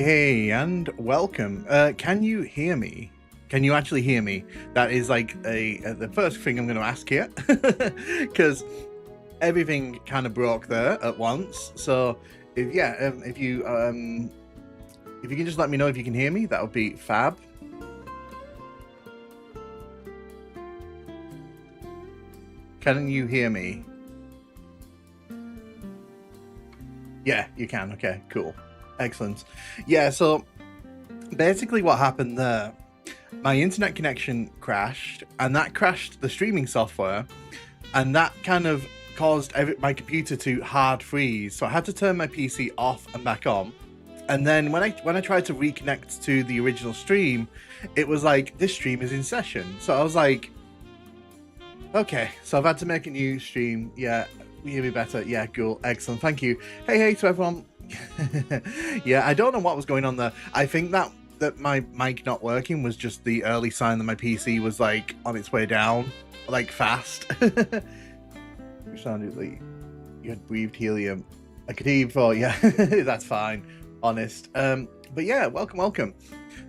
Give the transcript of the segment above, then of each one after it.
Hey, and welcome. Can you hear me? Can you actually hear me? That is like the first thing I'm going to ask here, because everything kind of broke there at once. So, if you can just let me know if you can hear me, that would be fab. Can you hear me? Yeah, you can. Okay, cool, excellent. Yeah, so basically, what happened there? My internet connection crashed, and that crashed the streaming software, and that kind of caused my computer to hard freeze. So I had to turn my PC off and back on. And then when I tried to reconnect to the original stream, it was like, this stream is in session. So I was like, okay, so I've had to make a new stream. Yeah, you hear me better? Yeah, cool, excellent, thank you. Hey to everyone. Yeah, I don't know what was going on there. I think that my mic not working was just the early sign that my PC was like on its way down, like fast. You sounded like you had breathed helium. I could hear you before. Yeah, that's fine, honest. But yeah, welcome.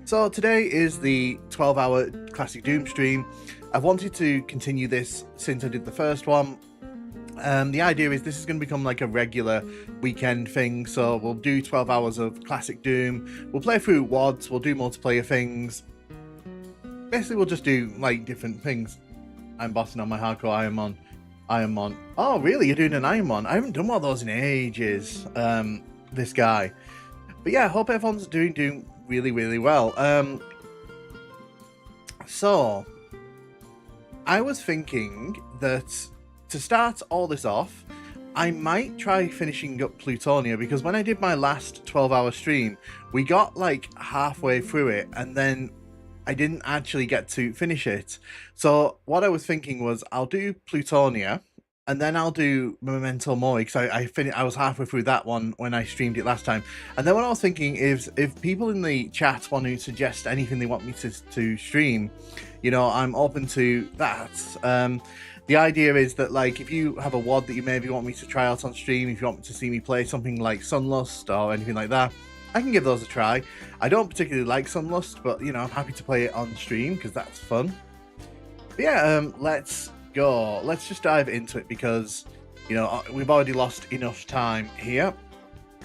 So today is the 12-hour Classic Doom stream. I've wanted to continue this since I did the first one. The idea is this is going to become like a regular weekend thing, so we'll do 12 hours of Classic Doom, we'll play through WODs, we'll do multiplayer things. Basically, we'll just do like different things. I'm bossing on my hardcore Iron Mon. Oh, really? You're doing an Iron Mon? I haven't done one of those in ages. This guy. But yeah, I hope everyone's doing really well. So I was thinking that to start all this off, I might try finishing up Plutonia, because when I did my last 12-hour stream, we got like halfway through it, and then I didn't actually get to finish it. So what I was thinking was I'll do Plutonia, and then I'll do Memento Mori, because I was halfway through that one when I streamed it last time. And then what I was thinking is, if people in the chat want to suggest anything they want me to stream, you know, I'm open to that. The idea is that, like, if you have a WOD that you maybe want me to try out on stream, if you want to see me play something like Sunlust or anything like that, I can give those a try. I don't particularly like Sunlust, but, you know, I'm happy to play it on stream because that's fun. But yeah, let's go. Let's just dive into it, because, you know, we've already lost enough time here.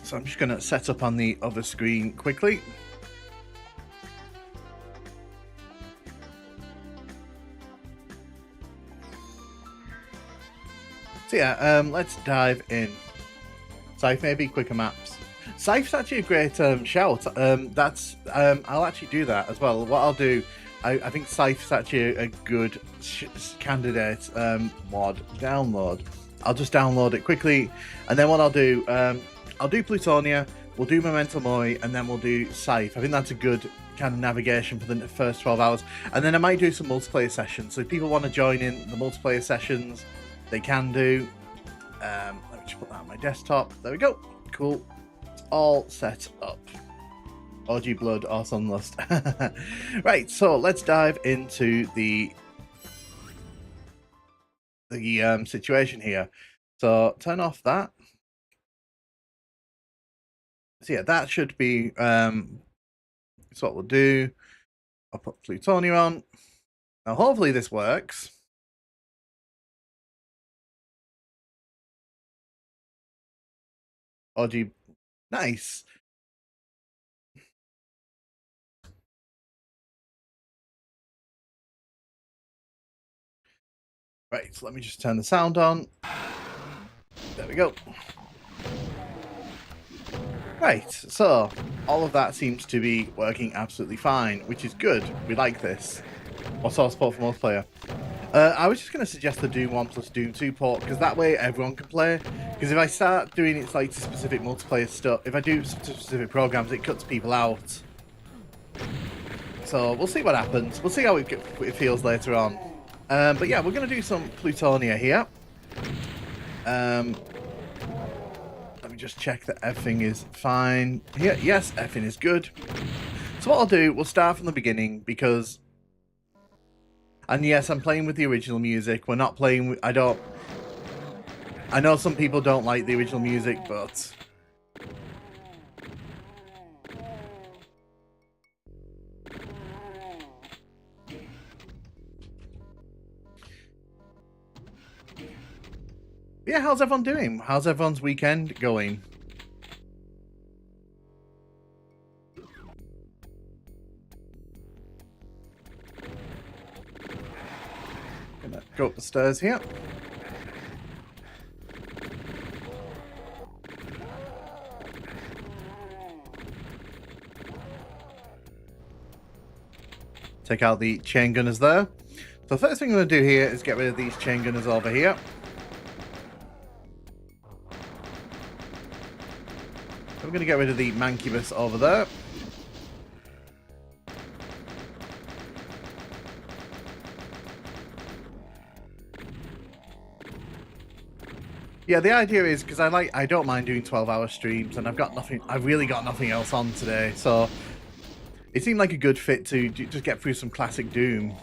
So I'm just going to set up on the other screen quickly. So yeah, let's dive in. Scythe, maybe quicker maps. Scythe's actually a great shout. I'll actually do that as well. What I'll do, I think Scythe's actually a good candidate mod download. I'll just download it quickly, and then what I'll do Plutonia, we'll do Memento Mori, and then we'll do Scythe. I think that's a good kind of navigation for the first 12 hours. And then I might do some multiplayer sessions. So if people want to join in the multiplayer sessions, they can do. Let me just put that on my desktop. There we go. Cool. It's all set up. OG Blood or Sunlust. Right, so let's dive into the situation here. So turn off that. So yeah, that should be that's what we'll do. I'll put Plutonia on. Now hopefully this works. OG, nice. Right, so let me just turn the sound on. There we go. Right, so all of that seems to be working absolutely fine, which is good. We like this. Also, support for multiplayer. I was just going to suggest the Doom 1 plus Doom 2 port, because that way everyone can play. Because if I start doing it like to specific multiplayer stuff, if I do specific programs, it cuts people out. So we'll see what happens. We'll see how it feels later on. But yeah, we're going to do some Plutonia here. Let me just check that everything is fine here. Yes, everything is good. So what I'll do, we'll start from the beginning, because... And yes, I'm playing with the original music. We're not playing with... I know some people don't like the original music, but... Yeah, how's everyone doing? How's everyone's weekend going? Gonna go up the stairs here. Take out the chain gunners there. So the first thing I'm going to do here is get rid of these chain gunners over here. I'm going to get rid of the Mancubus over there. Yeah, the idea is because I don't mind doing 12-hour streams, and I've really got nothing else on today, so it seemed like a good fit to just get through some classic Doom.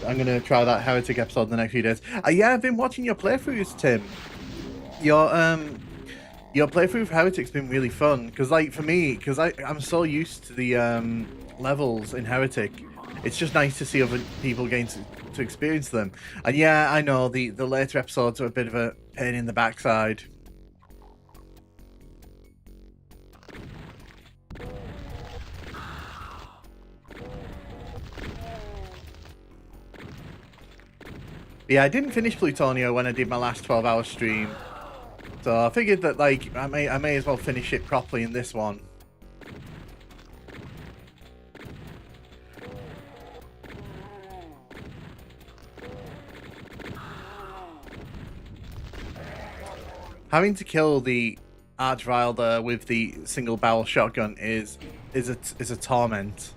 I'm going to try that Heretic episode in the next few days. Yeah, I've been watching your playthroughs, Tim. Your playthrough of Heretic's been really fun, because like for me, because I'm so used to the levels in Heretic, it's just nice to see other people getting to experience them. And yeah, I know the later episodes are a bit of a pain in the backside. Yeah, I didn't finish Plutonia when I did my last 12-hour stream, so I figured that like I may as well finish it properly in this one. Having to kill the Archvile there with the single barrel shotgun is a torment.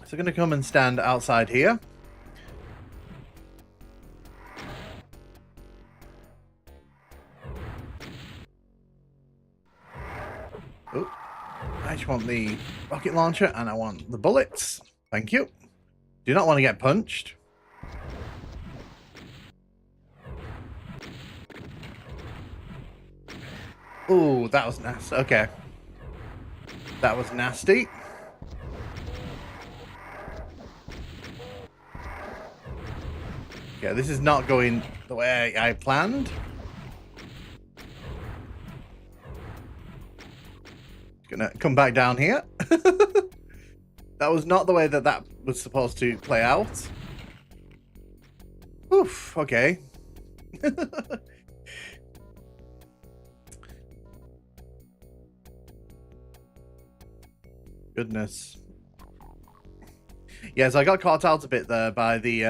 So I'm going to come and stand outside here. Oh, I just want the rocket launcher and I want the bullets. Thank you. Do not want to get punched. Oh, that was nasty. Okay. That was nasty. Yeah, this is not going the way I planned. Gonna come back down here. That was not the way that was supposed to play out. Oof, okay. Goodness. Yeah, so I got caught out a bit there by the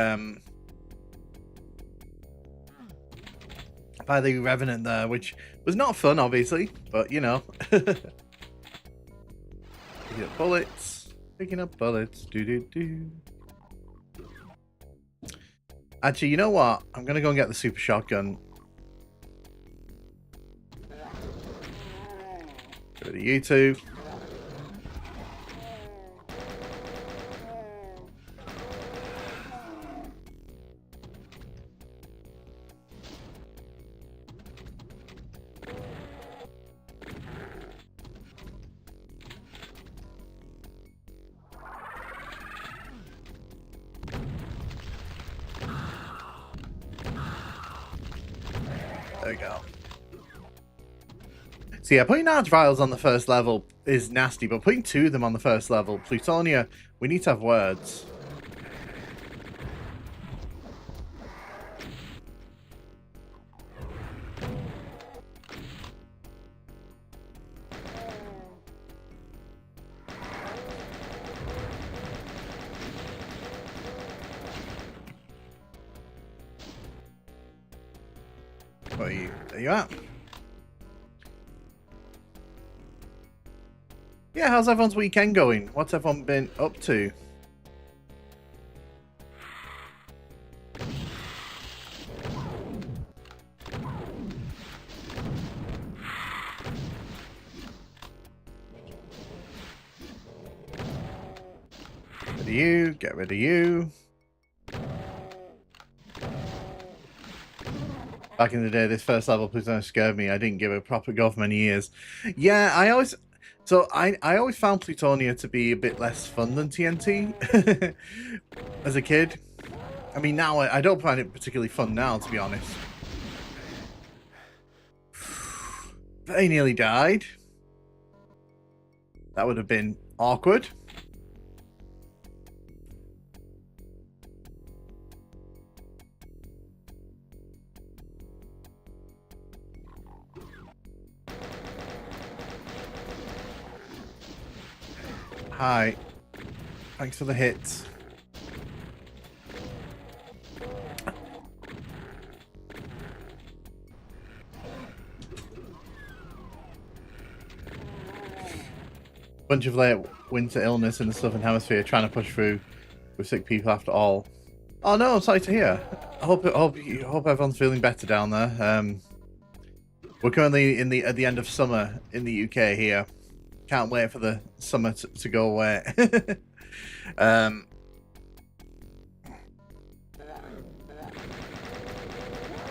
Revenant there, which was not fun, obviously, but you know. Picking up bullets. Picking up bullets. Do. Actually, you know what? I'm gonna go and get the super shotgun. Go to you two. There we go. So yeah, putting Archviles on the first level is nasty, but putting two of them on the first level, Plutonia, we need to have words. Where are you? There you are. Yeah, how's everyone's weekend going? What's everyone been up to? Get rid of you, get rid of you. Back in the day, this first level Plutonia scared me. I didn't give it a proper go for many years. Yeah, I always found Plutonia to be a bit less fun than TNT as a kid. I mean, now I don't find it particularly fun now, to be honest. They nearly died. That would have been awkward. Hi. Thanks for the hits. Bunch of late winter illness in the southern hemisphere, trying to push through with sick people after all. Oh no, I'm sorry to hear. I hope everyone's feeling better down there. We're currently at the end of summer in the UK here. Can't wait for the summer to go away.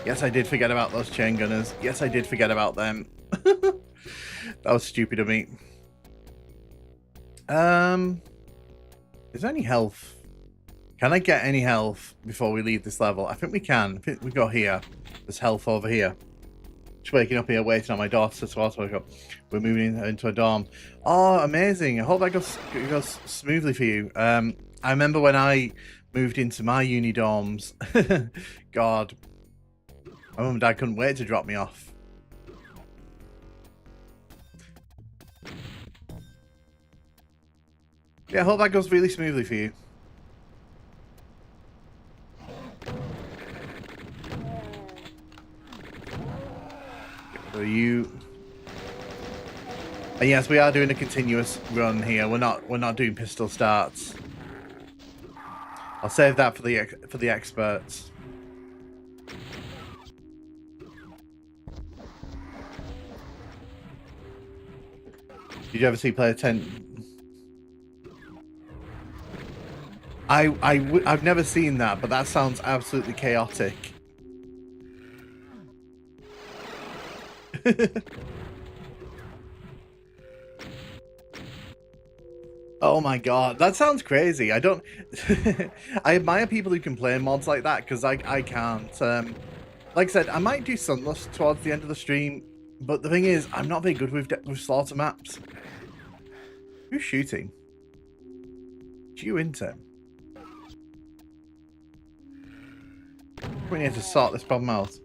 Yes, I did forget about those chain gunners. Yes, I did forget about them. That was stupid of me. Is there any health? Can I get any health before we leave this level? I think we can. I think we go here. There's health over here. Just waking up here, waiting on my daughter to also wake up. We're moving into a dorm. Oh, amazing! I hope that goes smoothly for you. I remember when I moved into my uni dorms. God, my mum and dad couldn't wait to drop me off. Yeah, I hope that goes really smoothly for you. So you. And yes, we are doing a continuous run here. We're not doing pistol starts. I'll save that for the experts. Did you ever see Player 10? I've never seen that, but that sounds absolutely chaotic. Oh my god, that sounds crazy. I don't... I admire people who can play mods like that, because I can't. Like I said, I might do Sunlust towards the end of the stream, but the thing is, I'm not very good with slaughter maps. Who's shooting? It's you, Inter. We need to sort this problem out.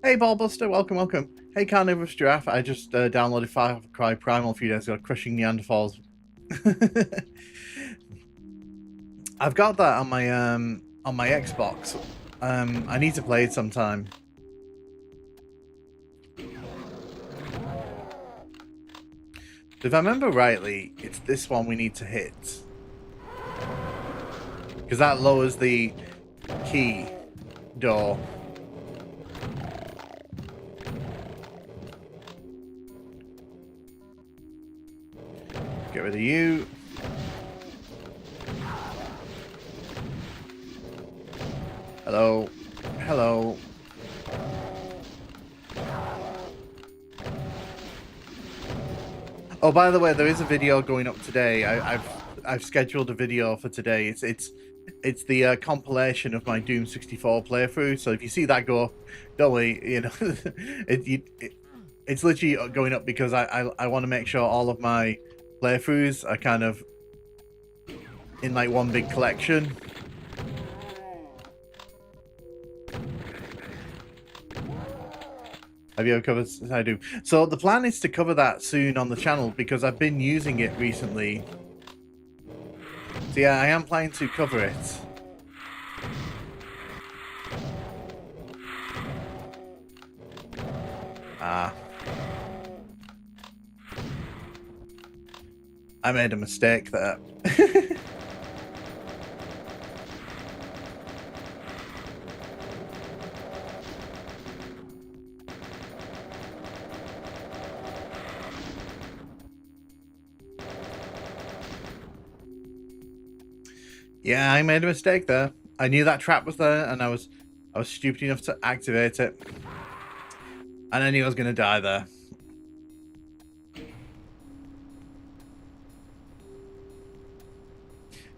Hey, Ballbuster, welcome, welcome. Hey, Carnivorous Giraffe, I just downloaded Far Cry Primal a few days ago, crushing Neanderthals. I've got that on my Xbox. I need to play it sometime. If I remember rightly, it's this one we need to hit. Because that lowers the key door. Get rid of you. Hello. Hello. Oh, by the way, there is a video going up today. I've scheduled a video for today. It's the compilation of my Doom 64 playthrough. So if you see that go up, don't worry. You know, it's literally going up because I want to make sure all of my playthroughs are kind of in like one big collection. Have you ever covered? I do. So the plan is to cover that soon on the channel because I've been using it recently. So yeah, I am planning to cover it. Ah. I made a mistake there. Yeah, I made a mistake there. I knew that trap was there, and I was stupid enough to activate it. And I knew I was going to die there.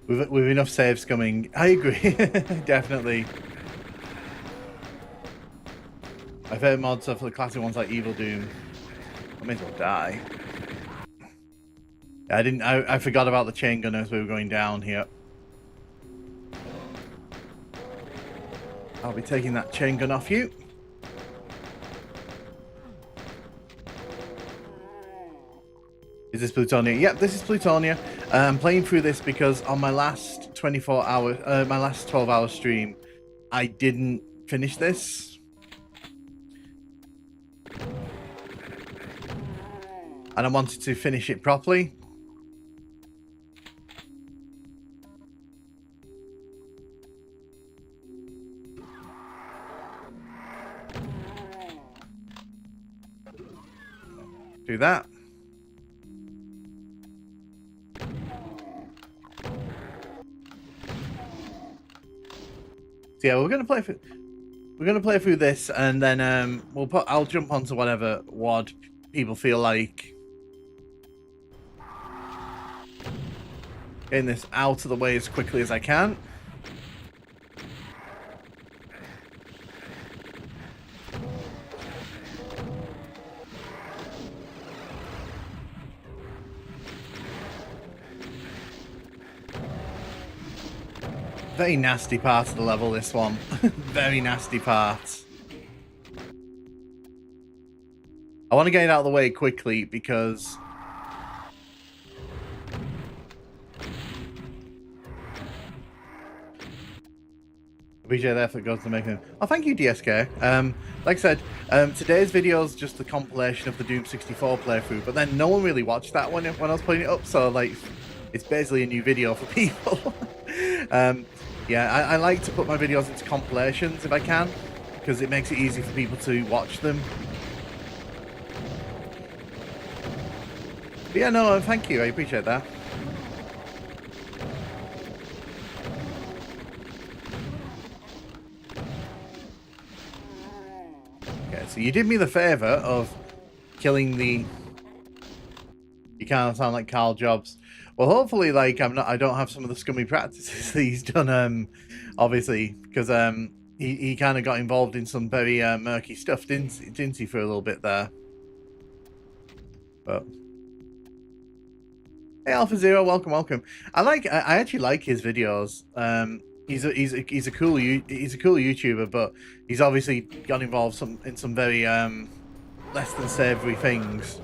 With enough saves coming. I agree. Definitely. My favorite mods are for the classic ones like Evil Doom. I may as well die. I forgot about the chain gun as we were going down here. I'll be taking that chain gun off you. Is this Plutonia? Yep, this is Plutonia. I'm playing through this because on my last 12-hour stream, I didn't finish this. And I wanted to finish it properly. Do that. So yeah, we're gonna play through this, and then I'll jump onto whatever WOD people feel like. Getting this out of the way as quickly as I can. Very nasty part of the level, this one. Very nasty part. I want to get it out of the way quickly because... BJ there for goes to making. Oh, thank you, DSK. Like I said, today's video is just the compilation of the Doom 64 playthrough, but then no one really watched that one when I was putting it up, so like, it's basically a new video for people. Yeah, I like to put my videos into compilations if I can, because it makes it easy for people to watch them. But yeah, no, thank you. I appreciate that. Okay, so you did me the favor of killing the... You kind of sound like Carl Jobs. Well, hopefully, like, I don't have some of the scummy practices that he's done, obviously, because he kind of got involved in some very murky stuff, didn't he, for a little bit there? But hey, Alpha Zero, welcome. I actually like his videos. He's a cool YouTuber, but he's obviously got involved in some very less than savory things.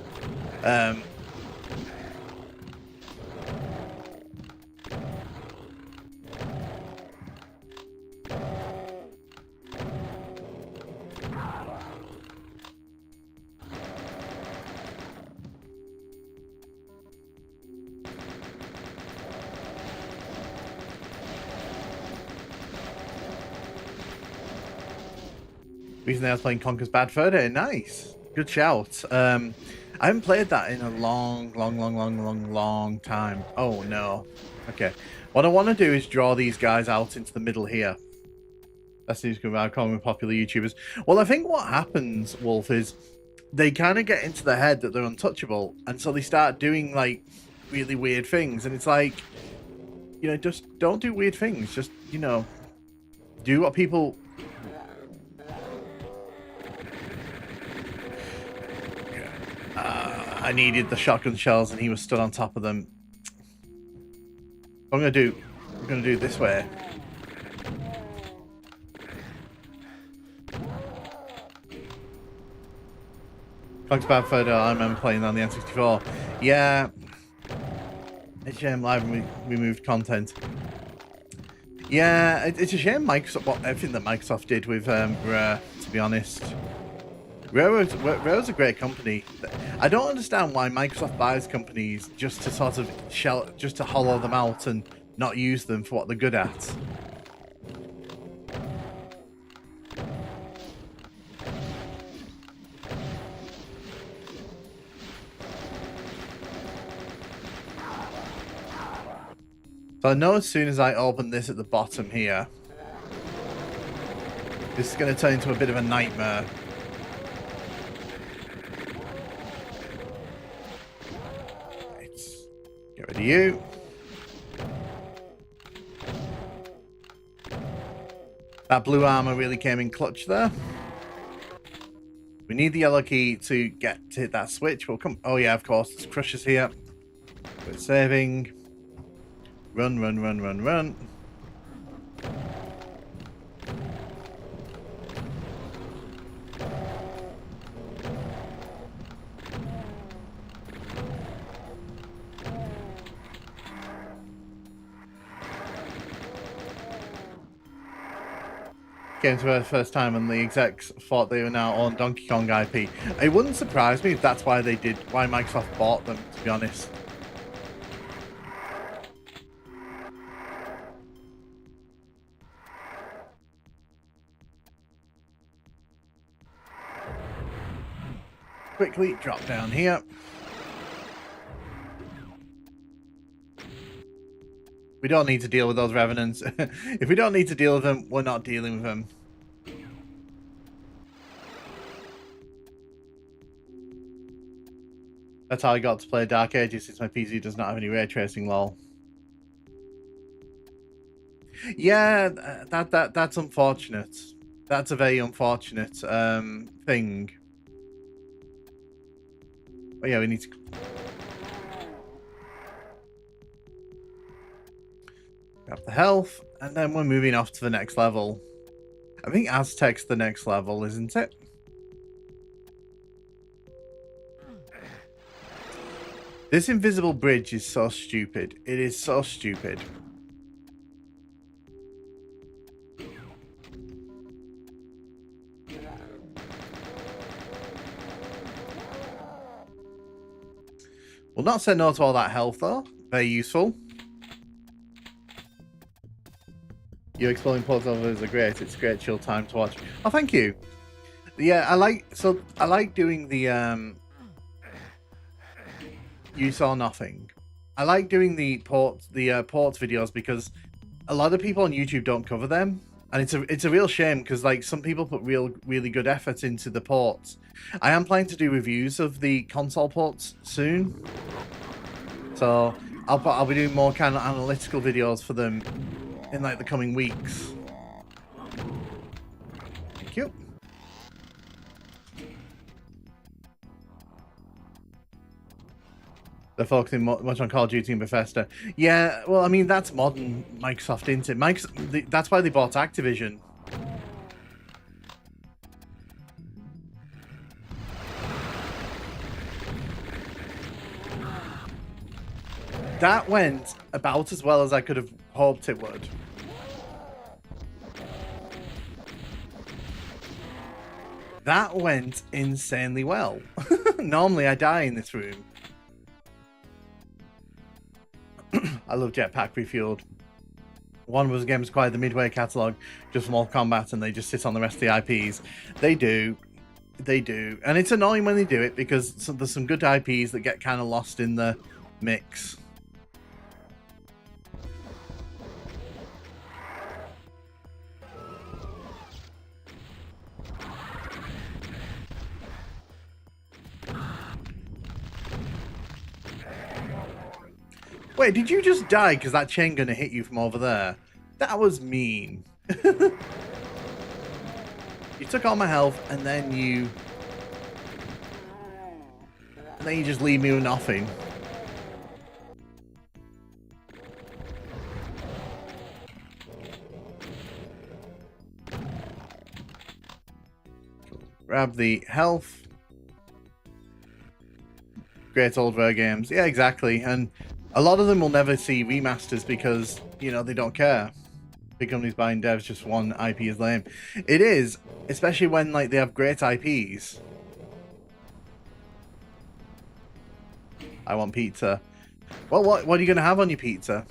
Recently I was playing Conker's Bad Fur Day. Nice. Good shout. I haven't played that in a long time. Oh no. Okay. What I want to do is draw these guys out into the middle here. That's who's going to call them popular YouTubers. Well, I think what happens, Wolf, is they kind of get into their head that they're untouchable, and so they start doing like really weird things, and it's like, you know, just don't do weird things. Just, you know, do what people... I needed the shotgun shells and he was stood on top of them. What I'm gonna do it this way. Conker's Bad Fur Day, I remember playing on the N64. Yeah. It's a shame live removed content. Yeah, it's a shame Microsoft, everything that Microsoft did with Rare, to be honest. Rare's a great company. I don't understand why Microsoft buys companies just to sort of just to hollow them out and not use them for what they're good at. So I know as soon as I open this at the bottom here, this is going to turn into a bit of a nightmare. Rid of you. That blue armor really came in clutch there. We need the yellow key to get to hit that switch. We'll come. Oh yeah, of course. There's Crushers here. We're saving. Run, run, run, run, run. Came to her first time and the execs thought they were now on Donkey Kong IP. It wouldn't surprise me if that's why they did, why Microsoft bought them, to be honest. Quickly drop down here. We don't need to deal with those revenants. If we don't need to deal with them, we're not dealing with them. That's how I got to play Dark Ages, since my PC does not have any ray tracing, lol. Yeah, that's unfortunate. That's a very unfortunate thing. But yeah, we need to... grab the health, and then we're moving off to the next level. I think Aztec's the next level, isn't it? This invisible bridge is so stupid. It is so stupid. We'll not say no to all that health, though. Very useful. You exploring ports overs are great. It's a great chill time to watch. Oh, thank you. Yeah, I like doing the you saw nothing. I like doing the ports videos because a lot of people on YouTube don't cover them, and it's a real shame because like some people put really good effort into the ports. I am planning to do reviews of the console ports soon, so I'll be doing more kind of analytical videos for them in like the coming weeks. Thank you. They're focusing much on Call of Duty and Bethesda. Yeah, well, I mean, that's modern Microsoft, isn't it? That's why they bought Activision. That went about as well as I could have hoped it would. That went insanely well. Normally I die in this room. I love Jetpack Refueled. One was games acquired the Midway catalogue just from all combat, and they just sit on the rest of the IPs. They do. They do. And it's annoying when they do it because there's some good IPs that get kind of lost in the mix. Wait, did you just die because that chain gunner hit you from over there? That was mean. You took all my health and then you just leave me with nothing. Grab the health. Great old rare games. Yeah, exactly. And a lot of them will never see remasters because, you know, they don't care. Big companies buying devs just one IP is lame. It is, especially when like they have great IPs. I want pizza. Well, what are you going to have on your pizza?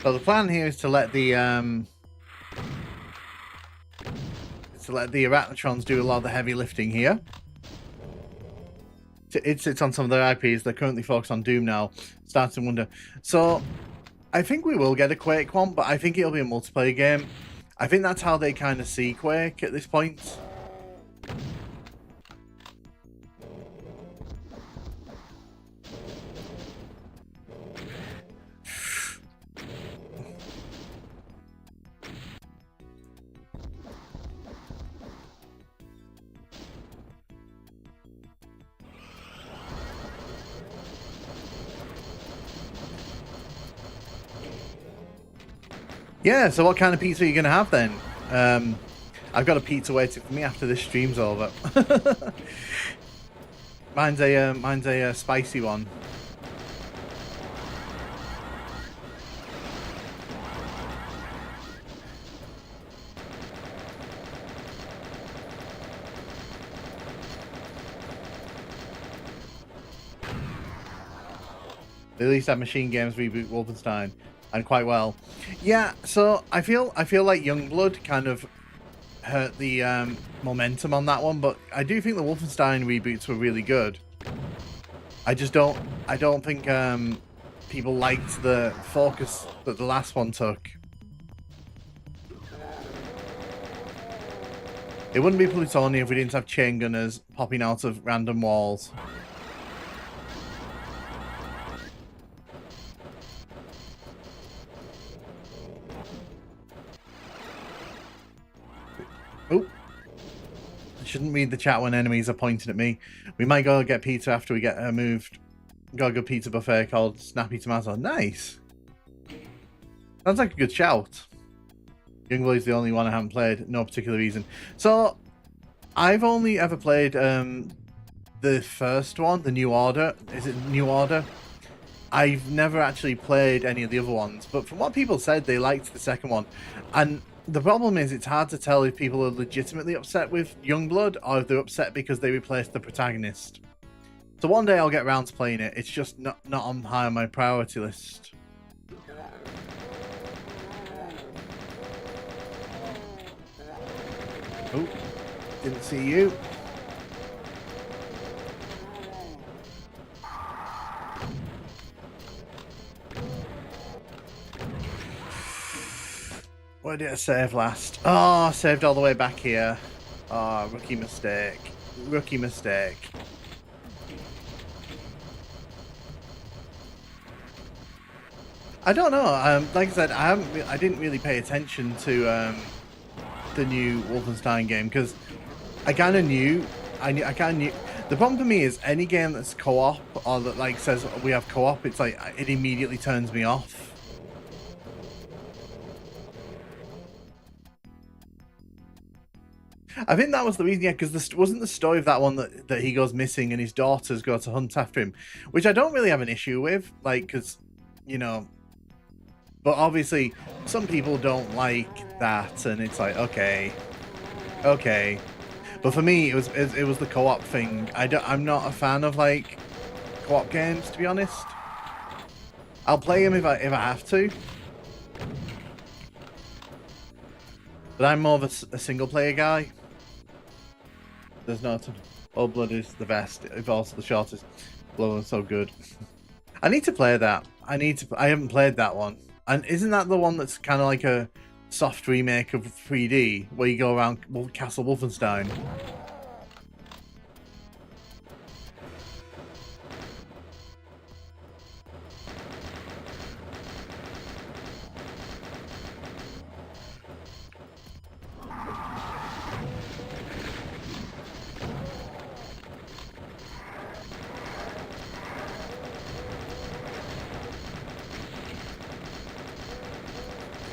So the plan here is to let the Arachnotrons do a lot of the heavy lifting here. It sits on some of their IPs. They're currently focused on Doom now. Starting Wonder. So I think we will get a Quake one, but I think it'll be a multiplayer game. I think that's how they kind of see Quake at this point. Yeah, so what kind of pizza are you going to have then? I've got a pizza waiting for me after this stream's over. mine's a spicy one. They at least have Machine Games reboot Wolfenstein, and quite well. Yeah, so I feel like Youngblood kind of hurt the momentum on that one, but I do think the Wolfenstein reboots were really good. I don't think people liked the focus that the last one took. It wouldn't be Plutonia if we didn't have chain gunners popping out of random walls. Oh, I shouldn't read the chat when enemies are pointing at me. We might go get pizza after we get moved. Got a good pizza buffet called Snappy Tomato. Nice. Sounds like a good shout. Youngblood is the only one I haven't played. No particular reason. So, I've only ever played the first one, the New Order. Is it New Order? I've never actually played any of the other ones, but from what people said, they liked the second one. And the problem is it's hard to tell if people are legitimately upset with Youngblood or if they're upset because they replaced the protagonist. So one day I'll get around to playing it. It's just not on high on my priority list. Oh, didn't see you. Where did I save last? Oh, I saved all the way back here. Oh, rookie mistake. Rookie mistake. I don't know. Like I said, I didn't really pay attention to the new Wolfenstein game because I kind of knew. I kind of knew. The problem for me is any game that's co-op or that like says we have co-op, it's like it immediately turns me off. I think that was the reason, yeah, because this wasn't the story of that one that he goes missing and his daughters go to hunt after him, which I don't really have an issue with, like, because, you know, but obviously some people don't like that, and it's like, okay, but for me it was the co-op thing. I'm not a fan of like co-op games, to be honest. I'll play them if I have to. But I'm more of a single player guy. There's no... Old Blood is the best. It's also the shortest. Blood is so good. I need to play that. I haven't played that one. And isn't that the one that's kind of like a soft remake of 3D, where you go around Castle Wolfenstein?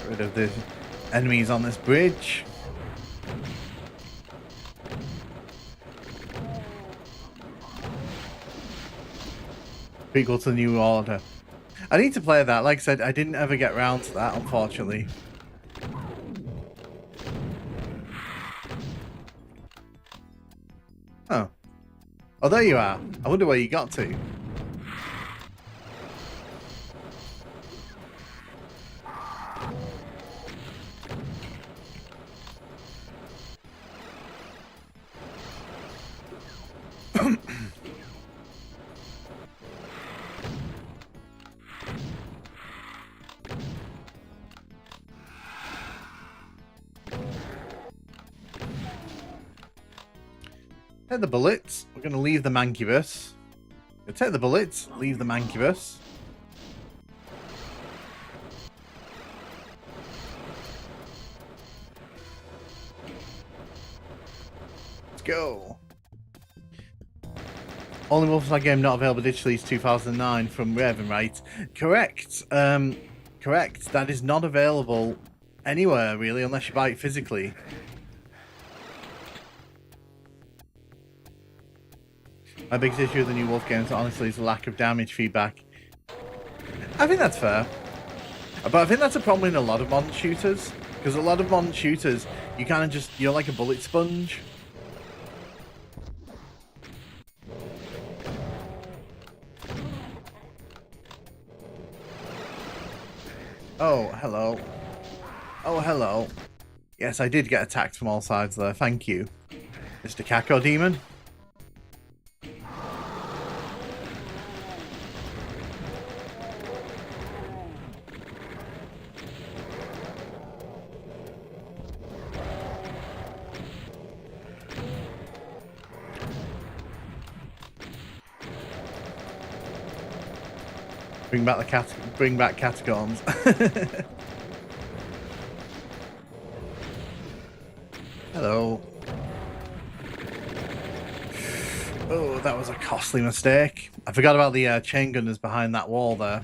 Rid of the enemies on this bridge. Prequel to the New Order. I need to play that. Like I said, I didn't ever get round to that, unfortunately. Oh. Oh, there you are. I wonder where you got to. Take the bullets. We're going to leave the Mancubus. We'll take the bullets, leave the Mancubus. Let's go. Only Wolfenstein game not available digitally is 2009 from Raven, right? Correct. Correct. That is not available anywhere, really, unless you buy it physically. My biggest issue with the new Wolf games, honestly, is the lack of damage feedback. I think that's fair. But I think that's a problem in a lot of modern shooters. Because a lot of modern shooters, you kind of just, you're like a bullet sponge. Oh, hello. Oh, hello. Yes, I did get attacked from all sides there. Thank you, Mr. Cacodemon. Bring back catacombs. Hello. Oh, that was a costly mistake. I forgot about the chain gunners behind that wall there.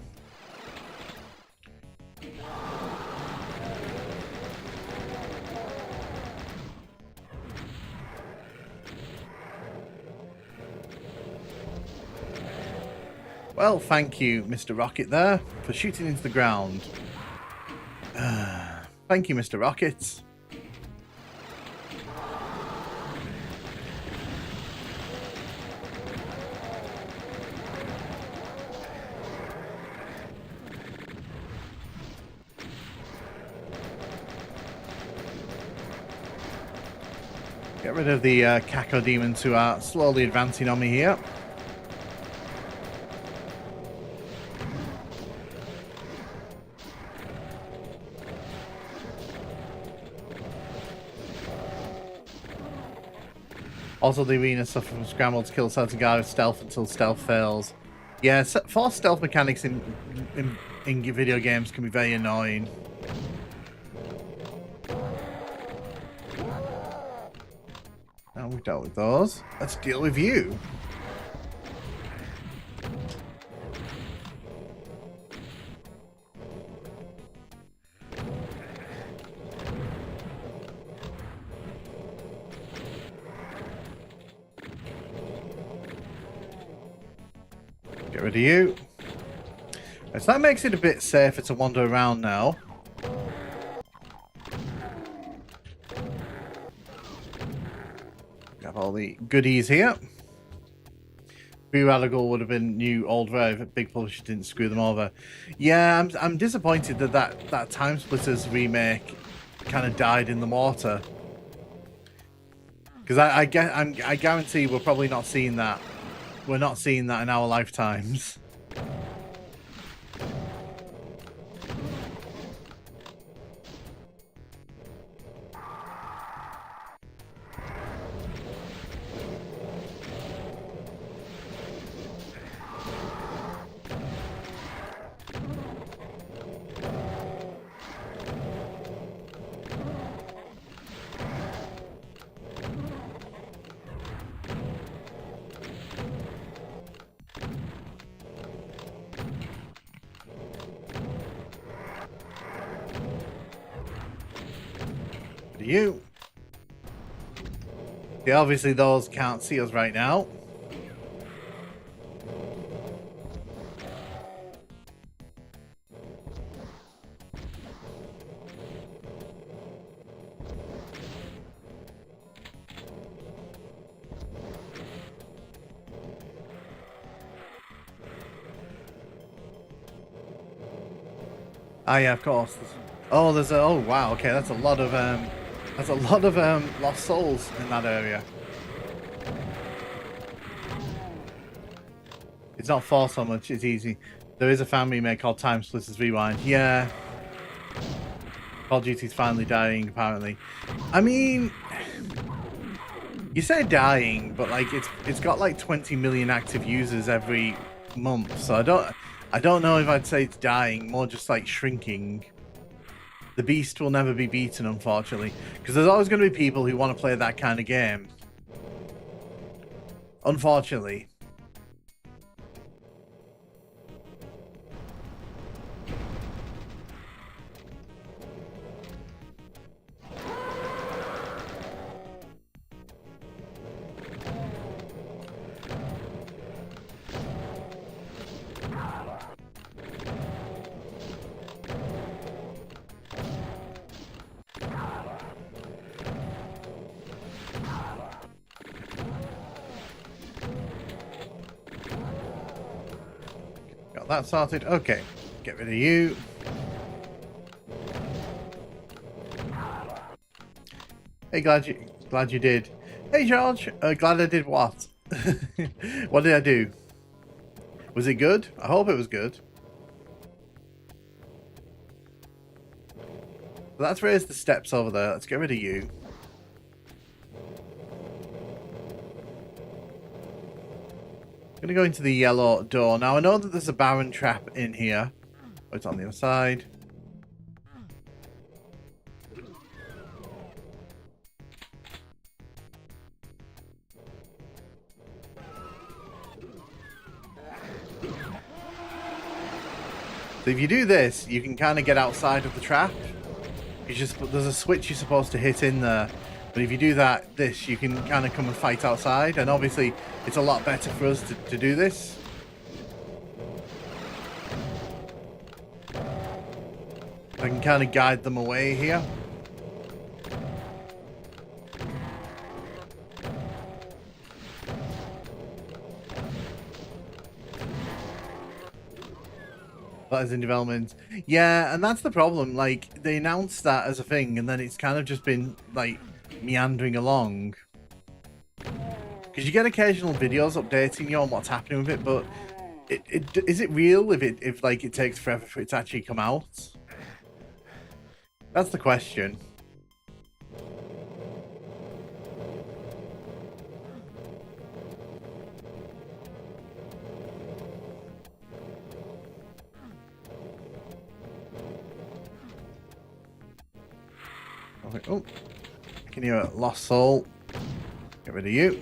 Well, thank you, Mr. Rocket there, for shooting into the ground. Thank you, Mr. Rocket. Get rid of the Cacodemons who are slowly advancing on me here. Also, the arena suffer from scramble to kill certain guys with stealth until stealth fails. Yeah, forced stealth mechanics in video games can be very annoying. Now we've dealt with those. Let's deal with you. Get rid of you. So that makes it a bit safer to wander around now. Got all the goodies here. Free Radical would have been new old Rave if Big Publisher didn't screw them over. Yeah, I'm disappointed that Time Splitters remake kind of died in the water. Because I guarantee we're probably not seeing that. We're not seeing that in our lifetimes. You. Yeah, obviously those can't see us right now. Ah, yeah, of course. Oh, there's a. Oh, wow. Okay, that's a lot of lost souls in that area. It's not far so much, it's easy. There is a fan remake called Time Splitters Rewind. Yeah. Call of Duty's finally dying, apparently. I mean, You say dying, but like it's got like 20 million active users every month, so I don't know if I'd say it's dying, more just like shrinking. The beast will never be beaten, unfortunately, because there's always going to be people who want to play that kind of game. Unfortunately. Got that sorted. Okay, get rid of you. Hey, glad you did. Hey, George. Glad I did what? What did I do? Was it good? I hope it was good. So let's raise the steps over there. Let's get rid of you. I'm gonna go into the yellow door. Now I know that there's a Baron trap in here. Oh, it's on the other side. So if you do this, you can kind of get outside of the trap. There's a switch you're supposed to hit in there. But if you do that, you can kind of come and fight outside. And obviously, it's a lot better for us to do this. I can kind of guide them away here. That is in development. Yeah, and that's the problem. Like, they announced that as a thing, and then it's kind of just been, like, meandering along. Because you get occasional videos updating you on what's happening with it, but is it real if it takes forever for it to actually come out? That's the question. Oh, I can hear a lost soul. Get rid of you.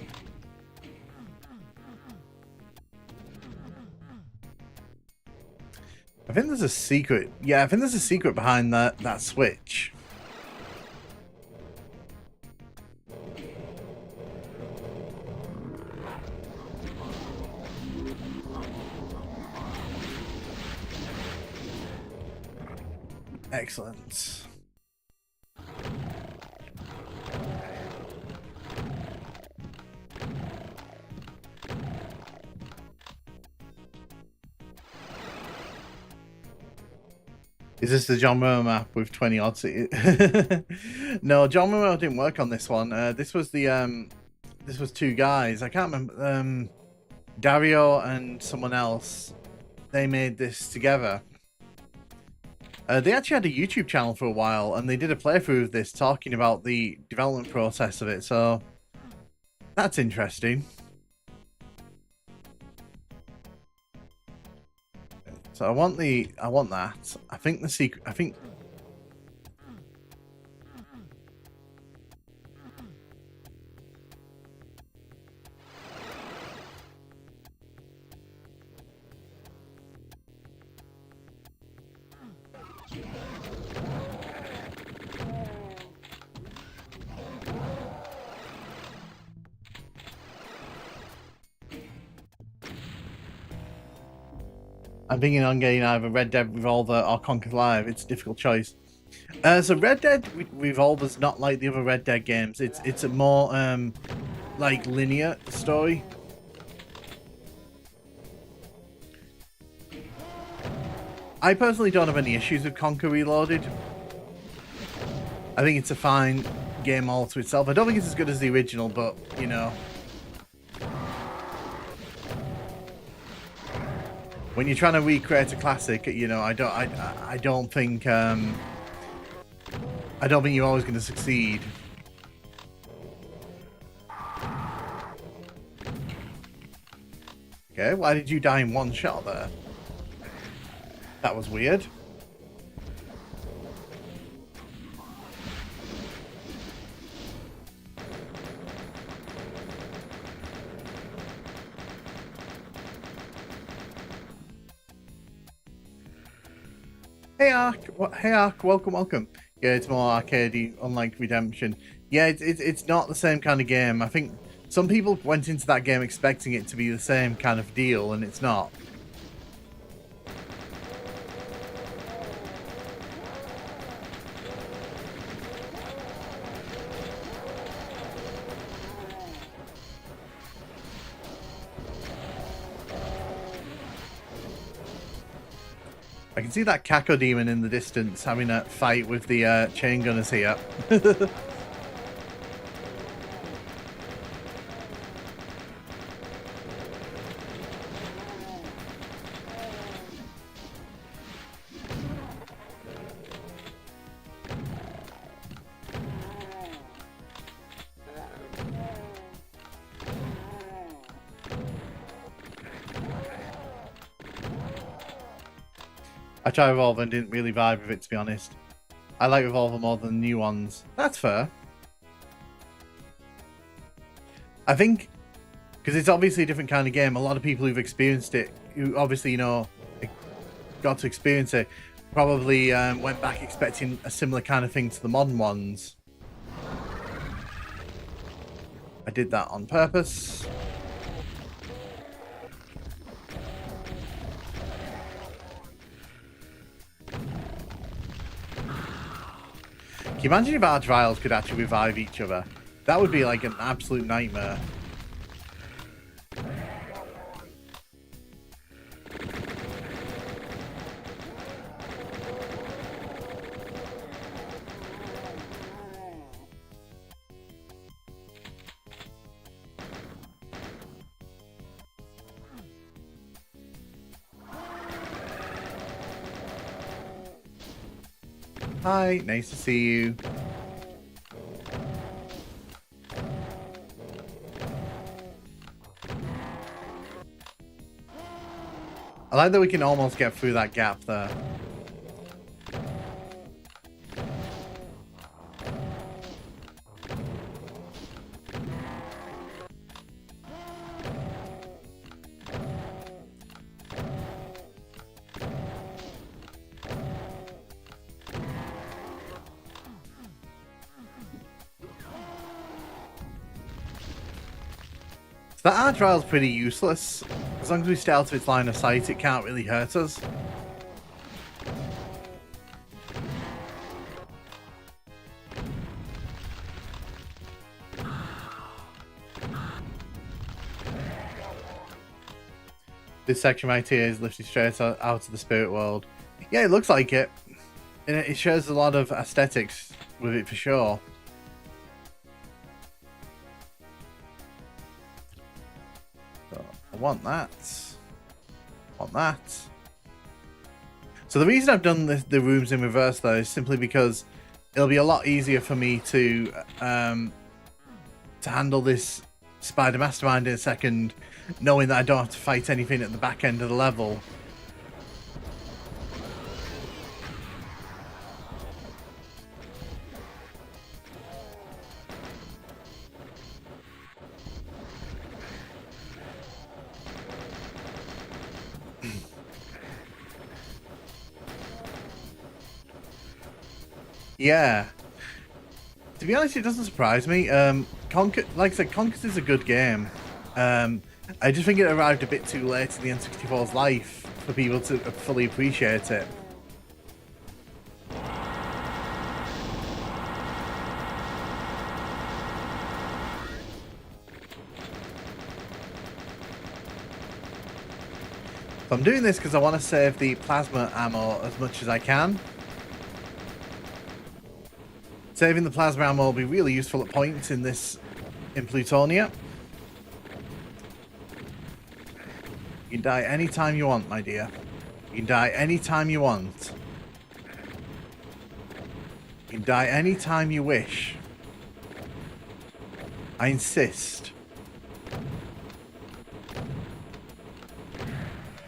I think there's a secret. Yeah, I think there's a secret behind that switch. Excellent. Is this the John Moore map with 20 odds? No, John Moore didn't work on this one. This was two guys. I can't remember. Dario and someone else. They made this together. They actually had a YouTube channel for a while, and they did a playthrough of this, talking about the development process of it. So that's interesting. So I want that. I think the secret. I think. I'm thinking on getting either Red Dead Revolver or Conquer Live. It's a difficult choice. So Red Dead Revolver's not like the other Red Dead games. It's a more like linear story. I personally don't have any issues with Conquer Reloaded. I think it's a fine game all to itself. I don't think it's as good as the original, but you know. When you're trying to recreate a classic, you know, I don't think you're always going to succeed. Okay, why did you die in one shot there? That was weird. Hey Ark, hey Ark, welcome. Yeah, it's more arcadey, unlike Redemption. Yeah, it's not the same kind of game. I think some people went into that game expecting it to be the same kind of deal, and it's not. I can see that Cacodemon in the distance having a fight with the chain gunners here. I tried Revolver and didn't really vibe with it, to be honest. I like Revolver more than the new ones. That's fair. I think, because it's obviously a different kind of game, a lot of people who've experienced it, who obviously, you know, got to experience it, probably went back expecting a similar kind of thing to the modern ones. I did that on purpose. Can you imagine if our trials could actually revive each other? That would be like an absolute nightmare. Hi, nice to see you. I like that we can almost get through that gap there. That art trial's pretty useless. As long as we stay out of its line of sight, it can't really hurt us. This section right here is lifted straight out of the spirit world. Yeah, it looks like it. And it shows a lot of aesthetics with it for sure. So, I want that. Want that. So the reason I've done the rooms in reverse though is simply because it'll be a lot easier for me to handle this Spider Mastermind in a second, knowing that I don't have to fight anything at the back end of the level. Yeah. To be honest, it doesn't surprise me. Like I said, Conker's is a good game. I just think it arrived a bit too late in the N64's life for people to fully appreciate it. So I'm doing this because I want to save the plasma ammo as much as I can. Saving the plasma ammo will be really useful at points in Plutonia. You can die anytime you want, my dear. You can die anytime you want. You can die anytime you wish. I insist.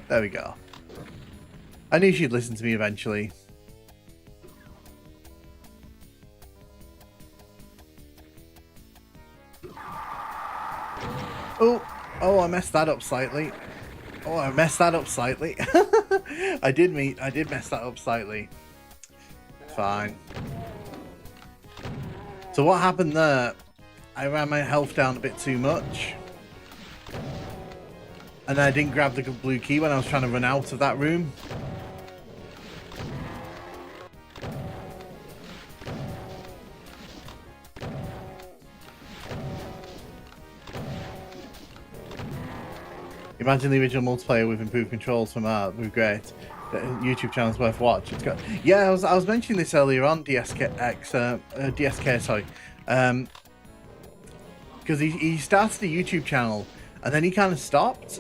There we go. I knew she'd listen to me eventually. Oh, I messed that up slightly. I did mess that up slightly. Fine. So what happened there? I ran my health down a bit too much. And I didn't grab the blue key when I was trying to run out of that room. Imagine the original multiplayer with improved controls from with great. The YouTube channel's worth watch. It's got I was mentioning this earlier on DSK, sorry, because he started a YouTube channel and then he kind of stopped.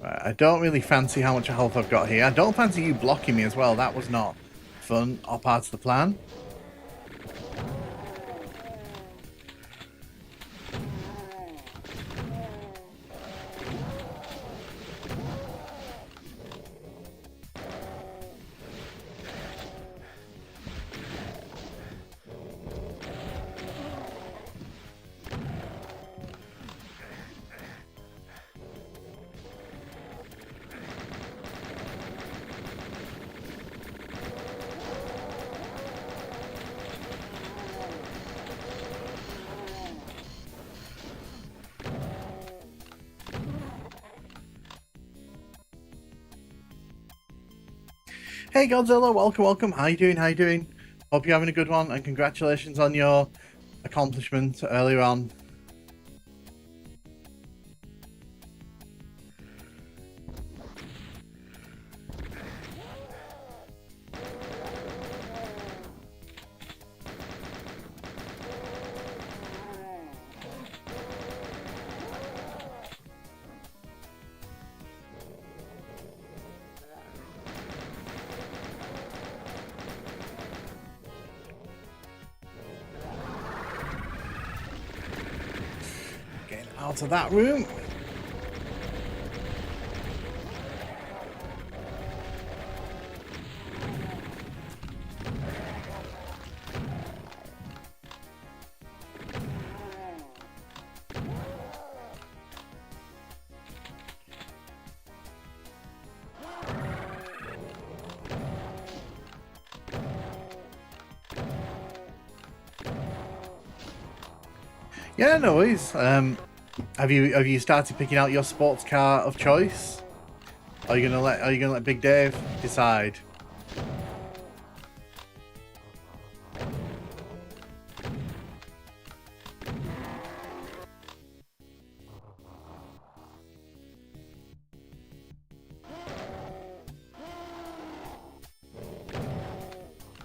I don't really fancy how much health I've got here. I don't fancy you blocking me as well. That was not fun or part of the plan. Hey Godzilla, welcome. How you doing? Hope you're having a good one, and congratulations on your accomplishment earlier on. Out of that room. Yeah, no worries. Have you started picking out your sports car of choice? Are you gonna let Big Dave decide?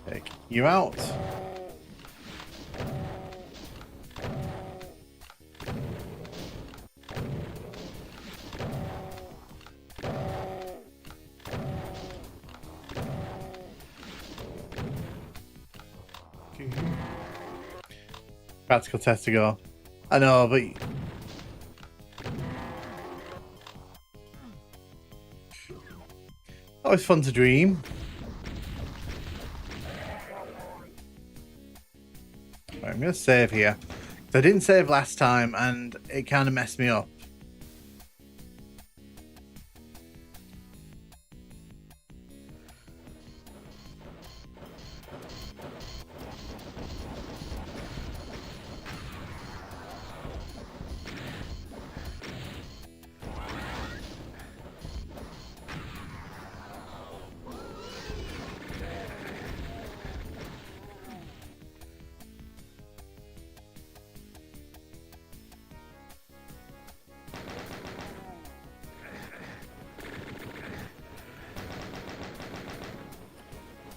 Take you out. Practical test to go. I know, but always fun to dream. Right, I'm gonna save here. I didn't save last time, and it kind of messed me up.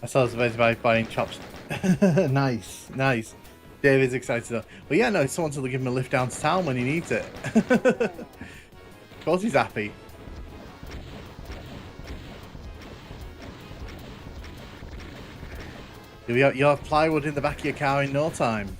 I saw us by buying chops. Nice. David's excited though. But yeah, no, someone to give him a lift down to town when he needs it. Of course he's happy. You'll have plywood in the back of your car in no time.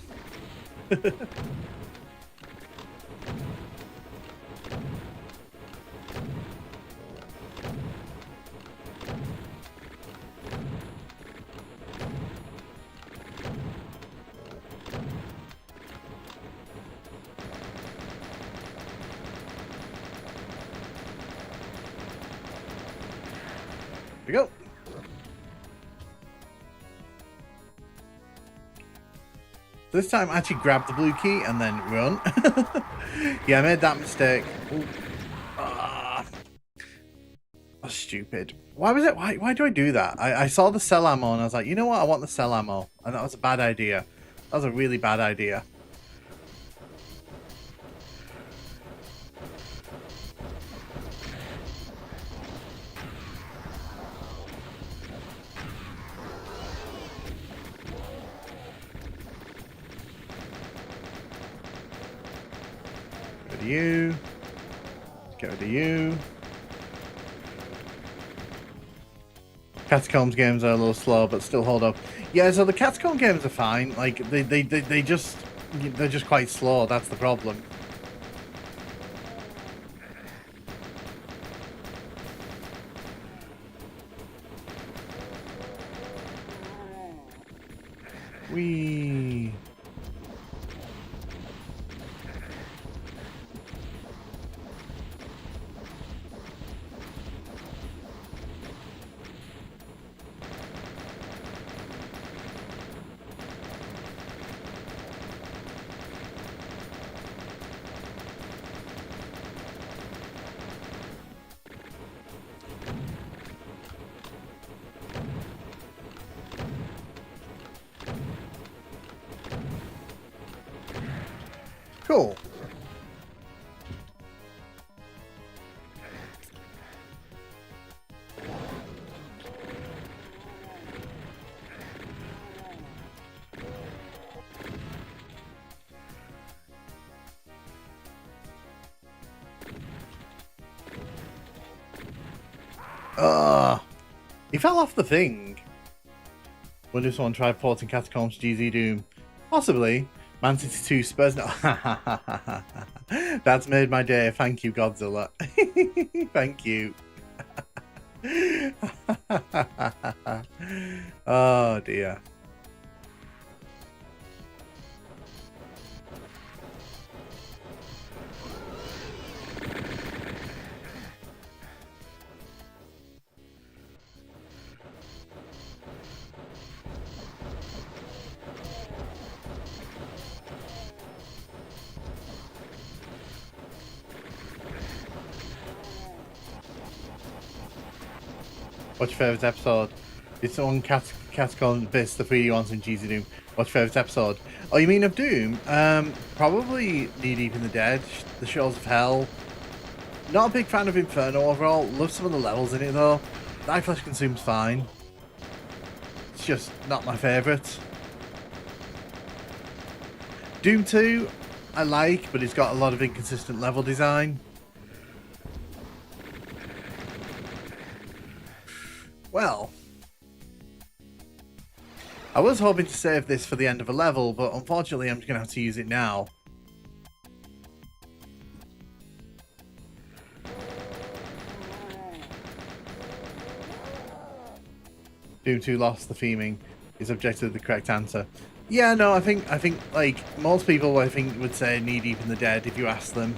We go. This time I actually grab the blue key and then run. Yeah, I made that mistake. That's stupid. Why was it? Why do I do that? I saw the cell ammo and I was like, you know what? I want the cell ammo. And that was a bad idea. That was a really bad idea. Get rid of you. Get rid of you. Catacombs games are a little slow, but still hold up. Yeah, so the Catacomb games are fine. Like they're just quite slow. That's the problem. Whee. Cool. He fell off the thing. Wonder if someone tried porting Catacombs to GZ Doom. Possibly. Man City 2 Spurs. No. That's made my day. Thank you, Godzilla. Thank you. Oh dear. What's your favourite episode? It's on Catacomb Abyss, the 3D ones in GZ Doom. What's your favourite episode? Oh, you mean of Doom? Probably Knee Deep in the Dead, The Shores of Hell. Not a big fan of Inferno overall. Love some of the levels in it though. Die Flesh Consume's fine. It's just not my favourite. Doom 2, I like, but it's got a lot of inconsistent level design. Well, I was hoping to save this for the end of a level, but unfortunately I'm going to have to use it now. Doom 2 lost the theming. Is objective the correct answer? Yeah, no, I think like most people I think would say Knee Deep in the Dead if you ask them.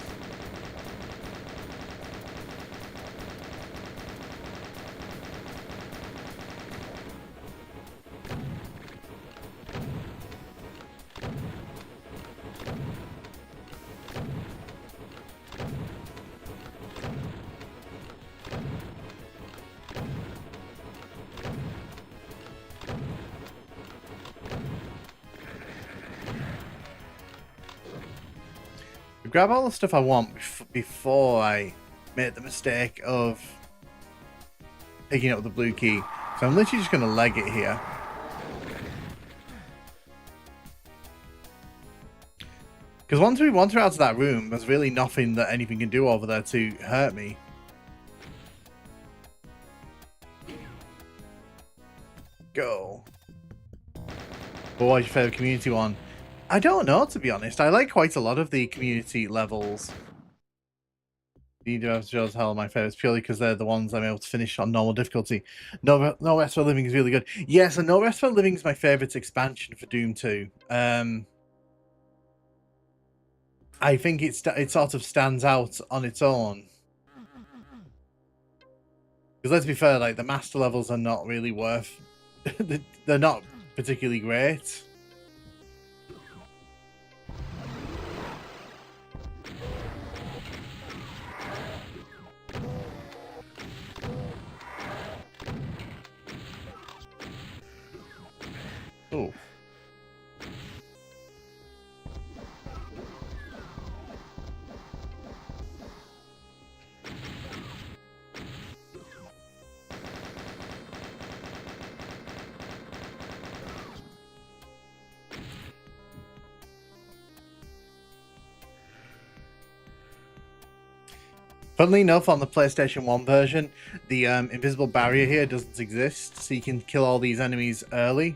Grab all the stuff I want before I make the mistake of picking up the blue key. So I'm literally just going to leg it here. Because once we're out of that room, there's really nothing that anything can do over there to hurt me. Go. But what's your favorite community one? I don't know, to be honest. I like quite a lot of the community levels. Neither shows how my favorites purely because they're the ones I'm able to finish on normal difficulty. No Rest for Living is really good. Yes, and No Rest for Living is my favorite expansion for Doom 2. I think it sort of stands out on its own. Because let's be fair, like the master levels are not really worth. They're not particularly great. Oh. Funnily enough, on the PlayStation 1 version, the invisible barrier here doesn't exist, so you can kill all these enemies early.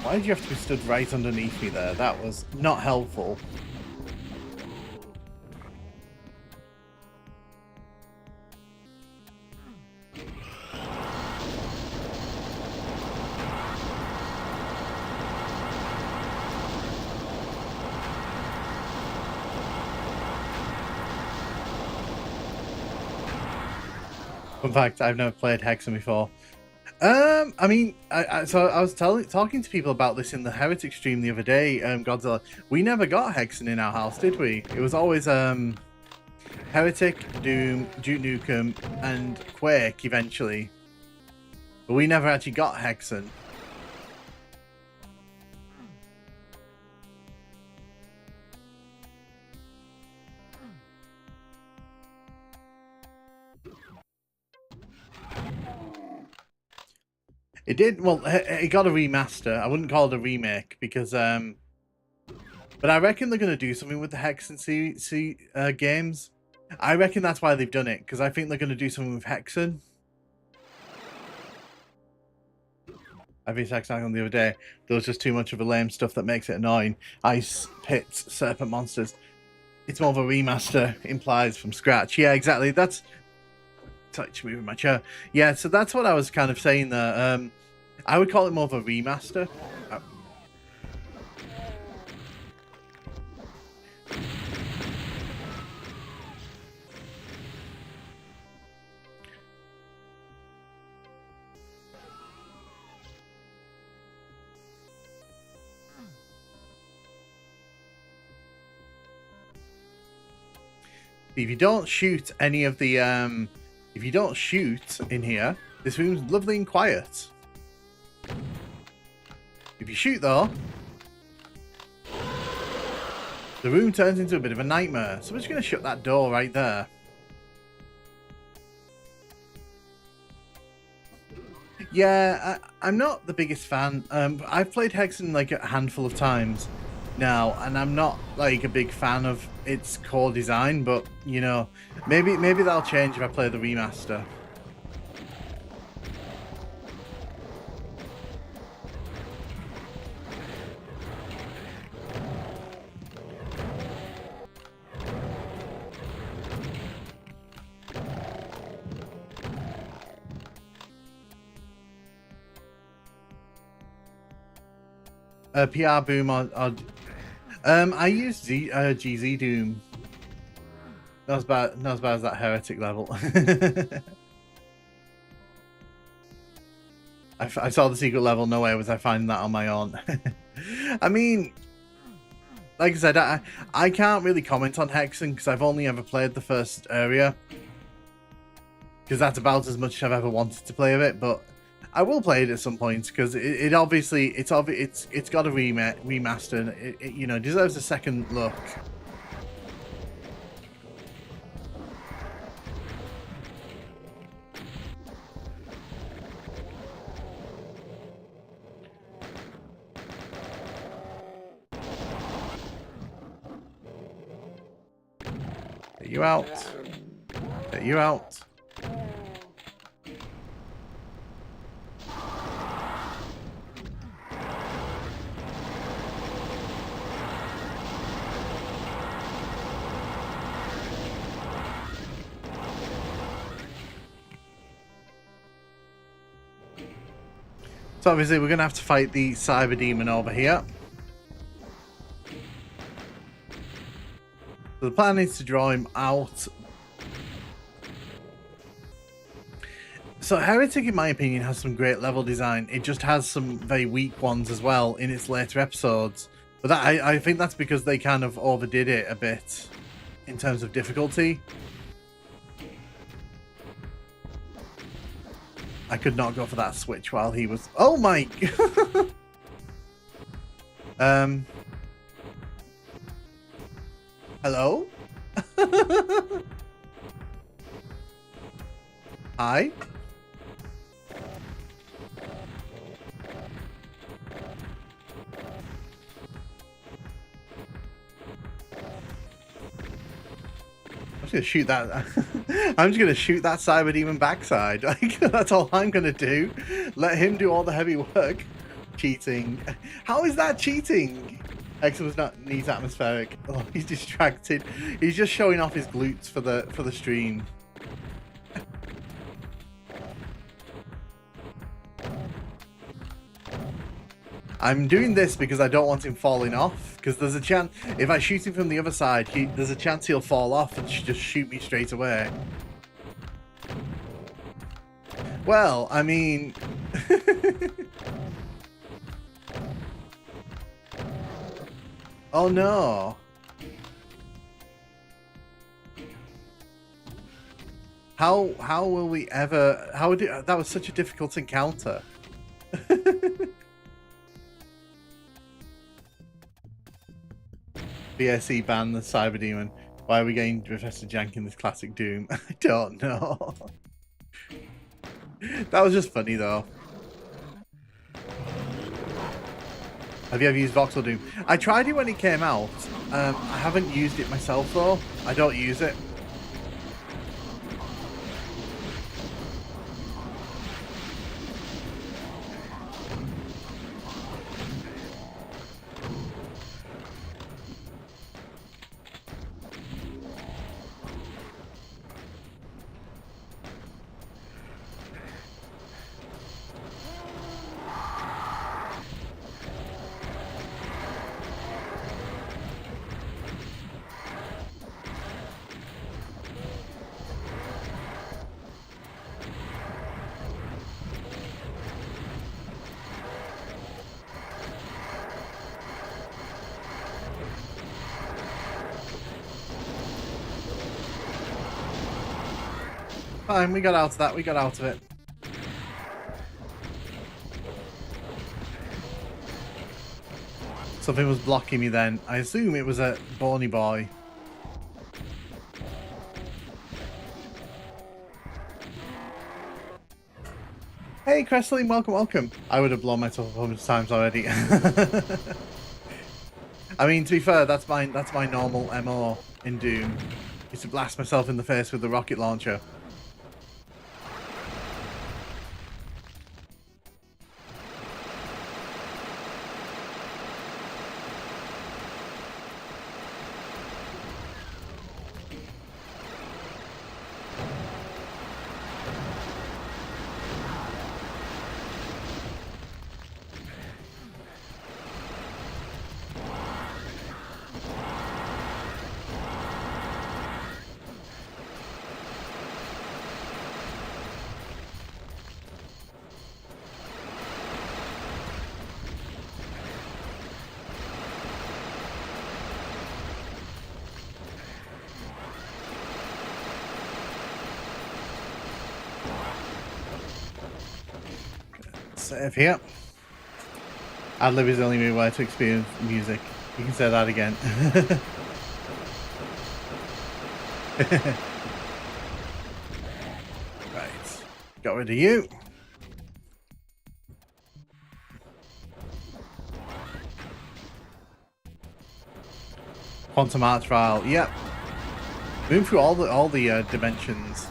Why did you have to be stood right underneath me there? That was not helpful. In fact, I've never played Hexen before. I mean, so I was talking to people about this in the Heretic stream the other day. Godzilla, we never got Hexen in our house, did we? It was always Heretic, Doom, Duke Nukem, and Quake eventually, but we never actually got Hexen. It did, well, it got a remaster. I wouldn't call it a remake because, but I reckon they're going to do something with the Hexen games. I reckon that's why they've done it, because I think they're going to do something with Hexen. I finished Hexen the other day. There was just too much of a lame stuff that makes it annoying. Ice, pits, serpent monsters. It's more of a remaster, implies from scratch. Yeah, exactly. That's... Touch moving my chair. Yeah, so that's what I was kind of saying there. I would call it more of a remaster. If you don't shoot any of the if you don't shoot in here, this room's lovely and quiet. If you shoot though, the room turns into a bit of a nightmare. So we're just going to shut that door right there. Yeah, I'm not the biggest fan. I've played Hexen like a handful of times now, and I'm not like a big fan of its core design, but you know, maybe that'll change if I play the remaster. PR Boom I used GZ Doom. Not as bad as that Heretic level. I saw the secret level, no way was I finding that on my own. I mean, like I said, I can't really comment on Hexen because I've only ever played the first area. Because that's about as much as I've ever wanted to play of it, but I will play it at some point because it obviously it's got a remaster and it you know, deserves a second look. Get you out. Get you out. So obviously we're going to have to fight the Cyber Demon over here. So the plan is to draw him out. So Heretic, in my opinion, has some great level design. It just has some very weak ones as well in its later episodes. But that, I think that's because they kind of overdid it a bit in terms of difficulty. I could not go for that switch while he was... Oh my... Hello? Hi? I'm just gonna shoot that. I'm just gonna shoot that Cyber Demon backside. Like, that's all I'm gonna do. Let him do all the heavy work. Cheating. How is that cheating? Hexen was not needs atmospheric. Oh, he's distracted. He's just showing off his glutes for the stream. I'm doing this because I don't want him falling off. Because there's a chance, if I shoot him from the other side, there's a chance he'll fall off and just shoot me straight away. Well, I mean... Oh no. How will we ever... How would it... That was such a difficult encounter. BSE ban the Cyber Demon. Why are we getting Professor Jank in this classic Doom? I don't know. That was just funny though. Have you ever used Voxel Doom? I tried it when it came out. I haven't used it myself though. I don't use it. Fine, we got out of that. We got out of it. Something was blocking me then. I assume it was a Bony Boy. Hey, Crestling, welcome, welcome. I would have blown myself up 100 times already. I mean, to be fair, that's my normal MO in Doom. Is to blast myself in the face with the rocket launcher. Save here. Ad-lib is the only way to experience music. You can say that again. Right. Got rid of you. Quantum Art Trial. Yep. Moving through all the dimensions.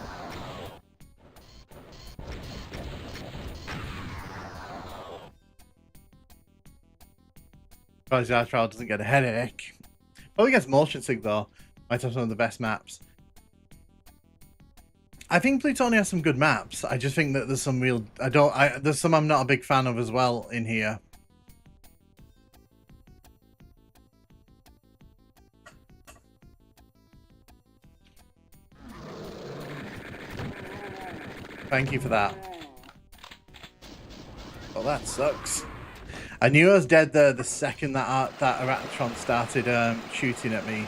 Surprised the Art Trial doesn't get a headache. Probably gets motion sick though. Might have some of the best maps. I think Plutonia has some good maps. I just think that there's some real... there's some I'm not a big fan of as well in here. Thank you for that. Well, that sucks. I knew I was dead there the second that Aratron started shooting at me.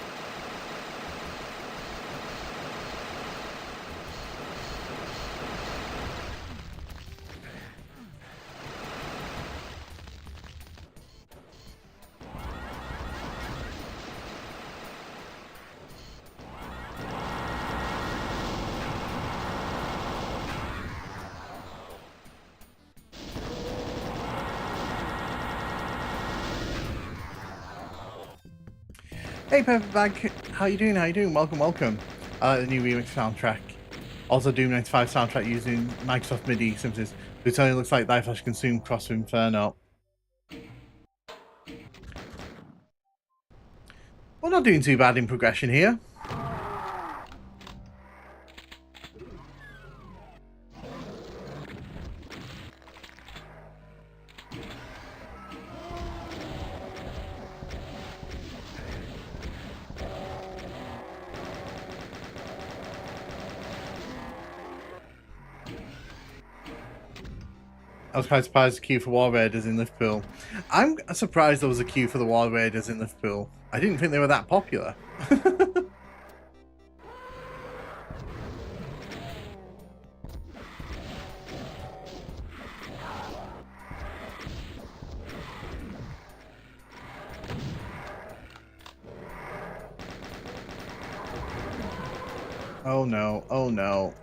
Hey Pepperbag, how you doing? How you doing? Welcome, welcome. The new remix soundtrack. Also Doom 95 soundtrack using Microsoft MIDI synthesis. Plutonia looks like Die Flash Consume cross with Inferno. We're not doing too bad in progression here. I was quite surprised the queue for War Raiders in Liverpool. I'm surprised there was a queue for the War Raiders in Liverpool. I didn't think they were that popular. Oh no, oh no.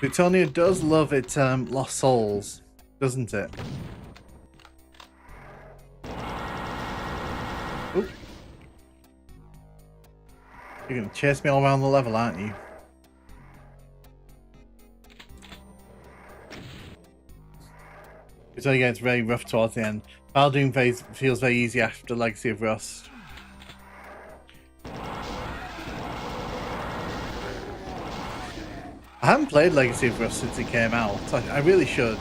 Plutonia does love its Lost Souls, doesn't it? Oop. You're gonna chase me all around the level, aren't you? Plutonia gets very rough towards the end. Baldoon phase feels very easy after Legacy of Rust. I haven't played Legacy of Rust since it came out. I really should.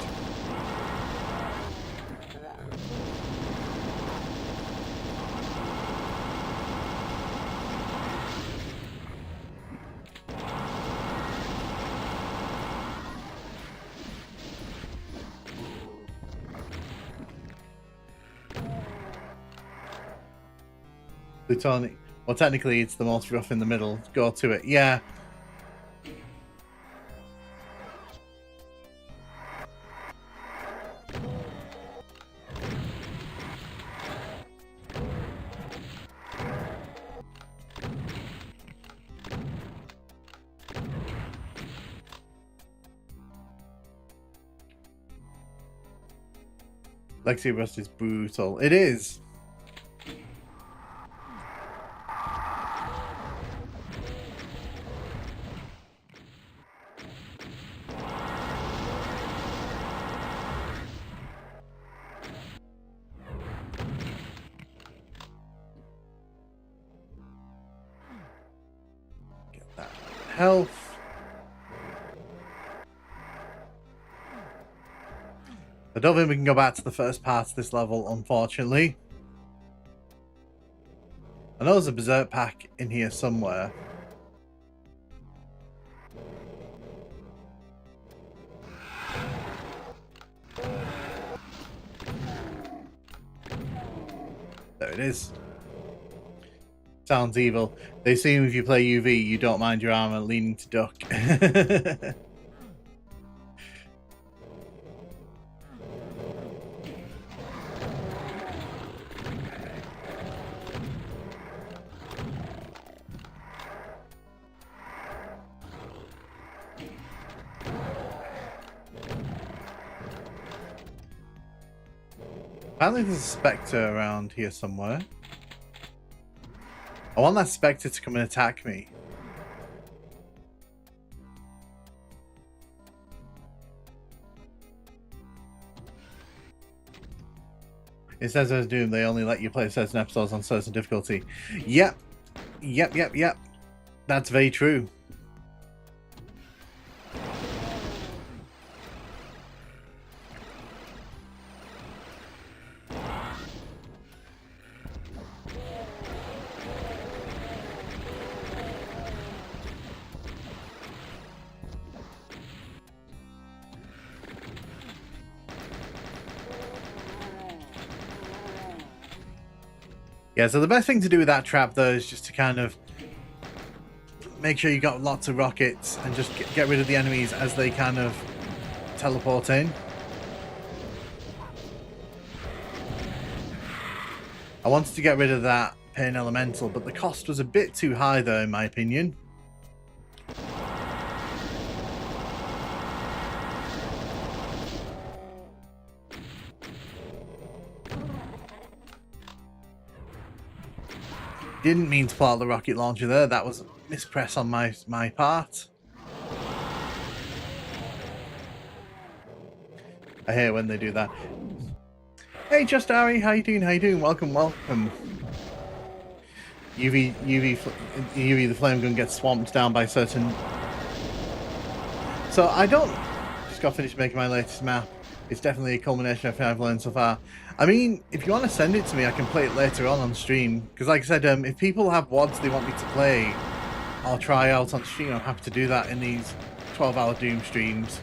Plutonic. Well, technically, it's the most rough in the middle. Go to it. Yeah. Legacy of Rust is brutal. It is. Get that health. I don't think we can go back to the first part of this level, unfortunately. I know there's a Berserk pack in here somewhere. it is. Sounds evil. They assume if you play UV, you don't mind your armor leaning to duck. Apparently there's a Spectre around here somewhere. I want that Spectre to come and attack me. It says as Doom, they only let you play certain episodes on certain difficulty. Yep. Yep. That's very true. Yeah, so the best thing to do with that trap, though, is just to kind of make sure you got lots of rockets and just get rid of the enemies as they kind of teleport in. I wanted to get rid of that Pain Elemental, but the cost was a bit too high, though, in my opinion. Didn't mean to pull out the rocket launcher there. That was a mispress on my part. I hate when they do that. Hey, Just Ari, how you doing? How you doing? Welcome. UV the flame gun gets swamped down by certain. So I don't. Just got finished making my latest map. It's definitely a culmination of everything I've learned so far. I mean, if you want to send it to me, I can play it later on stream. Because like I said, if people have WODs they want me to play, I'll try out on stream. I'm happy to do that in these 12-hour Doom streams.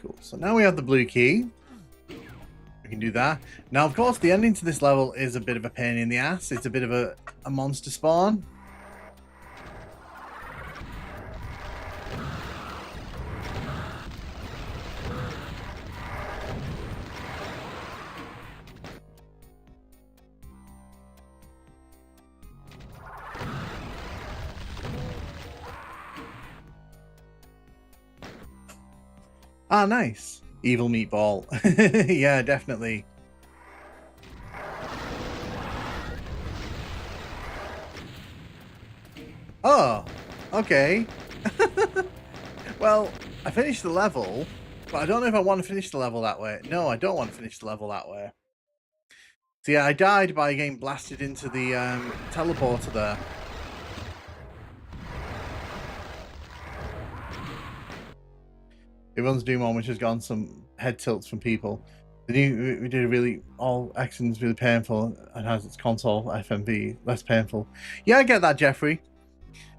Cool. So now we have the blue key. We can do that. Now, of course, the ending to this level is a bit of a pain in the ass. It's a bit of a monster spawn. Ah, nice. Evil meatball. Yeah, definitely. Oh, okay. Well, I finished the level, but I don't know if I want to finish the level that way. No, I don't want to finish the level that way. So yeah, I died by getting blasted into the teleporter there. It runs Doom on, which has gotten some head tilts from people. We did a really, all actions really painful and has its console FMV less painful. Yeah, I get that, Jeffrey.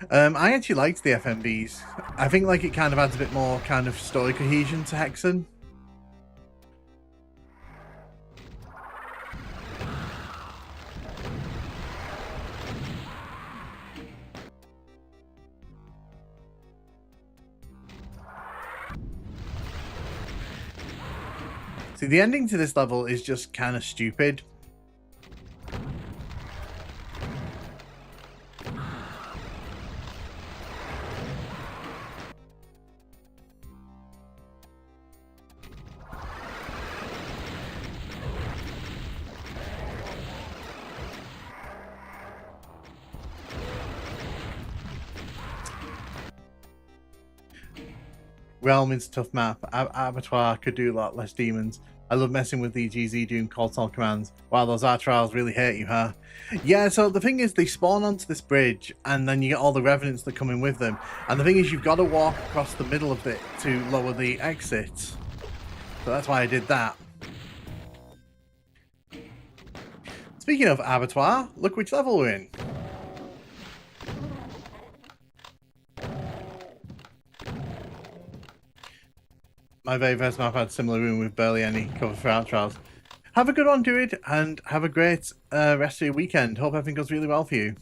I actually liked the FMVs. I think like it kind of adds a bit more kind of story cohesion to Hexen. See, the ending to this level is just kind of stupid. Realm is a tough map. Abattoir could do a lot less demons. I love messing with the GZ Doom console commands. Wow, those art trials really hurt you, huh? Yeah, so the thing is, they spawn onto this bridge, and then you get all the revenants that come in with them. And the thing is, you've got to walk across the middle of it to lower the exits. So that's why I did that. Speaking of abattoir, look which level we're in. My very first map had a similar room with barely any cover for art trials. Have a good one, dude, and have a great rest of your weekend. Hope everything goes really well for you.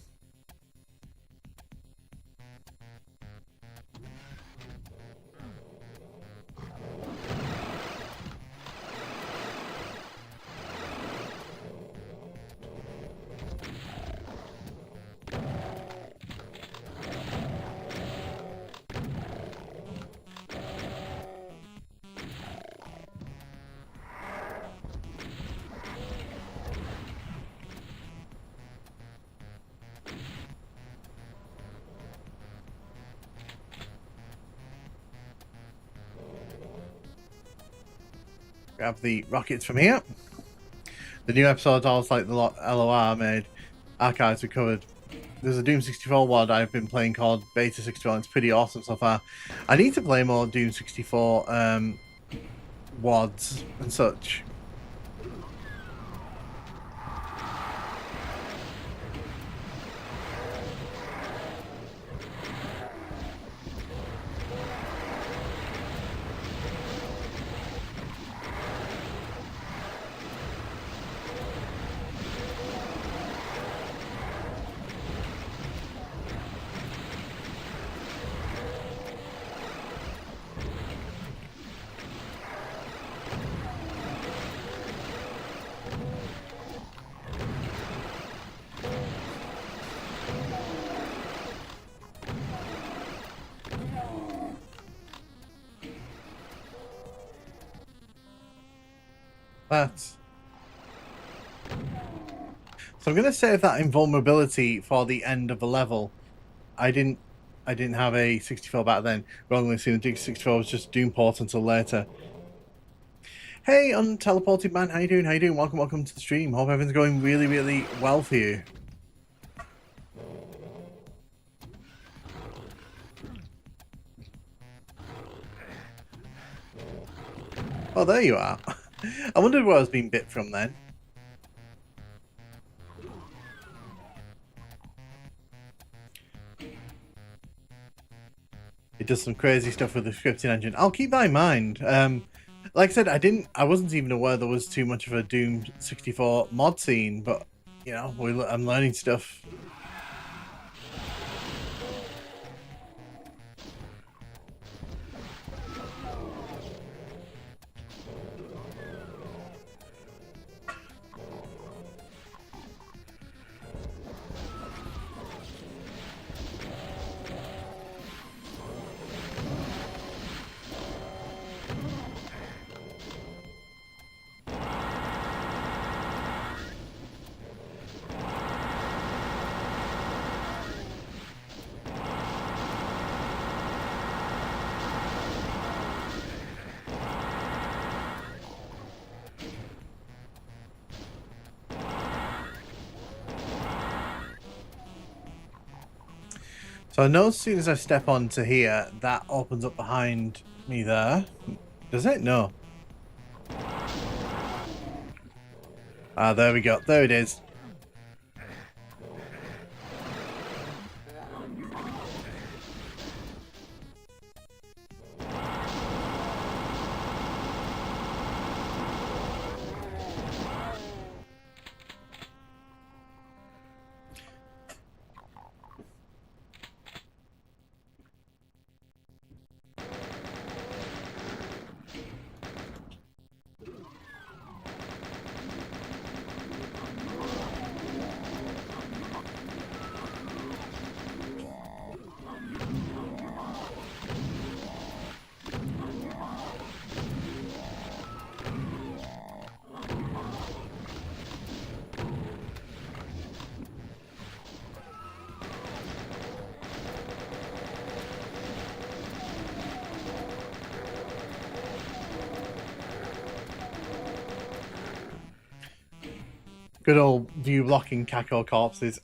Grab the rockets from here. The new episodes all like the LOR made. Archives recovered. There's a Doom 64 WOD I've been playing called Beta 64, and it's pretty awesome so far. I need to play more Doom 64 WODs and such. So I'm gonna save that invulnerability for the end of the level. I didn't have a 64 back then. Wrongly assumed the 64 was just Doom port until later. Hey, unteleported man, how you doing? How you doing? Welcome to the stream. Hope everything's going really, really well for you. Oh, there you are. I wondered where I was being bit from then. It does some crazy stuff with the scripting engine. I'll keep that in mind. Like I said, I wasn't even aware there was too much of a Doom 64 mod scene, but you know, I'm learning stuff. So I know as soon as I step onto here, that opens up behind me there. Does it? No. Ah, there we go. There it is. Good old view blocking Kako corpses.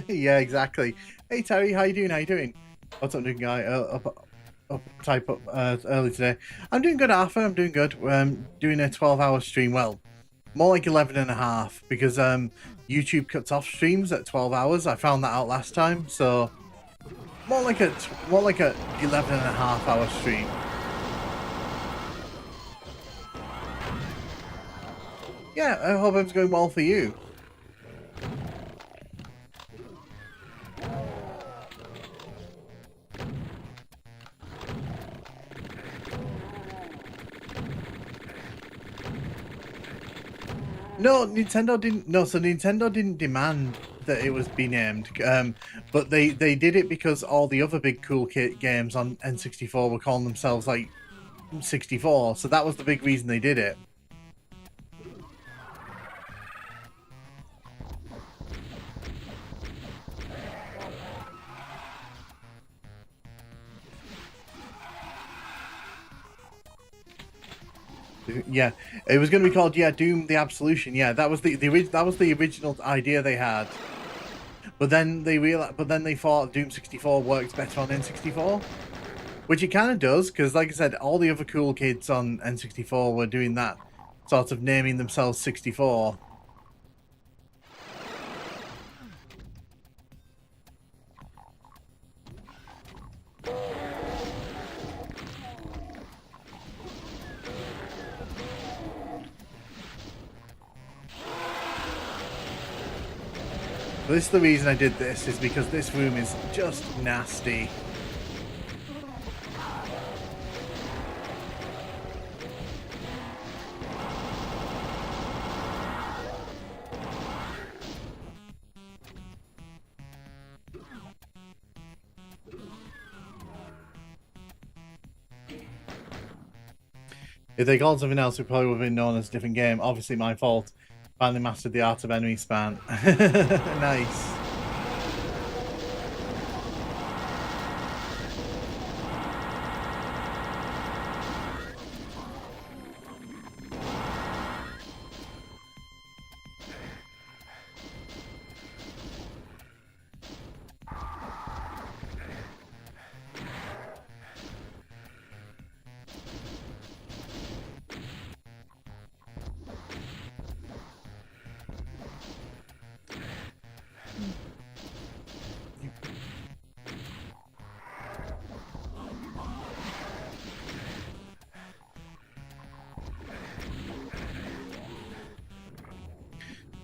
Yeah, exactly. Hey Terry, how you doing? How you doing? What's up, new guy? Type up early today. I'm doing good, Arthur. I'm doing good. Doing a 12-hour stream. Well, more like 11 and a half because YouTube cuts off streams at 12 hours. I found that out last time, so more like a 11 and a half hour stream. Yeah, I hope it's going well for you. No, Nintendo didn't. No, so Nintendo didn't demand that it was be named, but they did it because all the other big cool kid games on N64 were calling themselves like 64. So that was the big reason they did it. Yeah, it was going to be called Doom: The Absolution. Yeah, that was the original idea they had. But then they realized, but then they thought Doom 64 works better on N64, which it kind of does because, like I said, all the other cool kids on N64 were doing that sort of naming themselves 64. This is the reason I did this, is because this room is just nasty. If they called something else, it probably would have been known as a different game. Obviously my fault. Finally mastered the art of enemy span. Nice.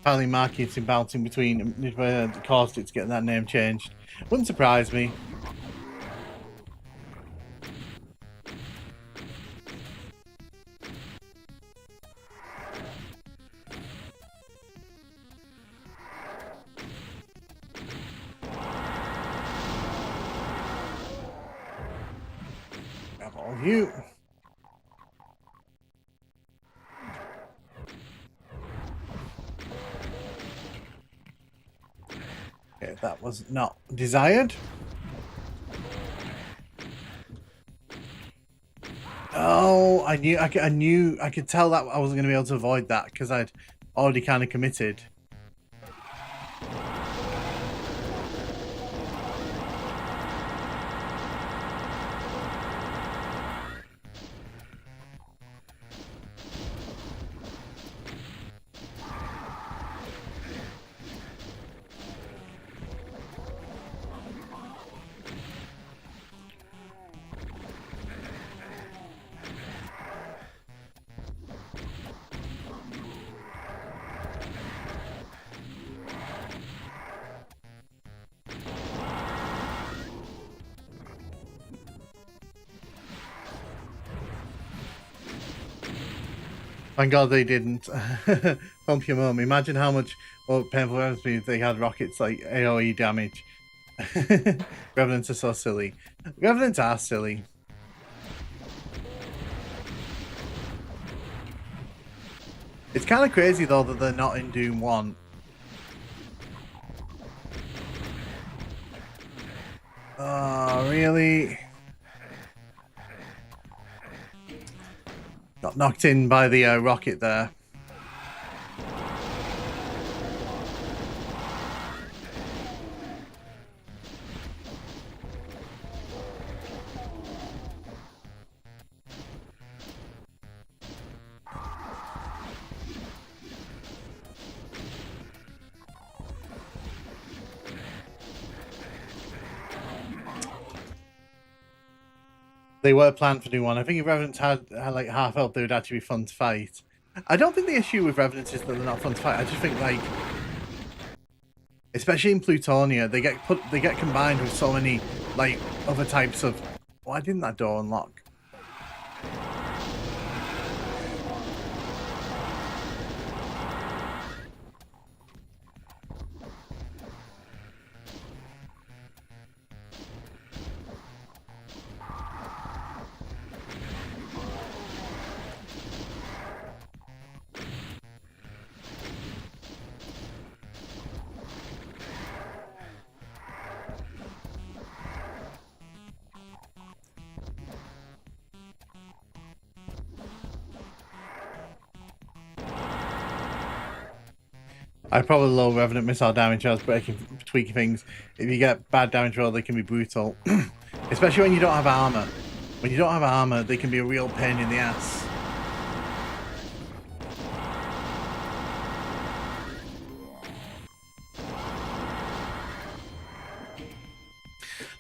Apparently marketing bouncing between caused it to get that name changed. Wouldn't surprise me. Grab all of you. Okay, that was not desired. Oh, I knew I could tell that I wasn't going to be able to avoid that because I'd already kind of committed. Thank God they didn't. Pump your mum. Imagine how much painful it would be if they had rockets like AoE damage. Revenants are so silly. Revenants are silly. It's kind of crazy though that they're not in Doom 1. Oh, really? Got knocked in by the rocket there. They were planned for new one. I think if Revenants had like half health, they would actually be fun to fight. I don't think the issue with Revenants is that they're not fun to fight. I just think like, especially in Plutonia, they get combined with so many like other types of. Why didn't that door unlock? I probably low Revenant missile damage as tweaking things. If you get bad damage roll, they can be brutal. Especially when you don't have armor. When you don't have armor, they can be a real pain in the ass.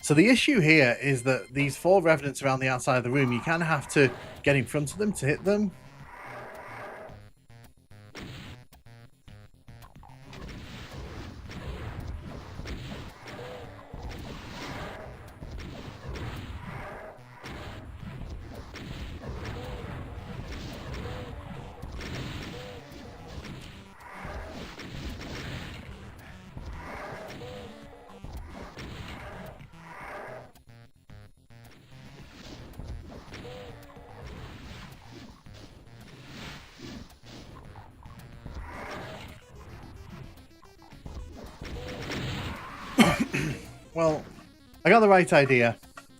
So the issue here is that these 4 Revenants around the outside of the room, you kind of have to get in front of them to hit them. Well, I got the right idea.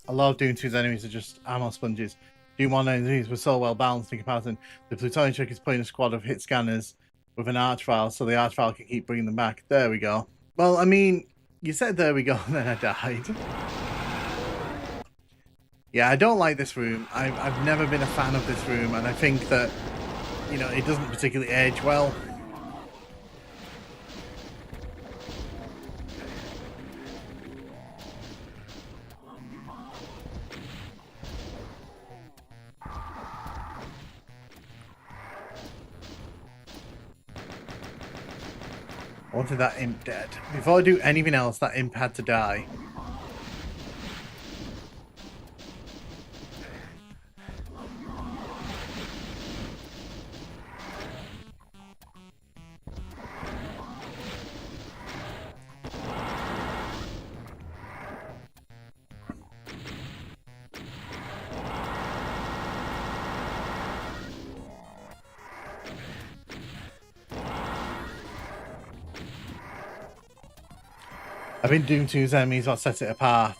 A lot of Doom 2's enemies are just ammo sponges. Doom 1 enemies were so well balanced in comparison. The Plutonian trick is playing a squad of hit scanners with an archvile, so the archvile can keep bringing them back. There we go. Well, I mean, you said there we go, and then I died. Yeah, I don't like this room. I've never been a fan of this room, and I think that, you know, it doesn't particularly age well. I wanted that imp dead. Before I do anything else, that imp had to die. I think Doom 2's enemies what set it apart.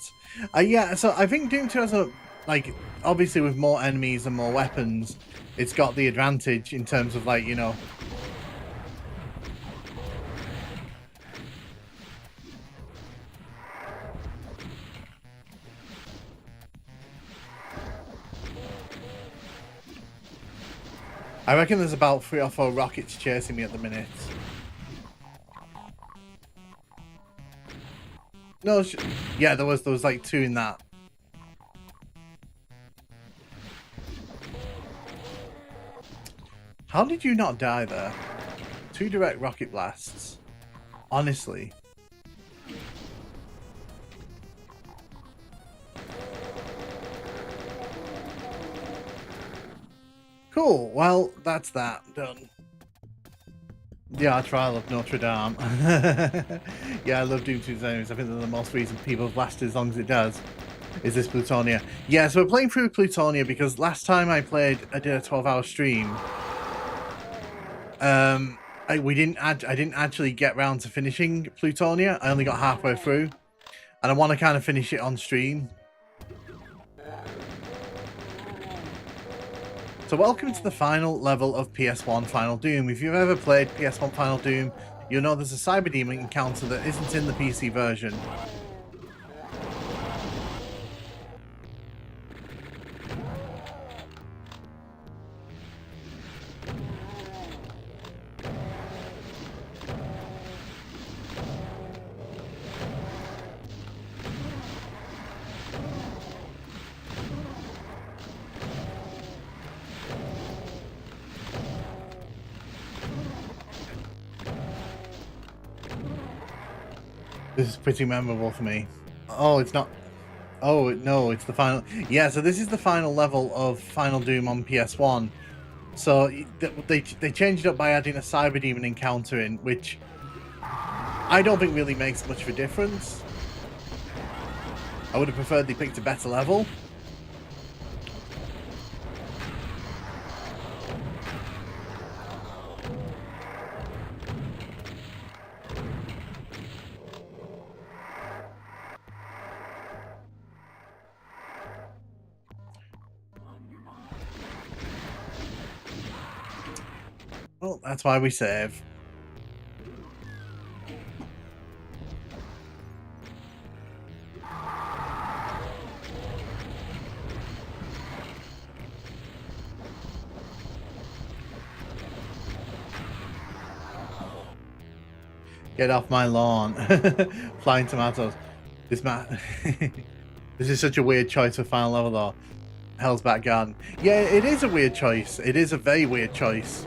Yeah, so I think Doom 2 has a, like, obviously with more enemies and more weapons, it's got the advantage in terms of, like, you know... I reckon there's about 3 or 4 rockets chasing me at the minute. No, yeah, there was like 2 in that. How did you not die there? 2 direct rocket blasts. Honestly. Cool, well, that's that. Done. Yeah, Trial of Notre Dame. Yeah, I love Doom 2's enemies. I think they're the most reason people have lasted as long as it does. Is this Plutonia? Yeah, so we're playing through Plutonia because last time I played, I did a 12-hour stream. I didn't actually get round to finishing Plutonia. I only got halfway through, and I want to kind of finish it on stream. So welcome to the final level of PS1 Final Doom. If you've ever played PS1 Final Doom, you'll know there's a Cyber Demon encounter that isn't in the PC version. This is pretty memorable for me. Oh, it's not. Oh no, it's the final. Yeah, so this is the final level of Final Doom on PS1. So they changed it up by adding a Cyber Demon encounter in, which I don't think really makes much of a difference. I would have preferred they picked a better level. Well, that's why we save. Get off my lawn. Flying tomatoes. This this is such a weird choice for final level though. Hell's Back Garden. Yeah, it is a weird choice. It is a very weird choice.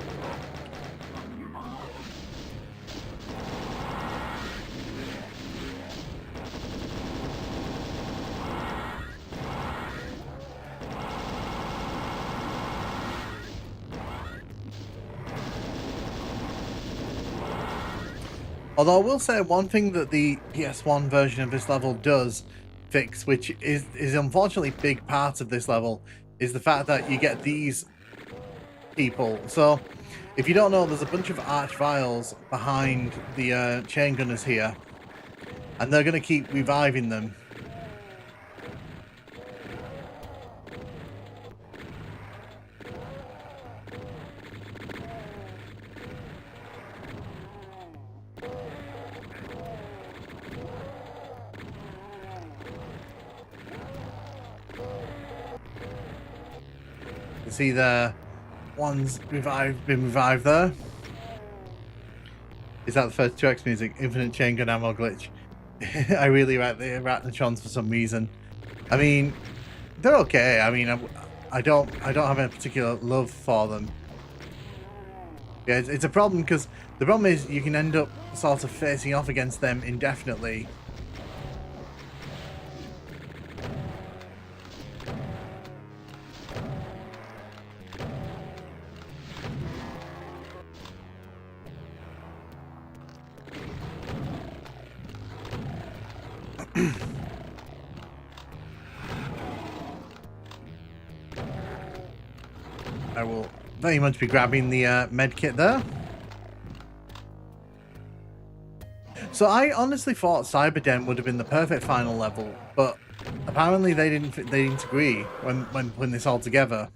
Although I will say one thing that the PS1 version of this level does fix, which is unfortunately a big part of this level, is the fact that you get these people. So, if you don't know, there's a bunch of Archviles behind the chain gunners here, and they're going to keep reviving them. See the one's been revived there. Is that the first 2X music? Infinite chain gun ammo glitch. I really like the Arachnotrons for some reason. I mean, they're okay. I mean, I don't have a particular love for them. Yeah, it's a problem because the problem is you can end up sort of facing off against them indefinitely. I will very much be grabbing the med kit there. So I honestly thought Cyberdem would have been the perfect final level, but apparently they didn't agree when putting this all together.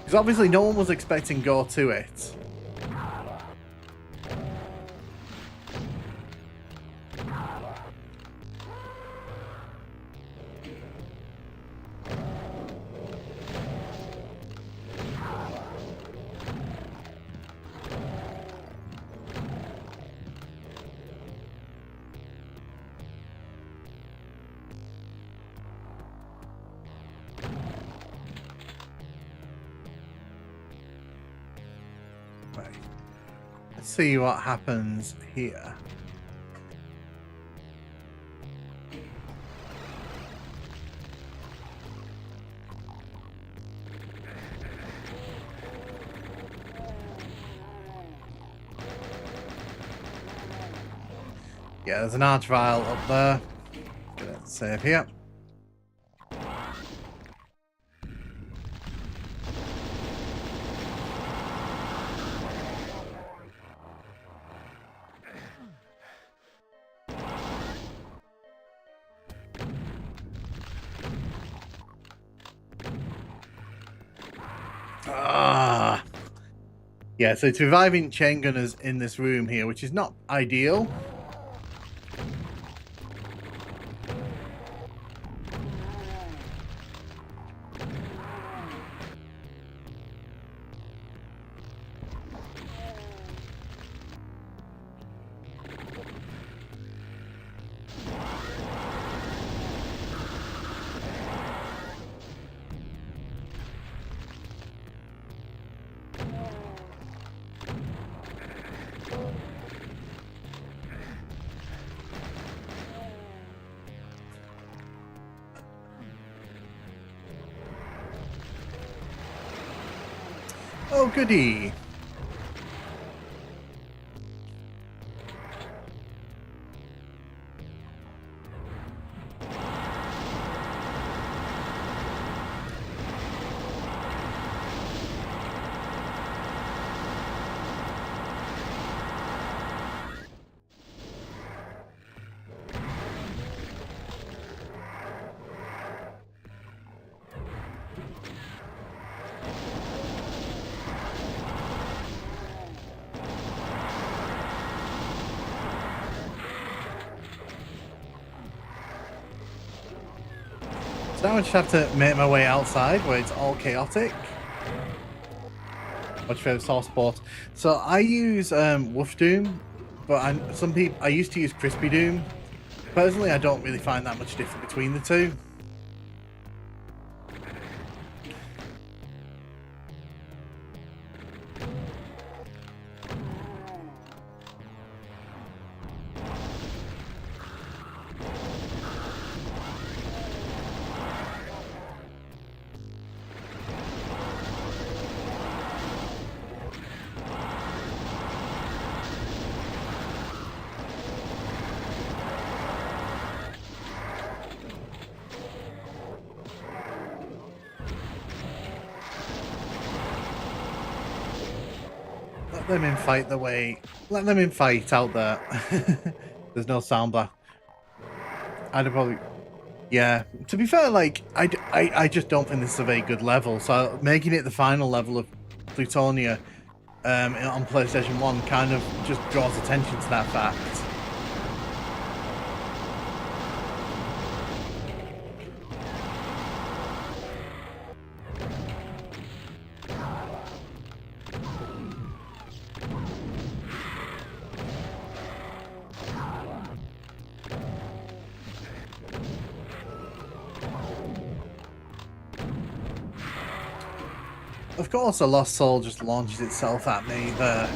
Because obviously no one was expecting Go to it. Right. Let's see what happens here. Yeah, there's an Archvile up there. Gonna save here. Yeah, so it's reviving chain gunners in this room here, which is not ideal. Oh, goody. So now I just have to make my way outside where it's all chaotic. What's your favorite soft spot? So I use Wolf Doom, but I used to use Crispy Doom. Personally, I don't really find that much difference between the two. Let them in fight the way. Let them in fight out there. There's no sound bar. I'd probably. Yeah. To be fair, like I just don't think this is a very good level. So making it the final level of Plutonia on PlayStation 1 kind of just draws attention to that fact. Of course, a Lost Soul just launches itself at me there.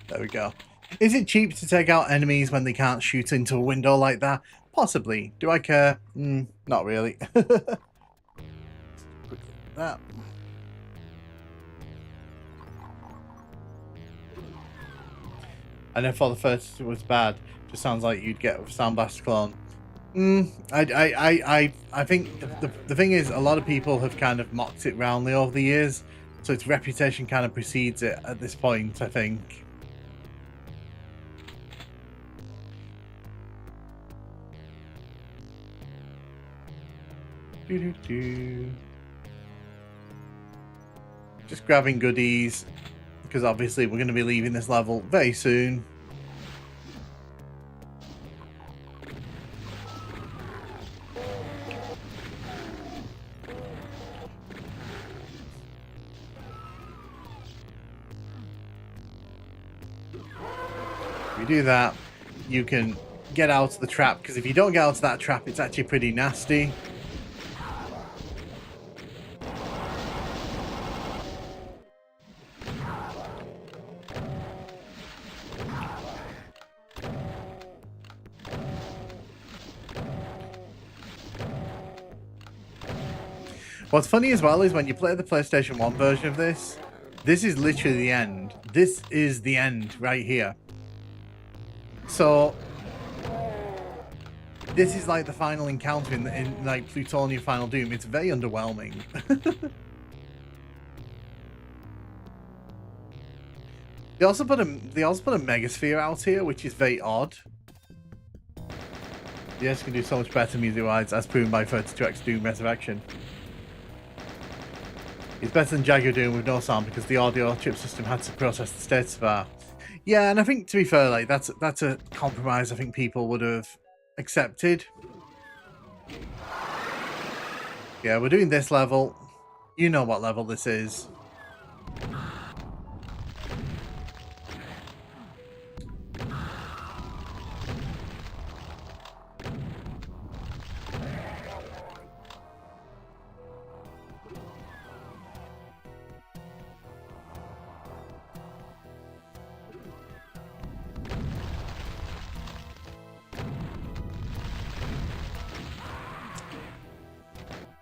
There we go. Is it cheap to take out enemies when they can't shoot into a window like that? Possibly. Do I care? Not really. That. And then for the first it was bad. Just sounds like you'd get with Soundblast clone. I think the thing is, a lot of people have kind of mocked it roundly over the years, so its reputation kind of precedes it at this point, I think. Just grabbing goodies, because obviously we're going to be leaving this level very soon. If you do that, you can get out of the trap, because if you don't get out of that trap, it's actually pretty nasty. What's funny as well is when you play the PlayStation 1 version of this is literally the end. This is the end right here. So this is like the final encounter in like Plutonia Final Doom. It's very underwhelming. They also put a Megasphere out here, which is very odd. Yes, can do so much better music-wise, as proven by 32X Doom Resurrection. It's better than Jaguar Doom with no sound because the audio chip system had to process the status bar. Yeah, and I think, to be fair, like that's a compromise I think people would have accepted. Yeah, we're doing this level. You know what level this is.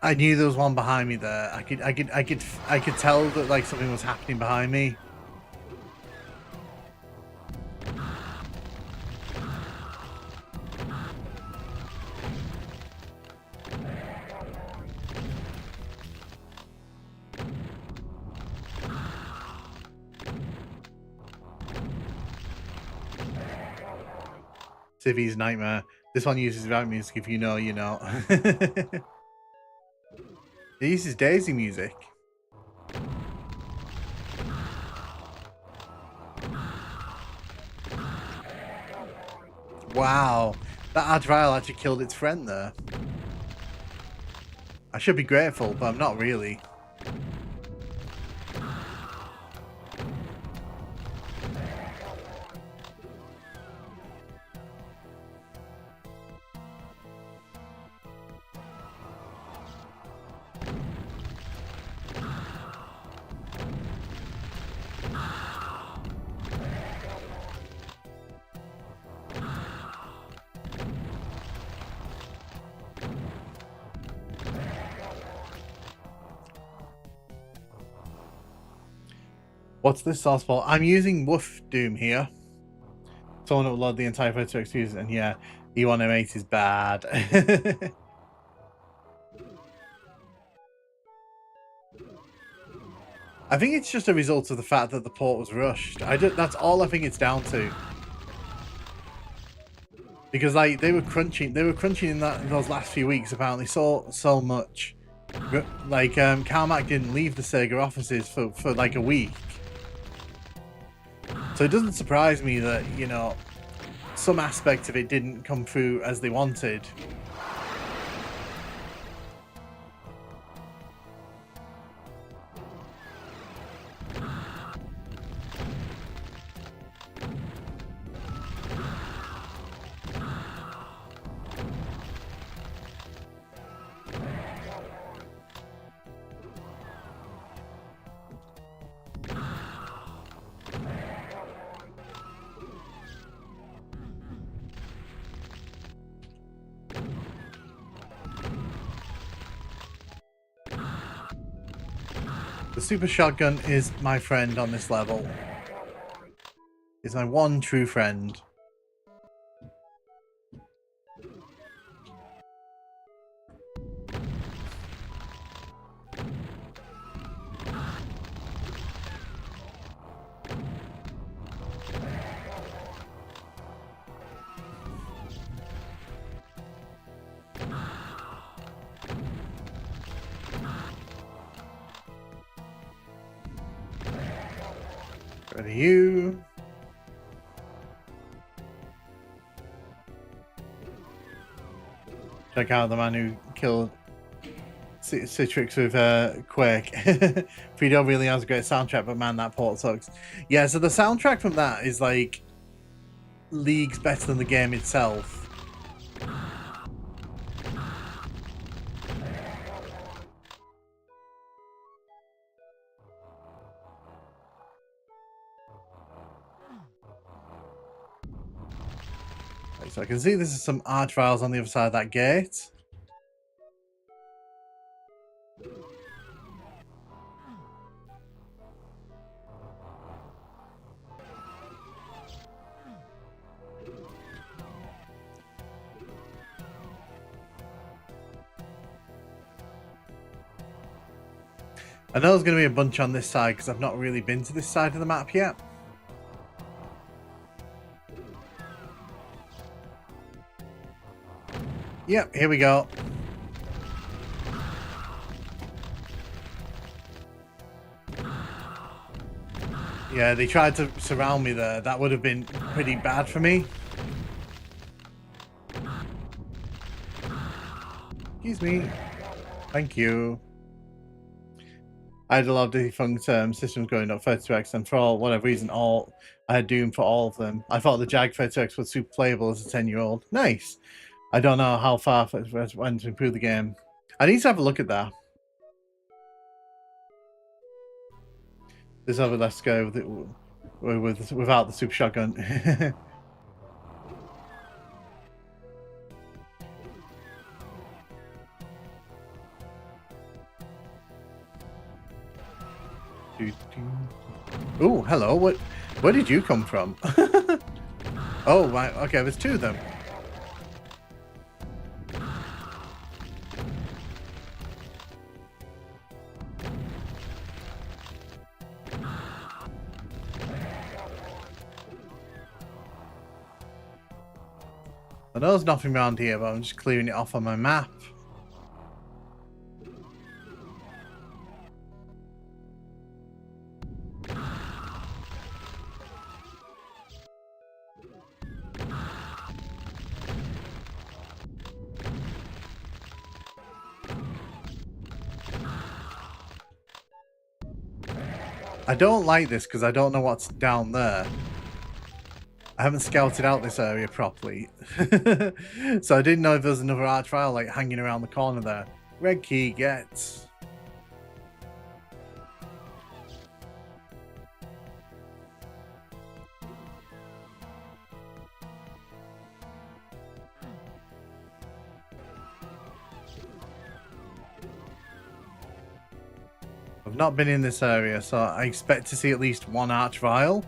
I knew there was one behind me there. I could tell that like something was happening behind me. Civi's Nightmare. This one uses route music. If you know, you know. It uses Daisy music. Wow, that Advile actually killed its friend there. I should be grateful, but I'm not really. What's this sauce for? I'm using Woof Doom here. Someone will load the entire photo excuse, and yeah, E1M8 is bad. I think it's just a result of the fact that the port was rushed. That's all I think it's down to. Because like they were crunching in those last few weeks apparently so much. Like Carmack didn't leave the Sega offices for like a week. So it doesn't surprise me that, you know, some aspect of it didn't come through as they wanted. The super shotgun is my friend on this level. Is my one true friend. Ready, you. Check out the man who killed Citrix with Quake. Fredo really has a great soundtrack, but man, that port sucks. Yeah, so the soundtrack from that is like leagues better than the game itself. So I can see this is some archviles on the other side of that gate. I know there's going to be a bunch on this side because I've not really been to this side of the map yet. Yep, here we go. Yeah, they tried to surround me there. That would have been pretty bad for me. Excuse me. Thank you. I had a lot of defunct systems going up 32x, and for whatever reason, I had Doom for all of them. I thought the Jag 32x was super playable as a 10-year-old. Nice. I don't know how far it went to improve the game. I need to have a look at that. This other let's go without the super shotgun. Oh, hello. Where did you come from? Oh, right. Okay, there's two of them. I know there's nothing around here, but I'm just clearing it off on my map. I don't like this because I don't know what's down there. I haven't scouted out this area properly. So I didn't know if there was another archvile like hanging around the corner there. Red key gets. I've not been in this area, so I expect to see at least one archvile.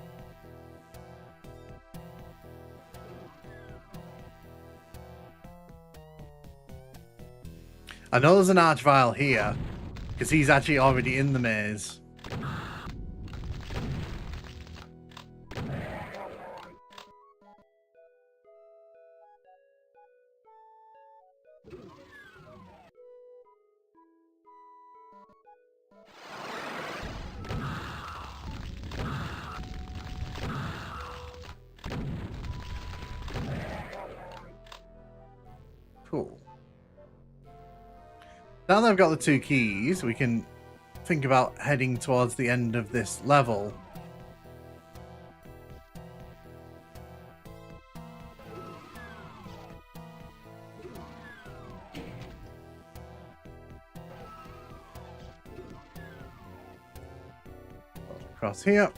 I know there's an archvile here, because he's actually already in the maze. Cool. Now that I've got the two keys, we can think about heading towards the end of this level. Across here.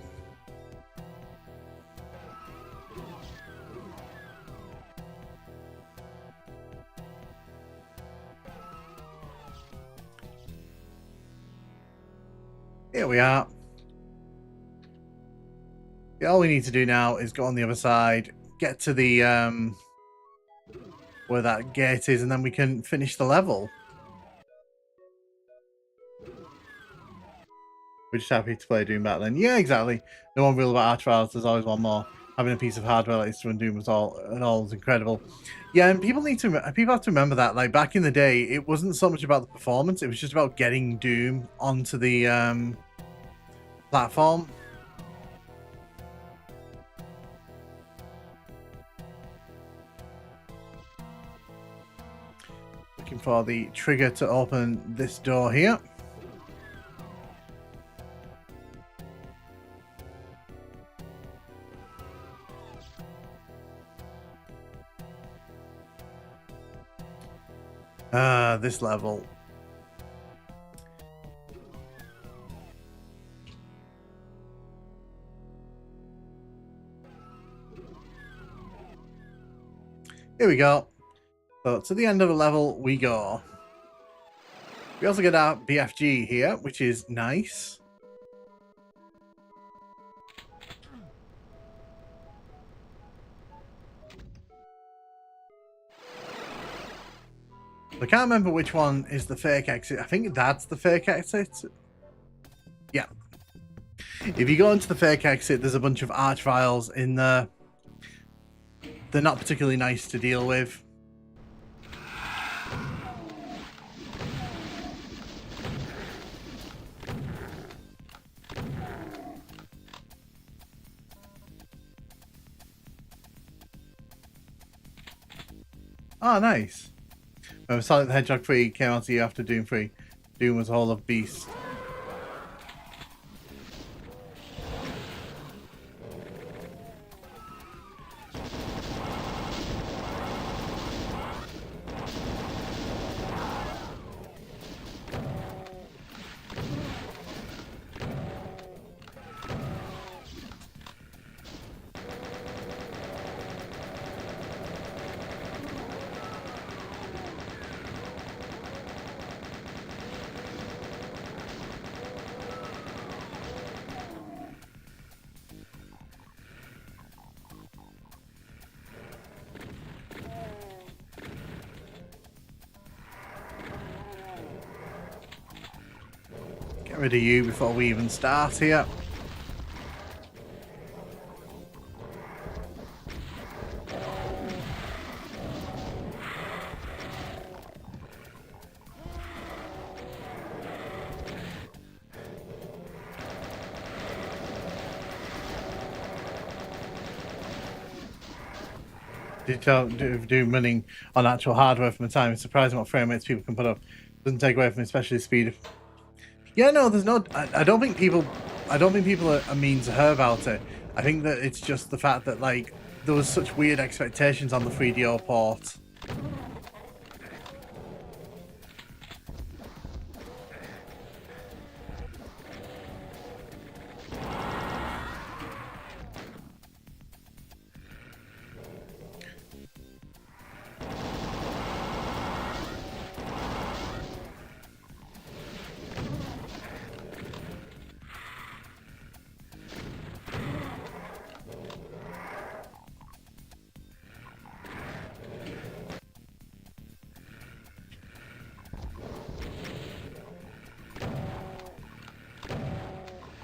Here we are. Yeah, all we need to do now is go on the other side, get to the where that gate is, and then we can finish the level. We're just happy to play Doom back then. Yeah, exactly. No one real about archviles. There's always one more. Having a piece of hardware like this to run Doom was all is incredible. Yeah, and people have to remember that. Like back in the day, it wasn't so much about the performance; it was just about getting Doom onto the platform. Looking for the trigger to open this door here. This level. Here we go. So to the end of the level we go. We also get our BFG here, which is nice. I can't remember which one is the fake exit. I think that's the fake exit. Yeah. If you go into the fake exit, there's a bunch of archviles in there. They're not particularly nice to deal with. Oh, nice. Sonic the Hedgehog 3 came out a year after Doom 3. Doom was Hall of Beast. Get rid of you before we even start here. Doom running on actual hardware from the time. It's surprising what frame rates people can put up. Doesn't take away from especially speed. Yeah, no, there's no. I don't think people are mean to her about it. I think that it's just the fact that like there was such weird expectations on the 3DO port.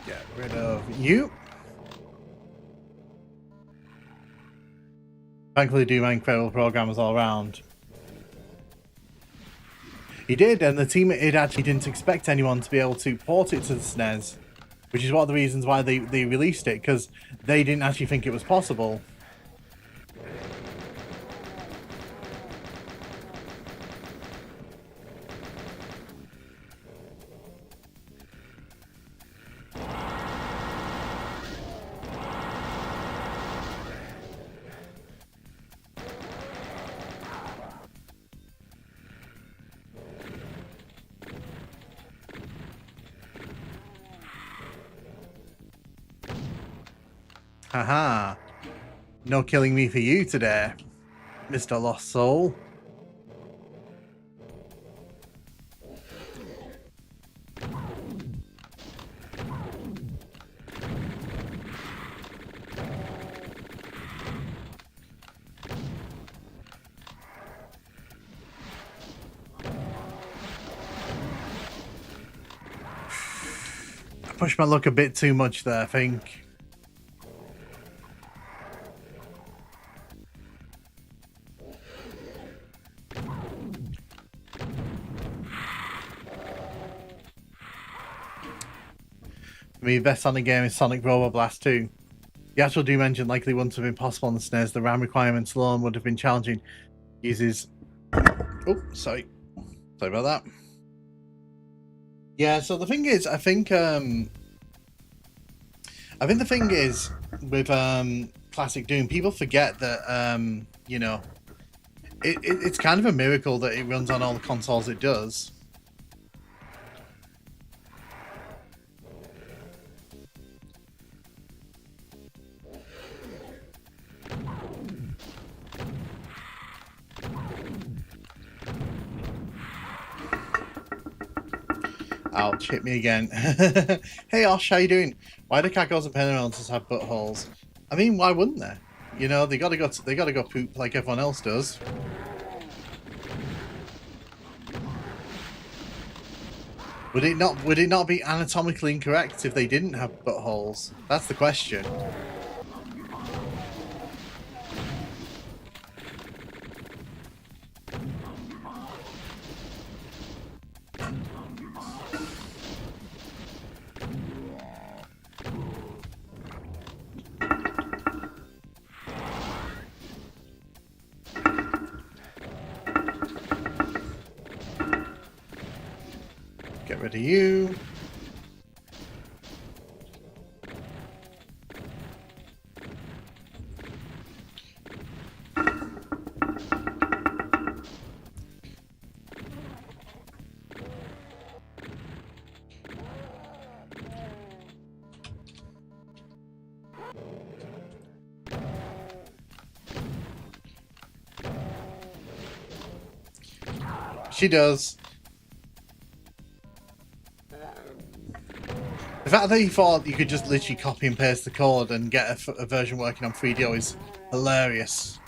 Get rid of you. Thankfully, Doom had incredible programmers all around. He did, and the team it actually didn't expect anyone to be able to port it to the SNES, which is one of the reasons why they released it, because they didn't actually think it was possible. Haha. No killing me for you today, Mr. Lost Soul. I pushed my luck a bit too much there, I think. I mean, best Sonic game is Sonic Robo Blast 2. The actual Doom engine likely wouldn't have been possible on the SNES. The RAM requirements alone would have been challenging. Uses. Oh, sorry about that. Yeah. So the thing is, I think the thing is with classic Doom, people forget that you know, it's kind of a miracle that it runs on all the consoles it does. Ouch, hit me again. Hey Osh, how you doing? Why do cacos and penguins have buttholes? I mean, why wouldn't they? You know, they gotta go poop like everyone else does. Would it not be anatomically incorrect if they didn't have buttholes? That's the question. Get rid of you. She does. The fact that he thought you could just literally copy and paste the code and get a version working on 3DO is hilarious.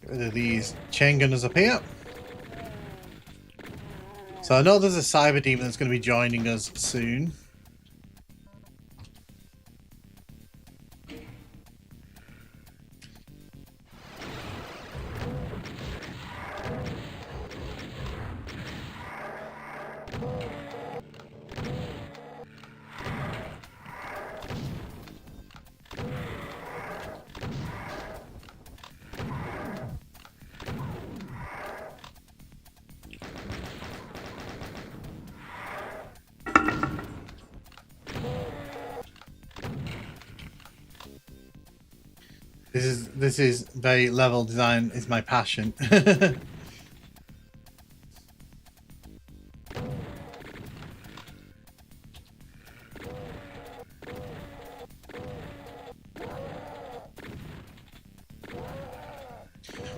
Get rid of these chain gunners up here. So I know there's a cyber demon that's going to be joining us soon. This is very level design is my passion.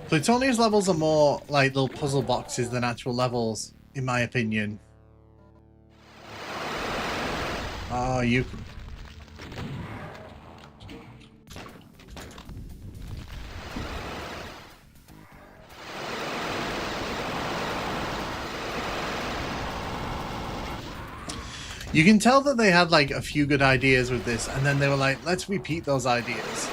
Plutonia's levels are more like little puzzle boxes than actual levels, in my opinion. Oh, you can... You can tell that they had like a few good ideas with this, and then they were like, let's repeat those ideas.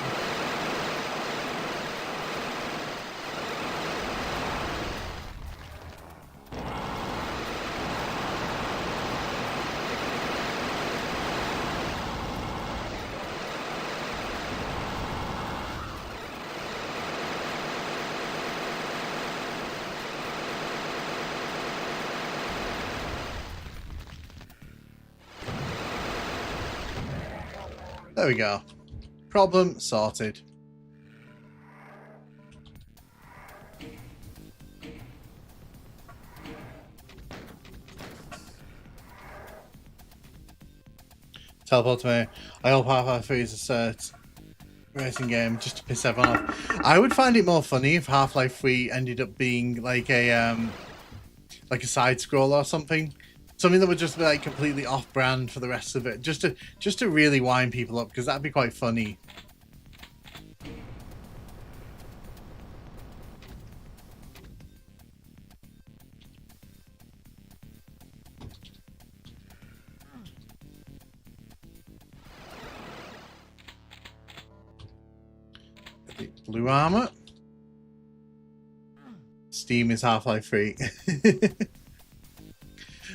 There we go. Problem sorted. Teleport to me. I hope Half-Life 3 is a cert racing game just to piss everyone off. I would find it more funny if Half-Life 3 ended up being like a side scroller or something. Something that would just be like completely off-brand for the rest of it, just to really wind people up, because that'd be quite funny. Blue armor. Steam is Half-Life 3.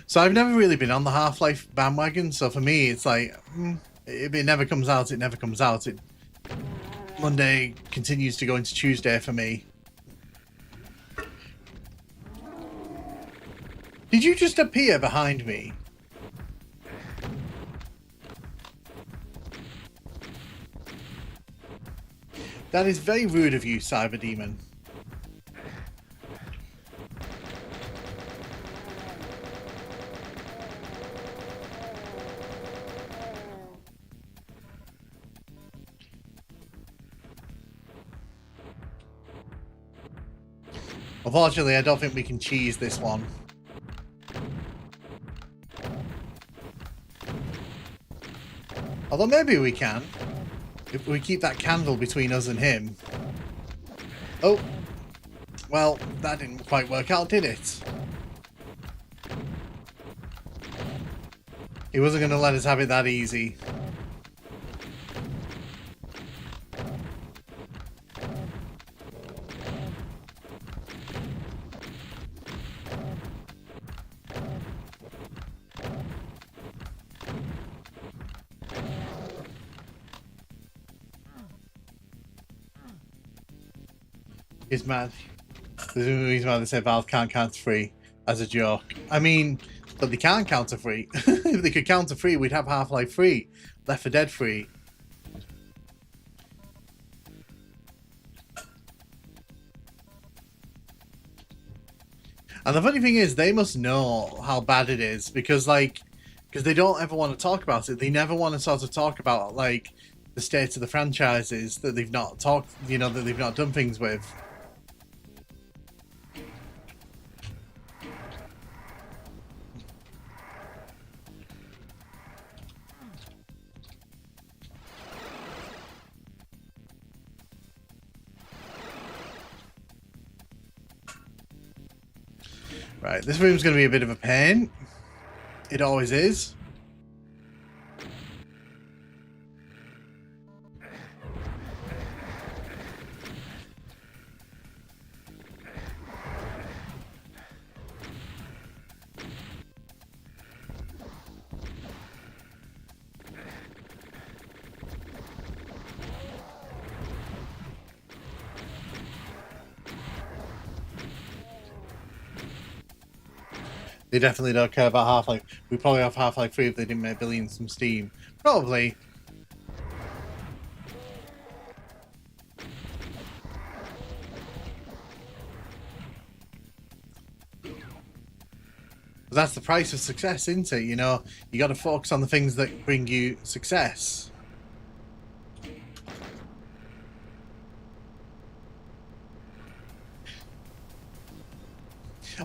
So I've never really been on the Half-Life bandwagon, so for me it's like, if it never comes out, it never comes out. Monday continues to go into Tuesday for me. Did you just appear behind me? That is very rude of you, Cyber Demon. Unfortunately, I don't think we can cheese this one. Although maybe we can. If we keep that candle between us and him. Oh. Well, that didn't quite work out, did it? He wasn't going to let us have it that easy. He's mad. He's mad. They say Valve can't counter free as a joke. I mean, but they can't counter free. If they could counter free, we'd have Half-Life free, Left 4 Dead free. And the funny thing is, they must know how bad it is because they don't ever want to talk about it. They never want to sort of talk about like the state of the franchises that they've not talked, you know, that they've not done things with. Right, this room's going to be a bit of a pain. It always is. They definitely don't care about Half-Life. We probably have Half-Life 3 if they didn't make billions from Steam. Probably. But that's the price of success, isn't it? You know, you got to focus on the things that bring you success.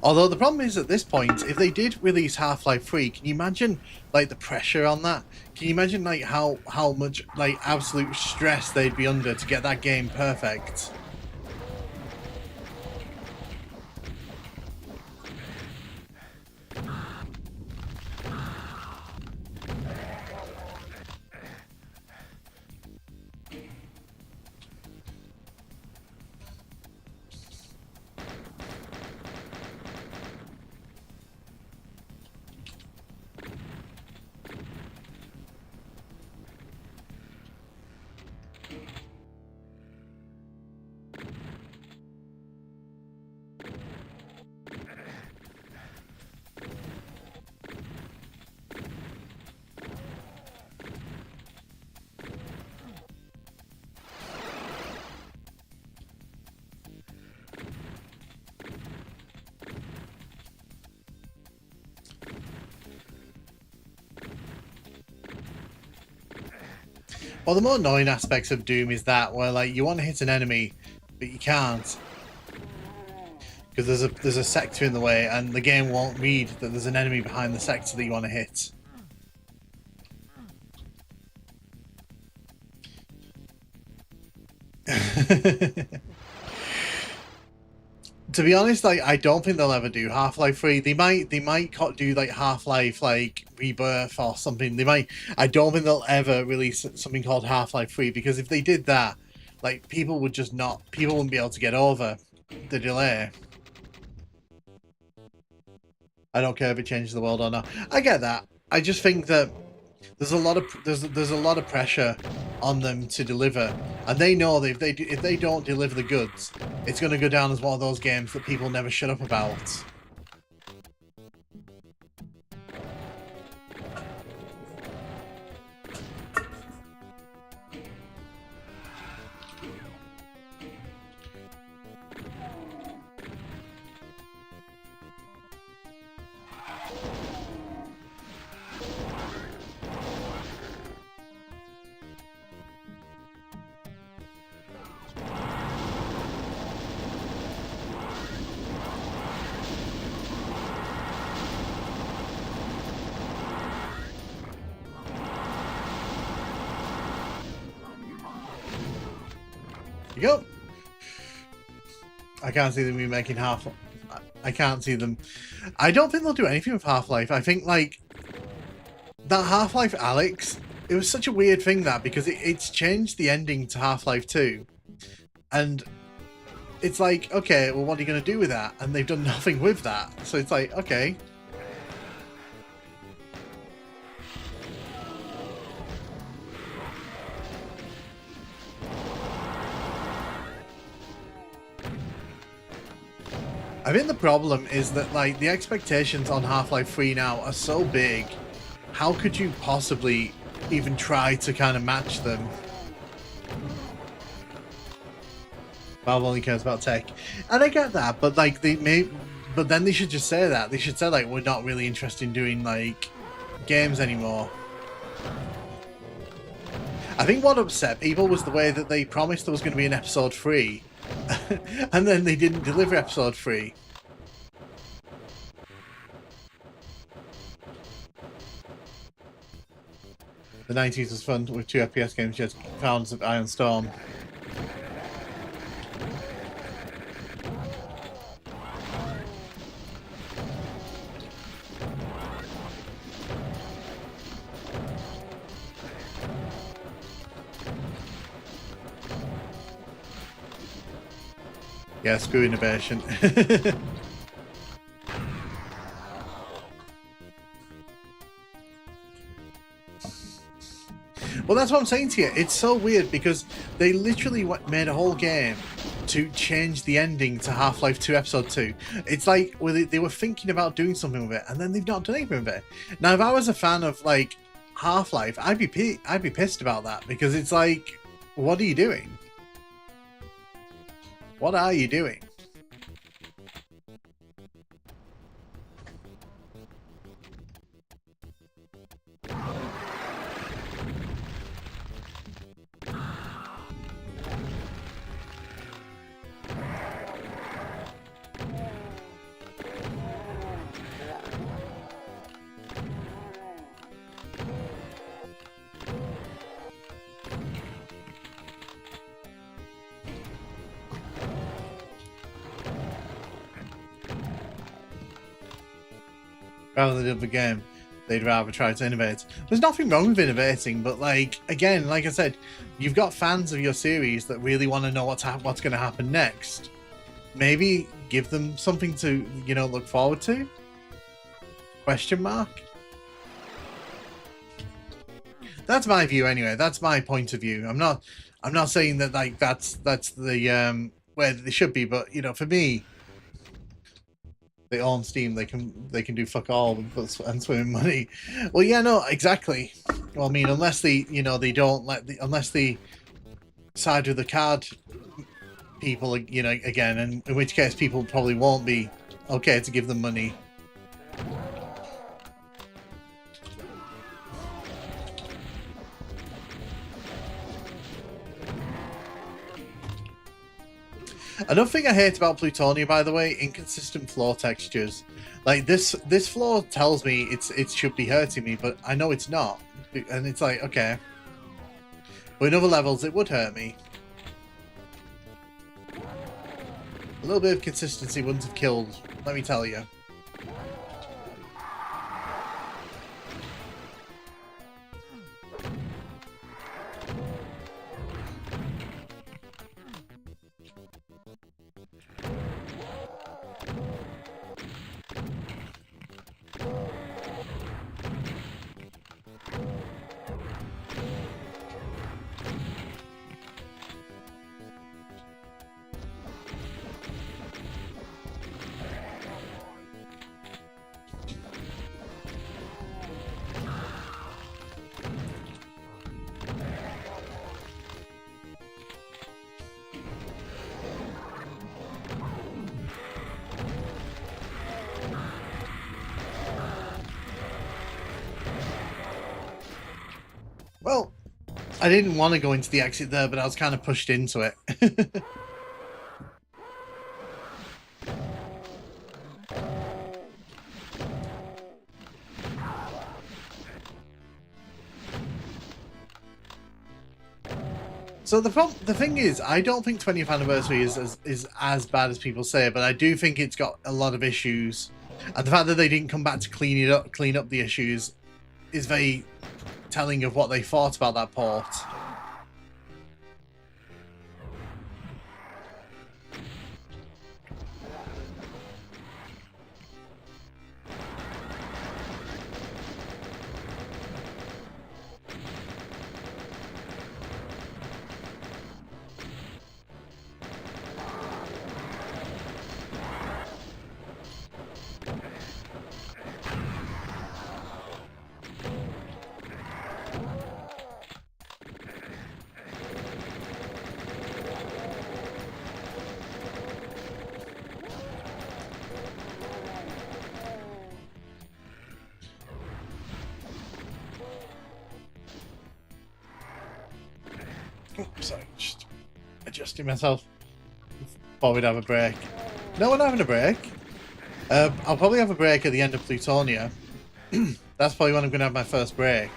Although the problem is at this point, if they did release Half-Life 3, can you imagine like the pressure on that? Can you imagine like how much like absolute stress they'd be under to get that game perfect? Well, the more annoying aspects of Doom is that where like you want to hit an enemy, but you can't because there's a sector in the way, and the game won't read that there's an enemy behind the sector that you want to hit. To be honest, like I don't think they'll ever do Half-Life 3. They might do like Half-Life like Rebirth or something. They might. I don't think they'll ever release something called Half-Life 3 because if they did that, like people wouldn't be able to get over the delay. I don't care if it changes the world or not. I get that. I just think that there's a lot of pressure on them to deliver, and they know that if they don't deliver the goods, it's going to go down as one of those games that people never shut up about. You go. I can't see them remaking Half. I can't see them. I don't think they'll do anything with Half-Life. I think like that Half-Life Alyx. It was such a weird thing that because it's changed the ending to Half-Life 2, and it's like, okay, well, what are you going to do with that? And they've done nothing with that. So it's like, okay. I think the problem is that, like, the expectations on Half-Life 3 now are so big. How could you possibly even try to kind of match them? Valve only cares about tech. And I get that, but, like, but then they should just say that. They should say, like, we're not really interested in doing, like, games anymore. I think what upset people was the way that they promised there was going to be an episode 3. And then they didn't deliver episode 3. The 90s was fun with 2 FPS games, just Fountains of Iron Storm. Yeah, screw innovation. Well, that's what I'm saying to you. It's so weird because they literally made a whole game to change the ending to Half-Life 2 Episode 2. It's like they were thinking about doing something with it, and then they've not done anything with it. Now, if I was a fan of like Half-Life, I'd be pissed about that because it's like, what are you doing? What are you doing? Rather than the other game, they'd rather try to innovate. There's nothing wrong with innovating, but like, again, like I said, you've got fans of your series that really want to know what's going to happen next. Maybe give them something to, you know, look forward to? Question mark? That's my view anyway. That's my point of view. I'm not saying that like that's the where they should be, but you know, for me, they own Steam. They can do fuck all and swim in money. Well, yeah, no, exactly. Well, I mean, unless they, you know, they don't let unless they side with the card people, you know, again, and in which case people probably won't be okay to give them money. Another thing I hate about Plutonia, by the way, inconsistent floor textures. Like this floor tells me it should be hurting me, but I know it's not. And it's like, okay. But in other levels, it would hurt me. A little bit of consistency wouldn't have killed, let me tell you. Well, I didn't want to go into the exit there, but I was kind of pushed into it. So the thing is, I don't think 20th anniversary is as bad as people say, but I do think it's got a lot of issues, and the fact that they didn't come back to clean up the issues, is very telling of what they thought about that port. Sorry, just adjusting myself. Thought we'd have a break. No, we're not having a break. I'll probably have a break at the end of Plutonia. That's probably when I'm going to have my first break.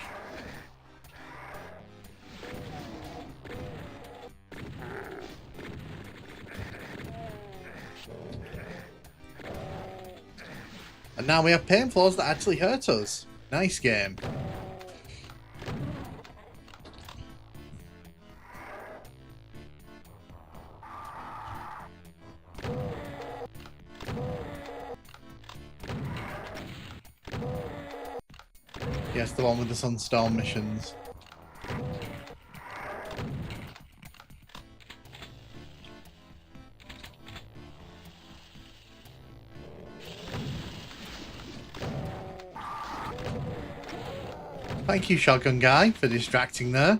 And now we have pain floors that actually hurt us. Nice game. Yes, the one with the Sunstorm missions. Thank you, Shotgun Guy, for distracting there.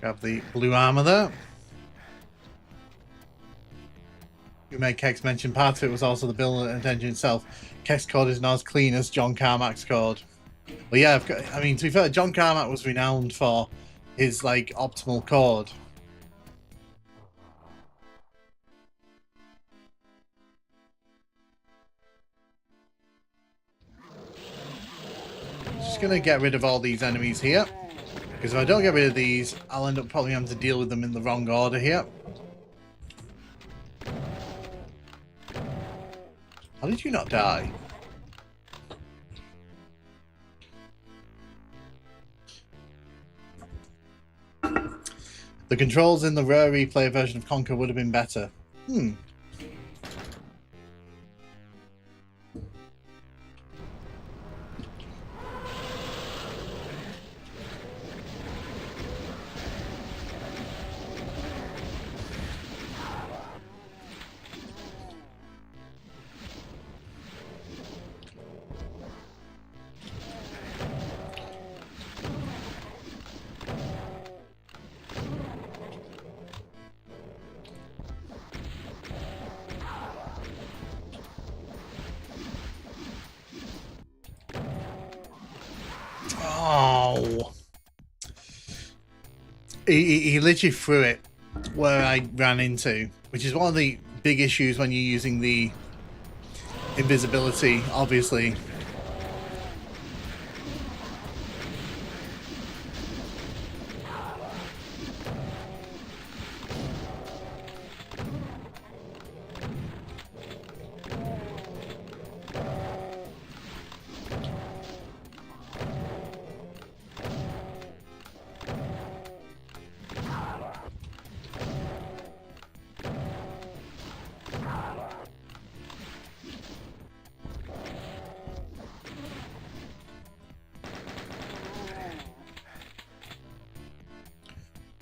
Grab the blue armor there. You made Kex mention part of it was also the build engine itself. Kex code is not as clean as John Carmack's code. Well, yeah, I mean, to be fair, John Carmack was renowned for his, like, optimal code. Just gonna get rid of all these enemies here. Because if I don't get rid of these, I'll end up probably having to deal with them in the wrong order here. How did you not die? The controls in the rare replay version of Conquer would have been better. Oh. He literally threw it where I ran into, which is one of the big issues when you're using the invisibility, obviously.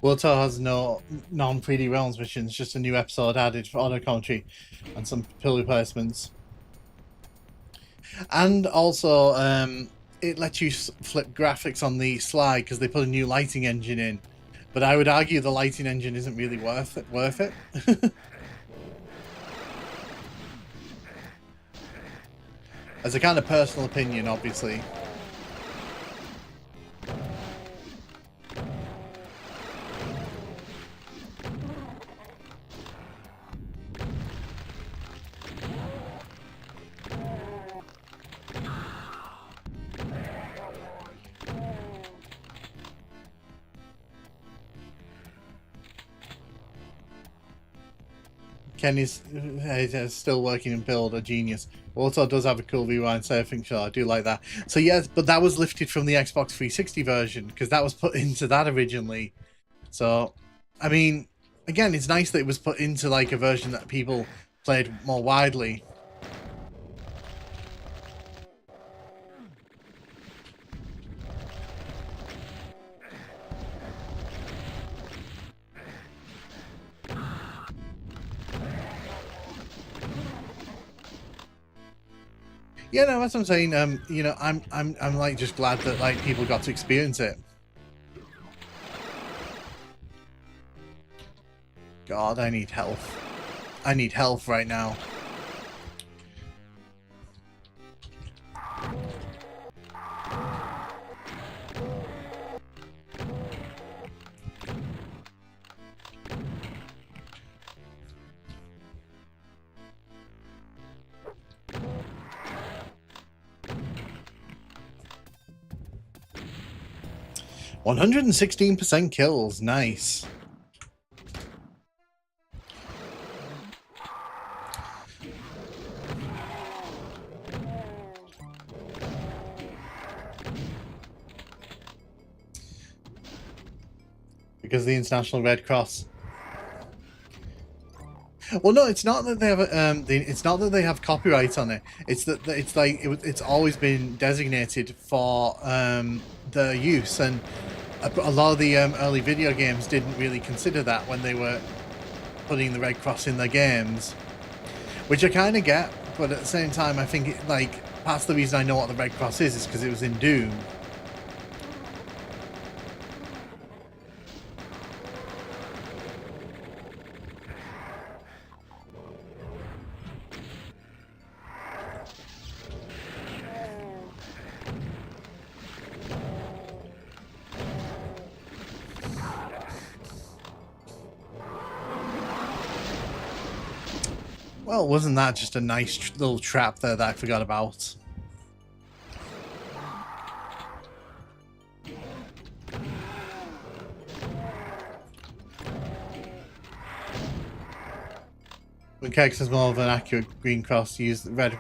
World Tour has no non-3D Realms missions, just a new episode added for auto commentary and some pill replacements. And also, it lets you flip graphics on the slide because they put a new lighting engine in. But I would argue the lighting engine isn't really worth it. As a kind of personal opinion, obviously. Kenny's still working in build, a genius. Also does have a cool rewind surfing show. I do like that. So yes, but that was lifted from the Xbox 360 version because that was put into that originally. So, I mean, again, it's nice that it was put into like a version that people played more widely. Yeah, no, that's what I'm saying. You know, I'm like just glad that like people got to experience it. God, I need health. I need health right now. %116 kills, nice. Because the International Red Cross. Well, no, it's not that they have it's not that they have copyright on it. It's that it's like it's always been designated for the use, and a lot of the early video games didn't really consider that when they were putting the Red Cross in their games, which I kind of get, but at the same time, I think that's the reason I know what the Red Cross is because it was in Doom. Well, wasn't that just a nice little trap there that I forgot about? When Kex is more of an accurate green cross, use the red.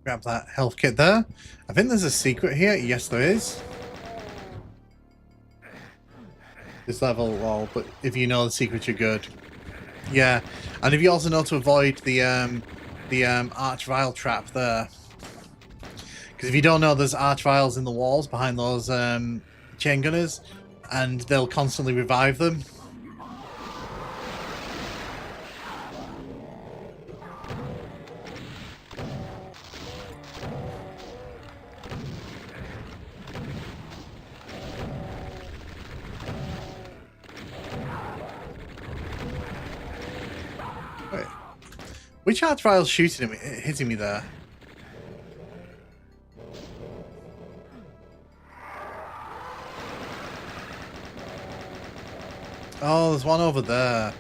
Grab that health kit there. I think there's a secret here. Yes, there is. This level, well, but if you know the secret, you're good. Yeah, and if you also know to avoid the arch-vile trap there, because if you don't know, there's arch-viles in the walls behind those chain gunners, and they'll constantly revive them. Wait, which arch-vile's shooting him, hitting me there? Oh, there's one over there.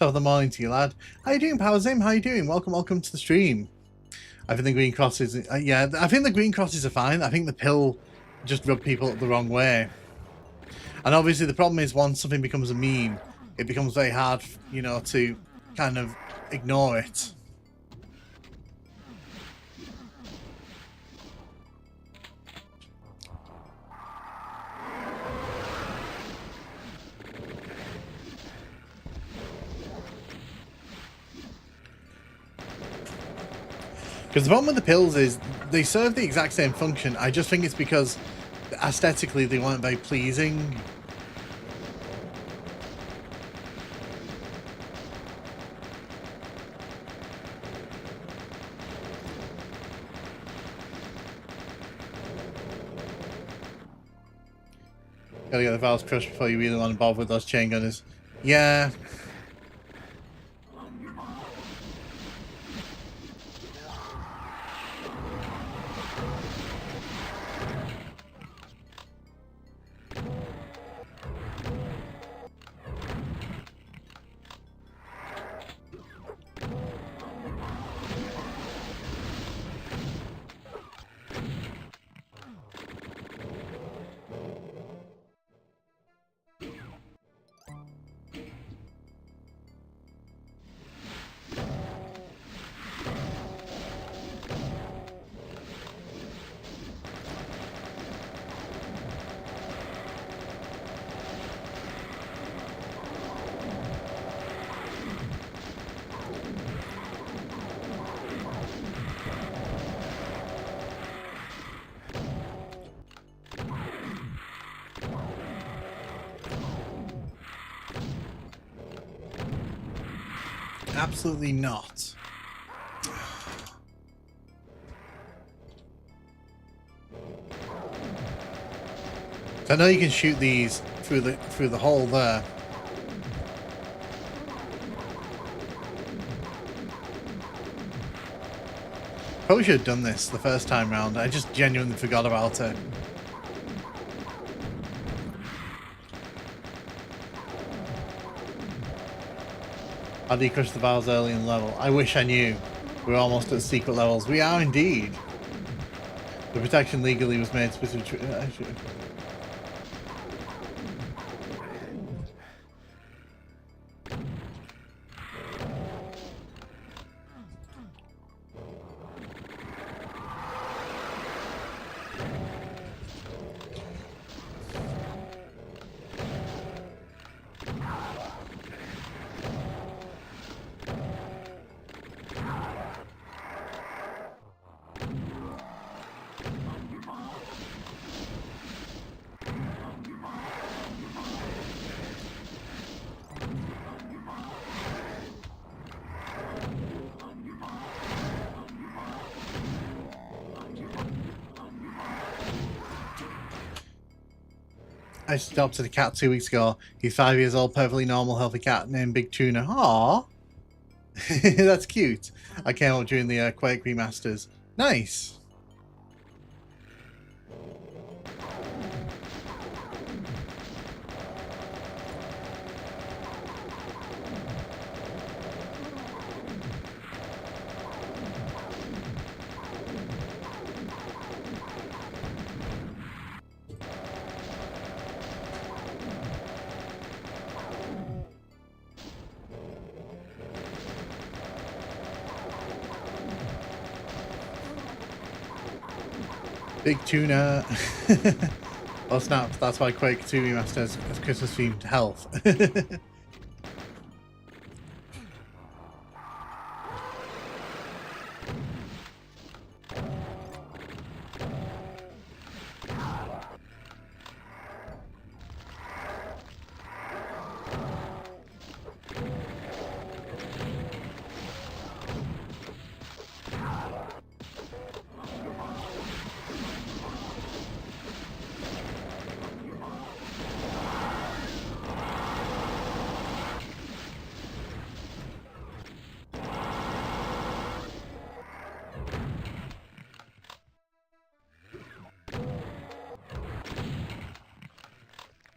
Top of the morning to you, lad. How you doing, Powerzim? How you doing? Welcome to the stream. I think the green crosses... yeah, I think the green crosses are fine. I think the pill just rubbed people the wrong way. And obviously the problem is once something becomes a meme, it becomes very hard, you know, to kind of ignore it. Because the problem with the pills is they serve the exact same function. I just think it's because aesthetically they weren't very pleasing. Gotta get the valves crushed before you really want to bother with those chain gunners. Yeah. Absolutely not. I know you can shoot these through the hole there. Probably should have done this the first time round. I just genuinely forgot about it. How do you crush the valves early in the level? I wish I knew. We're almost at secret levels. We are indeed. The protection legally was made specific. I adopted a cat 2 weeks ago. He's 5 years old, perfectly normal, healthy cat named Big Tuna. Aww. That's cute. I came up during the Quake remasters. Nice. Big Tuna. Oh snap, that's why Quake 2 Remasters has Christmas themed health.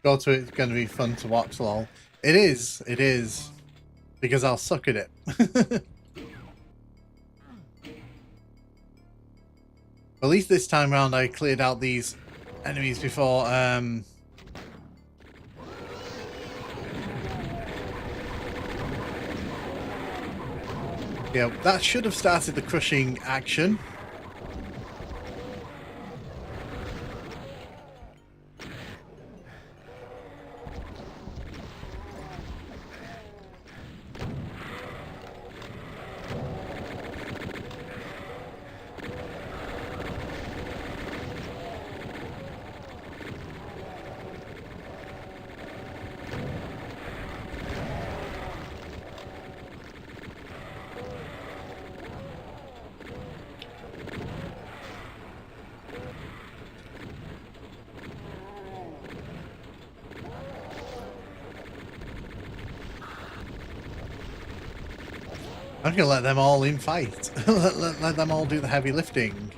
Go to it, it's going to be fun to watch, lol. It is, it is. because I'll suck at it. At least this time around I cleared out these enemies before yeah, that should have started the crushing action. I'm gonna let them all in fight. let them all do the heavy lifting.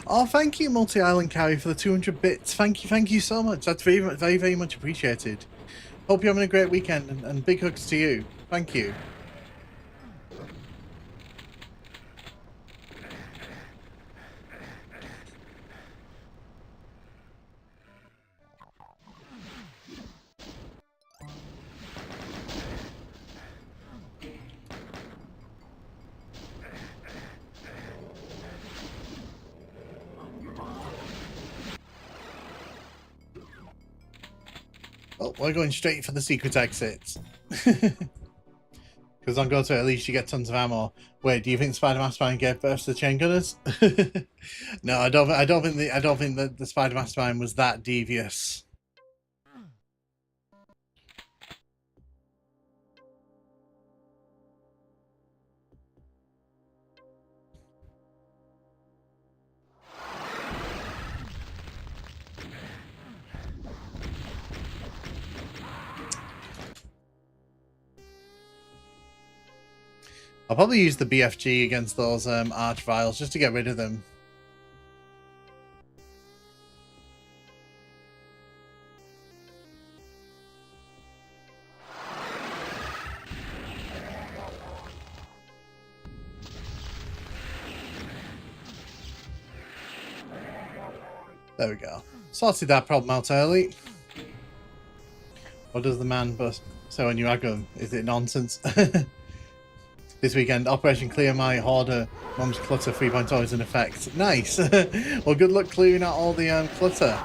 Oh, thank you, Multi-Island Carry, for the 200 bits. Thank you so much. That's very much appreciated. Hope you're having a great weekend, and big hugs to you. Thank you. Oh, we're going straight for the secret exit. Because on Goto, at least you get tons of ammo. Wait, do you think Spider Mastermind gave birth to the chain gunners? No, I don't think the Spider Mastermind was that devious. I'll probably use the BFG against those arch-vials just to get rid of them. There we go. Sorted that problem out early. What does the man bust say when you ag him? Is it nonsense? This weekend, Operation Clear My Hoarder Mum's Clutter 3.0 is in effect. Nice! Well, good luck clearing out all the clutter.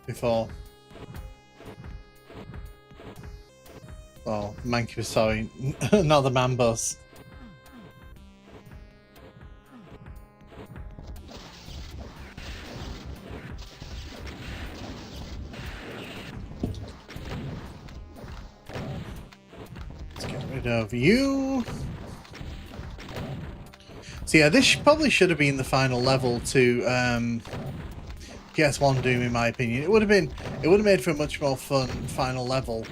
Before. Oh, Mankey, sorry. Not the man bus. Let's get rid of you. So yeah, this probably should have been the final level to PS1 Doom, in my opinion. It would have made for a much more fun final level.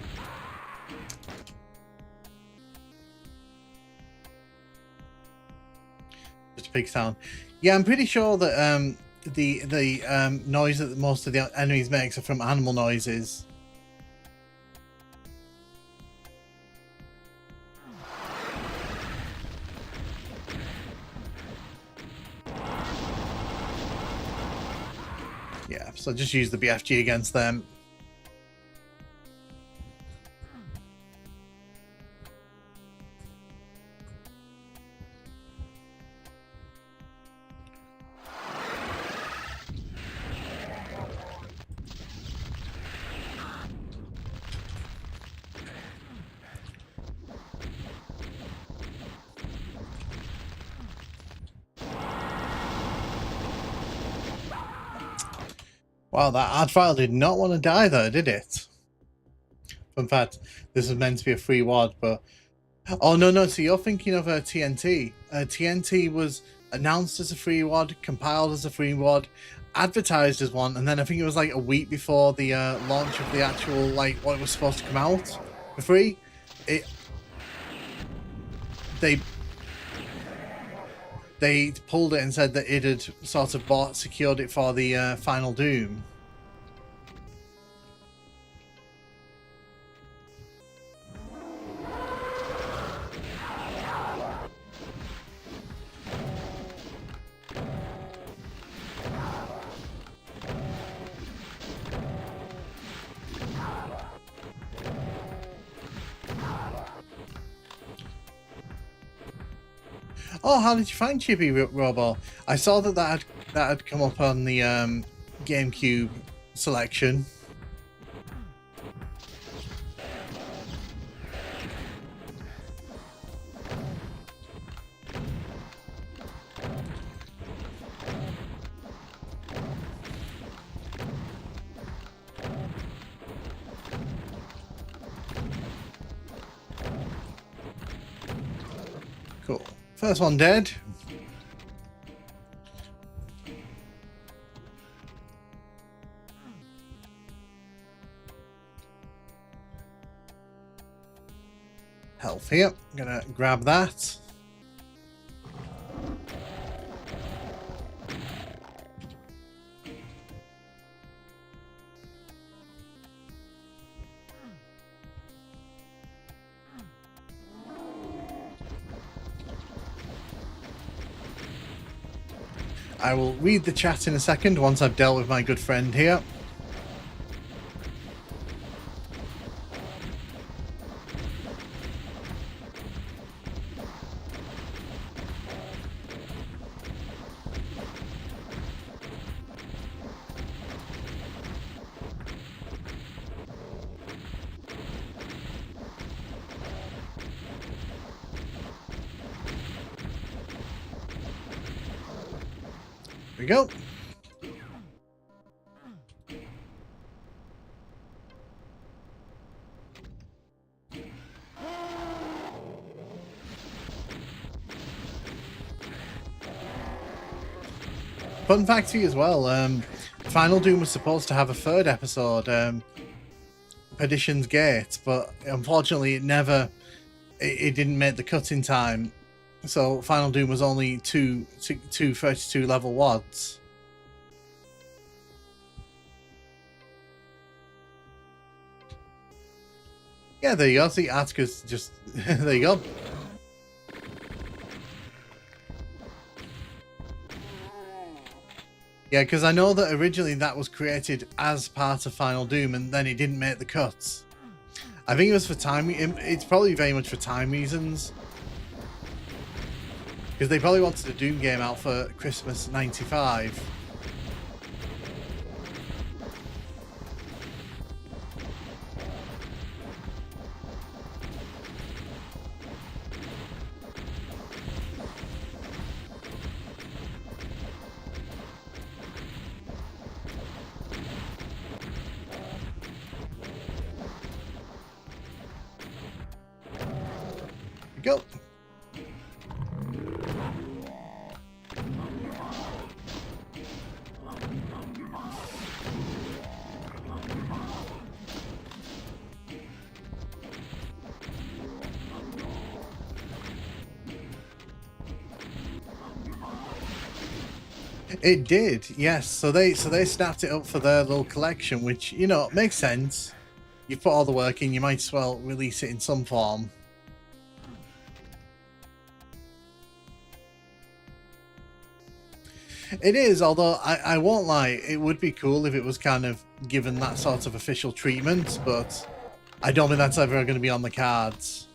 Big sound. Yeah, I'm pretty sure that the noise that most of the enemies makes are from animal noises. Yeah, so just use the BFG against them. Wow, that Advile did not want to die though, did it? Fun fact: this was meant to be a free WAD, but oh no, so you're thinking of TNT. TNT was announced as a free WAD, compiled as a free WAD, advertised as one, and then I think it was like a week before the launch of the actual, like, what was supposed to come out for free, they pulled it and said that it had sort of secured it for the final Doom. Oh, how did you find Chibi Robo? I saw that had come up on the GameCube selection. Cool. First one dead. Health here. I'm gonna grab that. I will read the chat in a second once I've dealt with my good friend here. There we go. Fun fact as well, Final Doom was supposed to have a third episode, Perdition's Gate, but unfortunately it didn't make the cut in time. So Final Doom was only two 32 level WADs. Yeah, there you go. See, Atticus just there you go. Yeah, because I know that originally that was created as part of Final Doom, and then it didn't make the cuts. I think it was for time. It's probably very much for time reasons. Because they probably wanted a Doom game out for Christmas '95. Go. It did, yes. So they snapped it up for their little collection, which, you know, makes sense. You put all the work in, you might as well release it in some form. It is, although I won't lie, it would be cool if it was kind of given that sort of official treatment, but I don't think that's ever going to be on the cards.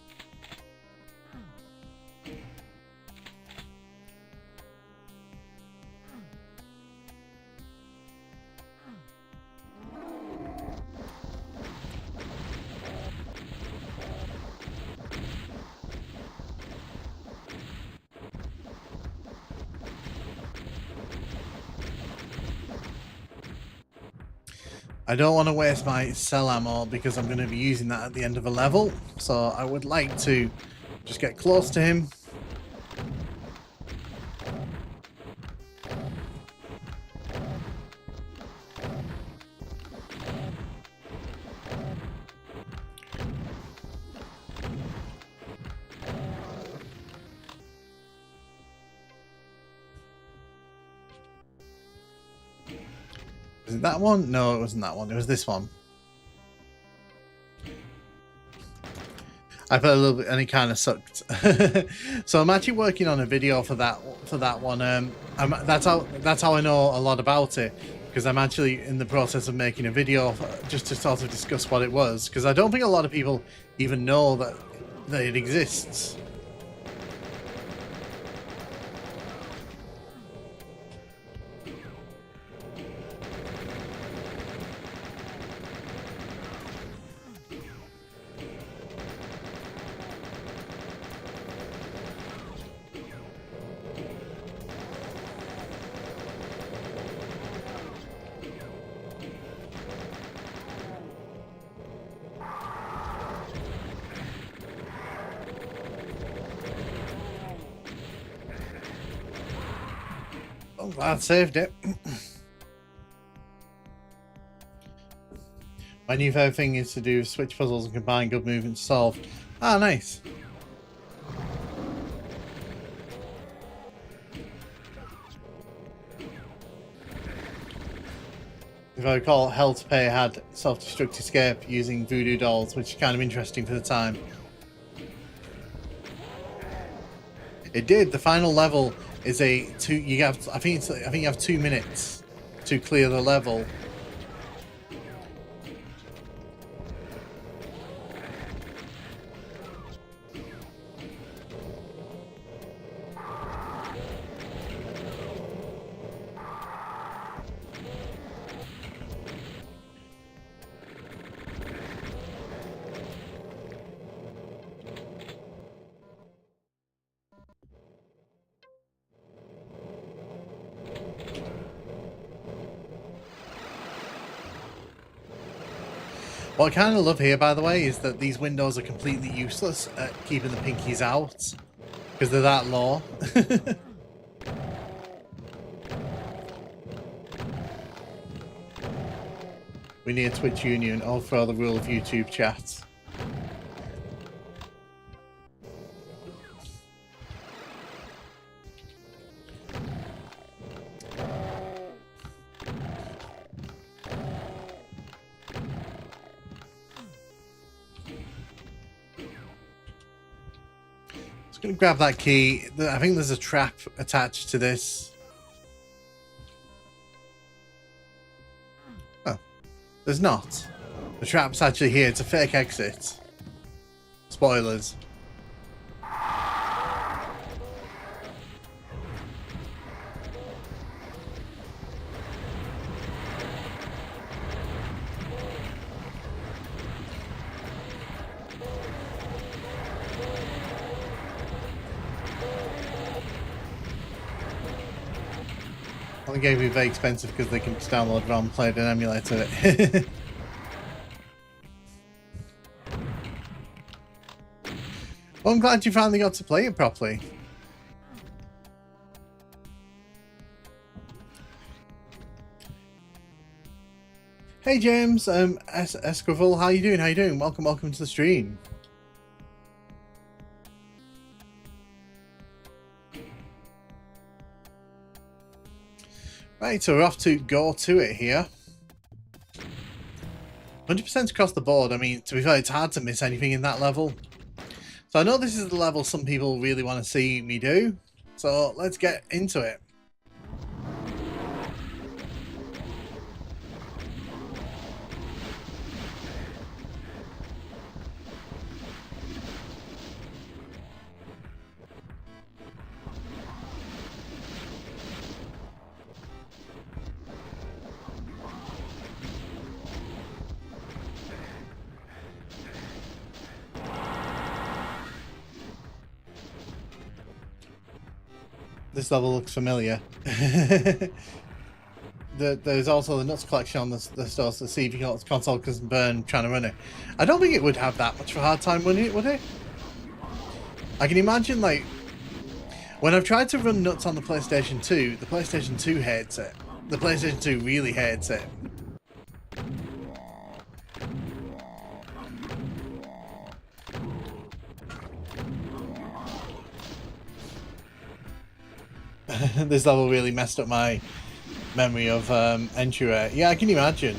I don't want to waste my cell ammo because I'm going to be using that at the end of a level. So I would like to just get close to him. Is it that one? No, it wasn't that one. It was this one. I put a little bit, and it kind of sucked. So I'm actually working on a video for that one. That's how I know a lot about it, because I'm actually in the process of making a video just to sort of discuss what it was, because I don't think a lot of people even know that it exists. Oh, I saved it. My new favorite thing is to do switch puzzles and combine good movements solved. Ah, nice. If I recall, Hell to Pay had self-destruct escape using voodoo dolls, which is kind of interesting for the time. It did. The final level is I think you have 2 minutes to clear the level. What I kind of love here, by the way, is that these windows are completely useless at keeping the pinkies out, because they're that low. We need a Twitch union, all for the rule of YouTube chat. Gonna grab that key. I think there's a trap attached to this. Oh, there's not. The trap's actually here. It's a fake exit. Spoilers. The game will be very expensive because they can just download ROM, play an emulator of it. Well, I'm glad you finally got to play it properly. Hey James, Esquivel, how you doing? How you doing? Welcome to the stream. Right, so we're off to go to it here. 100% across the board. I mean, to be fair, it's hard to miss anything in that level. So I know this is the level some people really want to see me do. So let's get into it. This level looks familiar. there's also the nuts collection on the store to see if you got the console can burn trying to run it. I don't think it would have that much of a hard time running it, would it? I can imagine, like, when I've tried to run nuts on the PlayStation 2, the PlayStation 2 hates it. The PlayStation 2 really hates it. This level really messed up my memory of entry rate. Yeah, I can imagine.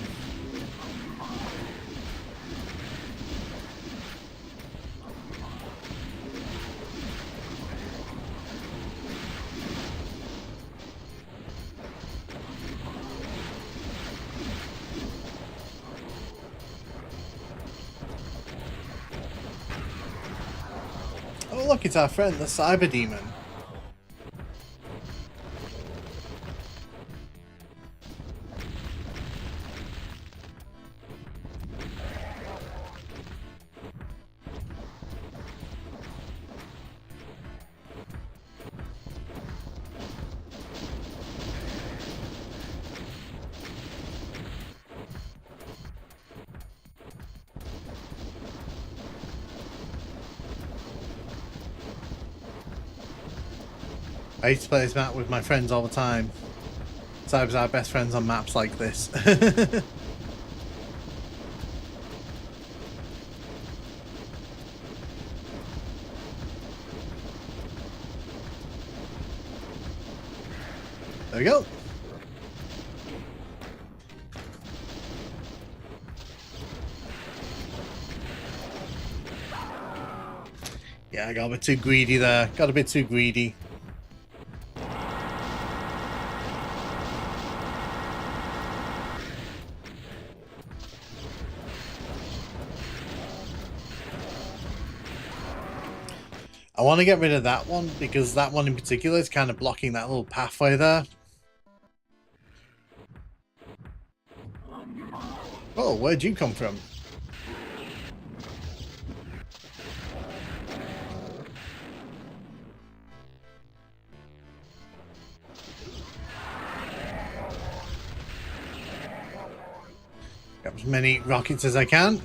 Oh look, it's our friend, the Cyber Demon. I used to play this map with my friends all the time. Cyber's our best friends on maps like this. There we go. Yeah, I got a bit too greedy there. Got a bit too greedy. I want to get rid of that one because that one in particular is kind of blocking that little pathway there. Oh, where'd you come from? Got as many rockets as I can.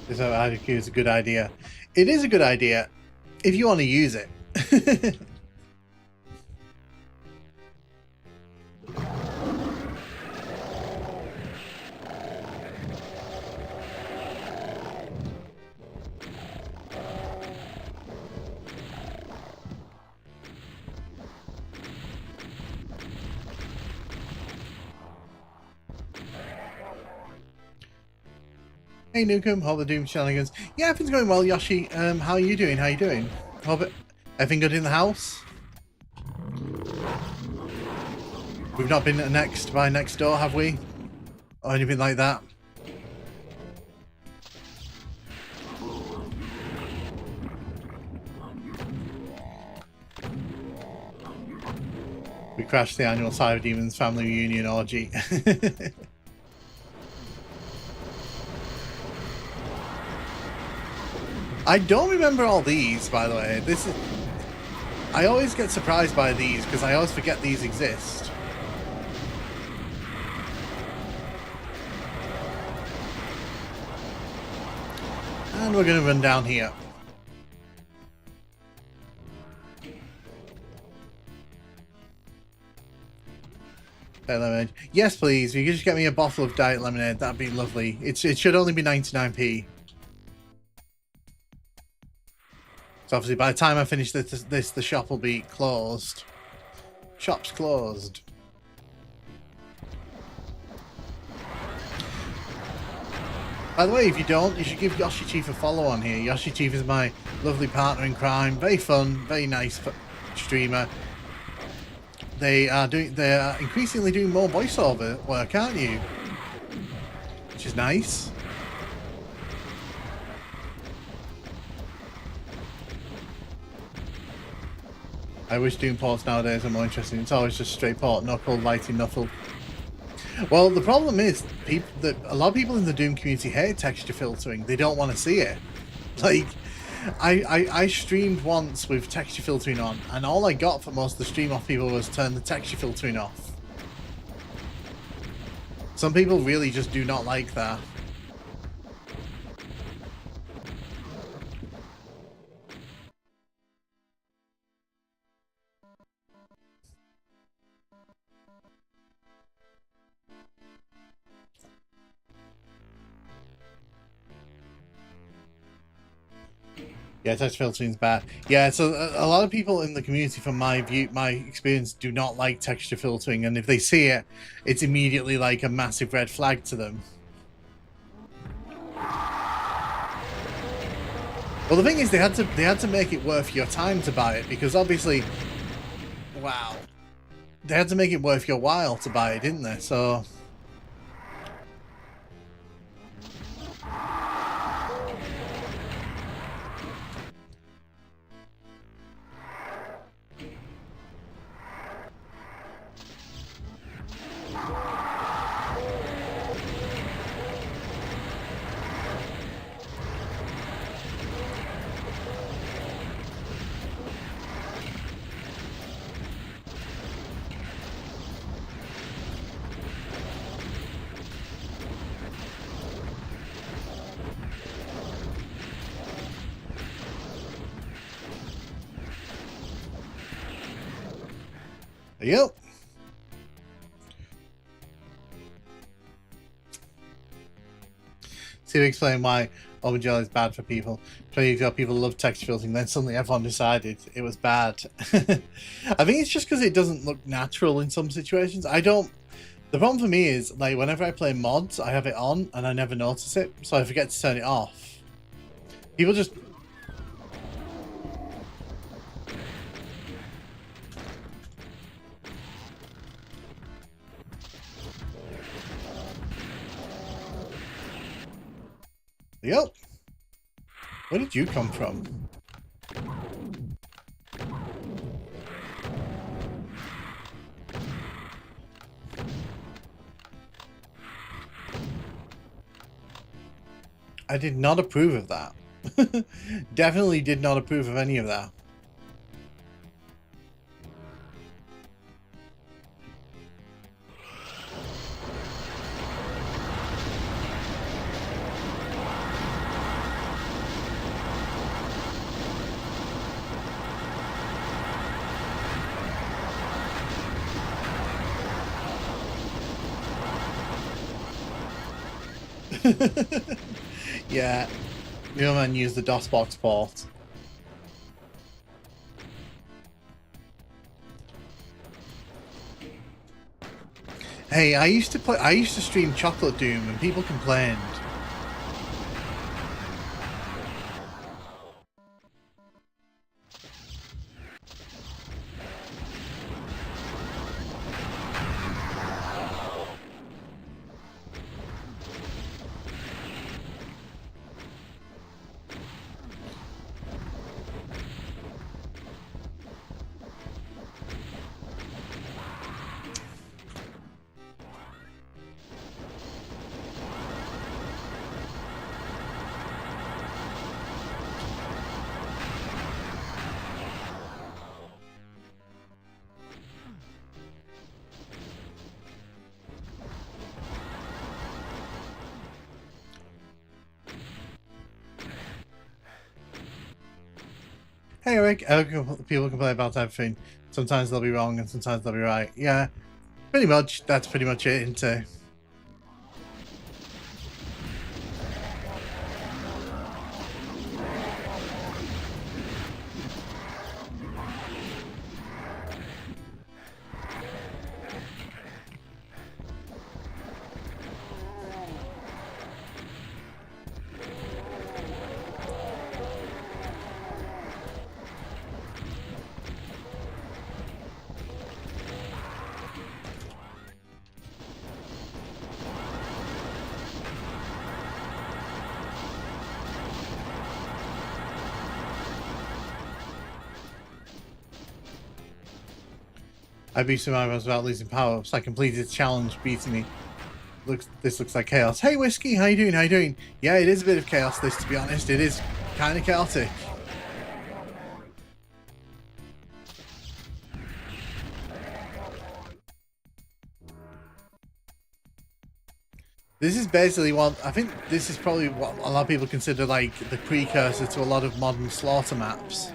This IQ is a good idea. It is a good idea if you want to use it. Hey Nukem, how the Doom shenanigans? Yeah, everything's going well, Yoshi. How are you doing? How are you doing? Hope everything good in the house? We've not been annexed by next door, have we? Or anything like that? We crashed the annual Cyber Demons family reunion orgy. I don't remember all these, by the way. I always get surprised by these because I always forget these exist. And we're going to run down here. Diet lemonade. Yes, please. If you could just get me a bottle of diet lemonade, that'd be lovely. It should only be 99p. So obviously by the time I finish this, the shop will be closed. Shop's closed. By the way, if you don't, you should give Yoshi Chief a follow on here. Yoshi Chief is my lovely partner in crime. Very fun, very nice streamer. They are increasingly doing more voiceover work, aren't you? Which is nice. I wish Doom ports nowadays are more interesting. It's always just straight port, knuckle, lighty, knuckle. Well, the problem is a lot of people in the Doom community hate texture filtering. They don't want to see it. Like, I streamed once with texture filtering on, and all I got for most of the stream off people was turn the texture filtering off. Some people really just do not like that. Yeah, texture filtering is bad. Yeah, so a lot of people in the community, from my experience, do not like texture filtering, and if they see it, it's immediately like a massive red flag to them. Well, the thing is, they had to make it worth your time to buy it, because obviously, wow, they had to make it worth your while to buy it, didn't they? So. Yep. See, explain why OpenGL is bad for people. 20 years ago, people loved texture filtering, then suddenly everyone decided it was bad. I think it's just because it doesn't look natural in some situations. The problem for me is, like, whenever I play mods, I have it on and I never notice it, so I forget to turn it off. People just... Yep. Where did you come from? I did not approve of that. Definitely did not approve of any of that. Yeah, Neilman used the DOSBox port. Hey, I used to stream Chocolate Doom and people complained. Hey Eric, people complain about everything. Sometimes they'll be wrong and sometimes they'll be right. Yeah, pretty much. That's pretty much it, isn't it? I beat some items without losing power-ups. I completed the challenge, beating me. This looks like chaos. Hey Whiskey, how you doing? How you doing? Yeah, it is a bit of chaos, this, to be honest. It is kind of chaotic. This is basically what I think. This is probably what a lot of people consider like the precursor to a lot of modern slaughter maps.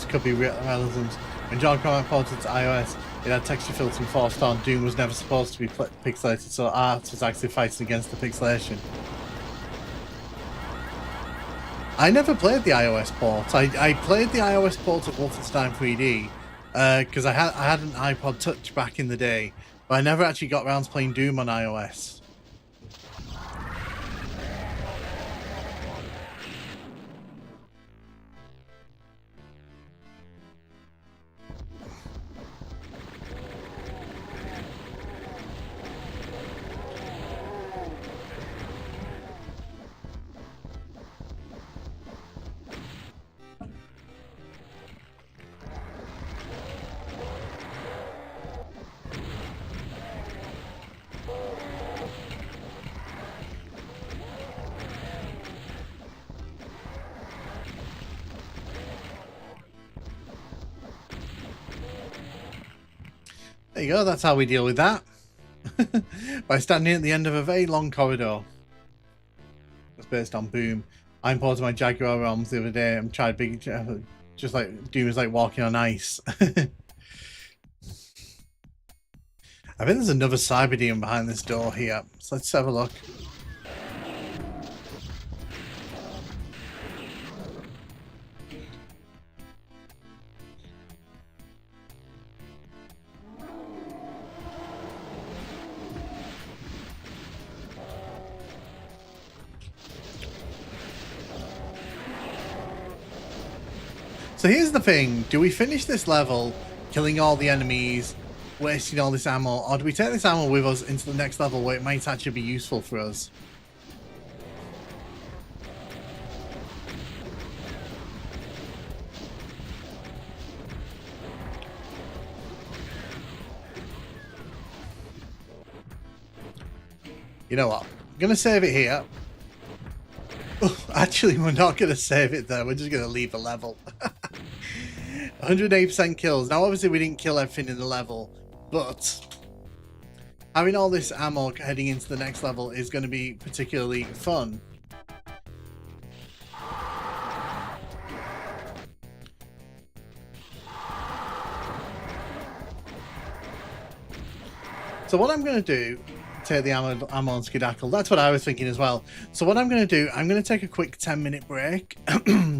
Could be relevant. When John Carmack ported to iOS, it had texture filtering forced on. Doom was never supposed to be pixelated, so art was actually fighting against the pixelation. I never played the iOS port. I played the iOS port of Wolfenstein 3D because I had an iPod Touch back in the day, but I never actually got around to playing Doom on iOS. There you go, that's how we deal with that. By standing at the end of a very long corridor. It's based on Boom. I imported my Jaguar ROMs the other day and tried big, just like Doom is like walking on ice. I think there's another cyber demon behind this door here, so let's have a look. So here's the thing, do we finish this level, killing all the enemies, wasting all this ammo, or do we take this ammo with us into the next level where it might actually be useful for us? You know what, I'm going to save it here. Oh, actually, we're not going to save it there, we're just going to leave the level. 108% kills. Now, obviously, we didn't kill everything in the level, but having all this ammo heading into the next level is going to be particularly fun. So what I'm going to do, take the ammo and skedaddle. That's what I was thinking as well. So what I'm going to do, I'm going to take a quick 10-minute break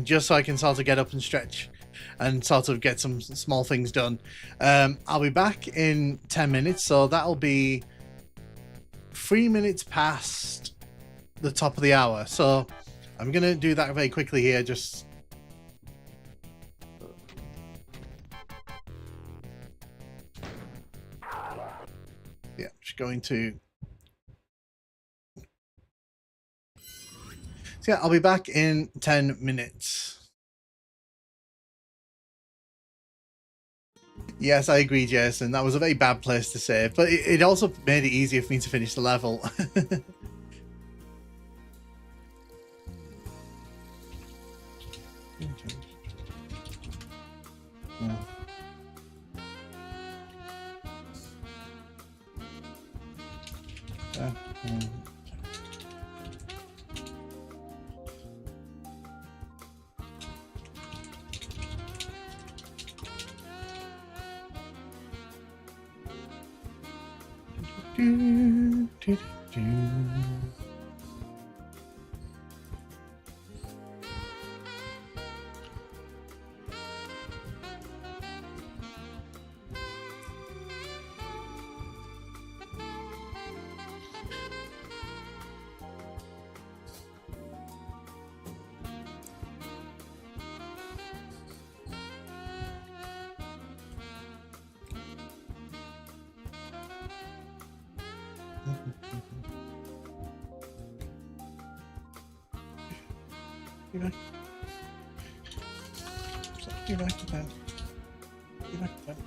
just so I can sort of get up and stretch and sort of get some small things done. I'll be back in 10 minutes, so that'll be 3 minutes past the top of the hour. So I'm going to do that very quickly here, just... Yeah, just going to... So yeah, I'll be back in 10 minutes. Yes, I agree, Jason. That was a very bad place to save, but it also made it easier for me to finish the level. Be back. Be back to that. Be back to that.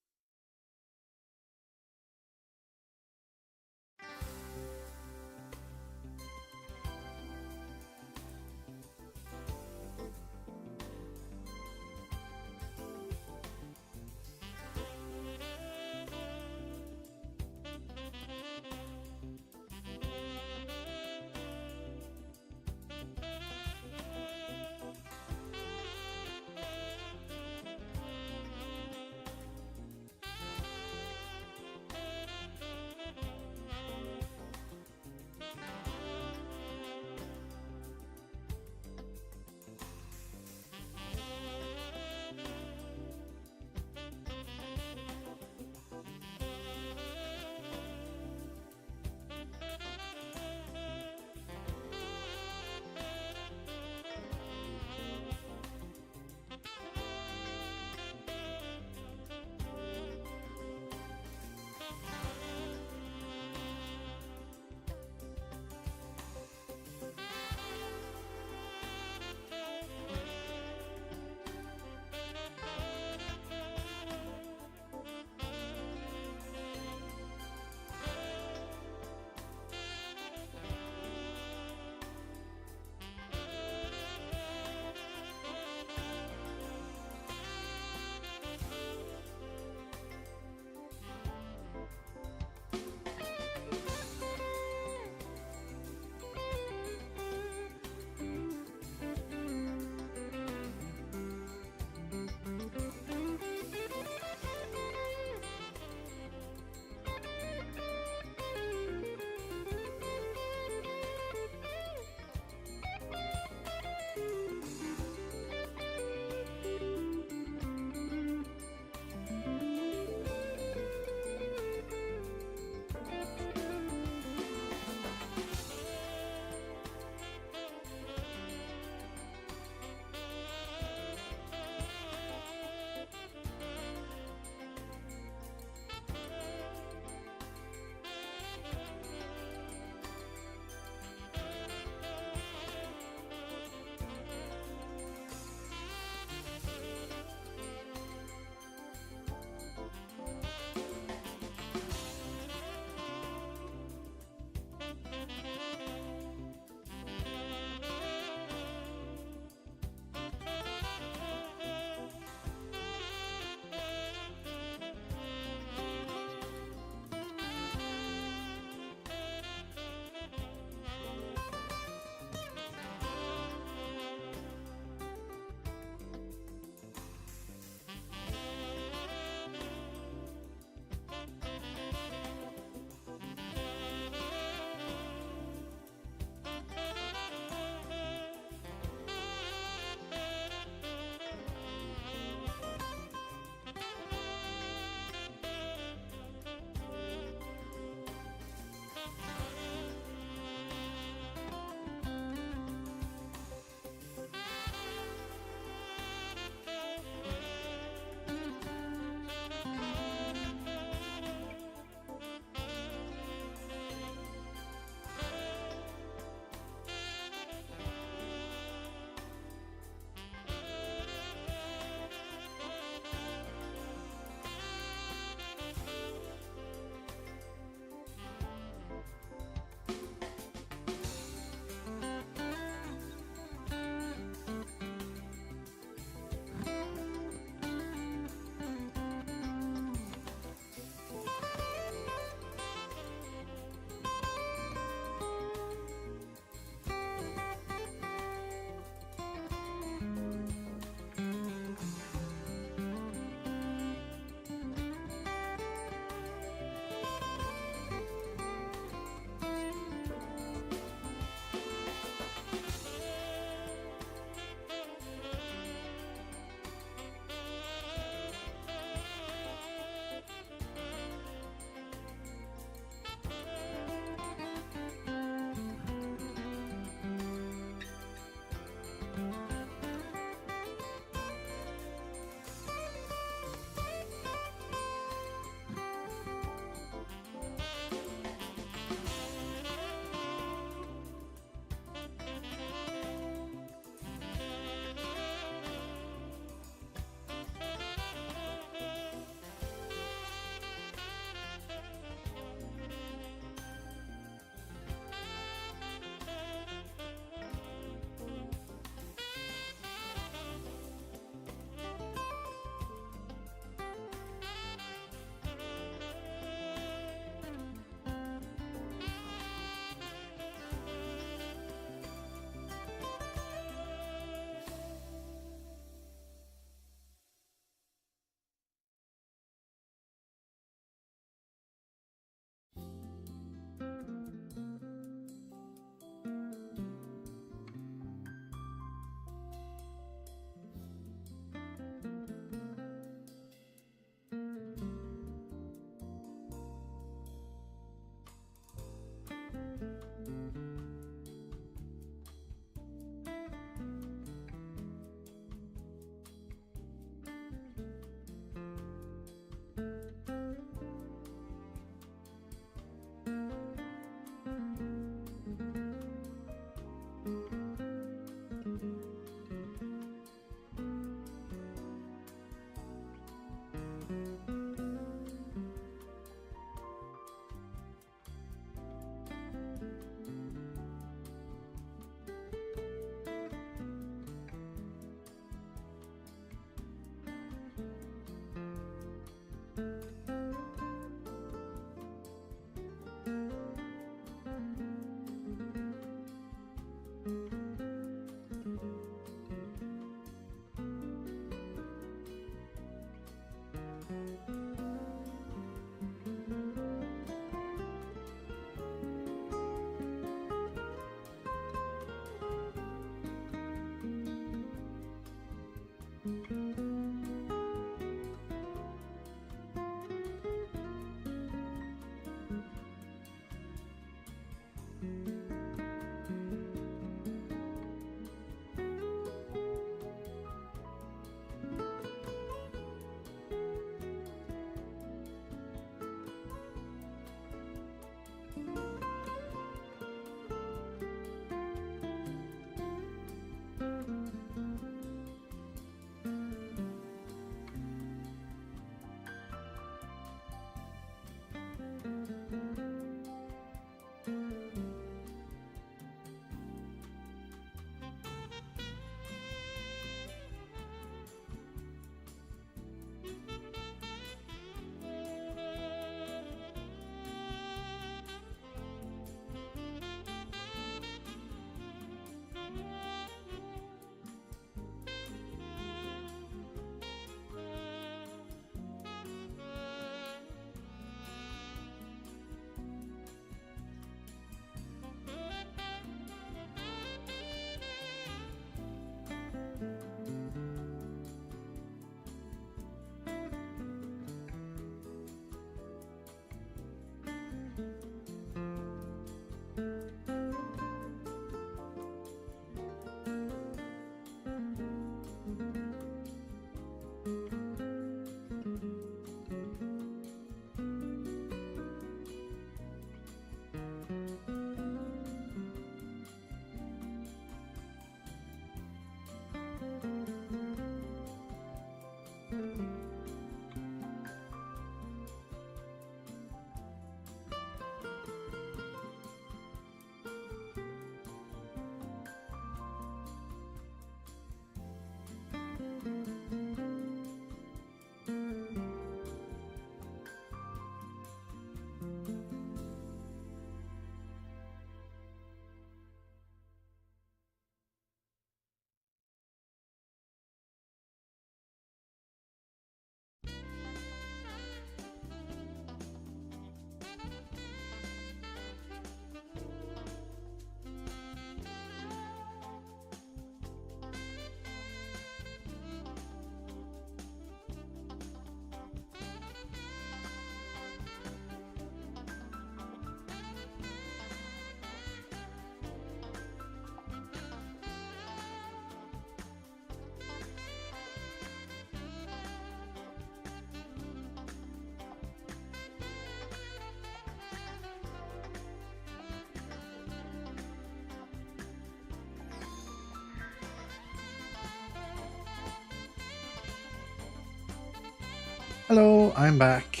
Hello, I'm back.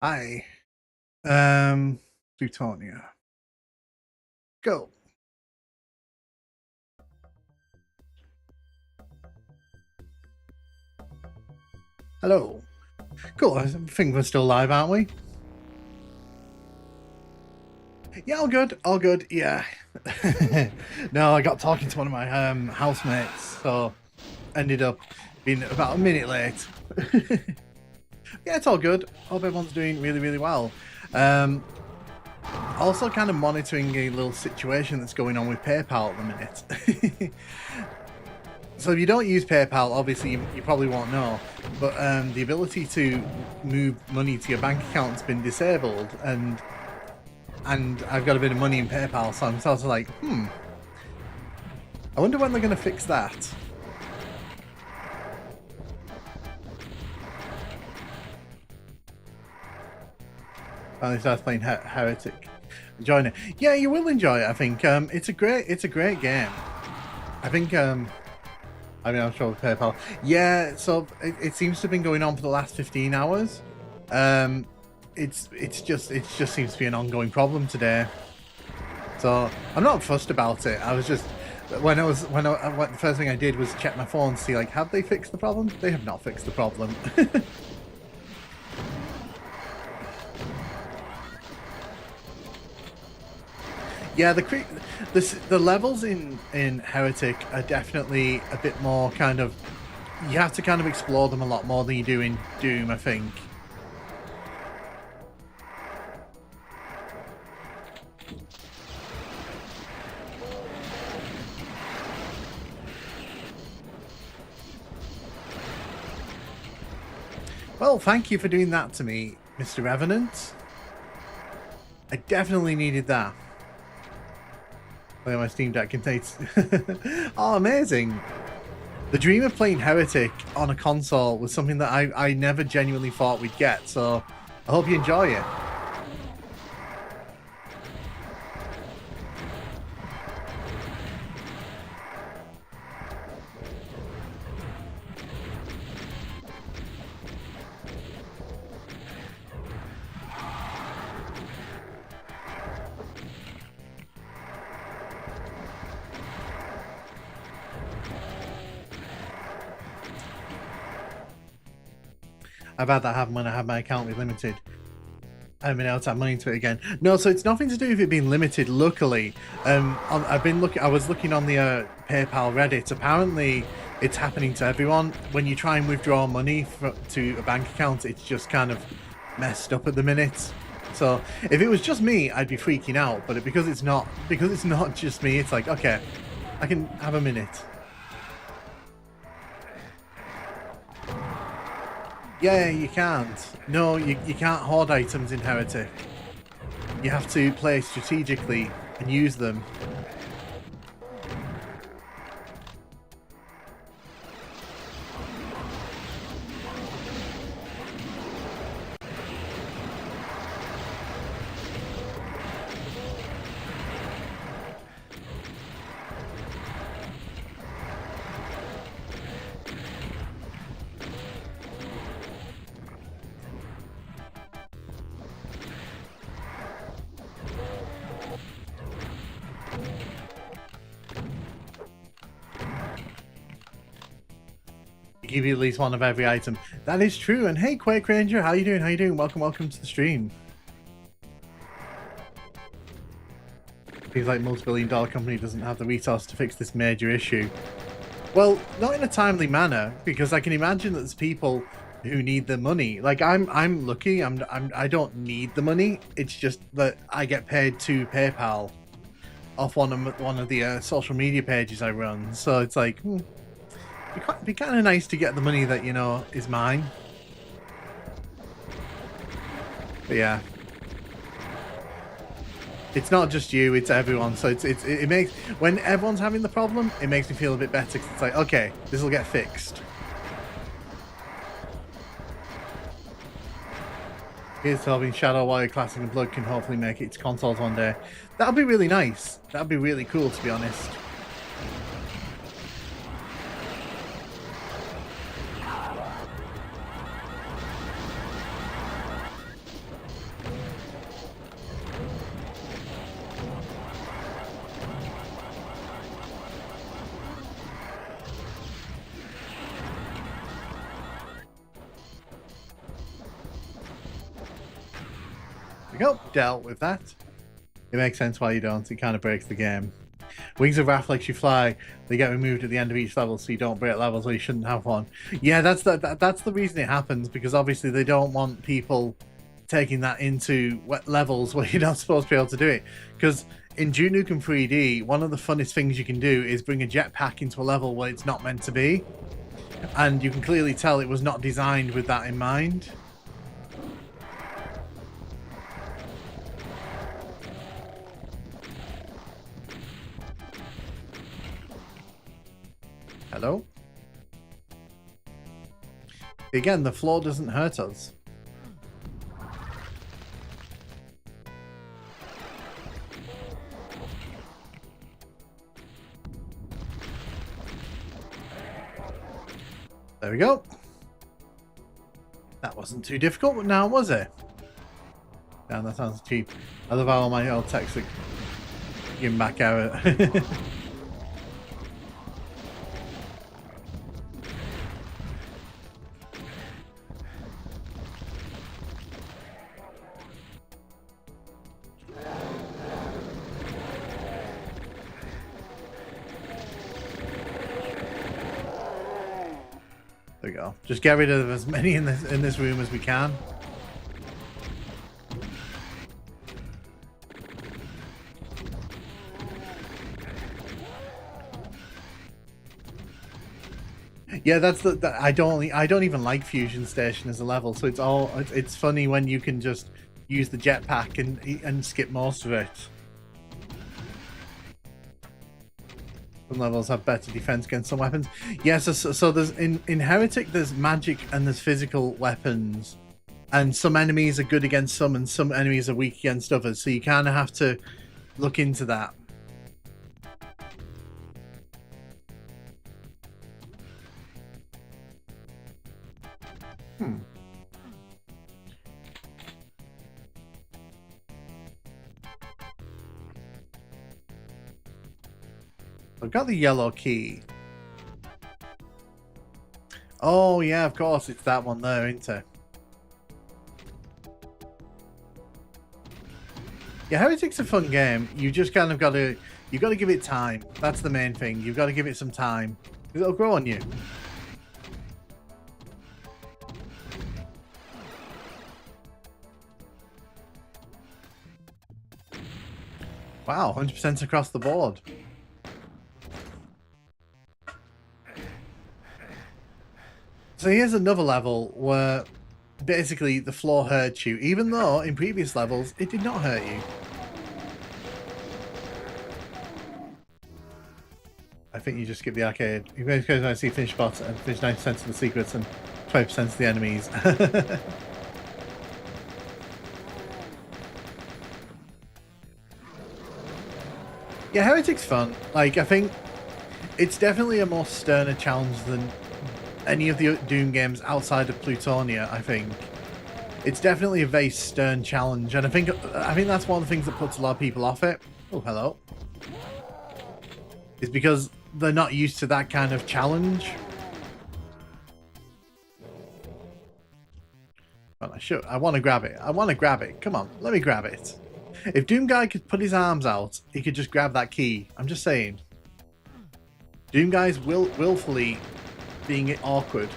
Hi. Plutonia. Go. Hello. Cool, I think we're still live, aren't we? Yeah, all good, all good, yeah. No, I got talking to one of my housemates, so ended up being about a minute late. Yeah, it's all good. Hope everyone's doing really, really well. Also kind of monitoring a little situation that's going on with PayPal at the minute. So if you don't use PayPal, obviously you probably won't know, but the ability to move money to your bank account's been disabled, and I've got a bit of money in PayPal, so I'm sort of like, I wonder when they're going to fix that. Finally starts playing Heretic. Enjoying it. Yeah, you will enjoy it, I think. It's a great game. I think I mean, I'm sure with PayPal. Yeah, so it seems to have been going on for the last 15 hours. It just seems to be an ongoing problem today. So I'm not fussed about it. I was just the first thing I did was check my phone to see, like, have they fixed the problem? They have not fixed the problem. Yeah, the levels in Heretic are definitely a bit more kind of, you have to kind of explore them a lot more than you do in Doom, I think. Well, thank you for doing that to me, Mr. Revenant. I definitely needed that. Where my Steam Deck contains. Oh, amazing! The dream of playing Heretic on a console was something that I never genuinely thought we'd get, so I hope you enjoy it. I've had that happen when I have my account be limited. I haven't been able to have money into it again. No, so it's nothing to do with it being limited. Luckily, I was looking on the PayPal Reddit. Apparently, it's happening to everyone. When you try and withdraw money to a bank account, it's just kind of messed up at the minute. So if it was just me, I'd be freaking out. But because it's not just me, it's like, okay, I can have a minute. Yeah, you can't. No, you can't hoard items in Heretic. You have to play strategically and use them. Give you at least one of every item. That is true. And hey, Quake Ranger, how you doing? How you doing? Welcome to the stream. Feels like multi-billion-dollar company doesn't have the resource to fix this major issue. Well, not in a timely manner, because I can imagine that there's people who need the money. Like I'm lucky. I don't need the money. It's just that I get paid to PayPal off one of the social media pages I run. So it's like. It'd be kind of nice to get the money that, you know, is mine. But yeah. It's not just you, it's everyone. So it makes... When everyone's having the problem, it makes me feel a bit better. 'Cause it's like, okay, this will get fixed. Here's hoping Shadow Warrior Classic and Blood can hopefully make it to consoles one day. That'll be really nice. That'd be really cool, to be honest. Go, dealt with that. It makes sense why you don't. It kind of breaks the game. Wings of Wrath lets you fly. They get removed at the end of each level, so you don't break levels where you shouldn't have one. Yeah, that's the reason it happens, because obviously they don't want people taking that into levels where you're not supposed to be able to do it. Because in Duke Nukem 3D, one of the funnest things you can do is bring a jetpack into a level where it's not meant to be. And you can clearly tell it was not designed with that in mind. Hello? Again, the floor doesn't hurt us. There we go. That wasn't too difficult now, was it? Damn, that sounds cheap. I love how all my old text are giving back out. There we go. Just get rid of as many in this room as we can. Yeah, that's I don't even like Fusion Station as a level, so it's funny when you can just use the jetpack and skip most of it. Some levels have better defense against some weapons. Yes, yeah, so there's in Heretic there's magic and there's physical weapons, and some enemies are good against some, and some enemies are weak against others. So you kind of have to look into that. I've got the yellow key. Oh yeah, of course, it's that one there, isn't it? Yeah, Heretic's a fun game. You just kind of got to give it time. That's the main thing. You've got to give it some time. It'll grow on you. Wow, 100% across the board. So here's another level where basically the floor hurts you, even though in previous levels it did not hurt you. I think you just skip the arcade. You guys want to see finish spots and finish 90% of the secrets and 20% of the enemies. Yeah, Heretic's fun. Like, I think it's definitely a more sterner challenge than any of the Doom games outside of Plutonia. I think it's definitely a very stern challenge, and I think that's one of the things that puts a lot of people off it. Oh, hello. Is because they're not used to that kind of challenge. Well, I want to grab it. I want to grab it. Come on, let me grab it. If Doom Guy could put his arms out, he could just grab that key. I'm just saying. Doom Guy's willfully being awkward.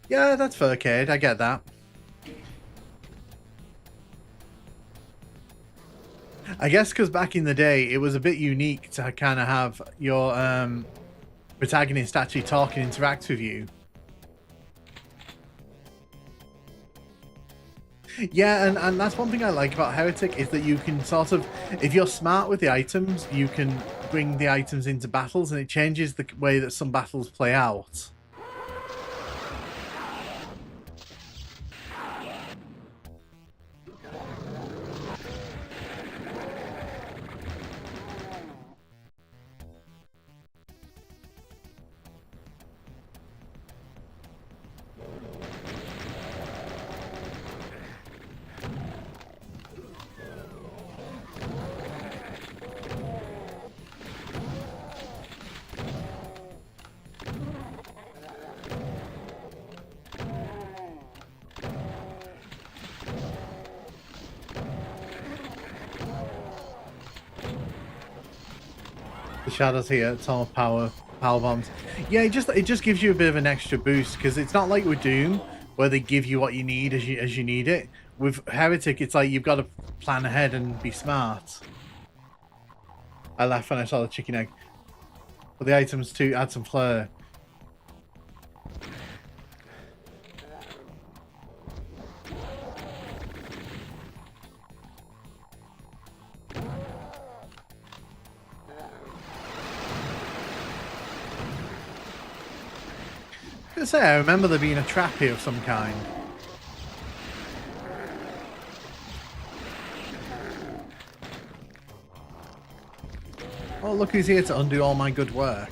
Yeah, that's Furcade. I get that. I guess because back in the day, it was a bit unique to kind of have your protagonist actually talk and interact with you. Yeah, and that's one thing I like about Heretic is that you can sort of, if you're smart with the items, you can bring the items into battles, and it changes the way that some battles play out. The shadows here, ton of power bombs. Yeah, it just gives you a bit of an extra boost, because it's not like with Doom where they give you what you need as you need it. With Heretic, it's like you've got to plan ahead and be smart. I laughed when I saw the chicken egg. But the items to add some flair. I remember there being a trap here of some kind. Oh, look who's here to undo all my good work.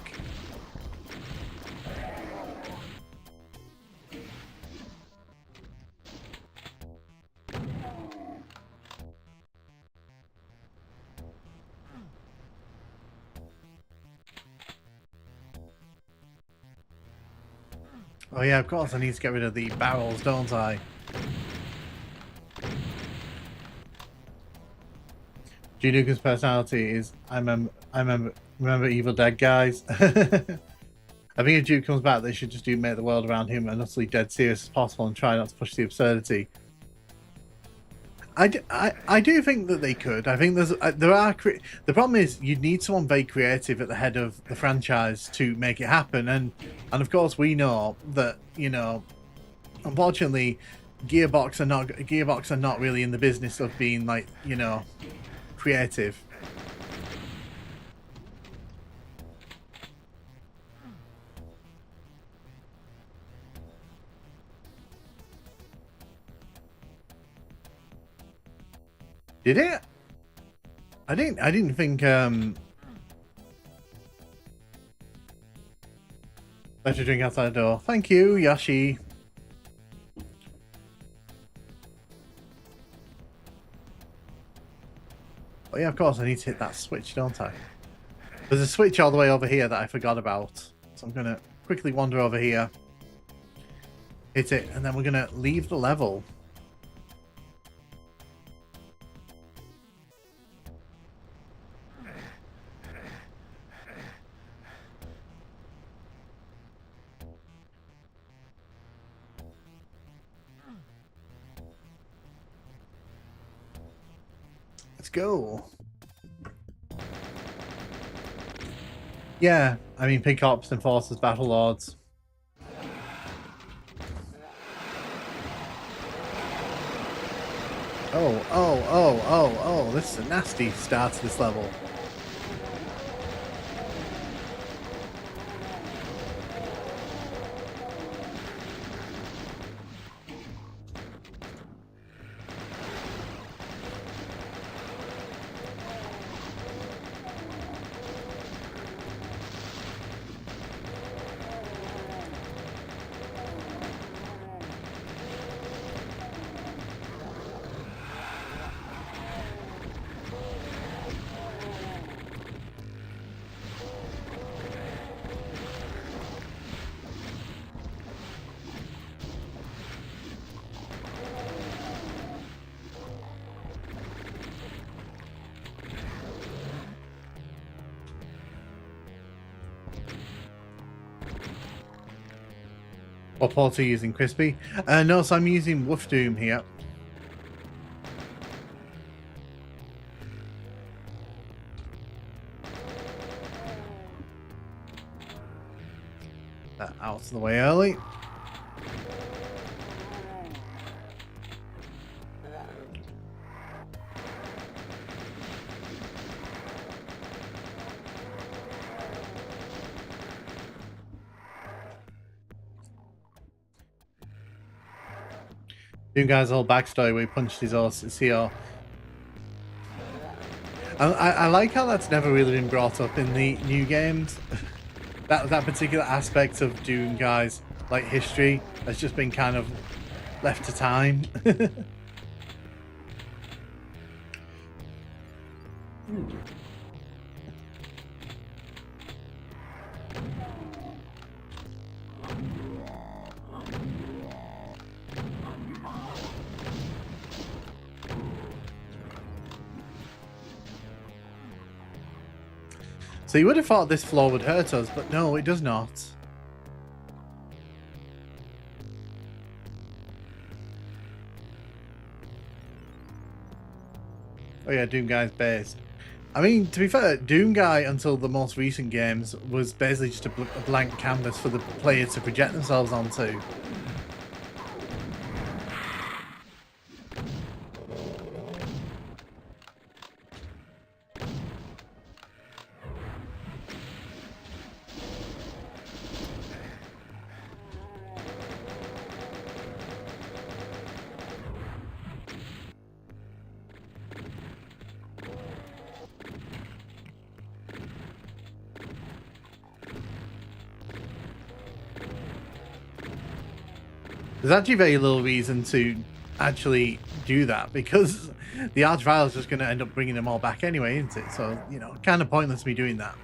Oh yeah, of course I need to get rid of the barrels, don't I? Junuka's personality is I remember Evil Dead, guys. I think if Duke comes back, they should just make the world around him as utterly dead serious as possible and try not to push the absurdity. I do think that they could. I think the problem is you'd need someone very creative at the head of the franchise to make it happen, and of course we know that, you know, unfortunately Gearbox are not really in the business of being like, you know, creative. Did it? I didn't think let you drink outside the door. Thank you, Yoshi. Oh yeah, of course I need to hit that switch, don't I? There's a switch all the way over here that I forgot about. So I'm gonna quickly wander over here. Hit it, and then we're gonna leave the level. Let's go. Yeah, I mean, Pink Ops, Enforcers, Battle Lords. Oh, this is a nasty start to this level. What port are you using, Crispy? No, so I'm using Wolf Doom here. Out of the way early. Doom Guy's whole backstory where he punched his horse is here. I like how that's never really been brought up in the new games. that particular aspect of Doom Guy's like history has just been kind of left to time. So you would have thought this floor would hurt us, but no, it does not. Oh yeah, Doom Guy's base. I mean, to be fair, Doom Guy, until the most recent games, was basically just a blank canvas for the player to project themselves onto. There's actually very little reason to actually do that because the Archvile is just going to end up bringing them all back anyway, isn't it? So, you know, kind of pointless me doing that.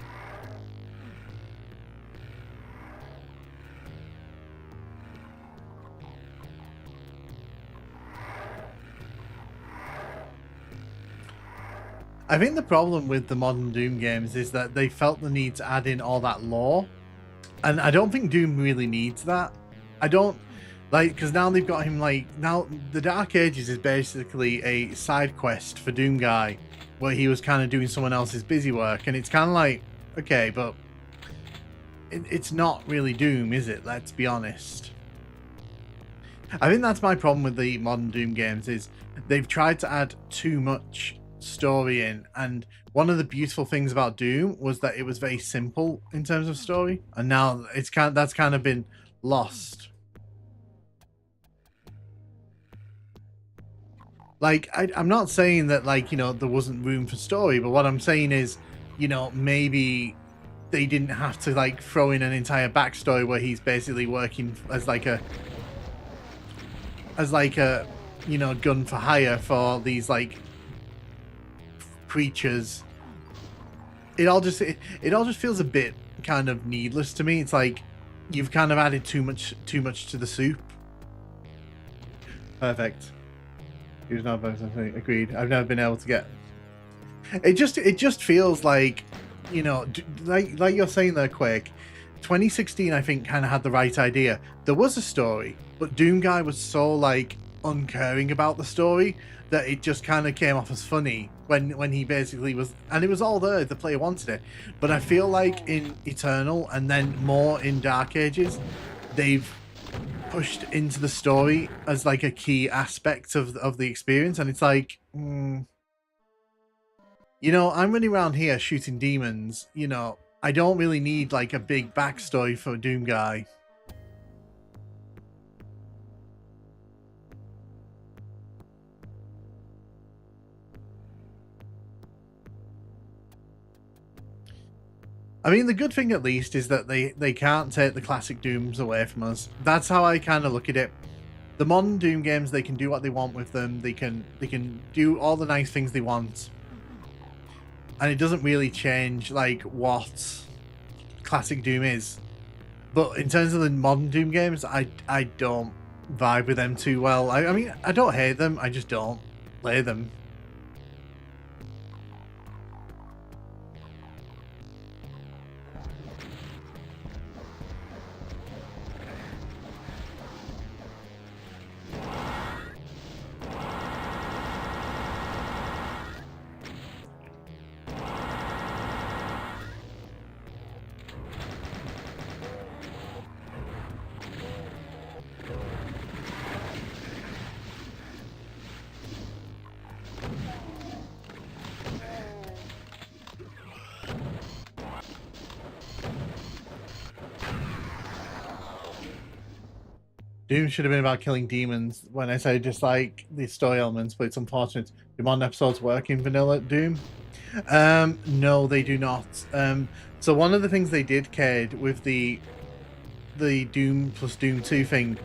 I think the problem with the modern Doom games is that they felt the need to add in all that lore. And I don't think Doom really needs that. I don't... Like, because now they've got him, like, now the Dark Ages is basically a side quest for Doom Guy where he was kind of doing someone else's busy work, and it's kind of like, okay, but it's not really Doom, is it? Let's be honest. I think that's my problem with the modern Doom games is they've tried to add too much story in, and one of the beautiful things about Doom was that it was very simple in terms of story, and now that's kind of been lost. Like I'm not saying that like there wasn't room for story, but what I'm saying is maybe they didn't have to like throw in an entire backstory where he's basically working as like a gun for hire for these like creatures. It all just feels a bit kind of needless to me. It's like you've kind of added too much to the soup. Perfect. He's not agreed. I've never been able to get it. Just feels like like you're saying there, Quake. 2016, I think, kind of had the right idea. There was a story, but Doom Guy was so like uncaring about the story that it just kind of came off as funny when he basically was, and it was all there. The player wanted it, but I feel like in Eternal and then more in Dark Ages, they've pushed into the story as like a key aspect of the experience, and it's like, I'm running around here shooting demons. I don't really need like a big backstory for a Doom Guy. I mean, the good thing at least is that they can't take the classic Dooms away from us. That's how I kind of look at it. The modern Doom games, they can do what they want with them. They can do all the nice things they want, and it doesn't really change like what classic Doom is. But in terms of the modern Doom games, I don't vibe with them too well. I mean, I don't hate them. I just don't play them. Doom should have been about killing demons. When I say just like the story elements, but it's unfortunate. Do modern episodes work in vanilla Doom? No, they do not. So one of the things they did, Cade, with the Doom plus Doom 2 thing,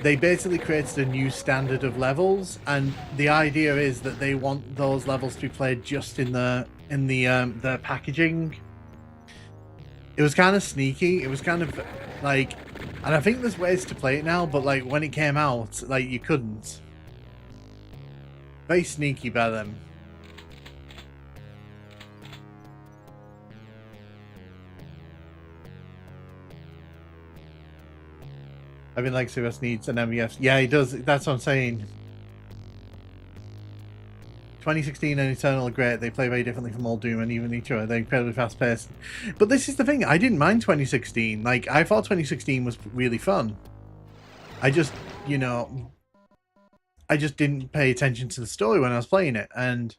they basically created a new standard of levels, and the idea is that they want those levels to be played just in the packaging. It was kind of sneaky. It was kind of like, and I think there's ways to play it now, but like when it came out, like you couldn't. Very sneaky by them. I mean, like Sirius needs an MEF. Yeah, he does. That's what I'm saying. 2016 and Eternal are great. They play very differently from old Doom and even each other. They're incredibly fast paced. But this is the thing. I didn't mind 2016. Like, I thought 2016 was really fun. I just, I just didn't pay attention to the story when I was playing it. And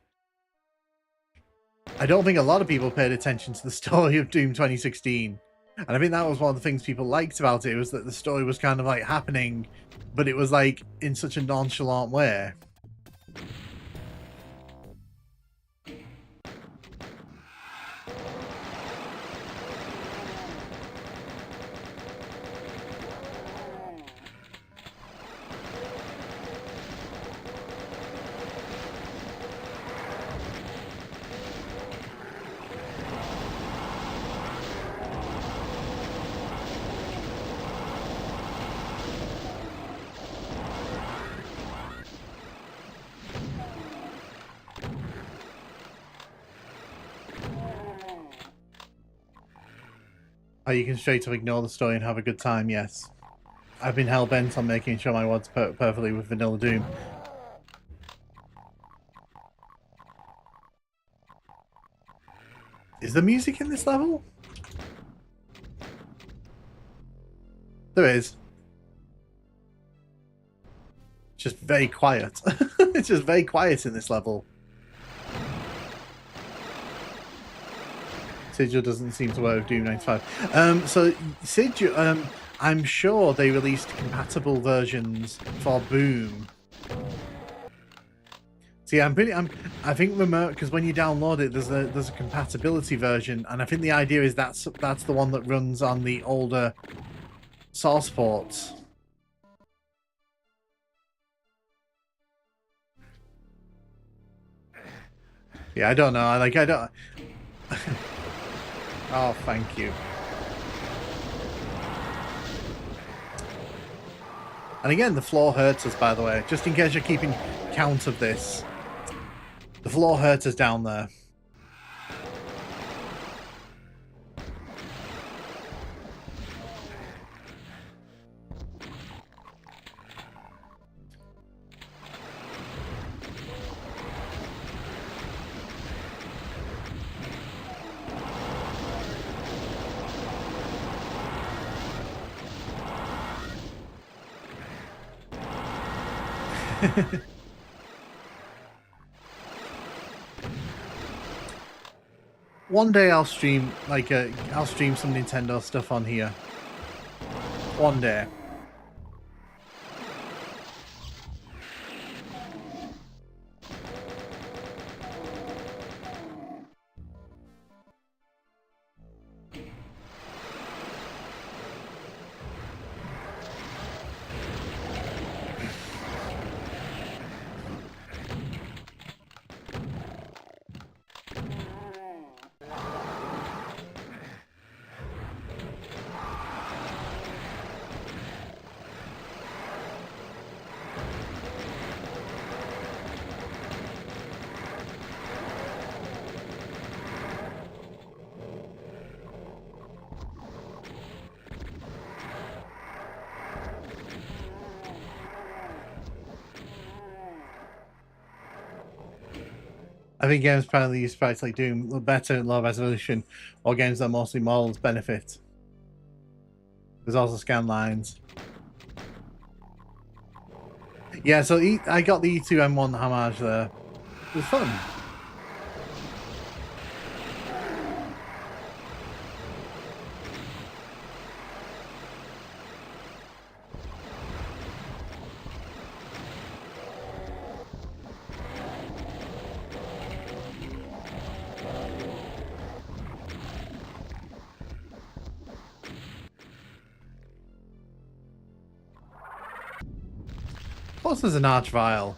I don't think a lot of people paid attention to the story of Doom 2016. And I think that was one of the things people liked about it, was that the story was kind of like happening, but it was like in such a nonchalant way. Oh, you can straight up ignore the story and have a good time, yes. I've been hell-bent on making sure my WODs perfectly with Vanilla Doom. Is there music in this level? There is. just very quiet. It's just very quiet in this level. Sigil doesn't seem to work with Doom 95. So Sigil, I'm sure they released compatible versions for Boom. See, I think remote, because when you download it, there's a compatibility version, and I think the idea is that's the one that runs on the older source ports. Yeah, I don't know. I don't. Oh, thank you. And again, the floor hurts us, by the way, just in case you're keeping count of this. The floor hurts us down there. One day I'll stream I'll stream some Nintendo stuff on here. One day. I think games apparently use sprites like Doom better in low resolution, or games that are mostly models benefit. There's also scan lines. Yeah, so I got the E2M1 homage there. It was fun. Plus, there's an arch vial.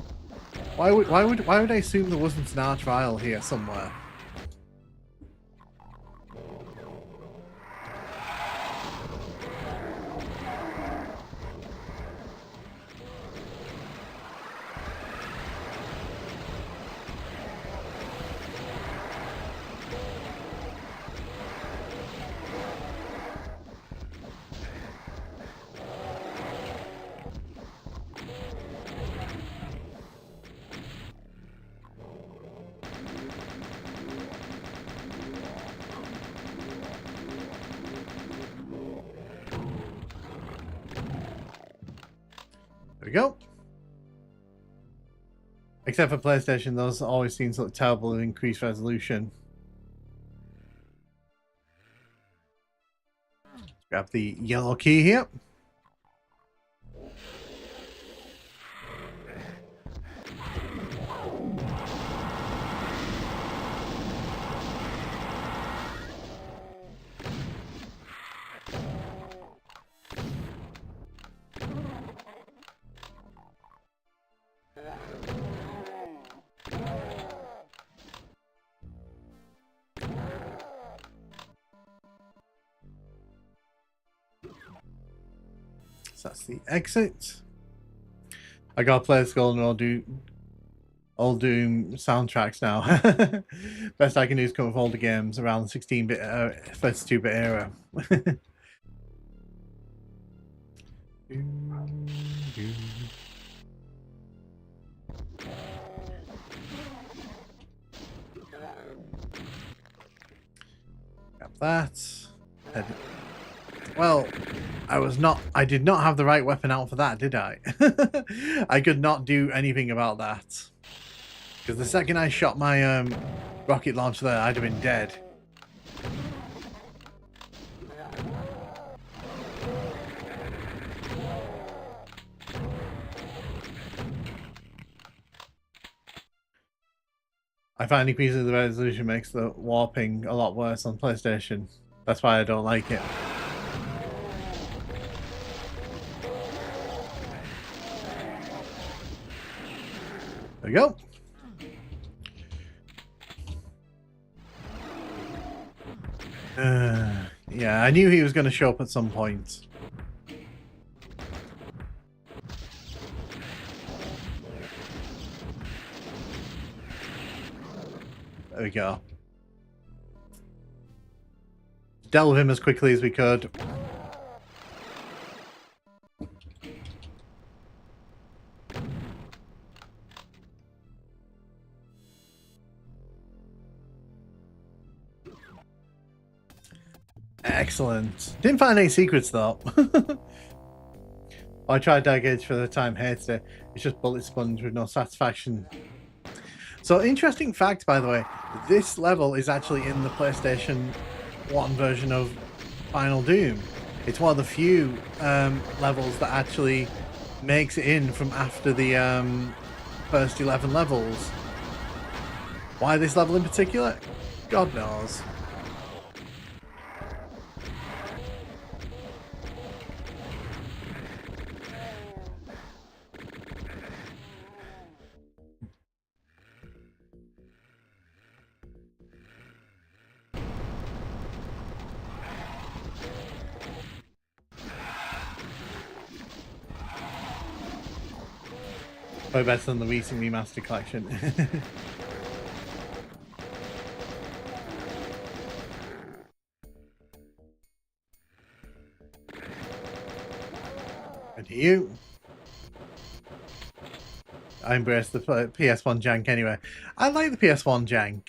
Why would I assume there wasn't an arch vial here somewhere? There we go. Except for PlayStation, those always seem to look terrible with increased resolution. Grab the yellow key here. So that's the exit. I gotta play this golden old Doom soundtracks now. Best I can do is come up with older games around the 16-bit, 32-bit era. Grab that. Well, I did not have the right weapon out for that, did I? I could not do anything about that. Because the second I shot my rocket launcher there, I'd have been dead. I find increasing the resolution makes the warping a lot worse on PlayStation. That's why I don't like it. There we go. Yeah, I knew he was going to show up at some point. There we go. Dealt with him as quickly as we could. Excellent. Didn't find any secrets though. I tried Dark Age for the time, hated it. It's just bullet sponge with no satisfaction. So, interesting fact, by the way, this level is actually in the PlayStation 1 version of Final Doom. It's one of the few levels that actually makes it in from after the first 11 levels. Why this level in particular? God knows. Way better than the recent remaster collection. And you. I embrace the PS1 jank anyway. I like the PS1 jank.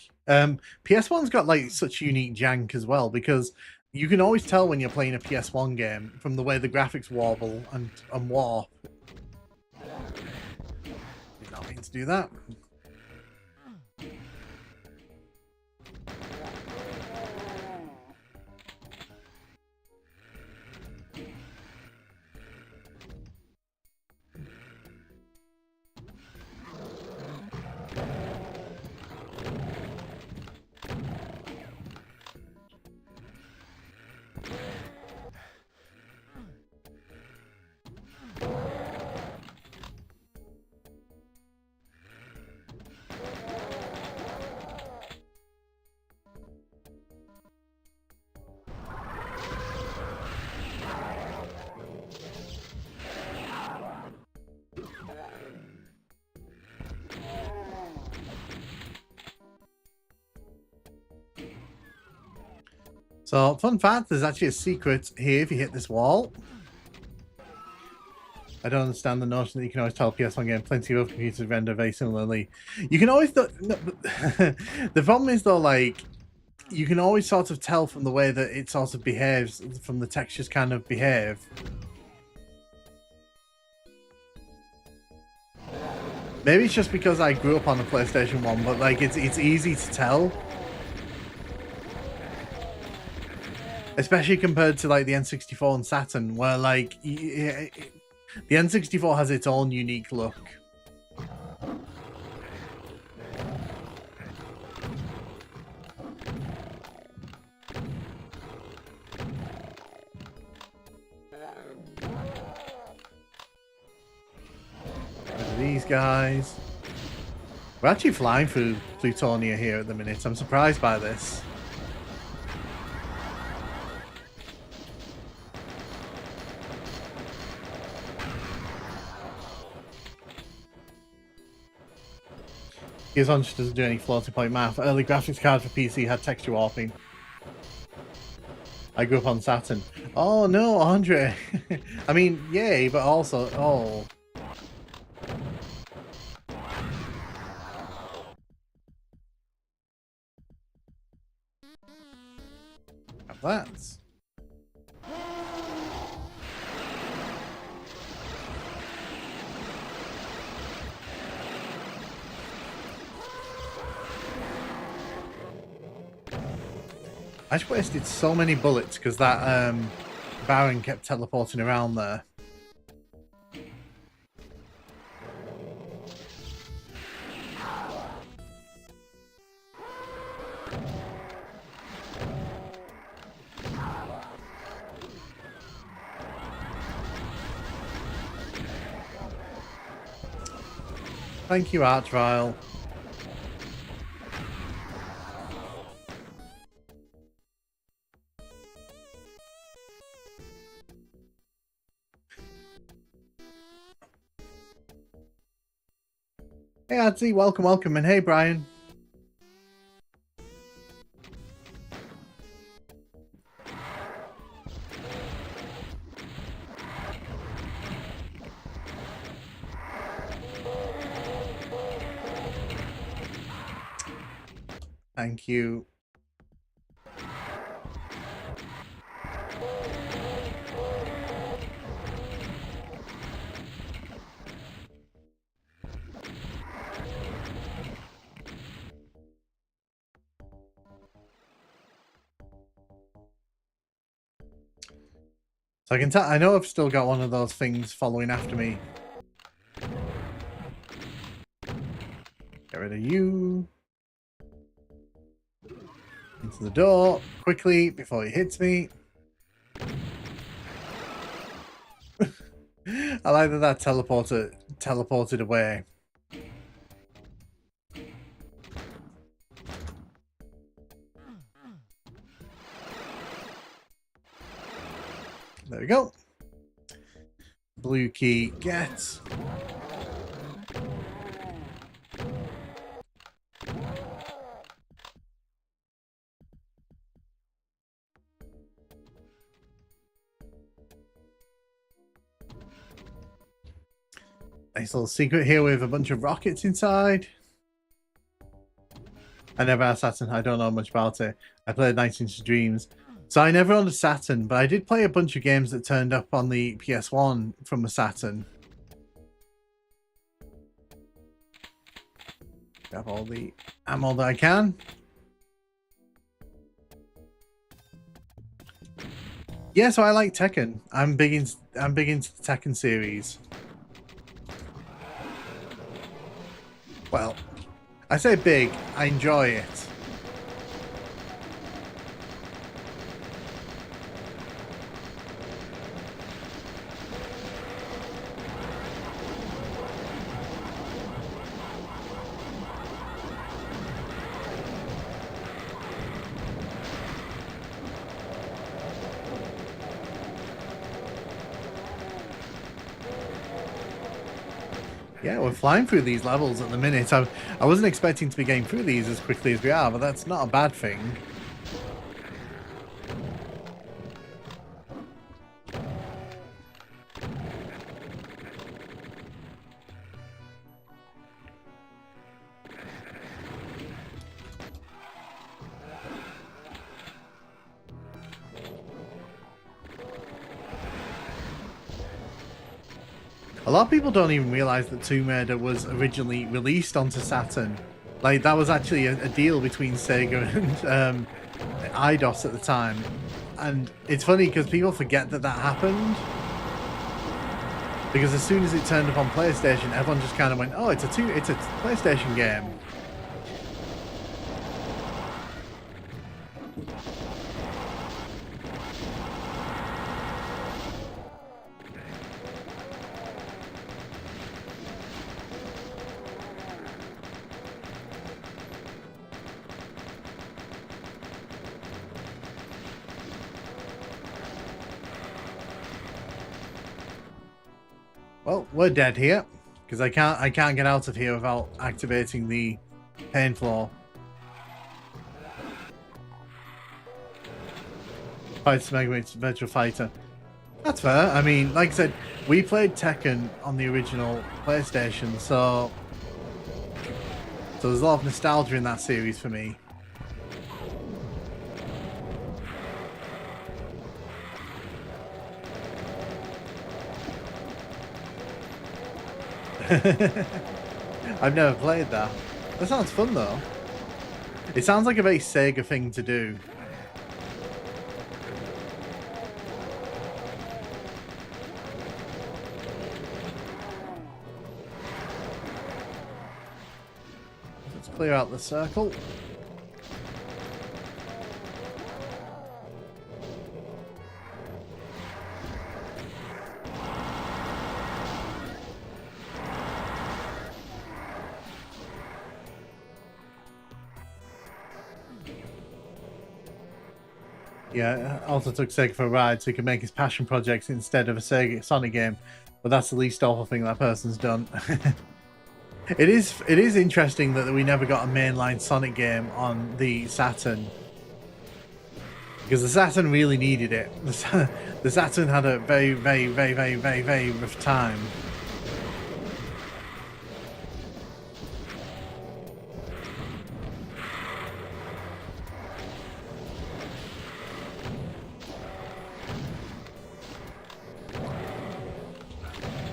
PS1's got like such unique jank as well because you can always tell when you're playing a PS1 game from the way the graphics wobble and warp. Did not mean to do that. So, fun fact, there's actually a secret here if you hit this wall. I don't understand the notion that you can always tell PS1 game. Plenty of other computers render very similarly. You can always... No, the problem is, though, like, you can always sort of tell from the way that it sort of behaves, from the textures kind of behave. Maybe it's just because I grew up on the PlayStation 1, but, like, it's easy to tell. Especially compared to like the N64 and Saturn, where like the N64 has its own unique look. These guys. We're actually flying through Plutonia here at the minute. I'm surprised by this. Gears on just doesn't do any floating point math. Early graphics cards for PC had texture warping. I grew up on Saturn. Oh no, Andre. I mean, yay, but also, oh. Have that. I just wasted so many bullets because that Baron kept teleporting around there. Thank you, Archvile. Hey, Adzi, welcome, welcome, and hey, Brian. Thank you. So I can tell, I know I've still got one of those things following after me. Get rid of you. Into the door, quickly, before he hits me. I like that teleported away. There we go. Blue key, get. Nice little secret here with a bunch of rockets inside. I never had Saturn. I don't know much about it. I played 19 Dreams. So I never owned a Saturn, but I did play a bunch of games that turned up on the PS1 from a Saturn. Grab all the ammo that I can. Yeah, so I like Tekken. I'm big into the Tekken series. Well, I say big, I enjoy it. Yeah, we're flying through these levels at the minute. I wasn't expecting to be getting through these as quickly as we are, but that's not a bad thing. A lot of people don't even realize that Tomb Raider was originally released onto Saturn. Like, that was actually a deal between Sega and Eidos at the time. And it's funny because people forget that that happened. Because as soon as it turned up on PlayStation, everyone just kind of went, oh, it's a PlayStation game. Well, we're dead here because I can't get out of here without activating the pain floor. Fight Mega Virtual Fighter. That's fair. I mean, like I said, we played Tekken on the original PlayStation, so there's a lot of nostalgia in that series for me. I've never played that. That sounds fun though. It sounds like a very Sega thing to do. clear out the circle. Yeah, also took Sega for a ride so he could make his passion projects instead of a Sega Sonic game. But that's the least awful thing that person's done. It is interesting that we never got a mainline Sonic game on the Saturn. Because the Saturn really needed it. The Saturn had a very, very, very, very, very, very rough time.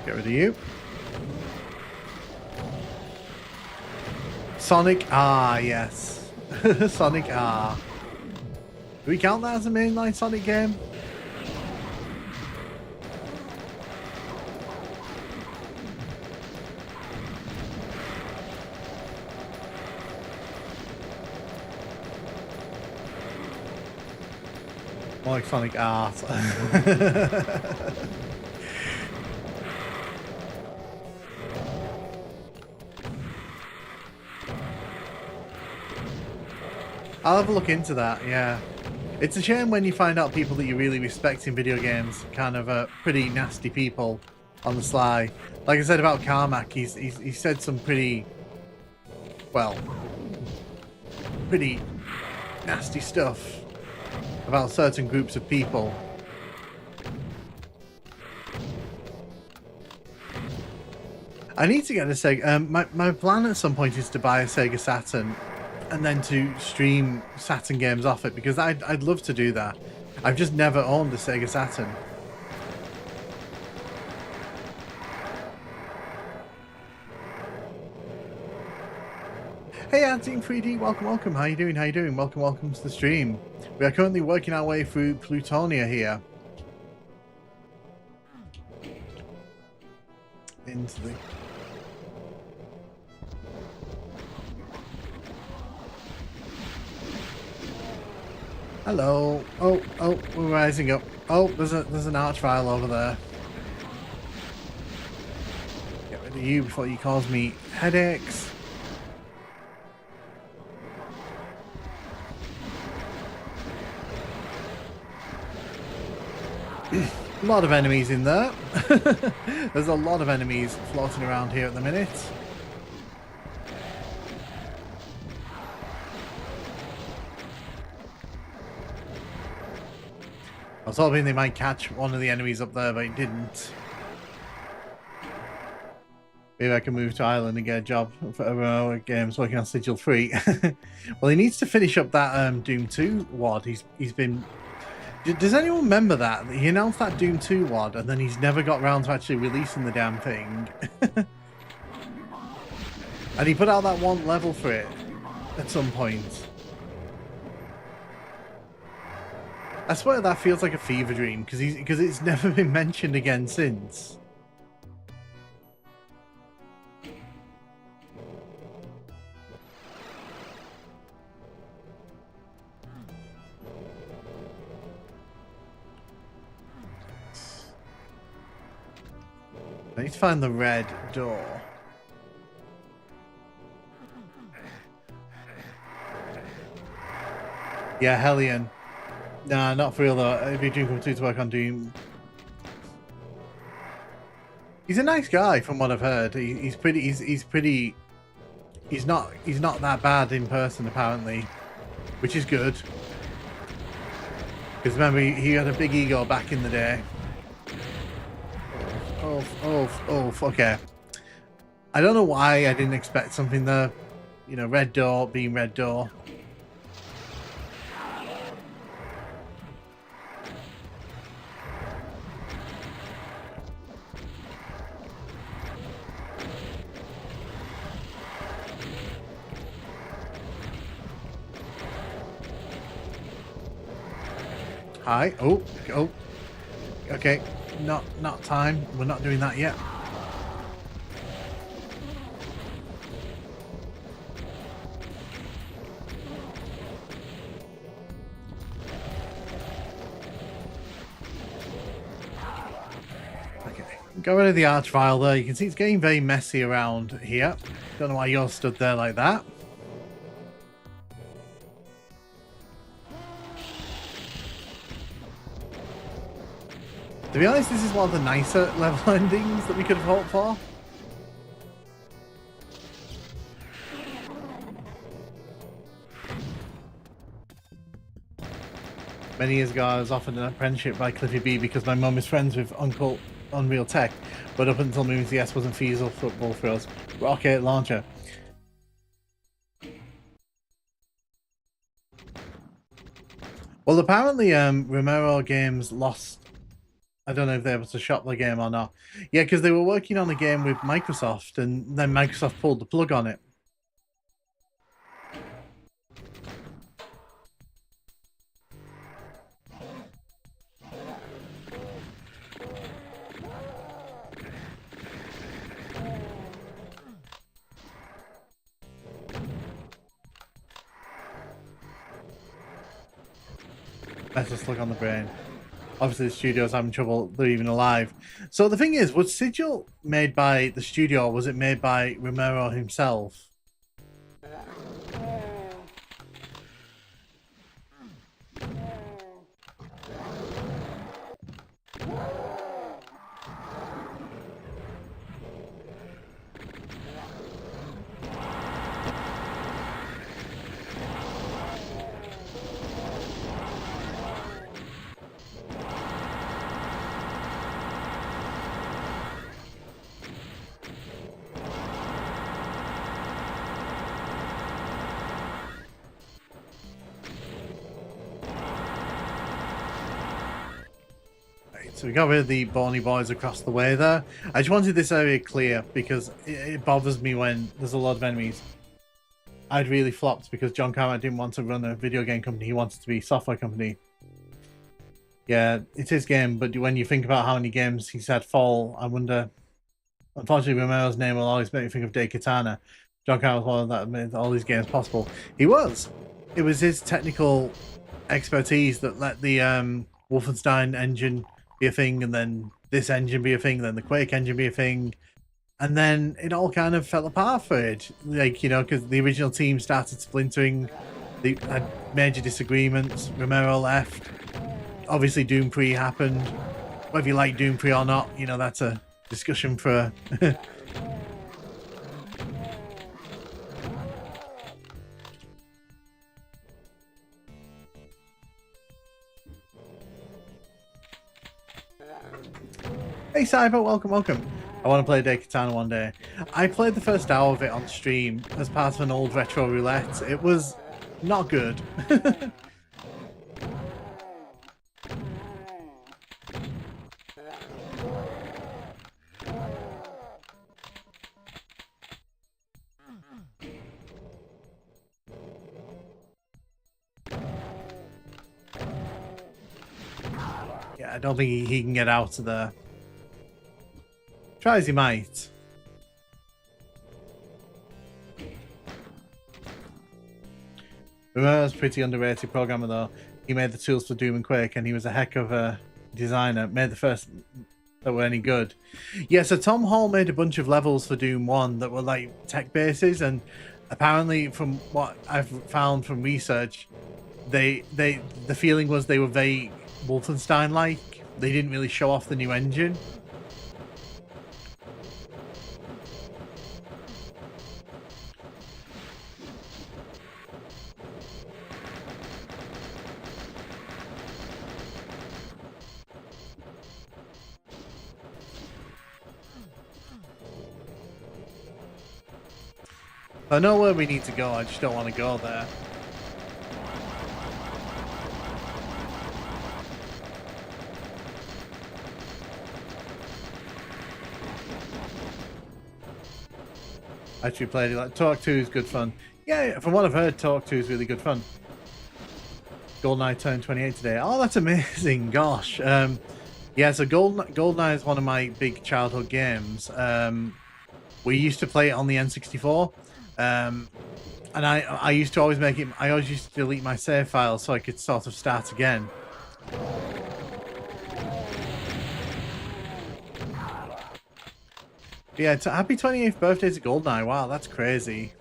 Get rid of you. Sonic R, yes. Sonic R. Do we count that as a mainline Sonic game? More like Sonic R. I'll have a look into that, yeah. It's a shame when you find out people that you really respect in video games kind of pretty nasty people on the sly. Like I said about Carmack, he said some pretty, well, pretty nasty stuff about certain groups of people. I need to get a Sega. My plan at some point is to buy a Sega Saturn and then to stream Saturn games off it, because I'd love to do that. I've just never owned a Sega Saturn. Hey Team 3D, welcome. How you doing? Welcome to the stream. We are currently working our way through Plutonia here. Into the... Hello. Oh, we're rising up. Oh, there's an archvile over there. Get rid of you before you cause me headaches. A lot of enemies in there. There's a lot of enemies floating around here at the minute. I was hoping they might catch one of the enemies up there, but it didn't. Maybe I can move to Ireland and get a job for games working on Sigil 3. Well, he needs to finish up that Doom 2 WOD. He's been... Does anyone remember that? He announced that Doom 2 WOD, and then he's never got around to actually releasing the damn thing. And he put out that one level for it at some point. I swear that feels like a fever dream, because it's never been mentioned again since. I need to find the red door. Yeah, Hellion. Nah, not for real though. If you do come to work on Doom, he's a nice guy from what I've heard. He's not that bad in person apparently, which is good. Because remember, he had a big ego back in the day. Oh, okay. I don't know why I didn't expect something there. You know, red door being red door. Hi. Oh. Okay. Not time. We're not doing that yet. Okay, got rid of the archvile there. You can see it's getting very messy around here. Don't know why you're stood there like that. To be honest, this is one of the nicer level endings that we could have hoped for. Many years ago, I was offered an apprenticeship by Cliffy B because my mum is friends with Uncle Unreal Tech, but up until Moon CS wasn't feasible for us. Rocket launcher. Well, apparently, Romero Games lost. I don't know if they're able to shop the game or not. Yeah, because they were working on a game with Microsoft, and then Microsoft pulled the plug on it. Let's just look on the brain. Obviously, the studio's having trouble. They're even alive. So the thing is, was Sigil made by the studio, or was it made by Romero himself? So we got rid of the bony boys across the way there. I just wanted this area clear because it bothers me when there's a lot of enemies. I'd really flopped because John Carmack didn't want to run a video game company. He wanted to be a software company. Yeah, it's his game, but when you think about how many games he's had fall, I wonder... Unfortunately, Romero's name will always make me think of Daikatana. John Carmack was one that made all these games possible. He was! It was his technical expertise that let the Wolfenstein engine be a thing, and then this engine be a thing, and then the Quake engine be a thing, and then it all kind of fell apart for it. Like, you know, because the original team started splintering, they had major disagreements, Romero left, obviously Doom 3 happened. Whether you like Doom 3 or not, you know, that's a discussion for... Hey Cyber, welcome. I want to play Daikatana one day. I played the first hour of it on stream as part of an old retro roulette. It was not good. Yeah, I don't think he can get out of there. Try as he might. Romero's a pretty underrated programmer though. He made the tools for Doom and Quake, and he was a heck of a designer. Made the first that were any good. Yeah, so Tom Hall made a bunch of levels for Doom 1 that were like tech bases, and apparently from what I've found from research, the feeling was they were very Wolfenstein-like. They didn't really show off the new engine. I know where we need to go, I just don't want to go there. Actually played it like Talk 2 is good fun. Yeah, from what I've heard, Talk 2 is really good fun. GoldenEye turned 28 today. Oh, that's amazing, gosh. Yeah, so GoldenEye is one of my big childhood games. We used to play it on the N64. And I used to always make it, I always used to delete my save files so I could sort of start again. Yeah, happy 28th birthday to Goldeneye. Wow, that's crazy.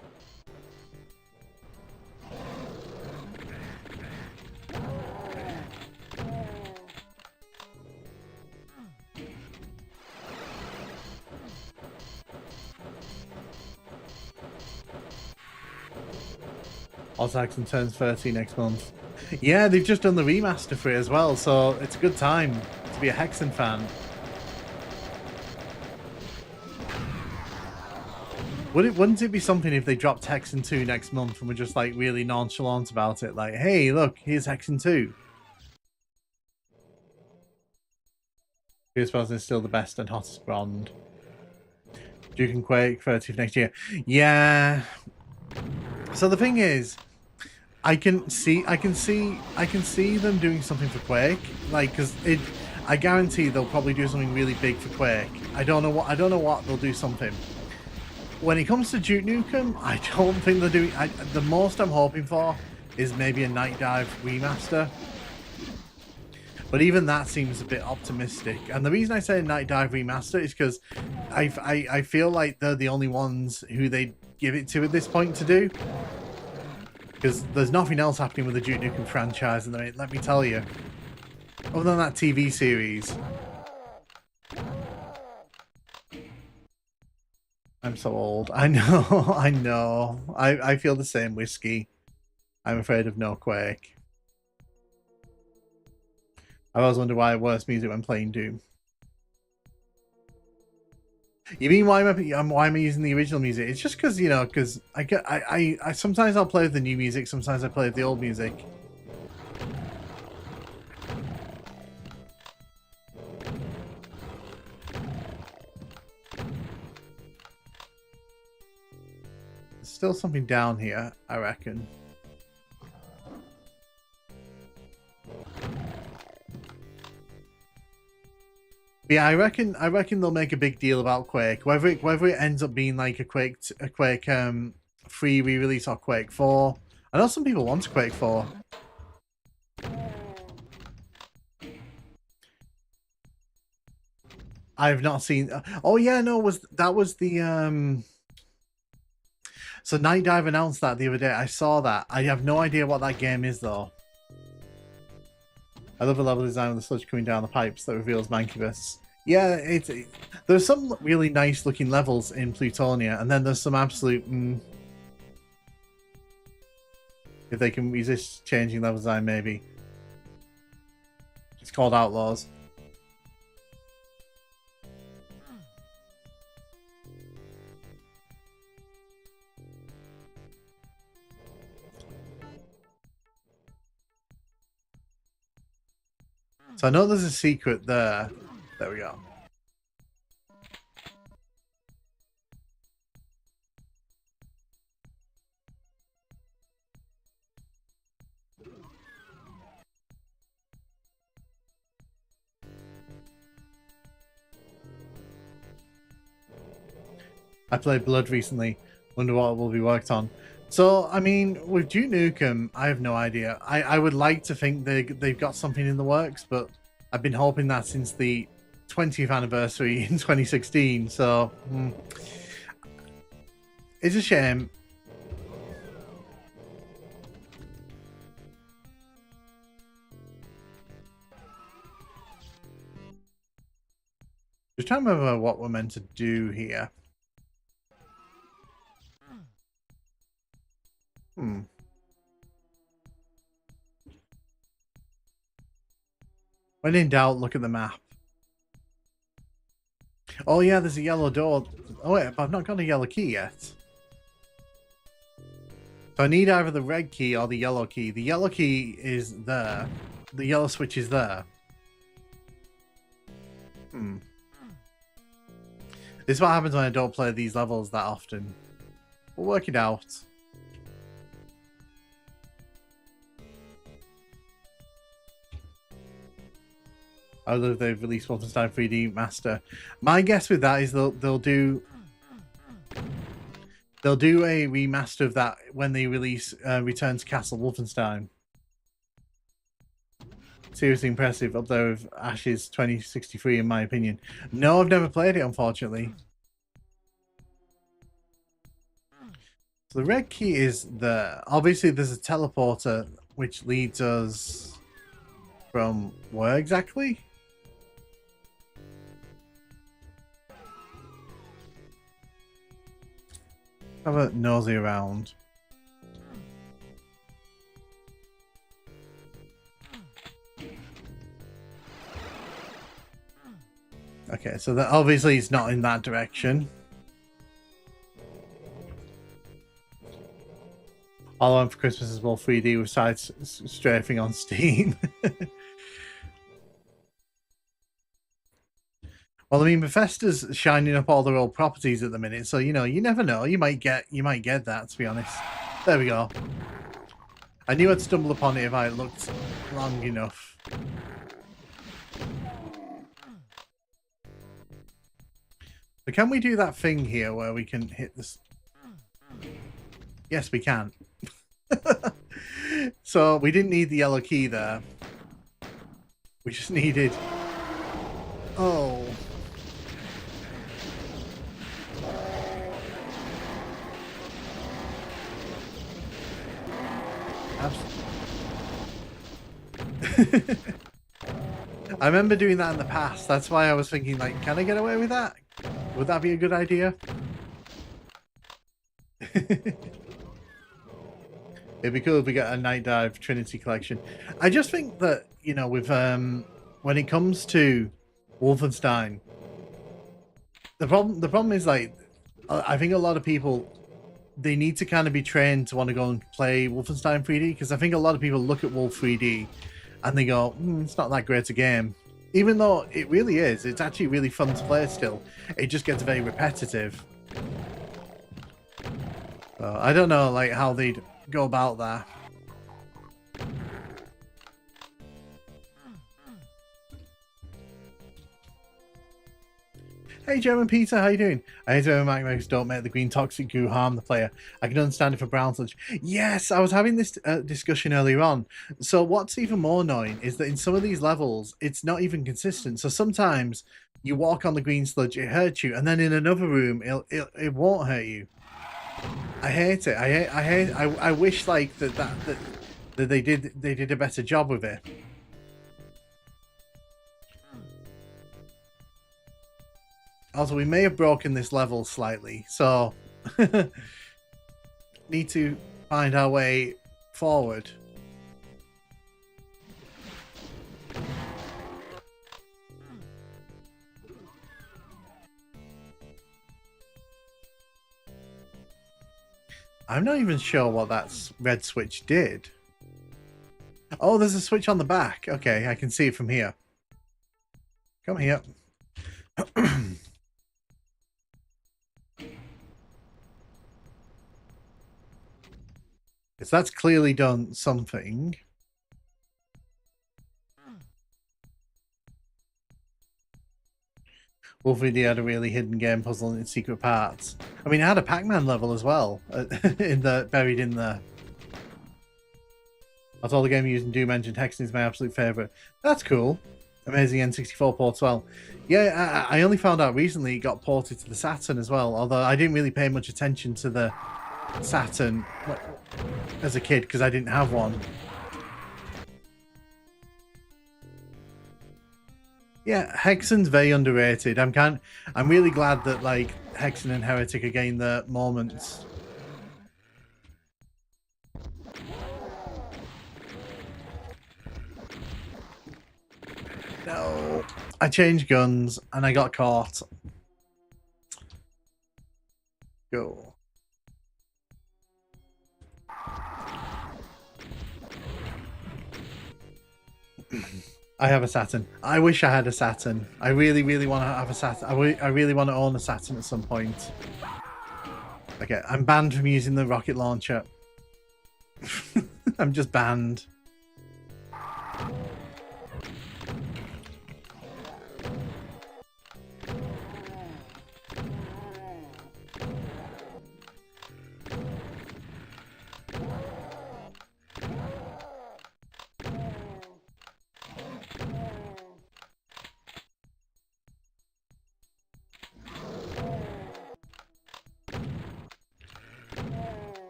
Ozzaxon turns 30 next month. Yeah, they've just done the remaster for it as well, so it's a good time to be a Hexen fan. Wouldn't it be something if they dropped Hexen 2 next month and were just like really nonchalant about it? Like, hey, look, here's Hexen 2. Ghostbusters is still the best and hottest brand. Duke and Quake 30th next year. Yeah. So the thing is, I can see them doing something for Quake, like, because I guarantee they'll probably do something really big for Quake. I don't know what they'll do something. When it comes to Duke Nukem, I don't think they're doing. The most I'm hoping for is maybe a Night Dive remaster, but even that seems a bit optimistic. And the reason I say Night Dive remaster is because I feel like they're the only ones who they give it to at this point to do. Because there's nothing else happening with the Duke Nukem franchise, and let me tell you, other than that TV series. I'm so old. I know, I know. I feel the same, Whiskey. I'm afraid of no Quake. I always wonder why worse music when playing Doom. You mean why am I using the original music? It's just because, you know, because I sometimes I'll play with the new music, sometimes I play with the old music. There's still something down here, I reckon. Yeah, I reckon they'll make a big deal about Quake. Whether it ends up being like a Quake 3 re-release or Quake 4. I know some people want a Quake 4. I've not seen. Oh yeah, no, that was the So Night Dive announced that the other day. I saw that. I have no idea what that game is though. I love the level design with the sludge coming down the pipes that reveals Mancubus. Yeah, there's some really nice looking levels in Plutonia, and then there's some absolute... if they can resist changing level design, maybe. It's called Outlaws. So I know there's a secret there. There we go. I played Blood recently. Wonder what will be worked on. So, I mean, with Duke Nukem, I have no idea. I would like to think they've got something in the works, but I've been hoping that since the 20th anniversary in 2016, so... it's a shame. Just trying to remember what we're meant to do here. When in doubt, look at the map. Oh yeah, there's a yellow door. Oh wait, but I've not got a yellow key yet. So I need either the red key or the yellow key. The yellow key is there. The yellow switch is there. This is what happens when I don't play these levels that often. We'll work it out. I love they've released Wolfenstein 3D Master. My guess with that is they'll do a remaster of that when they release Return to Castle Wolfenstein. Seriously impressive, up there with Ash's 2063 in my opinion. No, I've never played it, unfortunately. So the red key is there. Obviously, there's a teleporter which leads us from where exactly? Have a nosy around. Okay, so that obviously it's not in that direction. All I want for Christmas is Wolf 3D with side strafing on Steam. Well, I mean, Bethesda's shining up all their old properties at the minute, so you know, you never know. You might get that. To be honest, there we go. I knew I'd stumble upon it if I looked long enough. But can we do that thing here where we can hit this? Yes, we can. So we didn't need the yellow key there. We just needed... Oh. I remember doing that in the past. That's why I was thinking, like, can I get away with that? Would that be a good idea? It'd be cool if we get a Night Dive Trinity collection. I just think that, you know, with when it comes to Wolfenstein, the problem is, like, I think a lot of people, they need to kind of be trained to want to go and play Wolfenstein 3D, because I think a lot of people look at Wolf 3D and they go, it's not that great a game. Even though it really is. It's actually really fun to play still. It just gets very repetitive. So I don't know, like, how they'd go about that. Hey German Peter, how you doing? I hate when Mac don't make the green toxic goo harm the player. I can understand it for brown sludge. Yes, I was having this discussion earlier on. So what's even more annoying is that in some of these levels, it's not even consistent. So sometimes you walk on the green sludge, it hurts you, and then in another room, it won't hurt you. I hate it. I wish like that they did a better job with it. Also, we may have broken this level slightly, so need to find our way forward. I'm not even sure what that red switch did. Oh, there's a switch on the back. Okay, I can see it from here. Come here. So that's clearly done something. Wolf 3D had a really hidden game puzzle in its secret parts. I mean, it had a Pac-Man level as well, buried in there. That's all the game using Doom Engine. Hexen is my absolute favourite. That's cool. Amazing N64 port as well. Yeah, I only found out recently it got ported to the Saturn as well, although I didn't really pay much attention to the Saturn as a kid because I didn't have one. Yeah, Hexen's very underrated. I'm really glad that like Hexen and Heretic are getting their moments. No, I changed guns and I got caught. Go. I have a Saturn. I wish I had a Saturn. I really, really want to have a Saturn. I really want to own a Saturn at some point. Okay, I'm banned from using the rocket launcher. I'm just banned.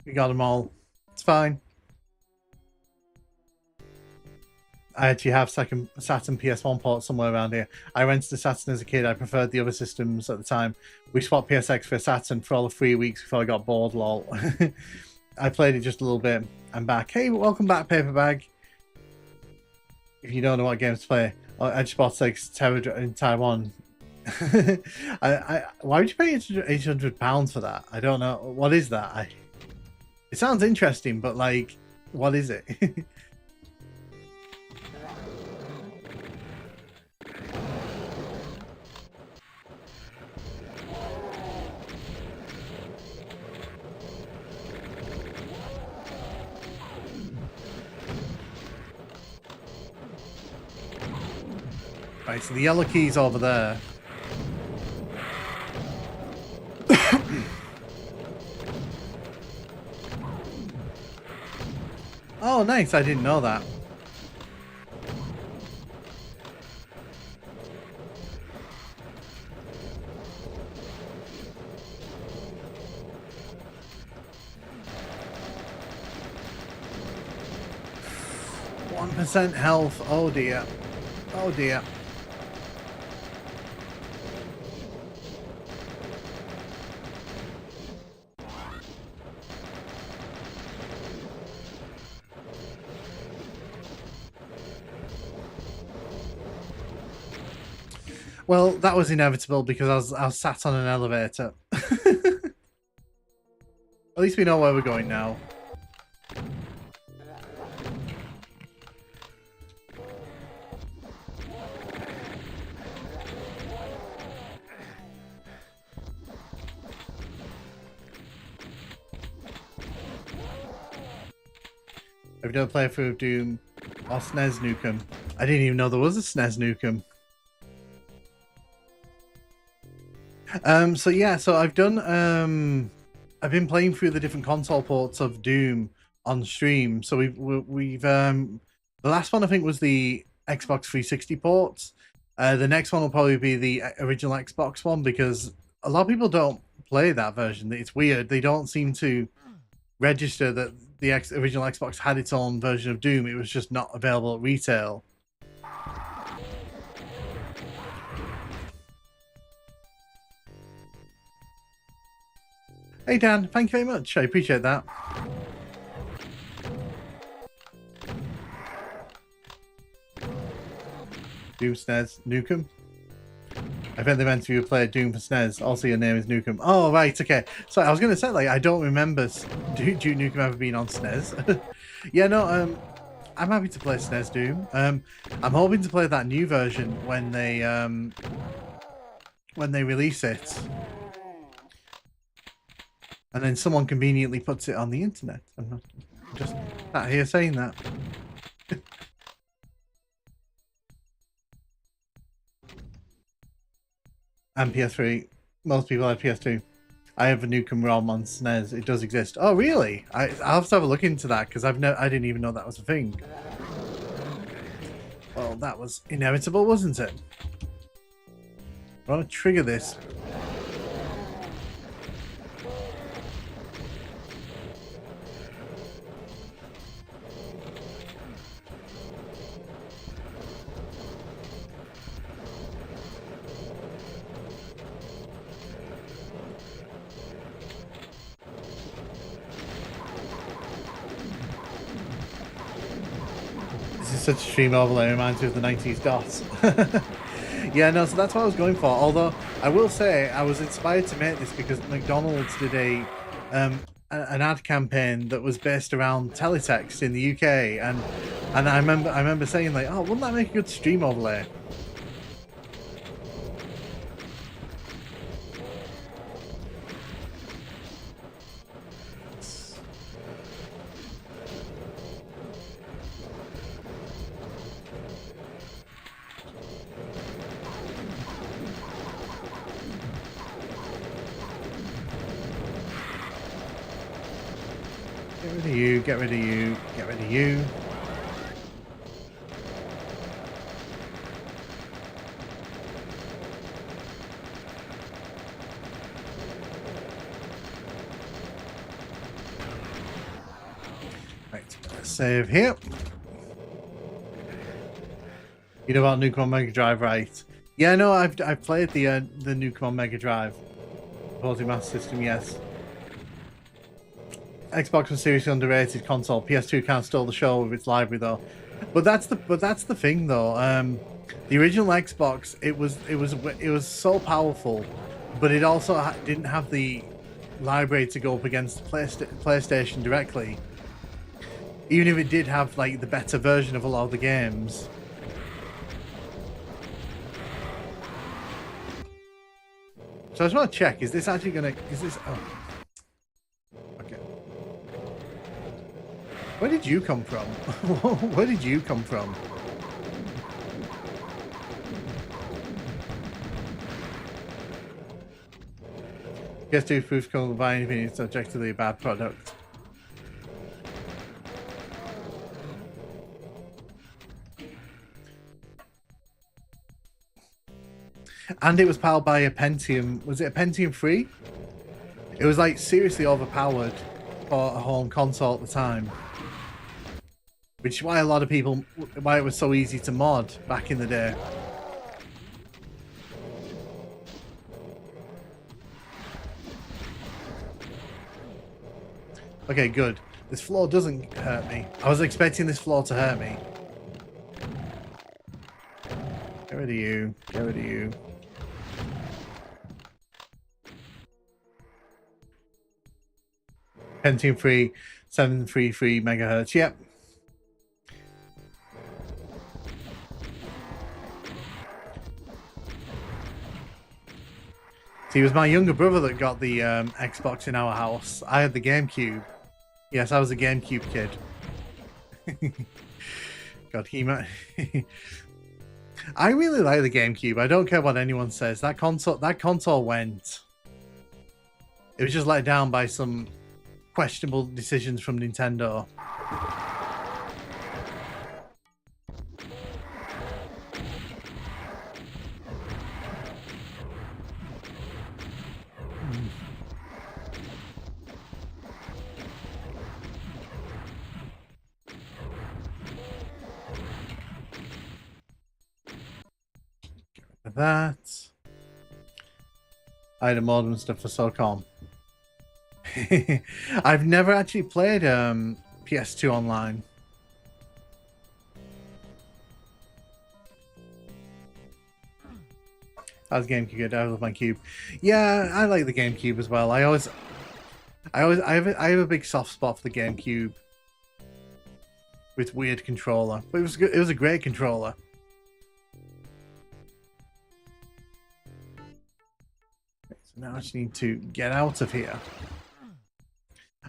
We got them all. It's fine. I actually have Saturn PS1 ports somewhere around here. I rented the Saturn as a kid. I preferred the other systems at the time. We swapped PSX for Saturn for all of 3 weeks before I got bored, lol. I played it just a little bit. I'm back. Hey, welcome back, Paperbag. If you don't know what games to play, Edge Spot 6 Terror in Taiwan. Why would you pay £800 for that? I don't know. What is that? It sounds interesting, but like, what is it? Right, so the yellow key's over there. Oh, nice. I didn't know that. % health. Oh dear. Oh dear. Well, that was inevitable because I was sat on an elevator. At least we know where we're going now. Have you done a playthrough of Doom or SNES Nukem? I didn't even know there was a SNES Nukem. So yeah, so I've done I've been playing through the different console ports of Doom on stream. So we've the last one I think was the Xbox 360 ports. The next one will probably be the original Xbox one because a lot of people don't play that version. It's weird. They don't seem to register that the original Xbox had its own version of Doom. It was just not available at retail. Hey Dan, thank you very much. I appreciate that. Doom SNES Nukem. I think they meant to play Doom for SNES. Also, your name is Nukem. Oh, right, okay. So I was going to say, like, I don't remember Duke Nukem ever being on SNES. Yeah, no, I'm happy to play SNES Doom. I'm hoping to play that new version when they release it. And then someone conveniently puts it on the internet. I'm not just sat here saying that. And PS3. Most people have PS2. I have a Nukem ROM on SNES. It does exist. Oh, really? I'll have to have a look into that because I didn't even know that was a thing. Well, that was inevitable, wasn't it? I want to trigger this. Such a stream overlay reminds me of the 90s DOS. Yeah, no, so that's what I was going for. Although I will say I was inspired to make this because McDonald's did an ad campaign that was based around teletext in the UK, and I remember saying like, oh, wouldn't that make a good stream overlay? Get rid of you, get rid of you, get rid of you. save here. You know about Nukem on Mega Drive, right? Yeah, no, I've played the Nukem on Mega Drive, Opposing Master System. Yes. Xbox was seriously underrated console. PS2 can't steal the show with its library though. But that's the thing though. The original Xbox, it was so powerful, but it also didn't have the library to go up against PlayStation directly. Even if it did have like the better version of a lot of the games. So I just want to check, is this actually gonna, oh. Okay. Where did you come from? Where did you come from? PS2 proof called by anything, it's objectively a bad product. And it was powered by a Pentium. Was it a Pentium 3? It was like seriously overpowered for a home console at the time. Which is why a lot of people, why it was so easy to mod back in the day. Okay, good. This floor doesn't hurt me. I was expecting this floor to hurt me. Get rid of you. Get rid of you. Pentium 3, 733 megahertz. Yep. See, it was my younger brother that got the Xbox in our house. I had the GameCube. Yes, I was a GameCube kid. God, he might. I really like the GameCube. I don't care what anyone says. That console went. It was just let down by some questionable decisions from Nintendo. That item modern stuff for SOCOM. I've never actually played PS2 online. How's GameCube good? I love my cube. Yeah, I like the GameCube as well. I have a big soft spot for the GameCube with weird controller, but it was good. It was a great controller. Now I just need to get out of here.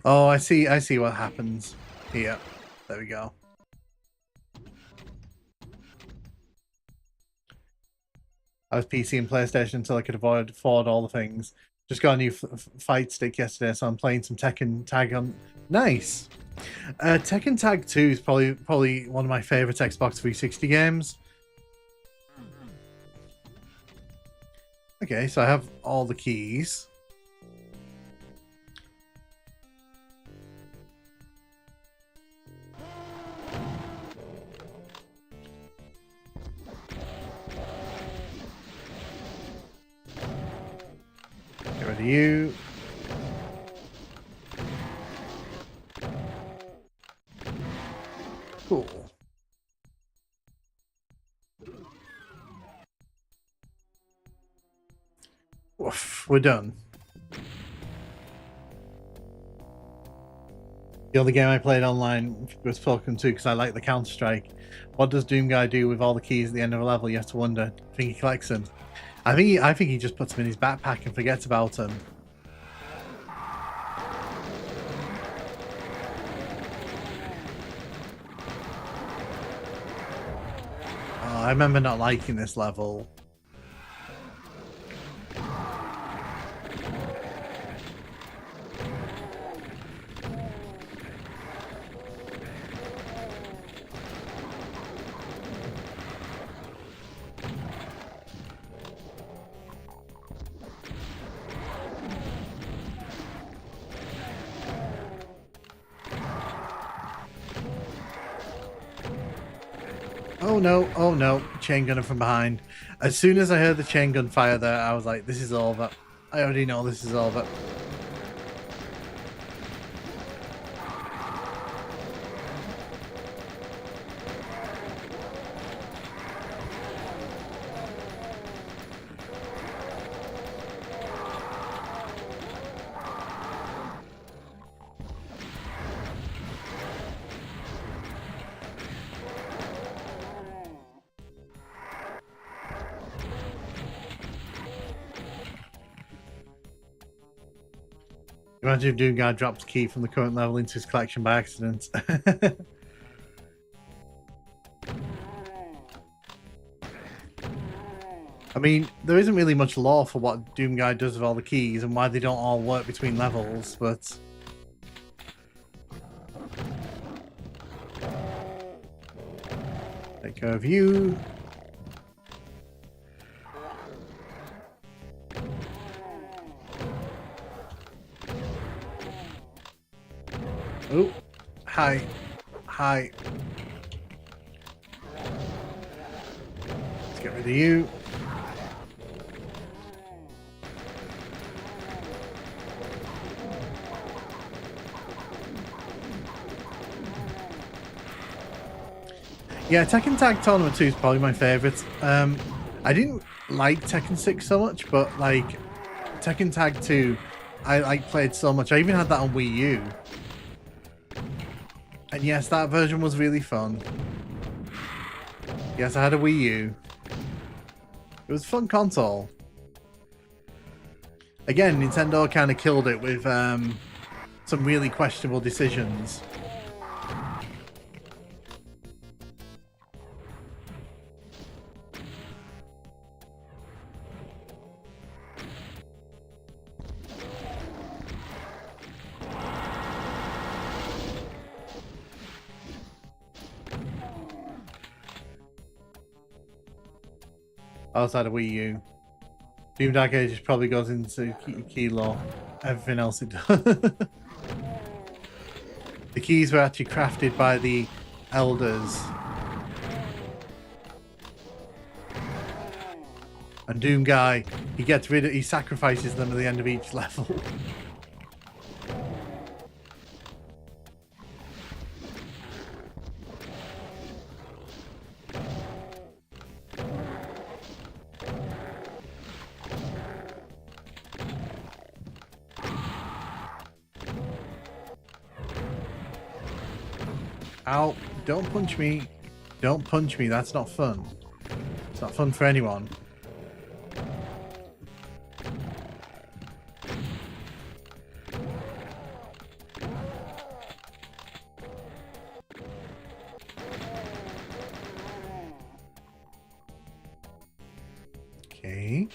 Oh, I see what happens here. There we go. I was PC and PlayStation until I could afford all the things. Just got a new fight stick yesterday, so I'm playing some Tekken Tag on. Nice. Tekken Tag 2 is probably one of my favorite Xbox 360 games. Okay, so I have all the keys. Get rid of you. Cool. Oof, we're done. The other game I played online was Pokemon 2 because I like the Counter-Strike. What does Doom Guy do with all the keys at the end of a level? You have to wonder. I think he collects them. I think he just puts them in his backpack and forgets about them. Oh, I remember not liking this level. Oh no, oh no, chain gunner from behind. As soon as I heard the chain gun fire there, I was like, this is over. I already know this is over. Imagine if Doom Guy drops a key from the current level into his collection by accident. I mean, there isn't really much lore for what Doom Guy does with all the keys and why they don't all work between levels, but... Take care of you. Oh, hi. Hi. Let's get rid of you. Yeah, Tekken Tag Tournament 2 is probably my favourite. I didn't like Tekken 6 so much, but like Tekken Tag 2, I like played so much. I even had that on Wii U. And yes, that version was really fun. Yes, I had a Wii U. It was a fun console. Again, Nintendo kind of killed it with some really questionable decisions. Outside of Wii U, Doom Dark Ages probably goes into key lore. Everything else it does. The keys were actually crafted by the elders, and Doom Guy, he sacrifices them at the end of each level. Ow, don't punch me. Don't punch me, that's not fun. It's not fun for anyone. Okay.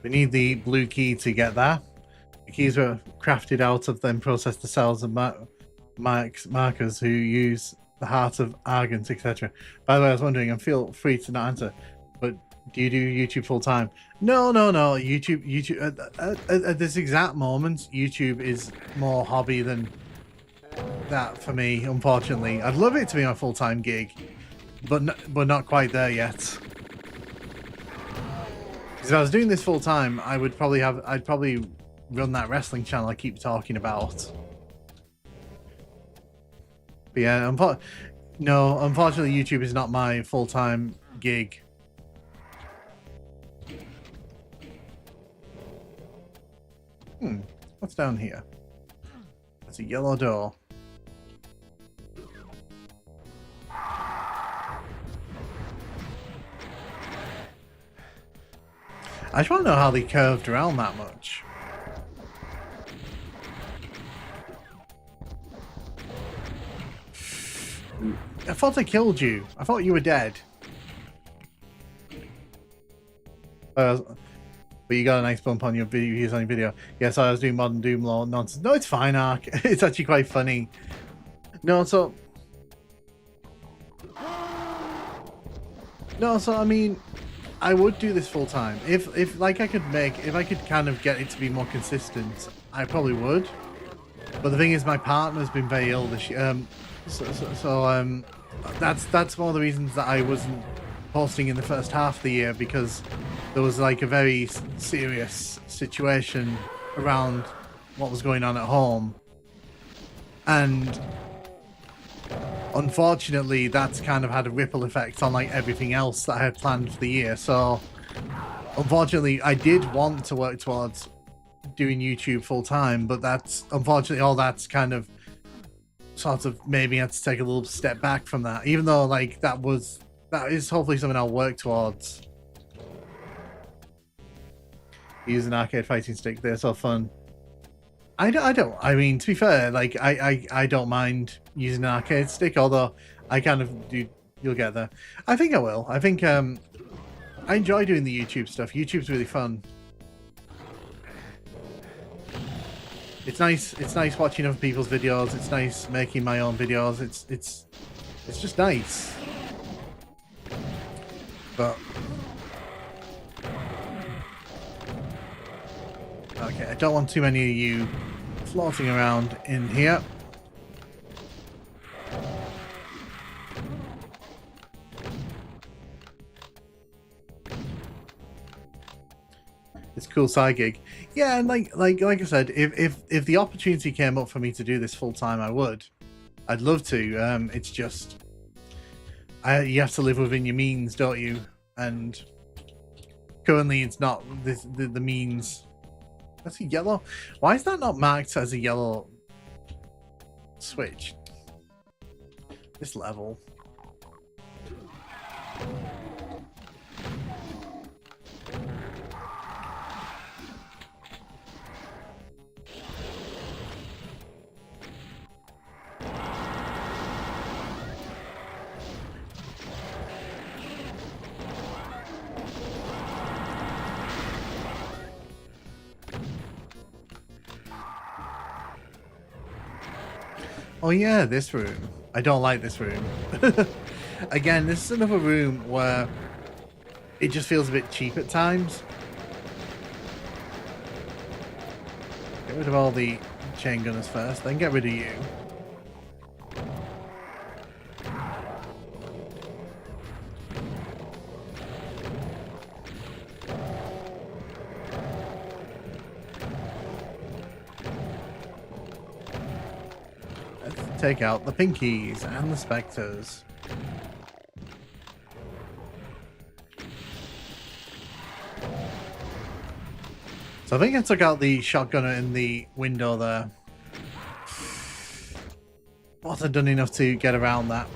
We need the blue key to get that. The keys were crafted out of then processed the cells and markers who use the heart of Argent, etc. By the way, I was wondering, and feel free to not answer, but do you do YouTube full time? No. YouTube at this exact moment, YouTube is more hobby than that for me, unfortunately. I'd love it to be my full-time gig, but not quite there yet. Because if I was doing this full time, I'd probably run that wrestling channel I keep talking about. But yeah, unfortunately, YouTube is not my full-time gig. What's down here? That's a yellow door. I just want to know how they curved around that much. I thought I killed you. I thought you were dead. But you got a nice bump on your views on your video. Yeah, so I was doing Modern Doom law nonsense. No, it's fine, Ark. It's actually quite funny. No, so I mean, I would do this full time. If like I could kind of get it to be more consistent, I probably would. But the thing is, my partner's been very ill this year. That's one of the reasons that I wasn't posting in the first half of the year, because there was like a very serious situation around what was going on at home, and unfortunately that's kind of had a ripple effect on like everything else that I had planned for the year. So unfortunately I did want to work towards doing YouTube full time, but that's unfortunately all that's kind of sort of maybe had to take a little step back from that, even though like that is hopefully something I'll work towards. Use an arcade fighting stick, they're so fun. I mean, to be fair, like I don't mind using an arcade stick, although I kind of do. You'll get there. I think I will. I think I enjoy doing the YouTube stuff. YouTube's really fun. It's nice watching other people's videos. It's nice making my own videos. It's just nice. But okay, I don't want too many of you floating around in here. It's a cool side gig. Yeah, and like I said, if the opportunity came up for me to do this full time, I would. I'd love to. It's just you have to live within your means, don't you? And currently it's not the means. That's a yellow. Why is that not marked as a yellow switch? This level. Oh yeah, this room. I don't like this room. Again, this is another room where it just feels a bit cheap at times. Get rid of all the chain gunners first, then get rid of you. Take out the pinkies and the specters. So I think I took out the shotgunner in the window there. Wasn't done enough to get around that.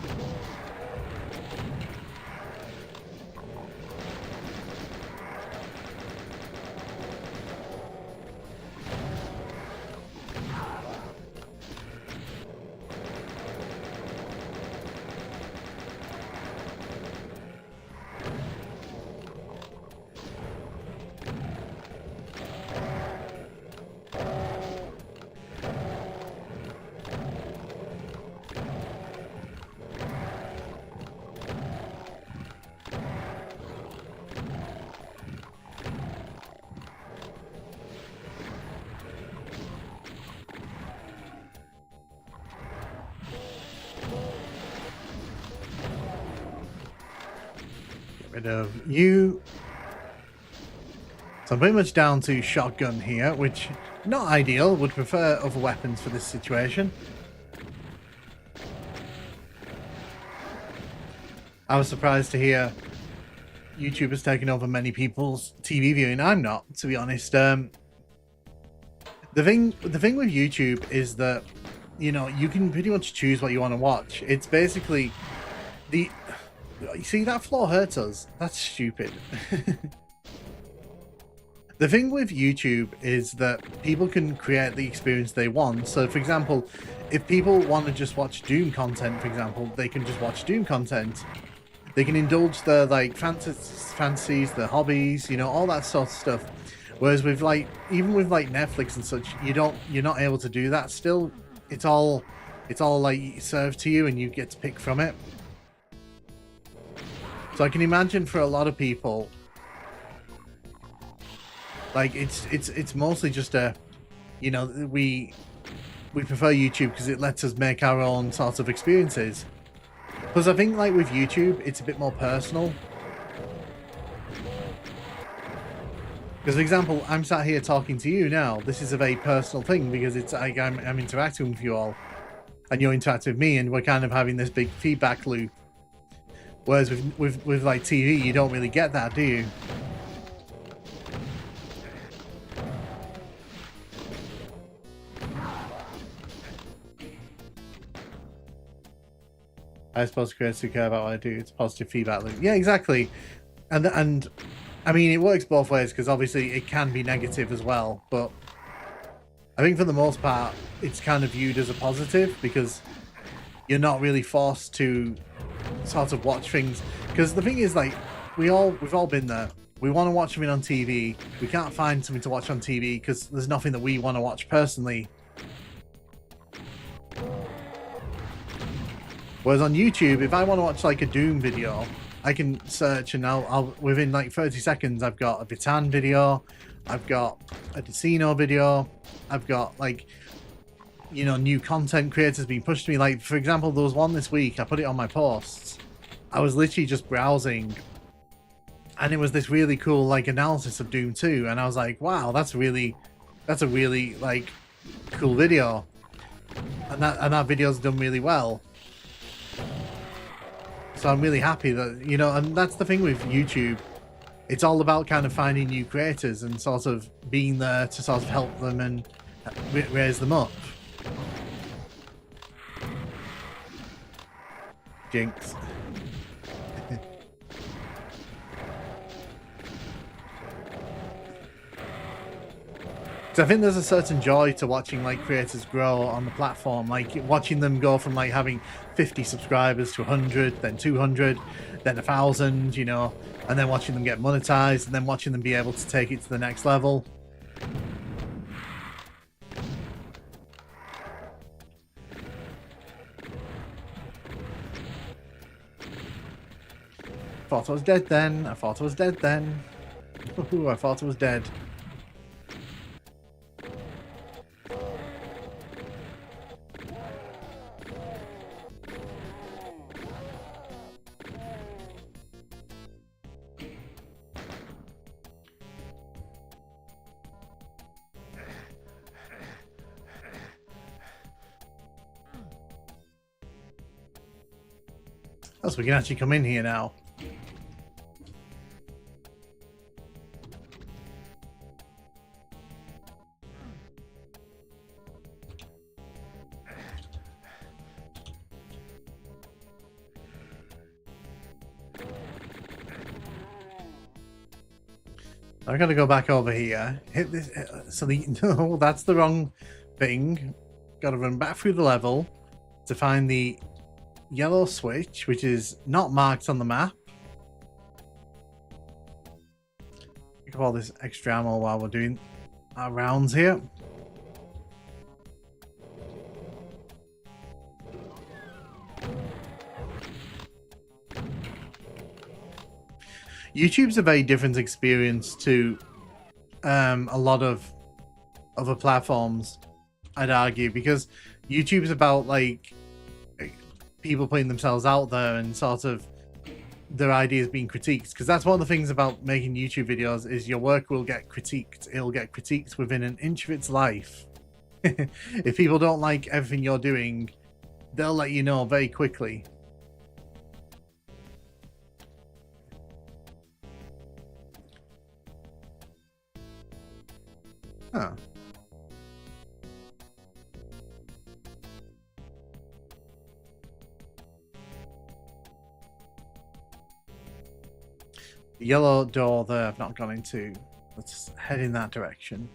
Of you. So I'm pretty much down to shotgun here, which not ideal. Would prefer other weapons for this situation. I was surprised to hear YouTubers taking over many people's TV viewing. I'm not, to be honest. The thing with YouTube is that, you know, you can pretty much choose what you want to watch. It's basically the... You see, that floor hurts us. That's stupid. The thing with YouTube is that people can create the experience they want. So, for example, if people want to just watch Doom content, for example, they can just watch Doom content. They can indulge their, like, fantasies, their hobbies, you know, all that sort of stuff. Whereas with like, even with like Netflix and such, you're not able to do that still. It's all like served to you and you get to pick from it. So I can imagine for a lot of people, like it's mostly just a, you know, we prefer YouTube because it lets us make our own sort of experiences. Because I think like with YouTube, it's a bit more personal. Because, for example, I'm sat here talking to you now. This is a very personal thing because it's like I'm interacting with you all, and you're interacting with me, and we're kind of having this big feedback loop. Whereas with like TV, you don't really get that, do you? I suppose creators who care about what I do, it's a positive feedback loop. Yeah, exactly. And I mean, it works both ways because obviously it can be negative as well. But I think for the most part, it's kind of viewed as a positive because you're not really forced to sort of watch things. Because the thing is, like, we've all been there. We want to watch something on TV. We can't find something to watch on TV because there's nothing that we want to watch personally. Whereas on YouTube, if I want to watch like a Doom video, I can search and I'll within like 30 seconds, I've got a Vitan video, I've got a Decino video, I've got like, you know, new content creators being pushed to me. Like, for example, there was one this week, I put it on my posts. I was literally just browsing and it was this really cool like analysis of Doom 2. And I was like, wow, that's a really like cool video. And that video's done really well. So I'm really happy that, you know, and that's the thing with YouTube. It's all about kind of finding new creators and sort of being there to sort of help them and raise them up. Jinx. So I think there's a certain joy to watching like creators grow on the platform, like watching them go from like having 50 subscribers to 100, then 200, then 1,000, you know, and then watching them get monetized and then watching them be able to take it to the next level. Thought I was dead then. I thought I was dead then. Ooh, I thought I was dead. Oh, so we can actually come in here now. I gotta go back over here. Hit this. So no, that's the wrong thing. Gotta run back through the level to find the yellow switch, which is not marked on the map. Pick up all this extra ammo while we're doing our rounds here. YouTube's a very different experience to a lot of other platforms, I'd argue, because YouTube's about like people putting themselves out there and sort of their ideas being critiqued, because that's one of the things about making YouTube videos is your work will get critiqued. It'll get critiqued within an inch of its life. If people don't like everything you're doing, they'll let you know very quickly. Huh. The yellow door there I've not gone into. Let's head in that direction.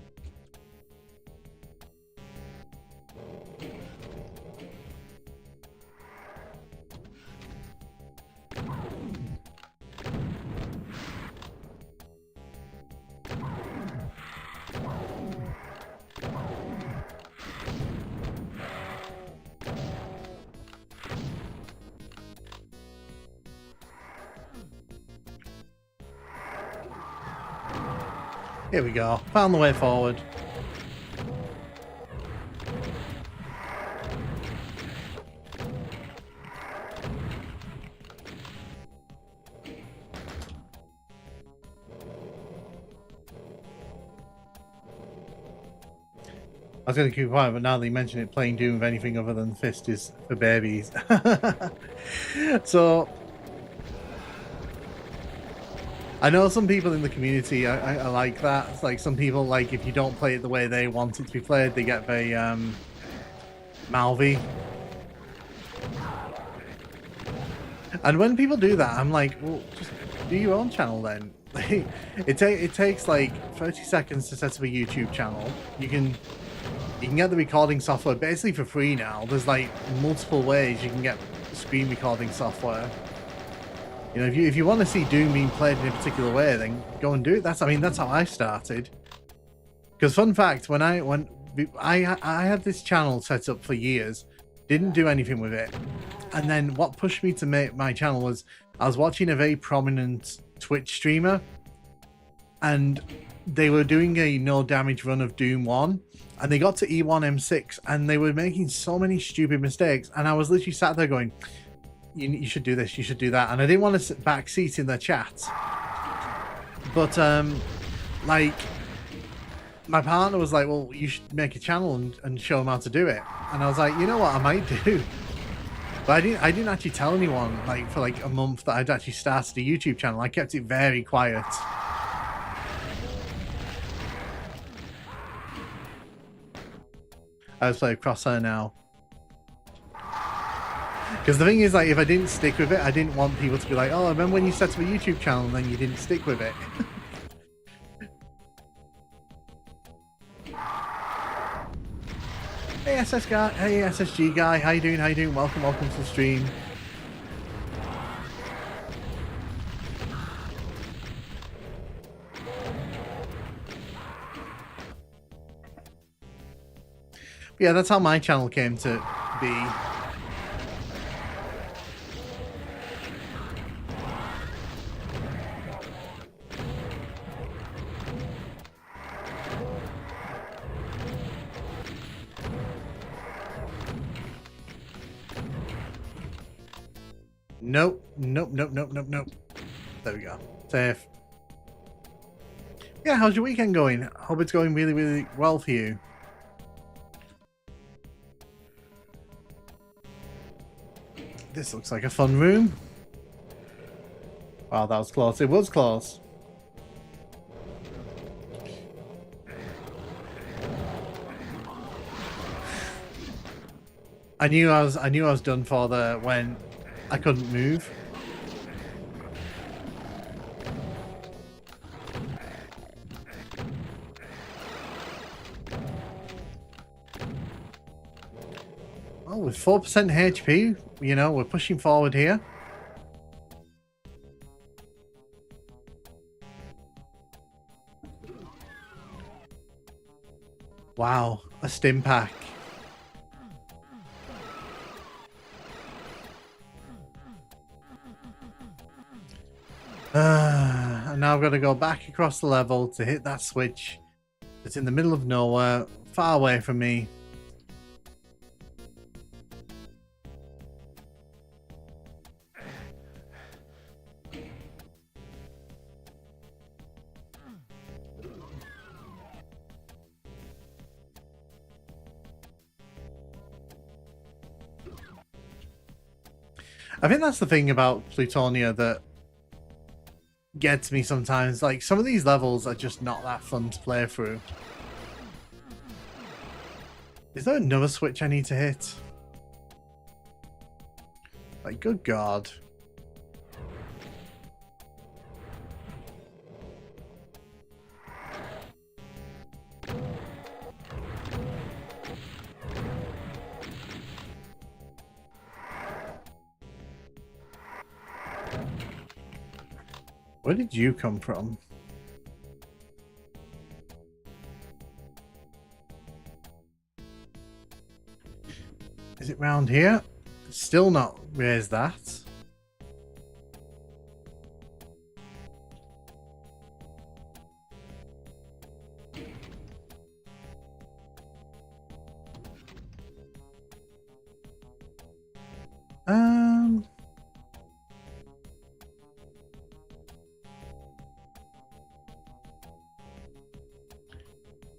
Here we go. Found the way forward. I was going to keep quiet, but now that you mention it, playing Doom with anything other than Fist is for babies. So, I know some people in the community I like that. It's like some people, like, if you don't play it the way they want it to be played, they get very mouthy. And when people do that, I'm like, well, just do your own channel then. It takes like 30 seconds to set up a YouTube channel. You can get the recording software basically for free now. There's like multiple ways you can get screen recording software. You know, if you want to see Doom being played in a particular way, then go and do it. That's how I started. Because fun fact, when I had this channel set up for years, didn't do anything with it, and then what pushed me to make my channel was I was watching a very prominent Twitch streamer, and they were doing a no damage run of Doom 1, and they got to E1M6, and they were making so many stupid mistakes, and I was literally sat there going, you should do this, you should do that, and I didn't want to sit backseat in their chat, but like, my partner was like, well, you should make a channel and show them how to do it, and I was like, you know what, I might do. But I didn't actually tell anyone, like, for like a month that I'd actually started a YouTube channel. I kept it very quiet. I was playing Crosshair now. Because the thing is, like, if I didn't stick with it, I didn't want people to be like, oh, I remember when you set up a YouTube channel and then you didn't stick with it. Hey SS guy, hey SSG guy, how you doing? How you doing? Welcome to the stream. But yeah, that's how my channel came to be. Nope. There we go. Safe. Yeah, how's your weekend going? Hope it's going really, really well for you. This looks like a fun room. Wow, that was close. It was close. I knew I was done for there when I couldn't move. Oh, with 4% HP, you know, we're pushing forward here. Wow, a stim pack. And now I've got to go back across the level to hit that switch that's in the middle of nowhere, far away from me. I think that's the thing about Plutonia that gets me sometimes. Like, some of these levels are just not that fun to play through. Is there another switch I need to hit? Like, good God. Where did you come from? Is it round here? Still not raised that. Um.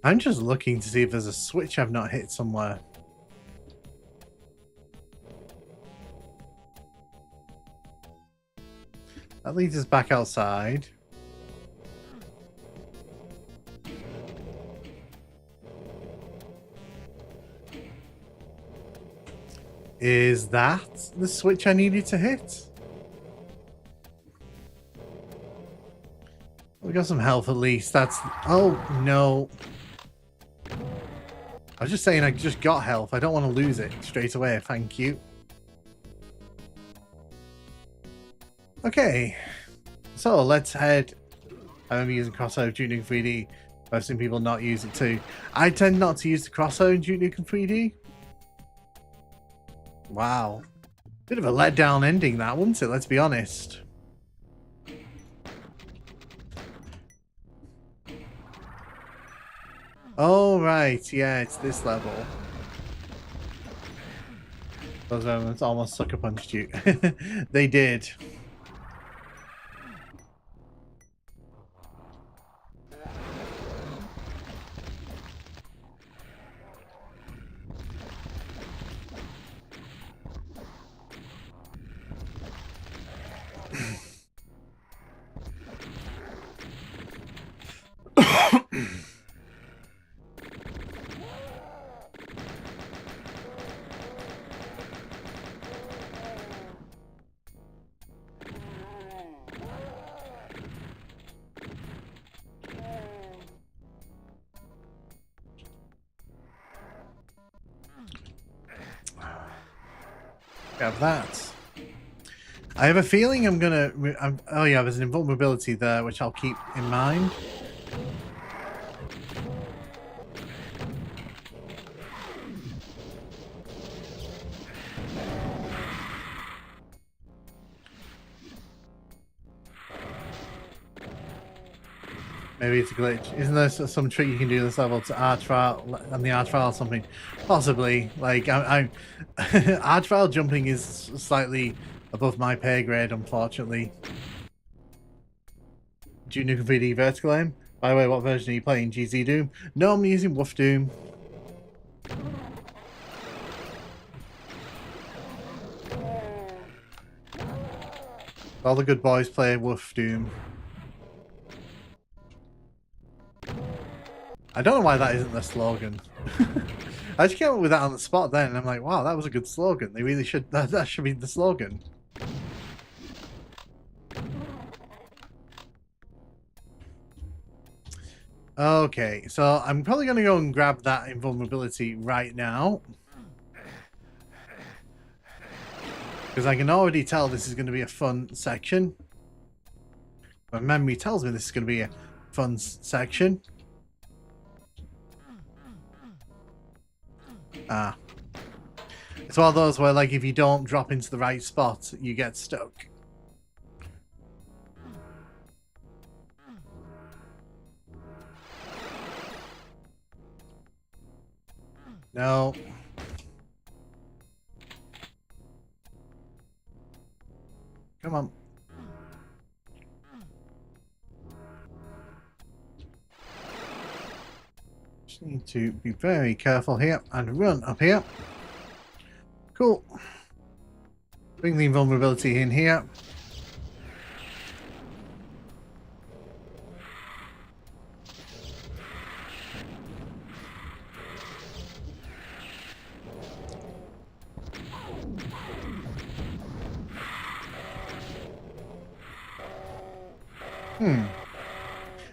I'm just looking to see if there's a switch I've not hit somewhere. That leads us back outside. Is that the switch I needed to hit? We got some health at least. That's... Oh, no. I was just saying I just got health. I don't want to lose it straight away. Thank you. Okay. So, let's head... I remember using Crosshair of Duke Nukem 3D. I've seen people not use it too. I tend not to use the Crosshair in Duke Nukem 3D. Wow. Bit of a letdown ending that, wasn't it? Let's be honest. Oh, right. Yeah, it's this level. Those moments almost sucker punched you. They did. Have that. I have a feeling I'm gonna... oh yeah, there's an invulnerability there, which I'll keep in mind. Maybe it's a glitch. Isn't there some trick you can do this level to R-Trial and the R-Trial or something? Possibly. Like, R-Trial jumping is slightly above my pay grade, unfortunately. Duke Nukem 3D vertical aim? By the way, what version are you playing? GZ Doom? No, I'm using Woof Doom. All the good boys play Woof Doom. I don't know why that isn't their slogan. I just came up with that on the spot then, and I'm like, wow, that was a good slogan. They really should... That should be the slogan. Okay, so I'm probably going to go and grab that invulnerability right now. Because I can already tell this is going to be a fun section. My memory tells me this is going to be a fun section. Ah. It's one of those where, like, if you don't drop into the right spot, you get stuck. No. Come on. Just need to be very careful here and run up here. Cool. Bring the invulnerability in here.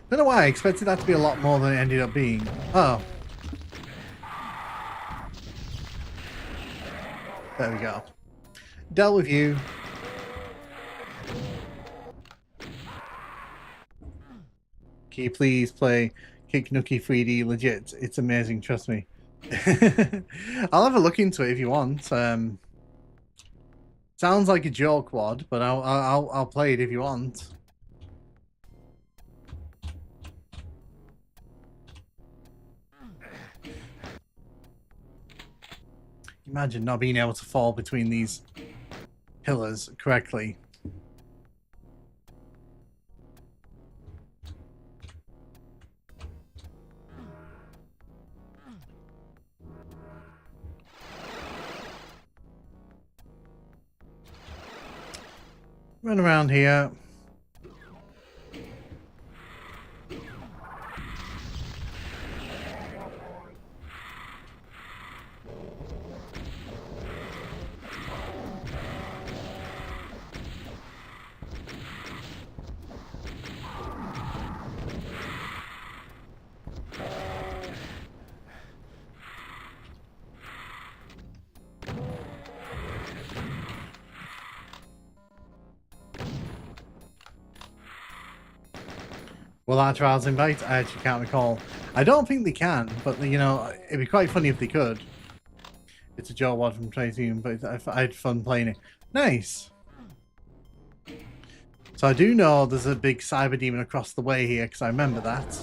Don't know why I expected that to be a lot more than it ended up being. Oh. There we go. Dealt with you. Can you please play Kick Nukem 3D legit? It's amazing, trust me. I'll have a look into it if you want. Sounds like a joke wad, but I'll play it if you want. Imagine not being able to fall between these pillars correctly. Run around here. Will our trials invite? I actually can't recall. I don't think they can, but you know, it'd be quite funny if they could. It's a Joe Wad from Tracy, but I had fun playing it. Nice. So I do know there's a big cyber demon across the way here because I remember that.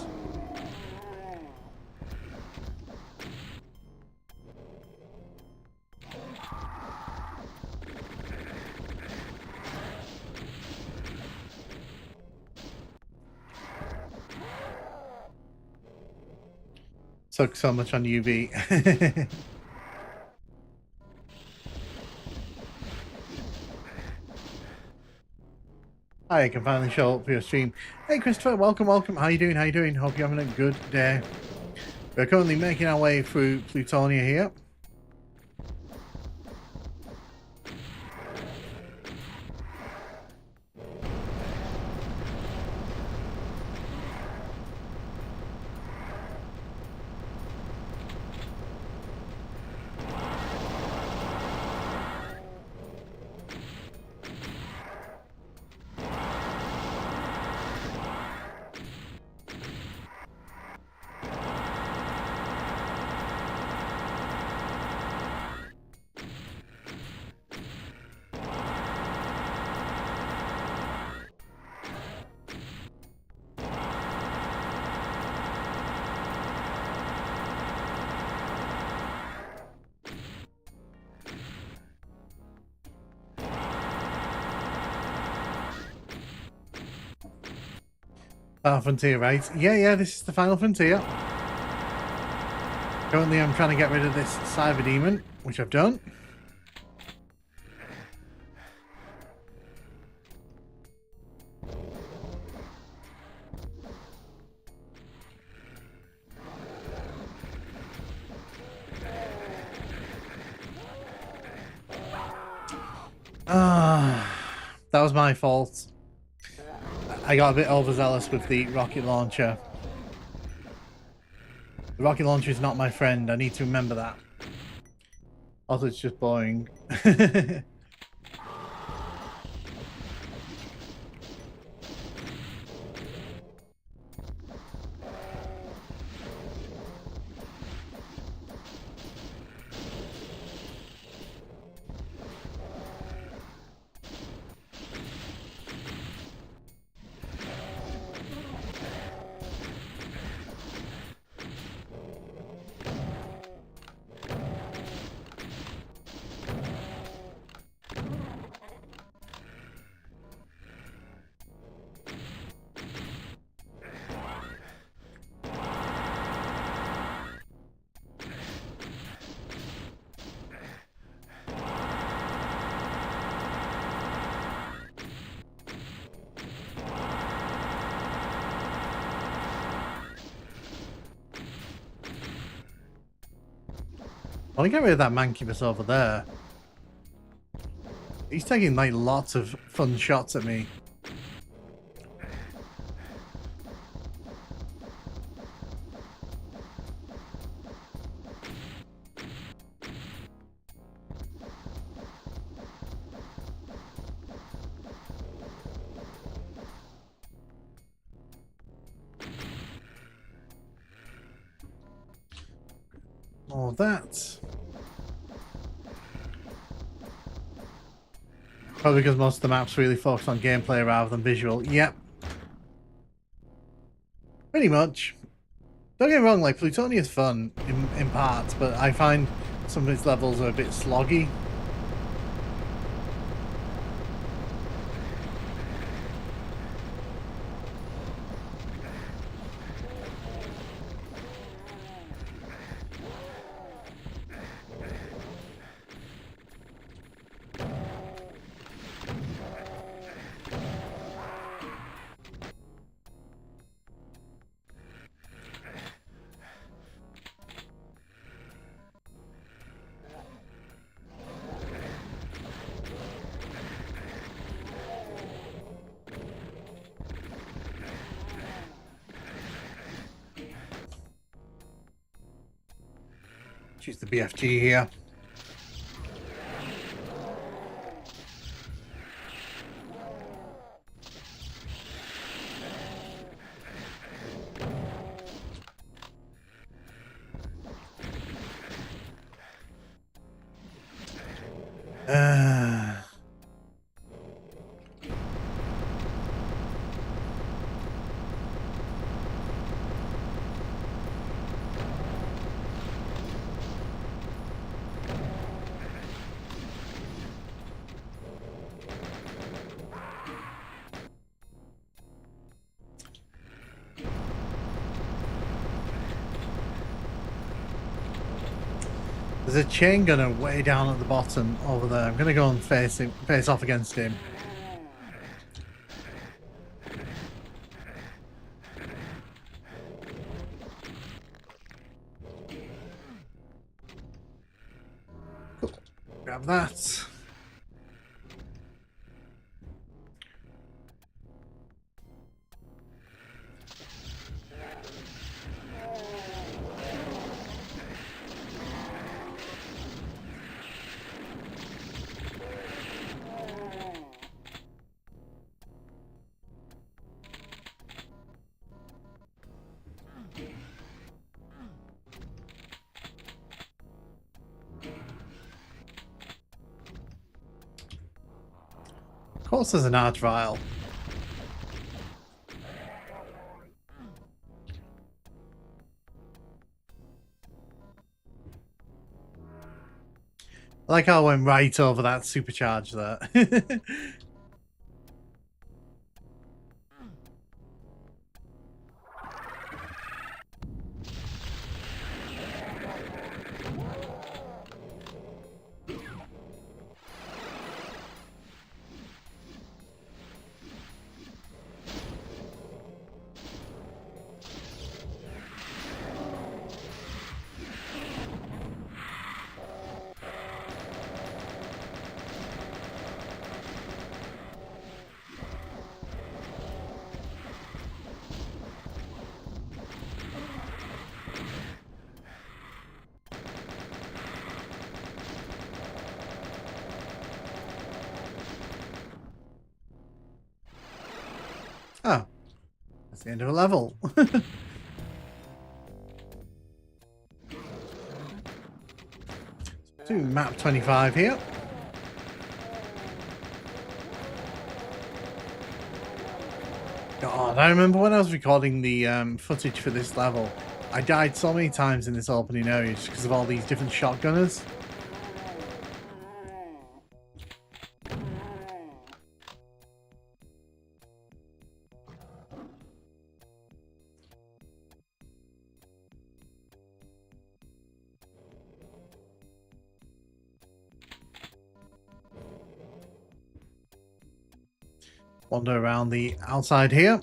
Took so much on UV. Hi, I can finally show up for your stream. Hey Christopher, welcome. How you doing? Hope you're having a good day. We're currently making our way through Plutonia here. Final Frontier, right? Yeah, this is the Final Frontier. Currently, I'm trying to get rid of this Cyber Demon, which I've done. That was my fault. I got a bit overzealous with the rocket launcher. The rocket launcher is not my friend. I need to remember that. Also, it's just boring. I want to get rid of that Mancubus over there. He's taking like lots of fun shots at me. All that. Probably because most of the maps really focus on gameplay rather than visual. Yep. Pretty much. Don't get me wrong, like, Plutonia is fun in parts, but I find some of its levels are a bit sloggy. Let's use the BFG here. There's a chain gunner way down at the bottom over there. I'm gonna go and face off against him. Cool. Grab that. Of course there's an art vial. I like how I went right over that supercharge there. Oh, that's the end of a level. To map 25 here. God, I remember when I was recording the footage for this level, I died so many times in this opening area just because of all these different shotgunners. Wander around the outside here.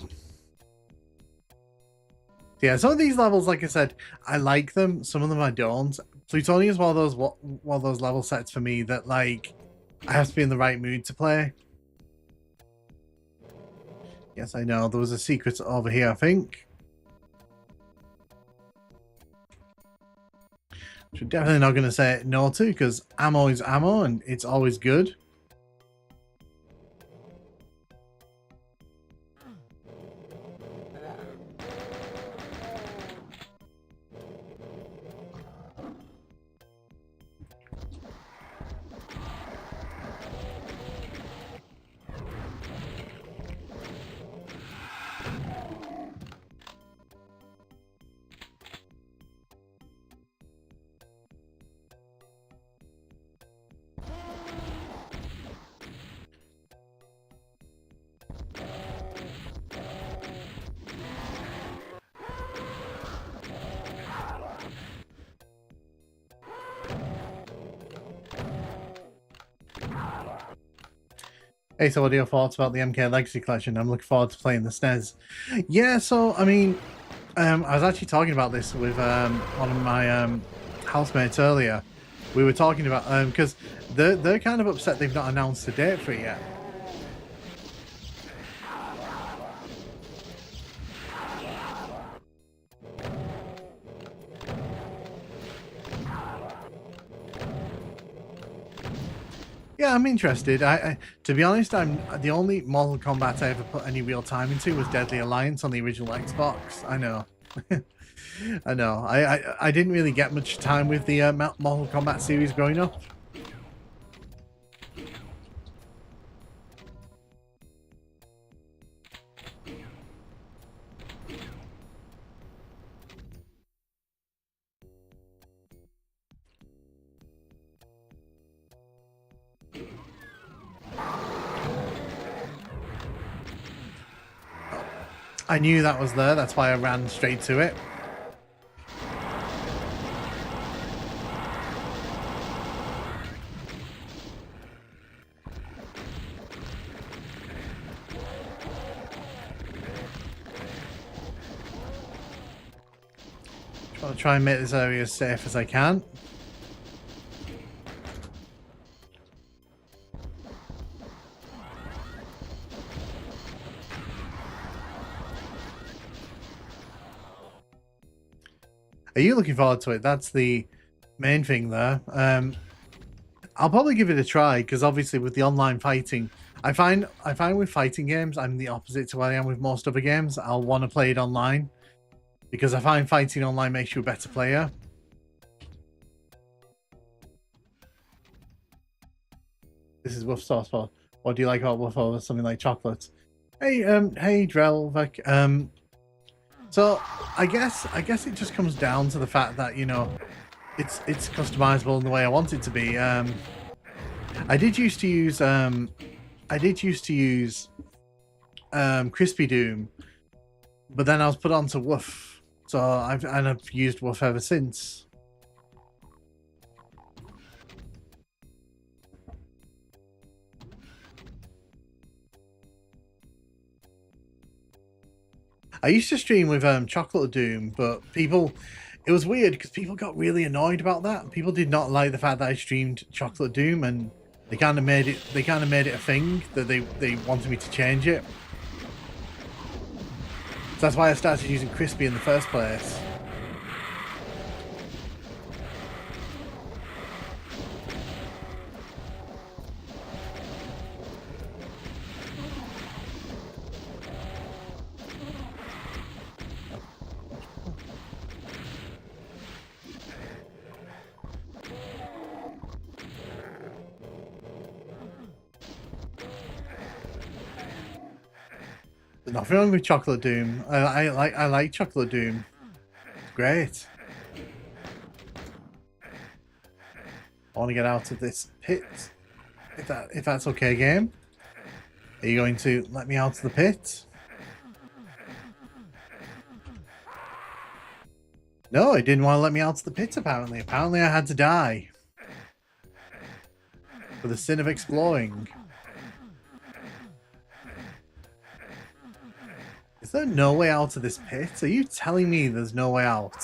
Yeah, some of these levels, like I said, I like them. Some of them I don't. Plutonia is one of those level sets for me that, like, I have to be in the right mood to play. Yes, I know. There was a secret over here, I think. Which we're definitely not going to say no to, because ammo is ammo, and it's always good. Hey, so what are your thoughts about the MK Legacy Collection? I'm looking forward to playing the SNES. Yeah, so, I mean, I was actually talking about this with one of my housemates earlier. We were talking about, because they're kind of upset they've not announced a date for it yet. Yeah, I'm interested. To be honest, I'm the only Mortal Kombat I ever put any real time into was Deadly Alliance on the original Xbox. I know. I know. I didn't really get much time with the Mortal Kombat series growing up. I knew that was there. That's why I ran straight to it. I'll try and make this area as safe as I can. Are you looking forward to it? That's the main thing there. I'll probably give it a try because obviously with the online fighting, I find with fighting games I'm the opposite to what I am with most other games. I'll want to play it online because I find fighting online makes you a better player. This is Woof Sauce. What do you like about Woof over something like chocolate? Hey, hey, Drelvik. So I guess it just comes down to the fact that, you know, it's customizable in the way I want it to be. I did used to use Crispy Doom, but then I was put onto Woof, so I've used Woof ever since. I used to stream with Chocolate Doom, but it was weird because people got really annoyed about that. People did not like the fact that I streamed Chocolate Doom, and they kind of made it a thing that they wanted me to change it. So that's why I started using Crispy in the first place. There's nothing wrong with Chocolate Doom. I like Chocolate Doom. It's great. I want to get out of this pit. If that's okay, game. Are you going to let me out of the pit? No, it didn't want to let me out of the pit, apparently. Apparently I had to die. For the sin of exploring. Is there no way out of this pit? Are you telling me there's no way out?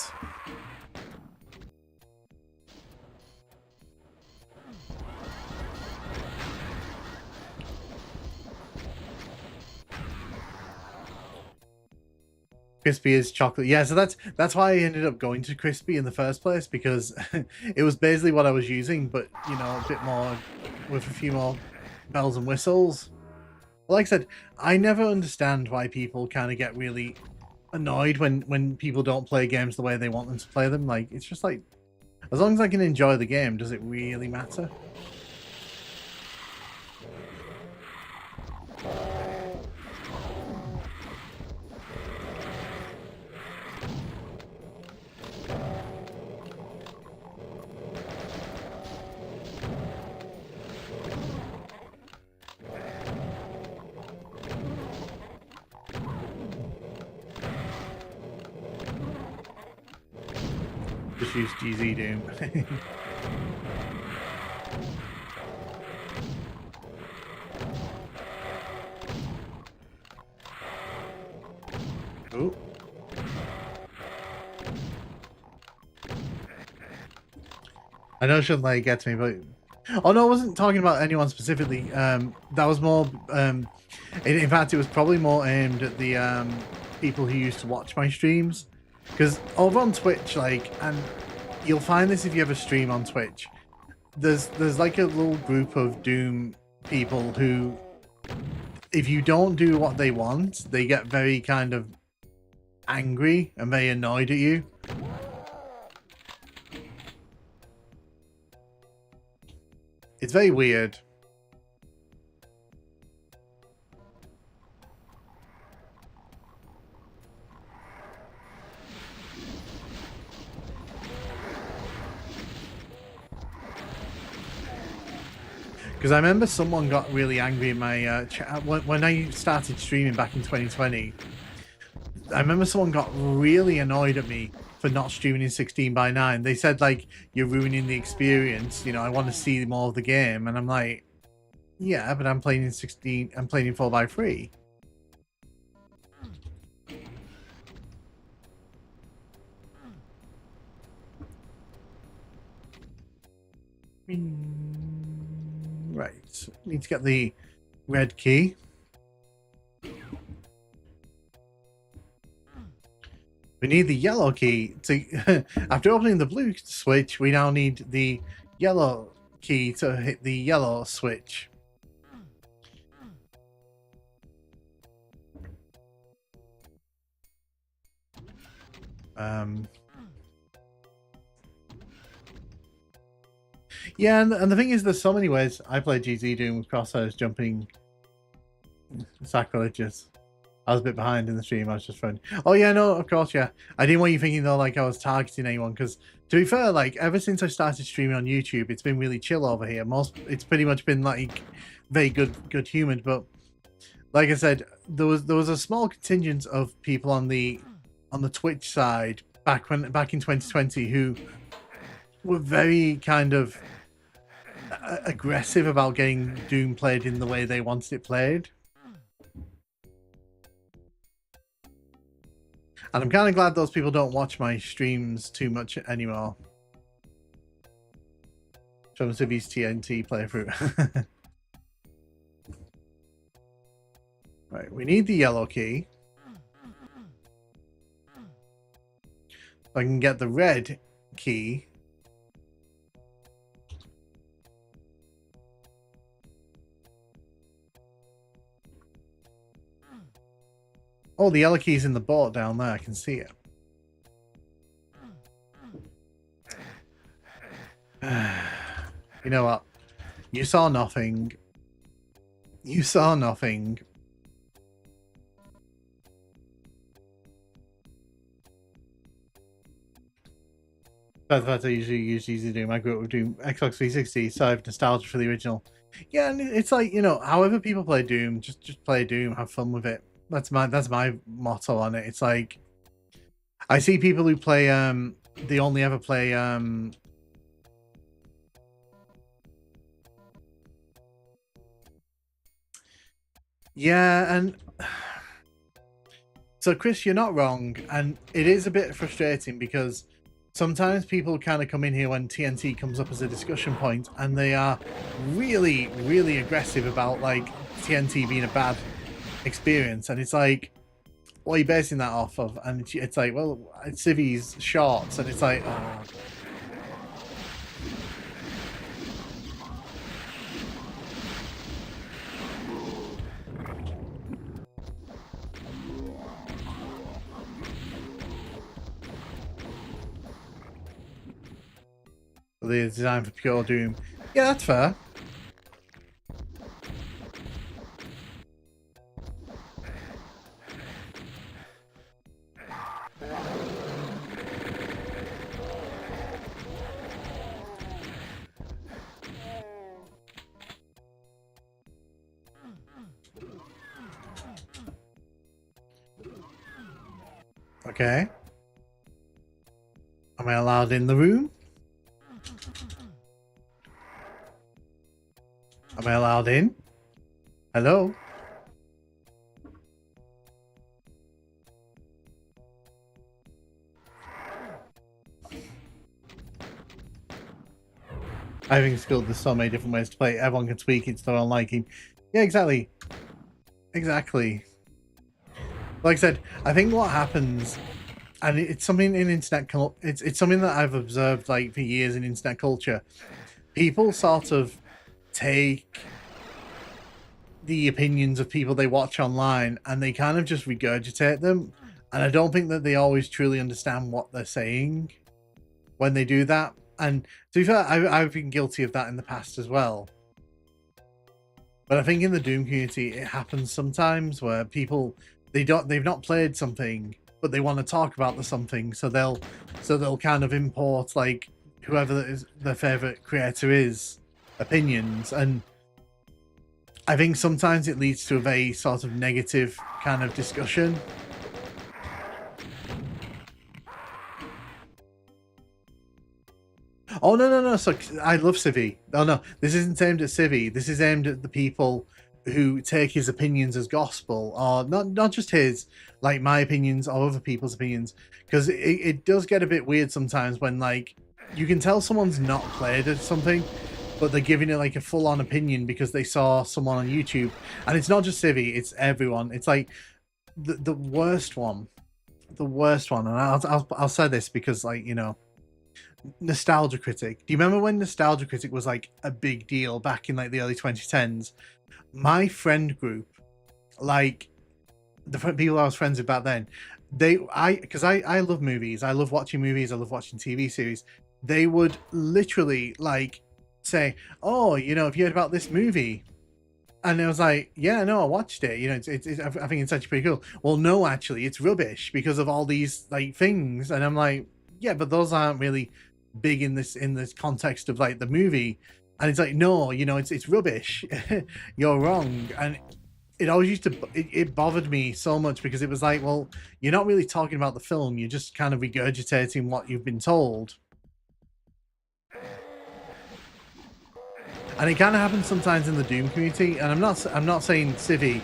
Crispy is chocolate. Yeah, so that's why I ended up going to Crispy in the first place, because it was basically what I was using, but, you know, a bit more, with a few more bells and whistles. Like I said, I never understand why people kind of get really annoyed when people don't play games the way they want them to play them. Like, it's just like, as long as I can enjoy the game, does it really matter? Just use GZ Doom. Oh. I know it shouldn't let it get to me, but... Oh no, I wasn't talking about anyone specifically. That was more... in fact, it was probably more aimed at the people who used to watch my streams. Because over on Twitch, like, and you'll find this if you ever stream on Twitch, there's like a little group of Doom people who, if you don't do what they want, they get very kind of angry and very annoyed at you. It's very weird. Because I remember someone got really angry in my chat when I started streaming back in 2020. I remember someone got really annoyed at me for not streaming in 16:9. They said, like, you're ruining the experience. You know, I want to see more of the game. And I'm like, yeah, but I'm playing in 16. I'm playing in 4:3. Right. Need to get the red key. We need the yellow key to. After opening the blue switch, we now need the yellow key to hit the yellow switch. Yeah, and the thing is, there's so many ways I play GZ Doom with crosshairs jumping. Sacrilegious. I was a bit behind in the stream. I was just trying. Oh yeah, no, of course, yeah. I didn't want you thinking though like I was targeting anyone, because to be fair, like ever since I started streaming on YouTube, it's been really chill over here. It's pretty much been like very good humored. But like I said, there was a small contingent of people on the Twitch side back in 2020 who were very kind of aggressive about getting Doom played in the way they wanted it played. And I'm kind of glad those people don't watch my streams too much anymore. Show them Civi's TNT playthrough. Right, we need the yellow key. So I can get the red key. Oh, the yellow key's in the boat down there. I can see it. You know what? You saw nothing. You saw nothing. That's what I usually use Doom. I grew up with Doom, Xbox 360, so I have nostalgia for the original. Yeah, and it's like, you know, however people play Doom, just play Doom, have fun with it. That's my motto on it. It's like, I see people who play they only ever play yeah, and so Chris, you're not wrong, and it is a bit frustrating because sometimes people kind of come in here when TNT comes up as a discussion point, and they are really aggressive about like TNT being a bad experience, and it's like, what are you basing that off of? And it's like, well, it's Civi's shorts, and it's like, oh. The design for pure Doom. Yeah, that's fair. Okay. Am I allowed in the room? Am I allowed in? Hello? I think it's cool. There's so many different ways to play. Everyone can tweak it to their own liking. Yeah, exactly. Exactly. Like I said, I think what happens, and it's something in internet, it's something that I've observed like for years in internet culture. people sort of take the opinions of people they watch online and they kind of just regurgitate them. And I don't think that they always truly understand what they're saying when they do that. And to be fair, I've been guilty of that in the past as well. But I think in the Doom community, it happens sometimes where people they've not played something, but they want to talk about the something, so they'll kind of import like whoever their favorite creator is opinions, and I think sometimes it leads to a very sort of negative kind of discussion. Oh no! So I love Civi. Oh no, this isn't aimed at Civi. This is aimed at the people who take his opinions as gospel, or not just his, like my opinions or other people's opinions, because it does get a bit weird sometimes when like you can tell someone's not played at something, but they're giving it like a full-on opinion because they saw someone on YouTube, and it's not just Civi, it's everyone. It's like the worst one, and I'll say this because like Nostalgia Critic. Do you remember when Nostalgia Critic was like a big deal back in like the early 2010s? My friend group, like the people I was friends with back then, because I love movies, I love watching movies, I love watching TV series. They would literally like say, "Oh, have you heard about this movie?" And I was like, "Yeah, no, I watched it. I think it's actually pretty cool." Well, no, actually, it's rubbish because of all these like things. And I'm like, "Yeah, but those aren't really big in this context of like the movie." And it's like, "No, it's rubbish. You're wrong." And it always used to it bothered me so much because it was like, well, you're not really talking about the film, you're just kind of regurgitating what you've been told. And it kind of happens sometimes in the Doom community, and I'm not saying Civi,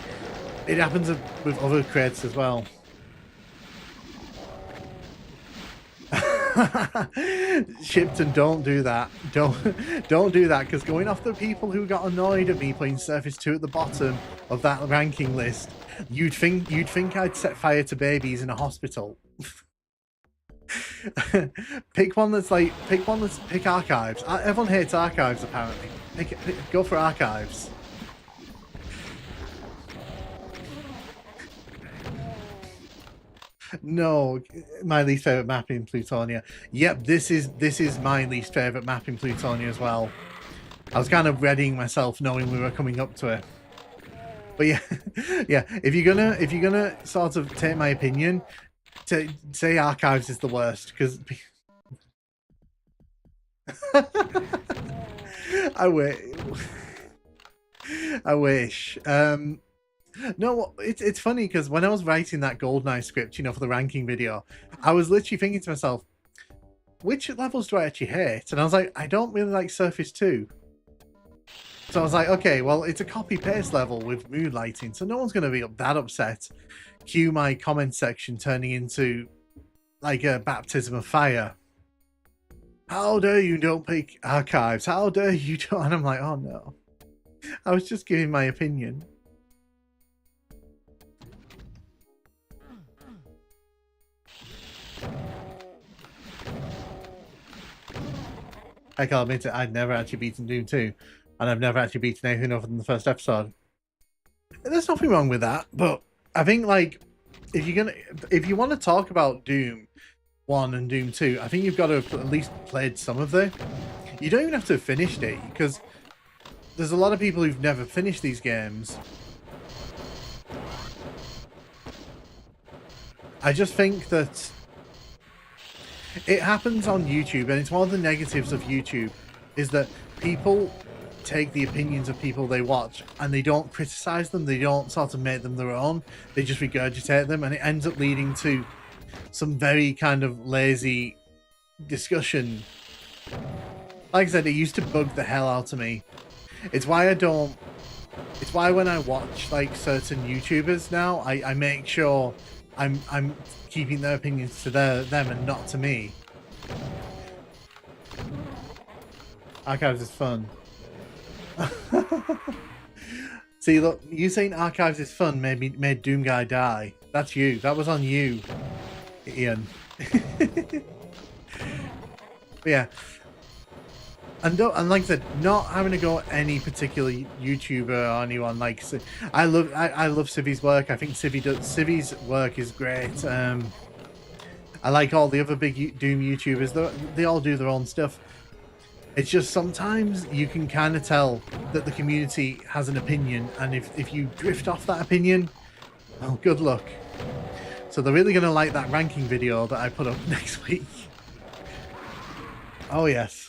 it happens with other creators as well. Shipton, don't do that. Don't do that, because going off the people who got annoyed at me putting Surface 2 at the bottom of that ranking list, you'd think I'd set fire to babies in a hospital. Pick Archives. Everyone hates Archives apparently. Go for Archives. No, my least favorite map in Plutonia. Yep, this is my least favorite map in Plutonia as well. I was kind of readying myself, knowing we were coming up to it. But yeah, yeah. If you're gonna sort of take my opinion, say Archives is the worst, because I wish. No, it's funny because when I was writing that GoldenEye script, for the ranking video, I was literally thinking to myself, which levels do I actually hate? And I was like, I don't really like Surface 2. So I was like, okay, well, it's a copy-paste level with moonlighting, so no one's going to be that upset. Cue my comment section turning into like a baptism of fire. How dare you don't pick Archives? How dare you don't? And I'm like, oh no. I was just giving my opinion. I can't admit it, I'd never actually beaten Doom 2, and I've never actually beaten anything other than the first episode. There's nothing wrong with that, but I think like if you want to talk about Doom 1 and Doom 2, I think you've got to have at least played some of them. You don't even have to have finished it, because there's a lot of people who've never finished these games. I just think that it happens on YouTube, and it's one of the negatives of YouTube, is that people take the opinions of people they watch and they don't criticize them, they don't sort of make them their own, they just regurgitate them, and it ends up leading to some very kind of lazy discussion. Like I said, it used to bug the hell out of me. It's why when I watch like certain YouTubers now, I make sure I'm keeping their opinions to them and not to me. Archives is fun. See, look, you saying Archives is fun made Doom Guy die. That's you. That was on you, Ian. But yeah. And like I said, not having to go at any particular YouTuber or anyone. Like, I love Civi's work. I think Civi's work is great. I like all the other big Doom YouTubers. They all do their own stuff. It's just sometimes you can kind of tell that the community has an opinion, and if you drift off that opinion, well, good luck. So they're really going to like that ranking video that I put up next week. Oh, yes.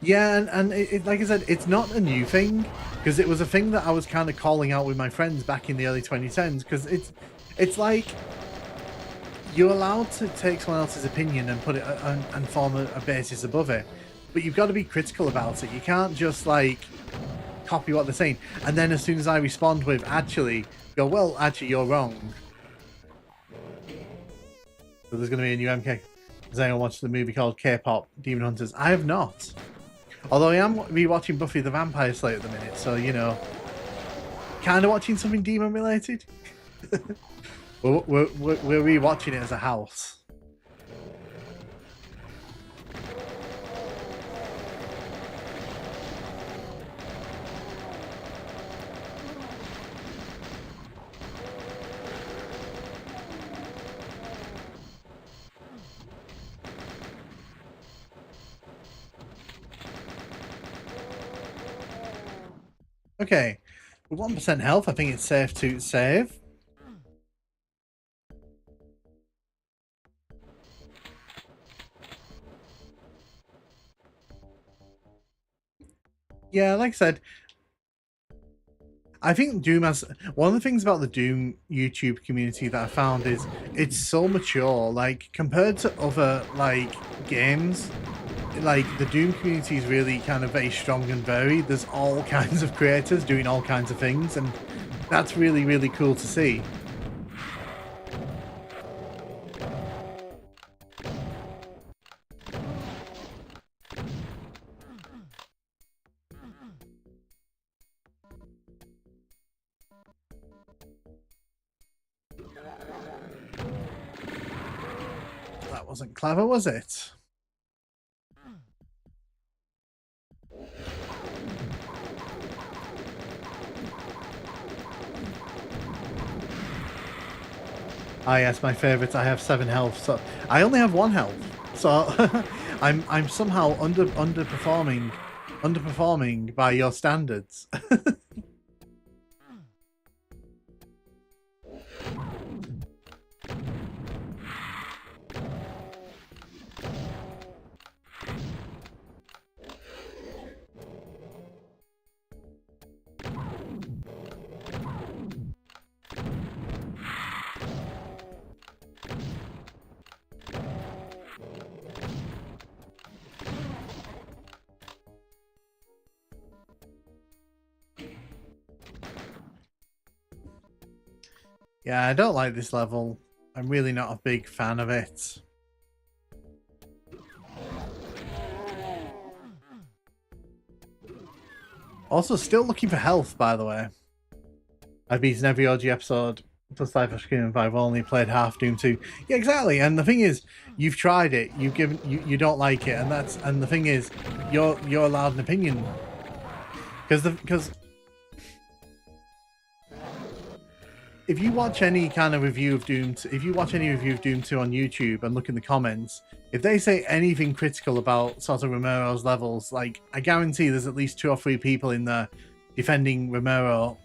Yeah, and like I said, it's not a new thing, because it was a thing that I was kind of calling out with my friends back in the early 2010s, because it's like you're allowed to take someone else's opinion and put it and form a basis above it, but you've got to be critical about it. You can't just like copy what they're saying, and then as soon as I respond with actually, go, well, actually you're wrong. So there's going to be a new MK. Has anyone watched the movie called K-pop Demon Hunters? I have not. Although I am rewatching Buffy the Vampire Slayer at the minute, so you know, kind of watching something demon related. we're rewatching it as a house. Okay, with 1% health, I think it's safe to save. Yeah, like I said, I think Doom has one of the things about the Doom YouTube community that I found is it's so mature. Like compared to other like games, like the Doom community is really kind of very strong and varied. There's all kinds of creators doing all kinds of things, and that's really, really cool to see. That wasn't clever, was it? Ah, yes, my favorite. I have 7 health, so I only have 1 health. So I'm somehow underperforming by your standards. Yeah, I don't like this level. I'm really not a big fan of it. Also, still looking for health, by the way. I've beaten every OG episode plus Life of Scream, but I've only played half Doom 2. Yeah, exactly. And the thing is, you've tried it, you don't like it, and the thing is, you're allowed an opinion. Because if you watch any kind of review of Doom, if you watch any review of Doom 2 on YouTube and look in the comments, if they say anything critical about sort of Romero's levels, like I guarantee there's at least 2 or 3 people in there defending Romero,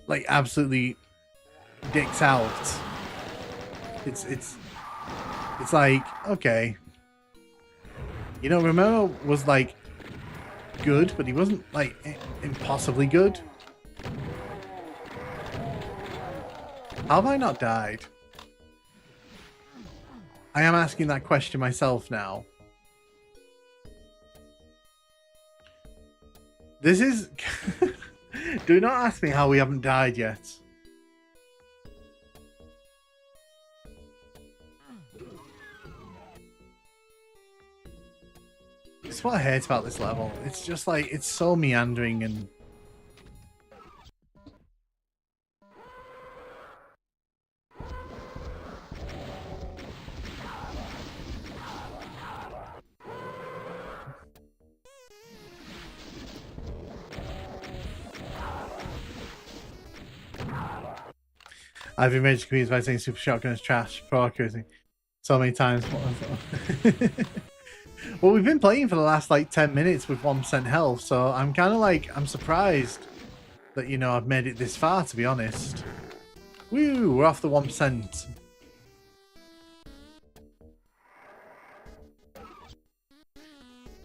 like absolutely dicks out. It's like, okay, you know, Romero was like good, but he wasn't like impossibly good. How have I not died? I am asking that question myself now. This is... Do not ask me how we haven't died yet. It's what I hate about this level. It's just like, it's so meandering and... I've been major confused by saying super shotgun is trash pro accuracy so many times. Well, we've been playing for the last like 10 minutes with 1% health, so I'm kind of like, I'm surprised that, you know, I've made it this far, to be honest. Woo, we're off the 1%.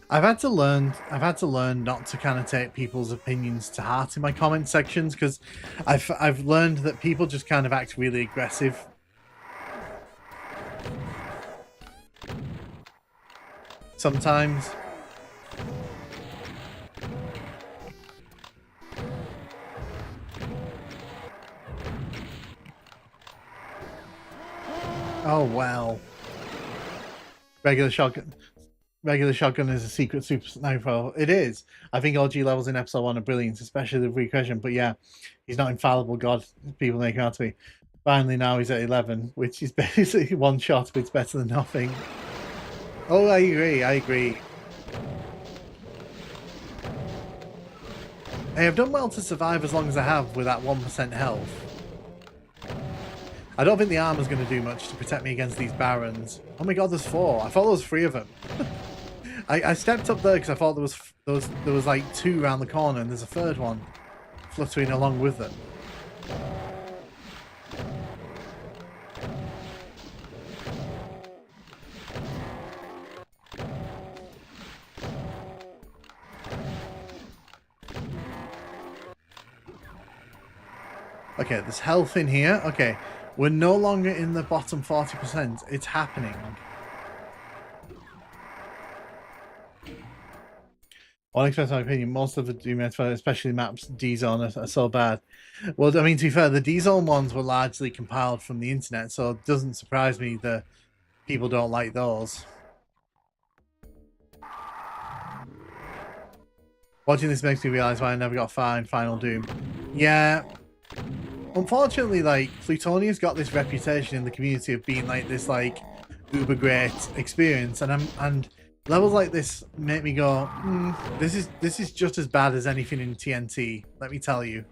I've had to learn not to kind of take people's opinions to heart in my comment sections, because I've learned that people just kind of act really aggressive. Sometimes. Oh wow. Regular shotgun is a secret super sniper. It is. I think OG levels in episode 1 are brilliant, especially the recursion. But yeah, he's not infallible god. People make him out to be. Finally, now he's at 11, which is basically one shot, but it's better than nothing. Oh, I agree. Hey, I've done well to survive as long as I have with that 1% health. I don't think the armor's going to do much to protect me against these barons. Oh my god, there's 4. I thought there was 3 of them. I stepped up there because I thought there was like 2 around the corner, and there's a 3rd one fluttering along with them. Okay, there's health in here. Okay, we're no longer in the bottom 40%. It's happening. Unexpected, my opinion, most of the Doom, especially maps D-Zone, are so bad. Well, I mean, to be fair, the D-Zone ones were largely compiled from the internet, so it doesn't surprise me that people don't like those. Watching this makes me realise why I never got far in Final Doom. Yeah. Unfortunately, like, Plutonia's got this reputation in the community of being like this, like, uber great experience, and levels like this make me go, this is just as bad as anything in TNT, let me tell you.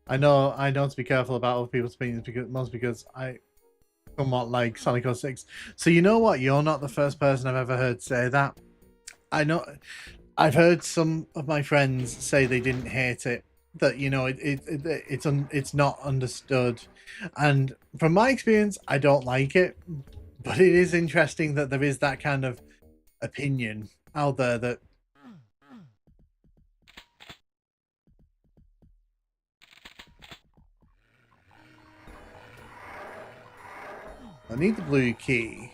I know to be careful about other people's opinions because I somewhat like Sonic 06. So you know what? You're not the first person I've ever heard say that. I know I've heard some of my friends say they didn't hate it, that, you know, it's not understood, and from my experience, I don't like it. But it is interesting that there is that kind of opinion out there that. I need the blue key.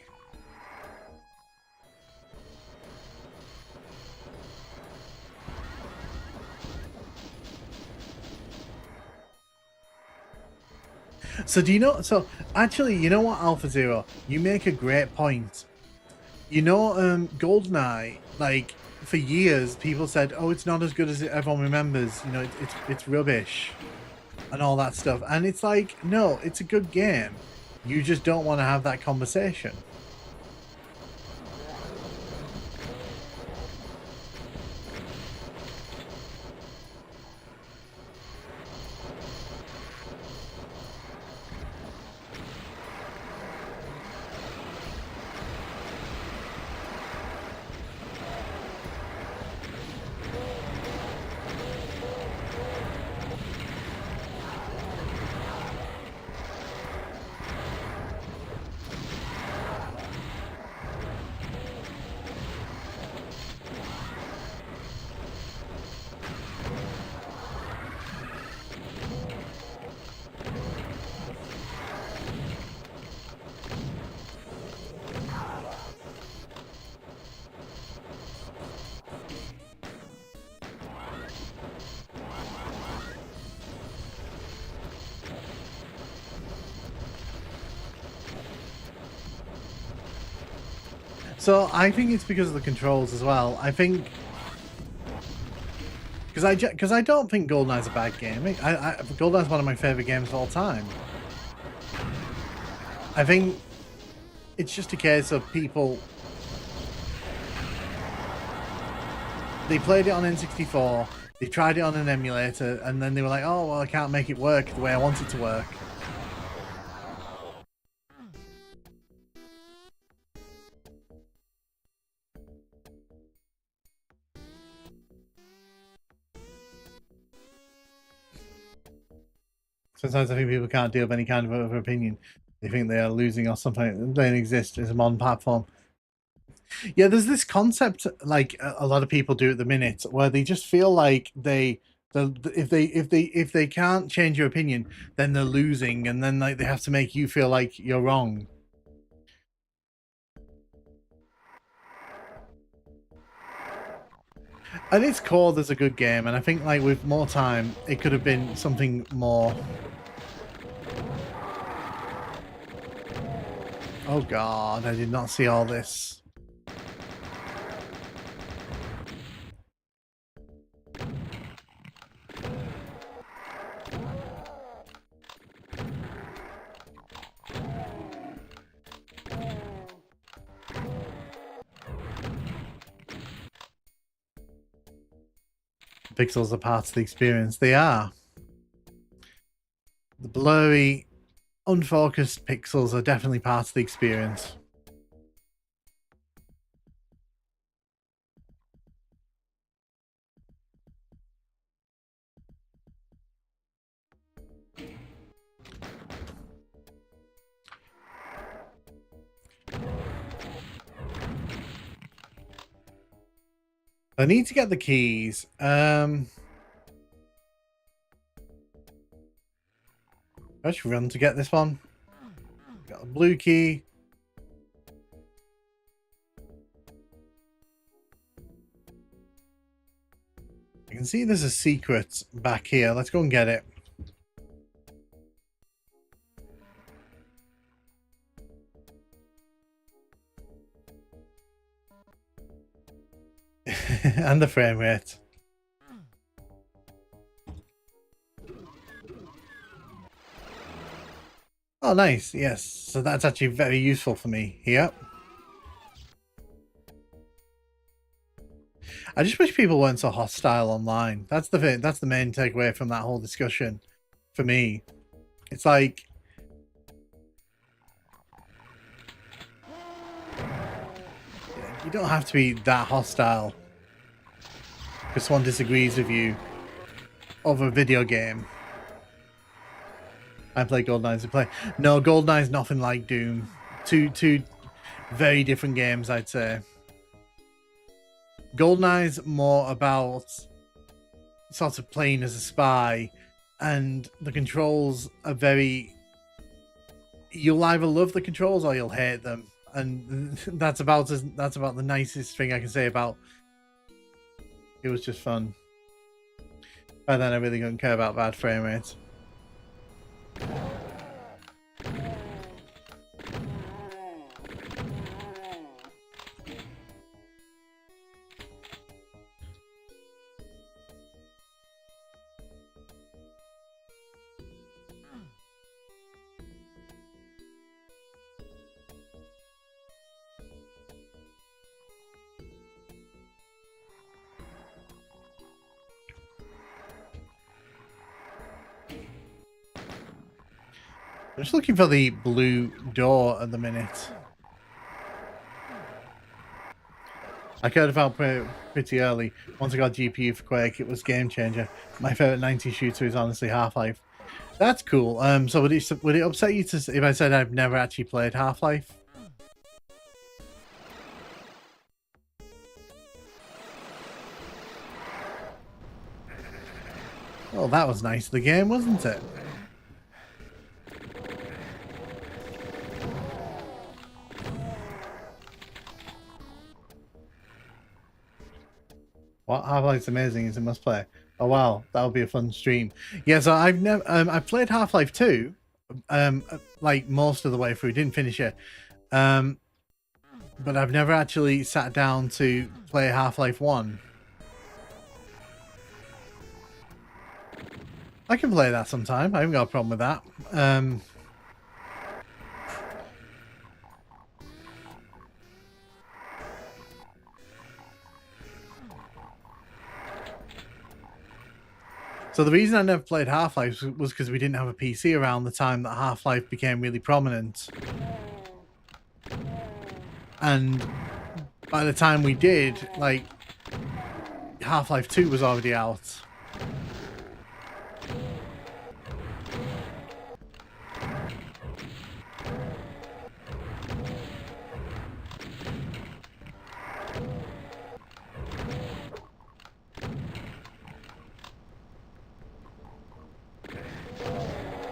So do you know, so actually, you know what, Alpha Zero, you make a great point. You know, GoldenEye, like, for years, people said, oh, it's not as good as everyone remembers, you know, it's rubbish, and all that stuff. And it's like, no, it's a good game. You just don't want to have that conversation. So I think it's because of the controls as well. I think because because I don't think GoldenEye's a bad game. GoldenEye's one of my favorite games of all time. I think it's just a case of people. They played it on N64. They tried it on an emulator, and then they were like, "Oh, well, I can't make it work the way I want it to work." Sometimes I think people can't deal with any kind of other opinion. They think they are losing or something. They don't exist as a modern platform. Yeah, there's this concept like a lot of people do at the minute where they just feel like if they can't change your opinion, then they're losing, and then like they have to make you feel like you're wrong. At its core, there's a good game, and I think like with more time, it could have been something more. Oh god, I did not see all this. Pixels are part of the experience. They are. The blurry, unfocused pixels are definitely part of the experience. I need to get the keys. I should run to get this one. Got a blue key. I can see there's a secret back here. Let's go and get it. And the frame rate. Oh, nice. Yes. So that's actually very useful for me. Yep. I just wish people weren't so hostile online. That's the thing. That's the main takeaway from that whole discussion for me. It's like you don't have to be that hostile because someone disagrees with you over a video game. I play GoldenEye to play. No, GoldenEye's nothing like Doom. Two very different games, I'd say. GoldenEye's more about sort of playing as a spy, and the controls are very. You'll either love the controls or you'll hate them, and that's about the nicest thing I can say about. It was just fun. By then, I really don't care about bad frame rates. I'm just looking for the blue door at the minute. I cared about pretty early. Once I got GPU for Quake, it was game changer. My favorite 90s shooter is honestly Half-Life. That's cool. So would it upset you if I said I've never actually played Half-Life? Well, that was nice of the game, wasn't it? What Half-Life's amazing is a must play. Oh wow, that would be a fun stream. Yeah, so I've never I've played Half-Life 2, like most of the way through, didn't finish it. But I've never actually sat down to play Half-Life 1. I can play that sometime. I haven't got a problem with that. So the reason I never played Half-Life was because we didn't have a PC around the time that Half-Life became really prominent. And by the time we did, like, Half-Life 2 was already out.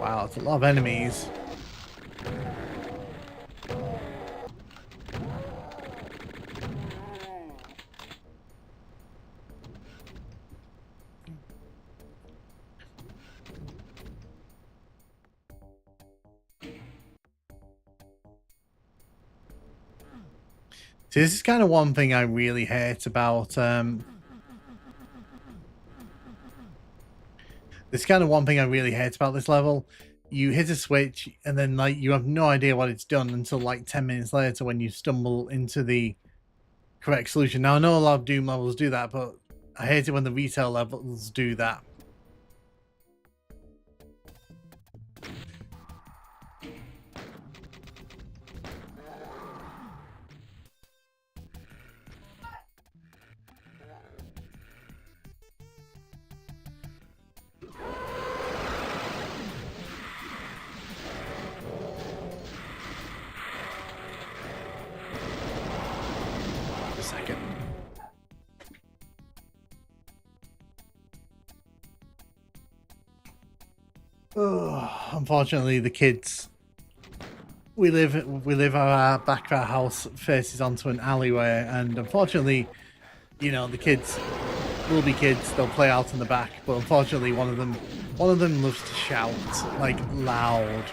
Wow, it's a lot of enemies. See, this is kind of one thing I really hate about this kind of one thing I really hate about this level. You hit a switch and then like you have no idea what it's done until like 10 minutes later when you stumble into the correct solution. Now I know a lot of Doom levels do that, but I hate it when the retail levels do that. Unfortunately, the kids. We live our back of our house faces onto an alleyway, and unfortunately, you know, the kids will be kids. They'll play out in the back, but unfortunately, one of them loves to shout like loud.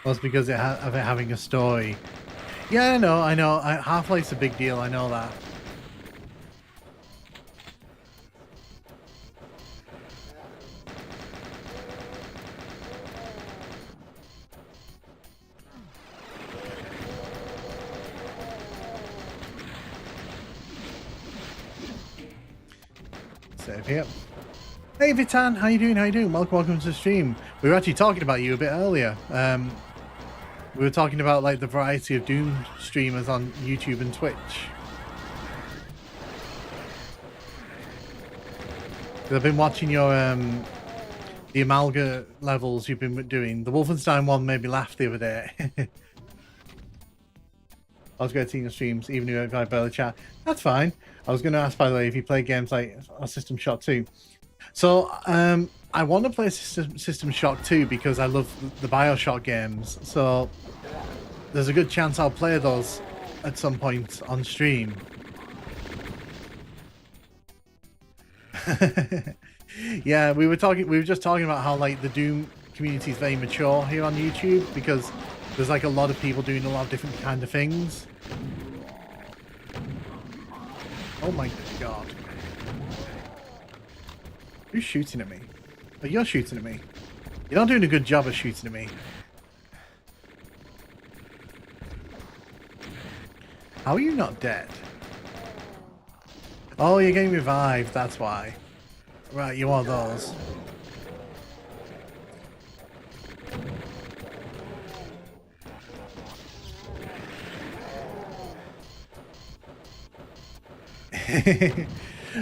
Well, it's because of it having a story. Yeah, I know. Half-Life's a big deal. I know that. Save here. Hey Vitan, how you doing? How you doing? Welcome to the stream. We were actually talking about you a bit earlier. We were talking about like the variety of Doom streamers on YouTube and Twitch. I've been watching your the Amalga levels you've been doing. The Wolfenstein one made me laugh the other day. I was going to see your streams, even if I barely chat. That's fine. I was going to ask, by the way, if you play games like System Shock 2. So, I want to play System Shock 2 because I love the Bioshock games. So, there's a good chance I'll play those at some point on stream. Yeah, we were just talking about how like the Doom community is very mature here on YouTube because there's like a lot of people doing a lot of different kind of things. Oh my god. Who's shooting at me? Oh, you're shooting at me. You're not doing a good job of shooting at me. How are you not dead? Oh, you're getting revived, that's why. Right, you are those.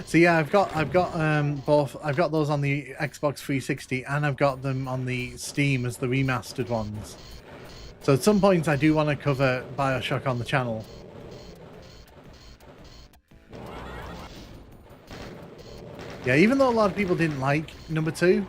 So yeah, I've got both. I've got those on the Xbox 360 and I've got them on the Steam as the remastered ones. So at some point I do want to cover Bioshock on the channel. Yeah, even though a lot of people didn't like number 2.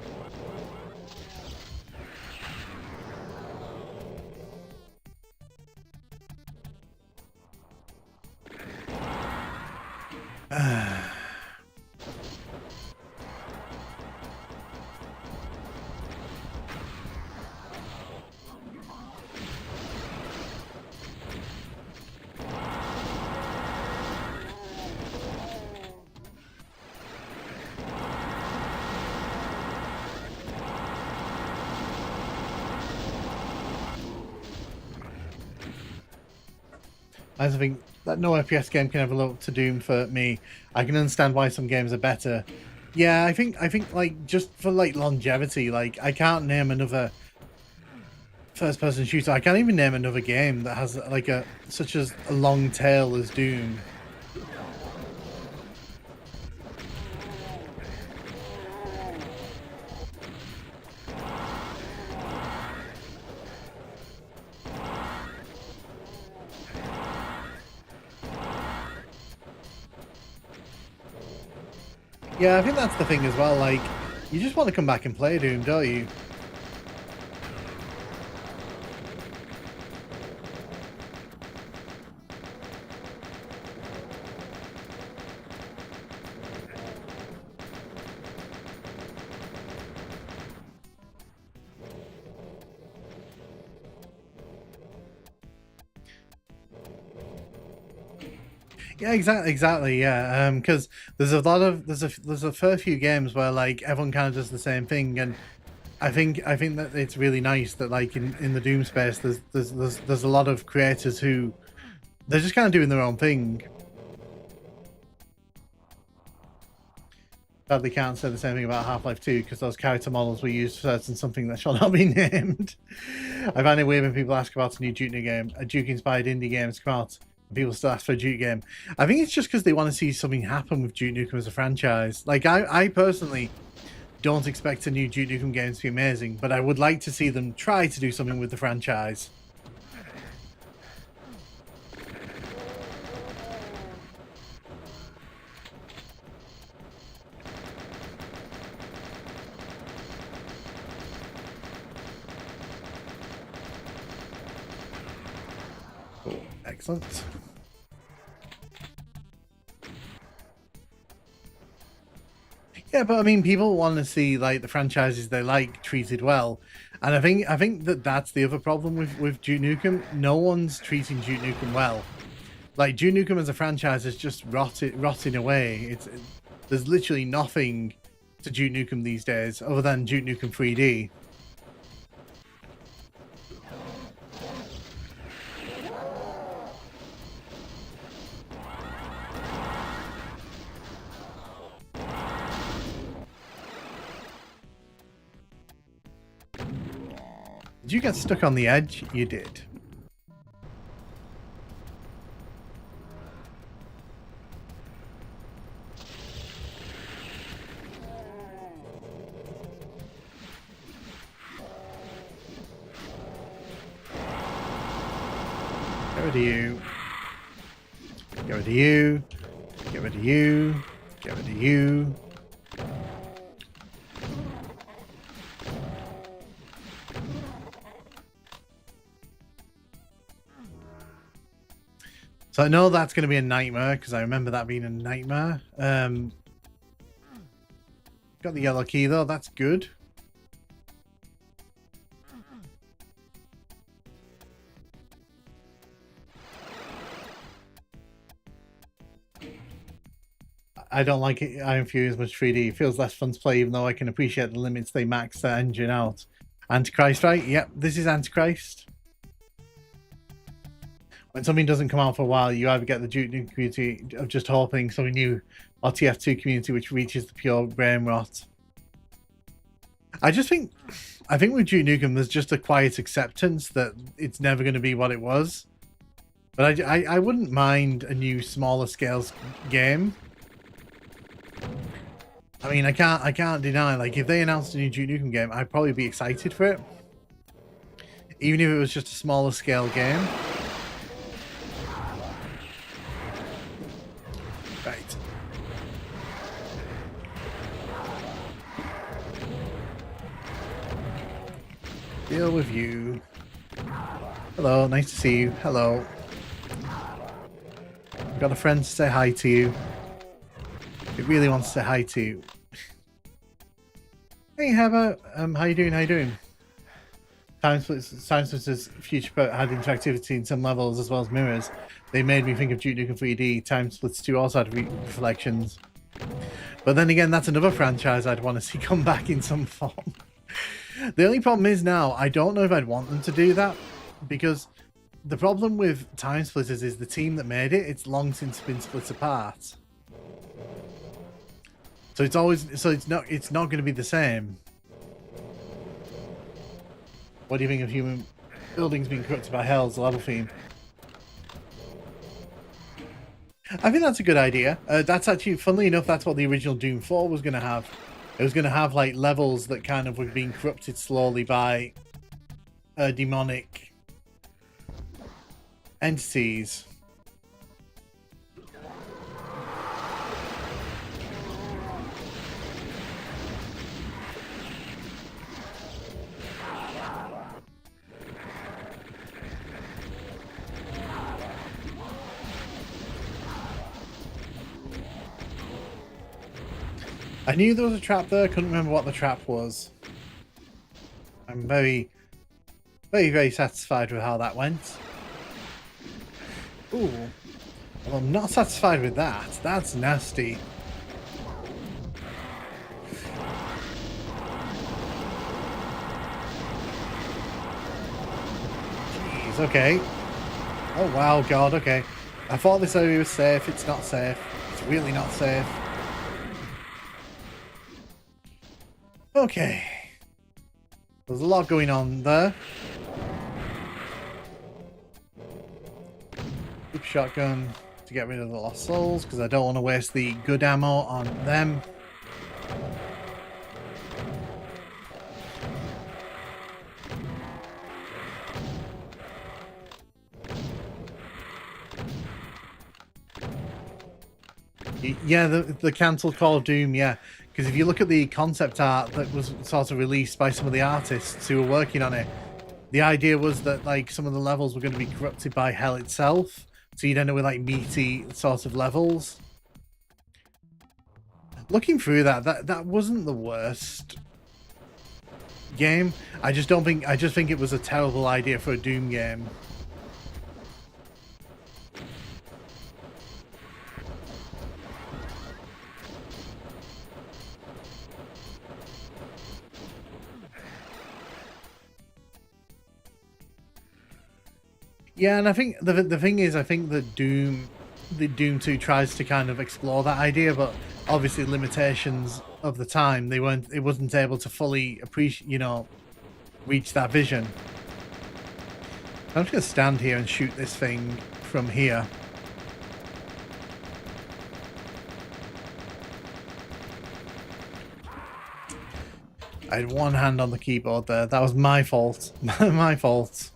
I think that no FPS game can ever look up to Doom for me. I can understand why some games are better. Yeah, I think like just for like longevity, like I can't name another first-person shooter. I can't even name another game that has like such as a long tail as Doom. Yeah, I think that's the thing as well. Like, you just want to come back and play Doom, don't you? Yeah, exactly. Yeah, because there's a fair few games where like everyone kind of does the same thing, and I think that it's really nice that like in the Doom space, there's a lot of creators who they're just kind of doing their own thing. Sadly, can't say the same thing about Half-Life 2 because those character models were used for certain something that shall not be named. I find it weird when people ask about a new Duke game, a Duke-inspired indie game has come out. People still ask for a Duke game. I think it's just because they want to see something happen with Duke Nukem as a franchise. Like, I personally don't expect a new Duke Nukem game to be amazing, but I would like to see them try to do something with the franchise. Cool. Excellent. Yeah, but I mean, people want to see like the franchises they like treated well, and I think that that's the other problem with Duke Nukem. No one's treating Duke Nukem well. Like Duke Nukem as a franchise is just rotting away. There's literally nothing to Duke Nukem these days other than Duke Nukem 3D. Did you get stuck on the edge? You did. Get rid of you. Get rid of you. Get rid of you. Get rid of you. So I know that's going to be a nightmare because I remember that being a nightmare. Got the yellow key though, that's good. I don't like it. Iron Fury as much 3D. It feels less fun to play, even though I can appreciate the limits they max the engine out. Antichrist, right? Yep, this is Antichrist. When something doesn't come out for a while, you either get the Duke Nukem community of just hoping something new, or TF2 community which reaches the pure brain rot. I think with Duke Nukem, there's just a quiet acceptance that it's never going to be what it was. But I wouldn't mind a new smaller scale game. I mean, I can't deny, like, if they announced a new Duke Nukem game, I'd probably be excited for it. Even if it was just a smaller scale game. Right. Deal with you. Hello, nice to see you. Hello. I've got a friend to say hi to you. It really wants to say hi to you. Hey, Heather. How you doing? How you doing? Time Splitters Future had interactivity in some levels as well as mirrors. They made me think of Duke Nukem 3D. Time Splits 2 also had reflections. But then again, that's another franchise I'd want to see come back in some form. The only problem is now, I don't know if I'd want them to do that, because the problem with Time Splitters is the team that made it, it's long since been split apart. So it's not going to be the same. What do you think of human buildings being corrupted by hell as a level theme? I think that's a good idea. That's actually, funnily enough, that's what the original Doom 4 was going to have. It was going to have like levels that kind of were being corrupted slowly by demonic entities. I knew there was a trap there, couldn't remember what the trap was. I'm very, very, very satisfied with how that went. Ooh. Well, I'm not satisfied with that. That's nasty. Jeez, okay. Oh, wow, God, okay. I thought this area was safe. It's not safe. It's really not safe. Okay. There's a lot going on there. Keep shotgun to get rid of the lost souls, because I don't want to waste the good ammo on them. Yeah, the cancelled Call of Doom, yeah. Because if you look at the concept art that was sort of released by some of the artists who were working on it, the idea was that like some of the levels were going to be corrupted by hell itself, so you'd end up with like meaty sort of levels. Looking through that wasn't the worst game. I just think it was a terrible idea for a Doom game. Yeah, and I think the thing is, I think that the Doom 2 tries to kind of explore that idea, but obviously limitations of the time, it wasn't able to fully appreciate, you know, reach that vision. I'm just gonna stand here and shoot this thing from here. I had one hand on the keyboard there. That was my fault. My fault.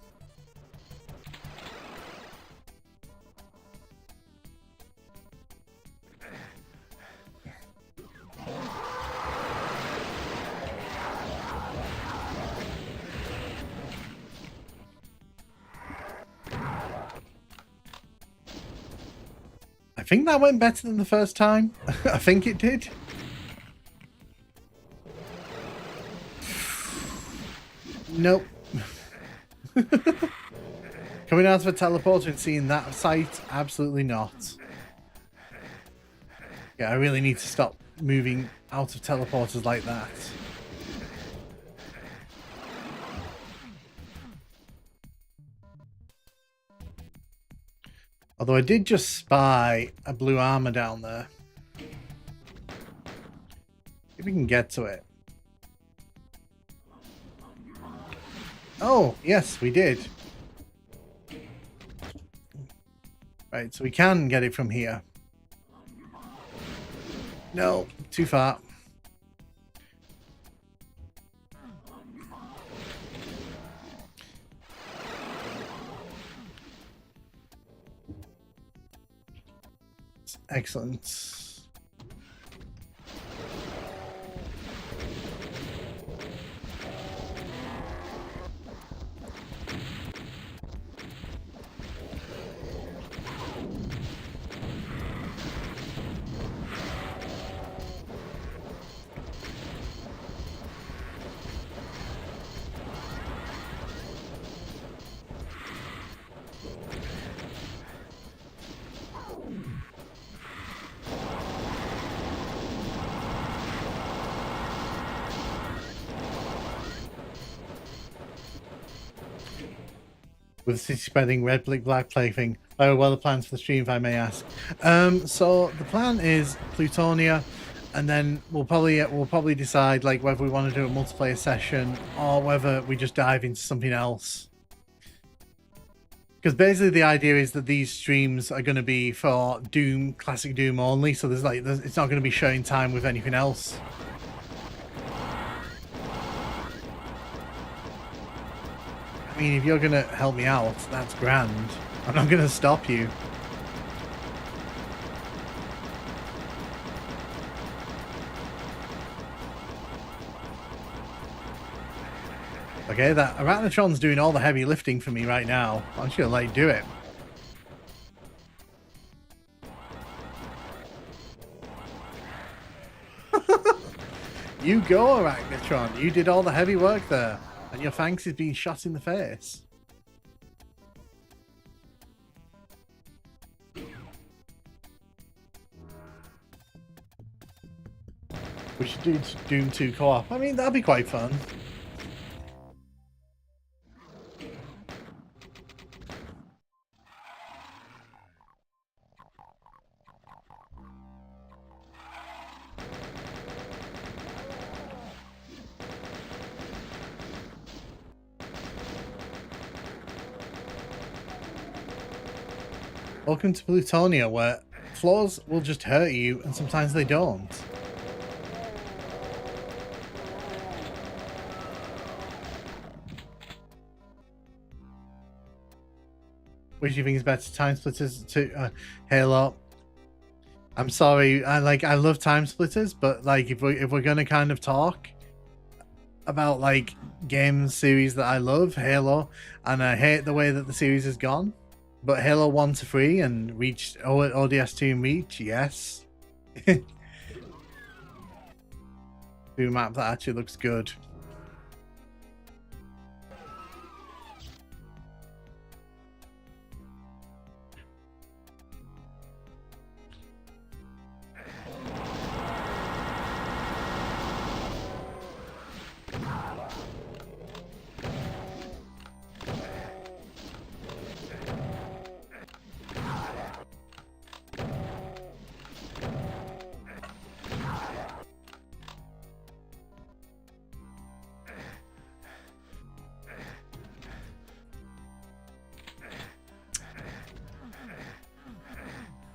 I think that went better than the first time. I think it did. Nope. Coming out of a teleporter and seeing that sight? Absolutely not. Yeah, I really need to stop moving out of teleporters like that. Although I did just spy a blue armor down there. If we can get to it. Oh, yes, we did. Right, so we can get it from here. No, too far. Excellent. with the city spreading red, black plague thing. Oh, what are the plans for the stream, if I may ask? So the plan is Plutonia, and then we'll probably decide like whether we want to do a multiplayer session or whether we just dive into something else. Because basically the idea is that these streams are going to be for Doom, classic Doom only. So it's not going to be sharing time with anything else. I mean, if you're going to help me out, that's grand. I'm not going to stop you. Okay, that Arachnotron's doing all the heavy lifting for me right now. I'm just gonna let you do it. You go, Arachnotron. You did all the heavy work there. And your Fangs is being shot in the face. We should do Doom 2 co-op. I mean, that'd be quite fun. Welcome to Plutonia, where floors will just hurt you, and sometimes they don't. Which do you think is better, Time Splitters to Halo? I'm sorry, I love Time Splitters, but like if we're gonna kind of talk about like game series that I love, Halo, and I hate the way that the series has gone. But Halo 1 to 3 and Reach, ODS2 and Reach, yes. Do a map that actually looks good.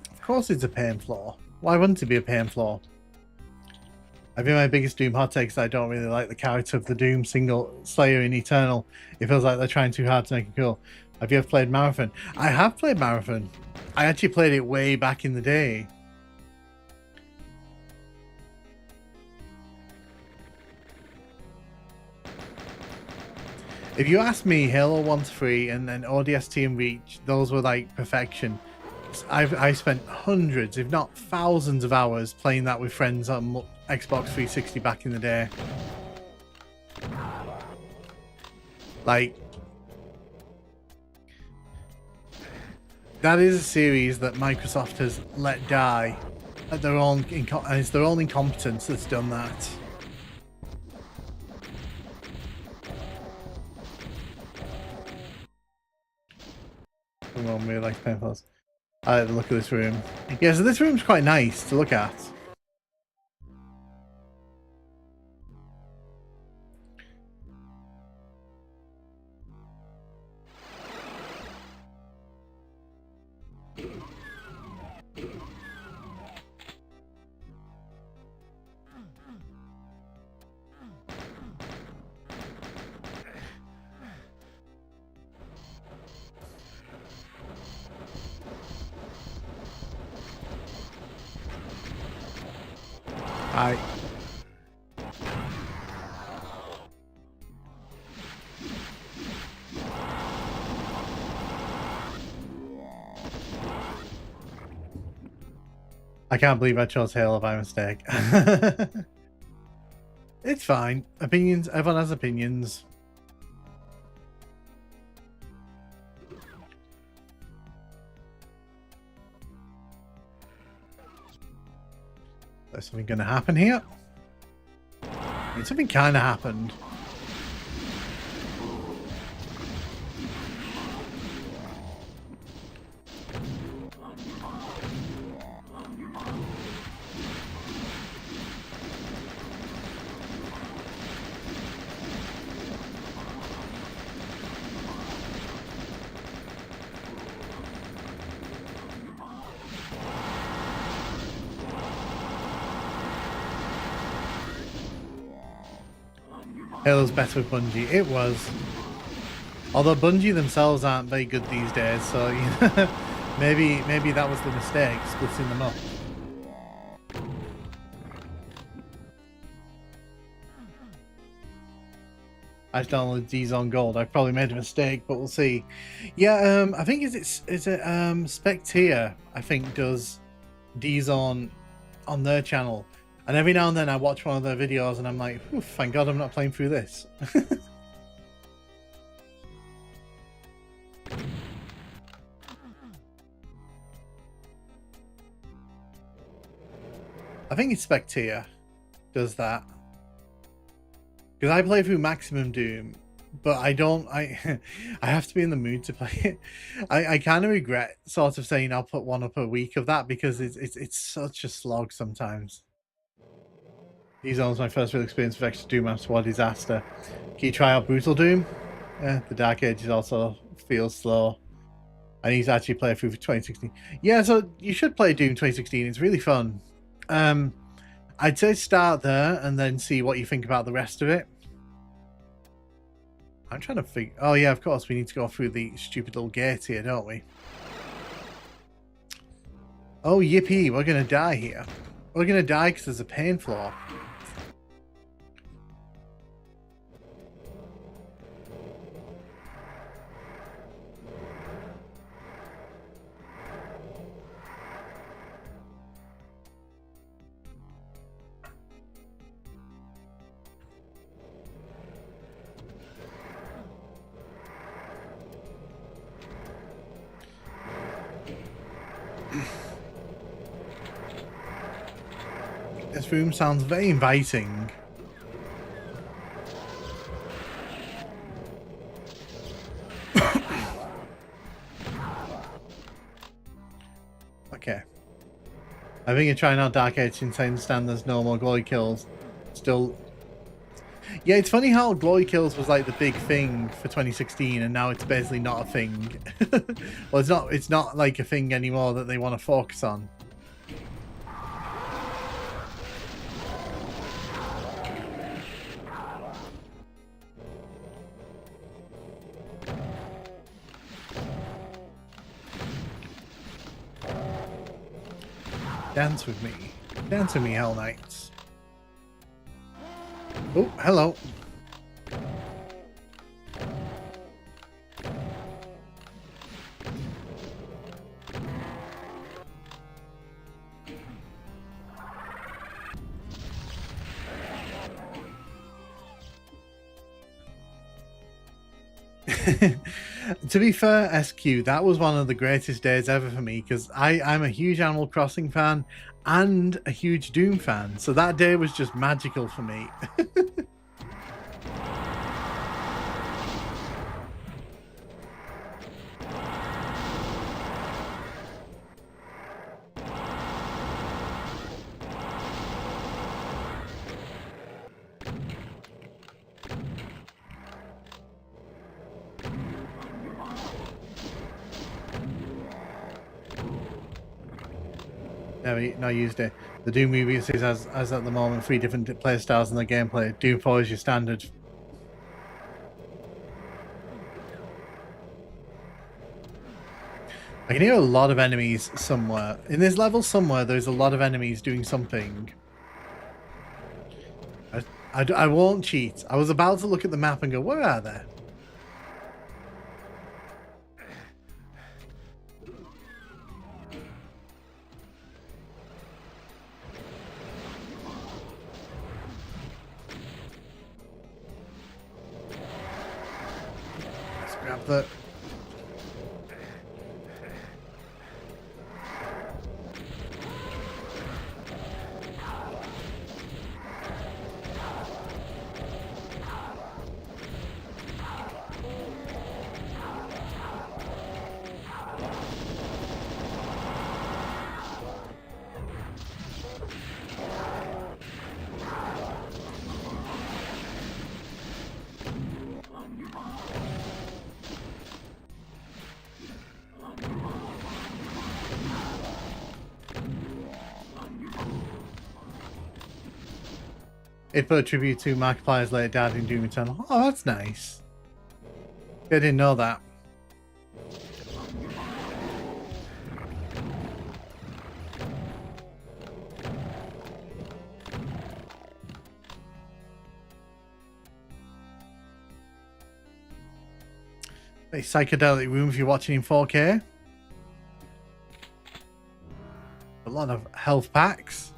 Of course it's a pain floor. Why wouldn't it be a pain floor? I think my biggest Doom hot take is I don't really like the character of the Doom single Slayer in Eternal. It feels like they're trying too hard to make it cool. Have you ever played Marathon? I have played Marathon. I actually played it way back in the day. If you ask me, Halo 1 to 3 and then ODST and Reach, those were like perfection. I spent hundreds, if not thousands of hours playing that with friends on Xbox 360 back in the day. Like, that is a series that Microsoft has let die at their own, and it's their own incompetence that's done that. Come on, we like paintballs. I like the look of this room. Yeah, so this room's quite nice to look at. I can't believe I chose Halo by mistake. It's fine. Opinions. Everyone has opinions. There's something going to happen here. I mean, something kind of happened. Halo's better with Bungie. It was. Although Bungie themselves aren't very good these days, so you know, maybe that was the mistake, splitting them up. I downloaded D-Zone Gold. I probably made a mistake, but we'll see. Yeah, I think is it Specteer, I think, does D-Zone on their channel. And every now and then I watch one of their videos and I'm like, thank God I'm not playing through this. I think it's Specteer does that. Because I play through Maximum Doom, but I have to be in the mood to play it. I kind of regret sort of saying I'll put one up a week of that because it's such a slog sometimes. D-Zone's my first real experience with extra Doom after War Disaster. Can you try out Brutal Doom? Yeah, the Dark Ages also feels slow. I need to actually play through for 2016. Yeah, so you should play Doom 2016. It's really fun. I'd say start there and then see what you think about the rest of it. I'm trying to figure... Oh yeah, of course, we need to go through the stupid little gate here, don't we? Oh, yippee, we're going to die here. We're going to die because there's a pain floor. This room sounds very inviting. Okay. I think you're trying out Dark Age since I understand there's no more glory kills. Still... Yeah, it's funny how glory kills was like the big thing for 2016 and now it's basically not a thing. Well, it's not like a thing anymore that they want to focus on. Dance with me. Dance with me, Hell Knights. Oh, hello. To be fair, SQ, that was one of the greatest days ever for me because I'm a huge Animal Crossing fan and a huge Doom fan, so that day was just magical for me. No, used it. The Doom movie has at the moment 3 different play styles in the gameplay. Doom 4 is your standard. I can hear a lot of enemies somewhere. In this level somewhere, there's a lot of enemies doing something. I won't cheat. I was about to look at the map and go, where are they? Grab that. It put a tribute to Markiplier's late dad in Doom Eternal. Oh, that's nice. I didn't know that. A psychedelic room if you're watching in 4K. A lot of health packs.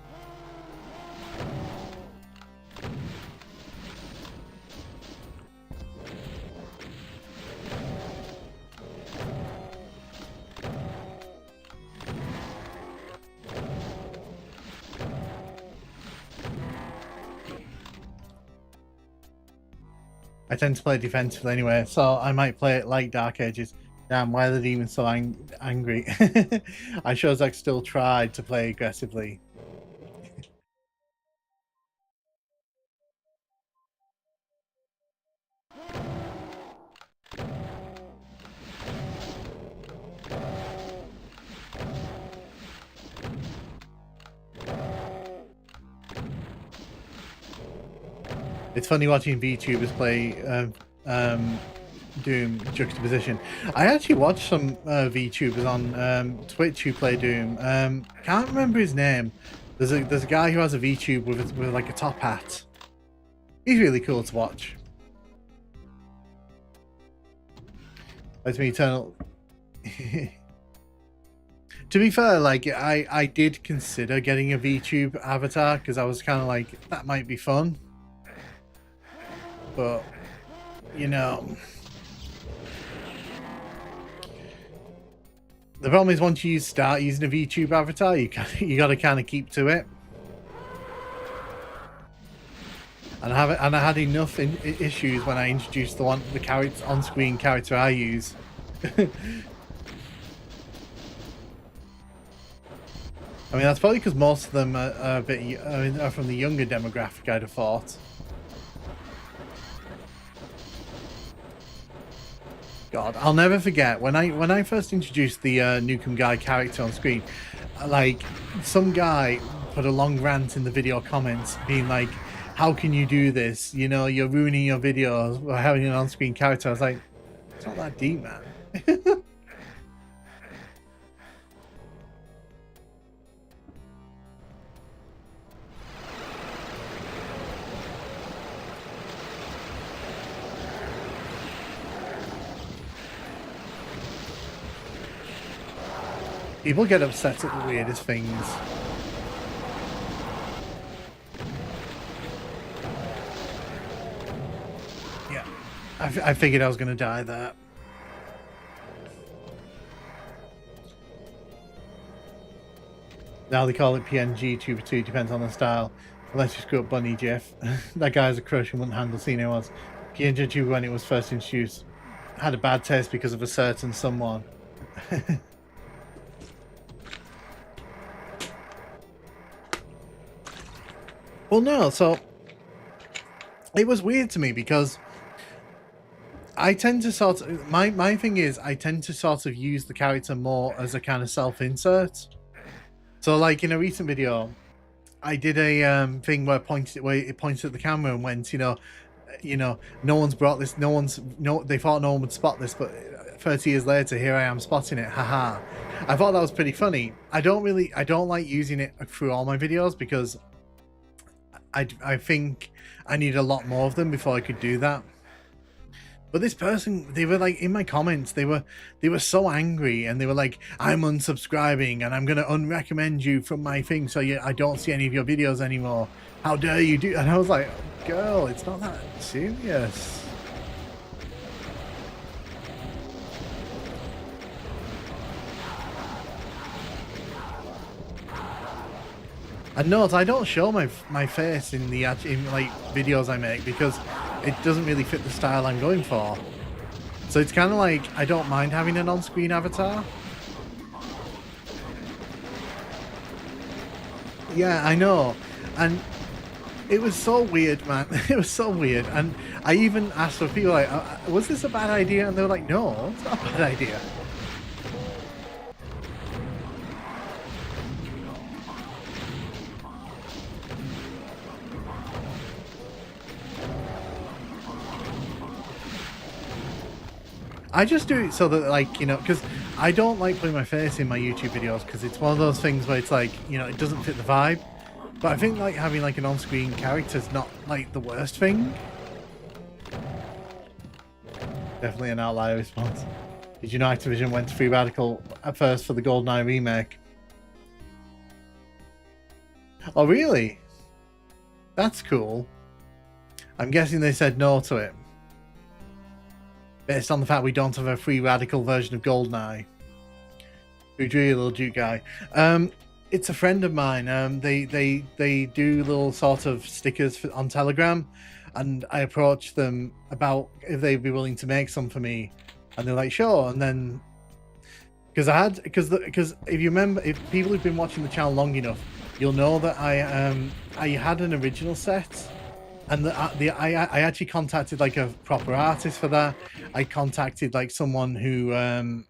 I tend to play defensively anyway, so I might play it like Dark Ages. Damn, why are the demons so angry? I sure as I still tried to play aggressively. It's funny watching VTubers play Doom juxtaposition. I actually watched some VTubers on Twitch who play Doom. Can't remember his name. There's a guy who has a VTube with like a top hat. He's really cool to watch. Let's me Eternal. To be fair, like I did consider getting a VTube avatar because I was kind of like, that might be fun. But, you know, the problem is once you start using a VTube avatar, you got to kind of keep to it. And I had enough issues when I introduced the character on-screen character I use. I mean, that's probably because most of them are from the younger demographic, I'd have thought. God, I'll never forget when I first introduced the Nukem Guy character on screen. Like, some guy put a long rant in the video comments, being like, "How can you do this? You know, you're ruining your videos by having an on-screen character." I was like, "It's not that deep, man." People get upset at the weirdest things. Yeah, I figured I was going to die there. Now they call it PNG 2x2, depends on the style. Unless you screw up Bunny Jeff. That guy has a crush and wouldn't handle seeing it was. PNG 2 when it was first introduced had a bad taste because of a certain someone. Well, no, so it was weird to me because I tend to sort of, my thing is I tend to sort of use the character more as a kind of self-insert. So like in a recent video, I did a thing where it pointed at the camera and went, you know, no one's brought this, they thought no one would spot this, but 30 years later, here I am spotting it, haha. I thought that was pretty funny. I don't like using it through all my videos because I think I need a lot more of them before I could do that. But this person, they were like, in my comments, they were so angry, and they were like, "I'm unsubscribing and I'm gonna unrecommend you from my thing so I don't see any of your videos anymore. How dare you do?" And I was like, "Girl, it's not that serious." And note, I don't show my face in like videos I make because it doesn't really fit the style I'm going for. So it's kind of like I don't mind having an on-screen avatar. Yeah, I know, and it was so weird, man. It was so weird, and I even asked for people like, "Was this a bad idea?" And they were like, "No, it's not a bad idea." I just do it so that, like, you know, because I don't like putting my face in my YouTube videos because it's one of those things where it's like, you know, it doesn't fit the vibe. But I think like having like an on-screen character is not like the worst thing. Definitely an outlier response. Did you know Activision went to Free Radical at first for the GoldenEye remake? Oh, really? That's cool. I'm guessing they said no to it. Based on the fact we don't have a Free Radical version of GoldenEye. Who drew you, little Duke guy? It's a friend of mine. They do little sort of stickers on Telegram, and I approached them about if they'd be willing to make some for me, and they're like, sure. And then because if you remember, if people who've been watching the channel long enough, you'll know that I had an original set, and I actually contacted like a proper artist for that. I contacted like someone who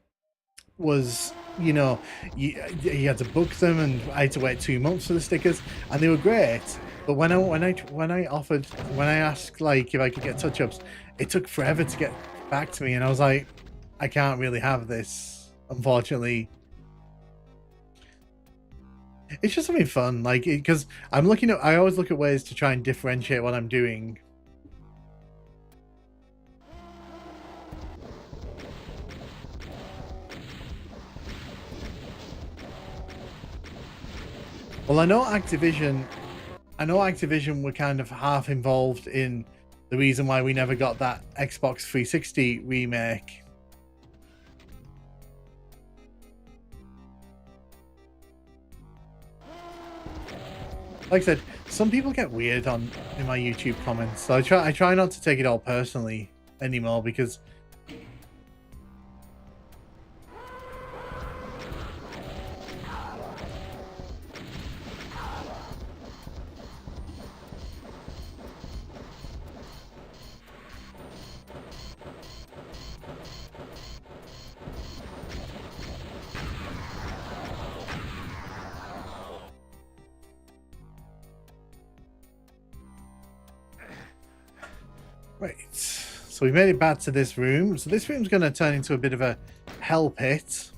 was, you know, you had to book them, and I had to wait 2 months for the stickers, and they were great. But when I asked like if I could get touch-ups, it took forever to get back to me, and I was like, I can't really have this, unfortunately. It's just something fun, like, because I always look at ways to try and differentiate what I'm doing. Well, I know Activision were kind of half involved in the reason why we never got that Xbox 360 remake. Like I said, some people get weird in my YouTube comments, so I try not to take it all personally anymore, because right, so we made it back to this room. So this room's going to turn into a bit of a hell pit.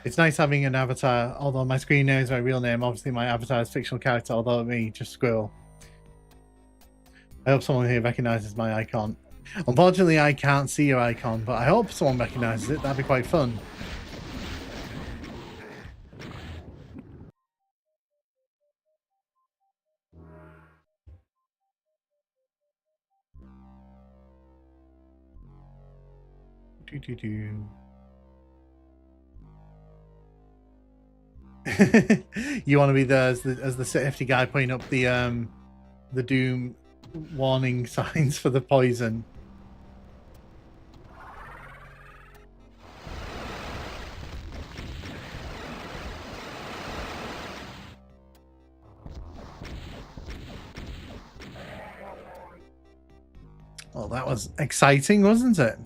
It's nice having an avatar, although my screen name is my real name. Obviously, my avatar is fictional character, although me, just Squirrel. I hope someone here recognizes my icon. Unfortunately, I can't see your icon, but I hope someone recognizes it. That'd be quite fun. You want to be there as the safety guy putting up the doom warning signs for the poison. Well, that was exciting, wasn't it?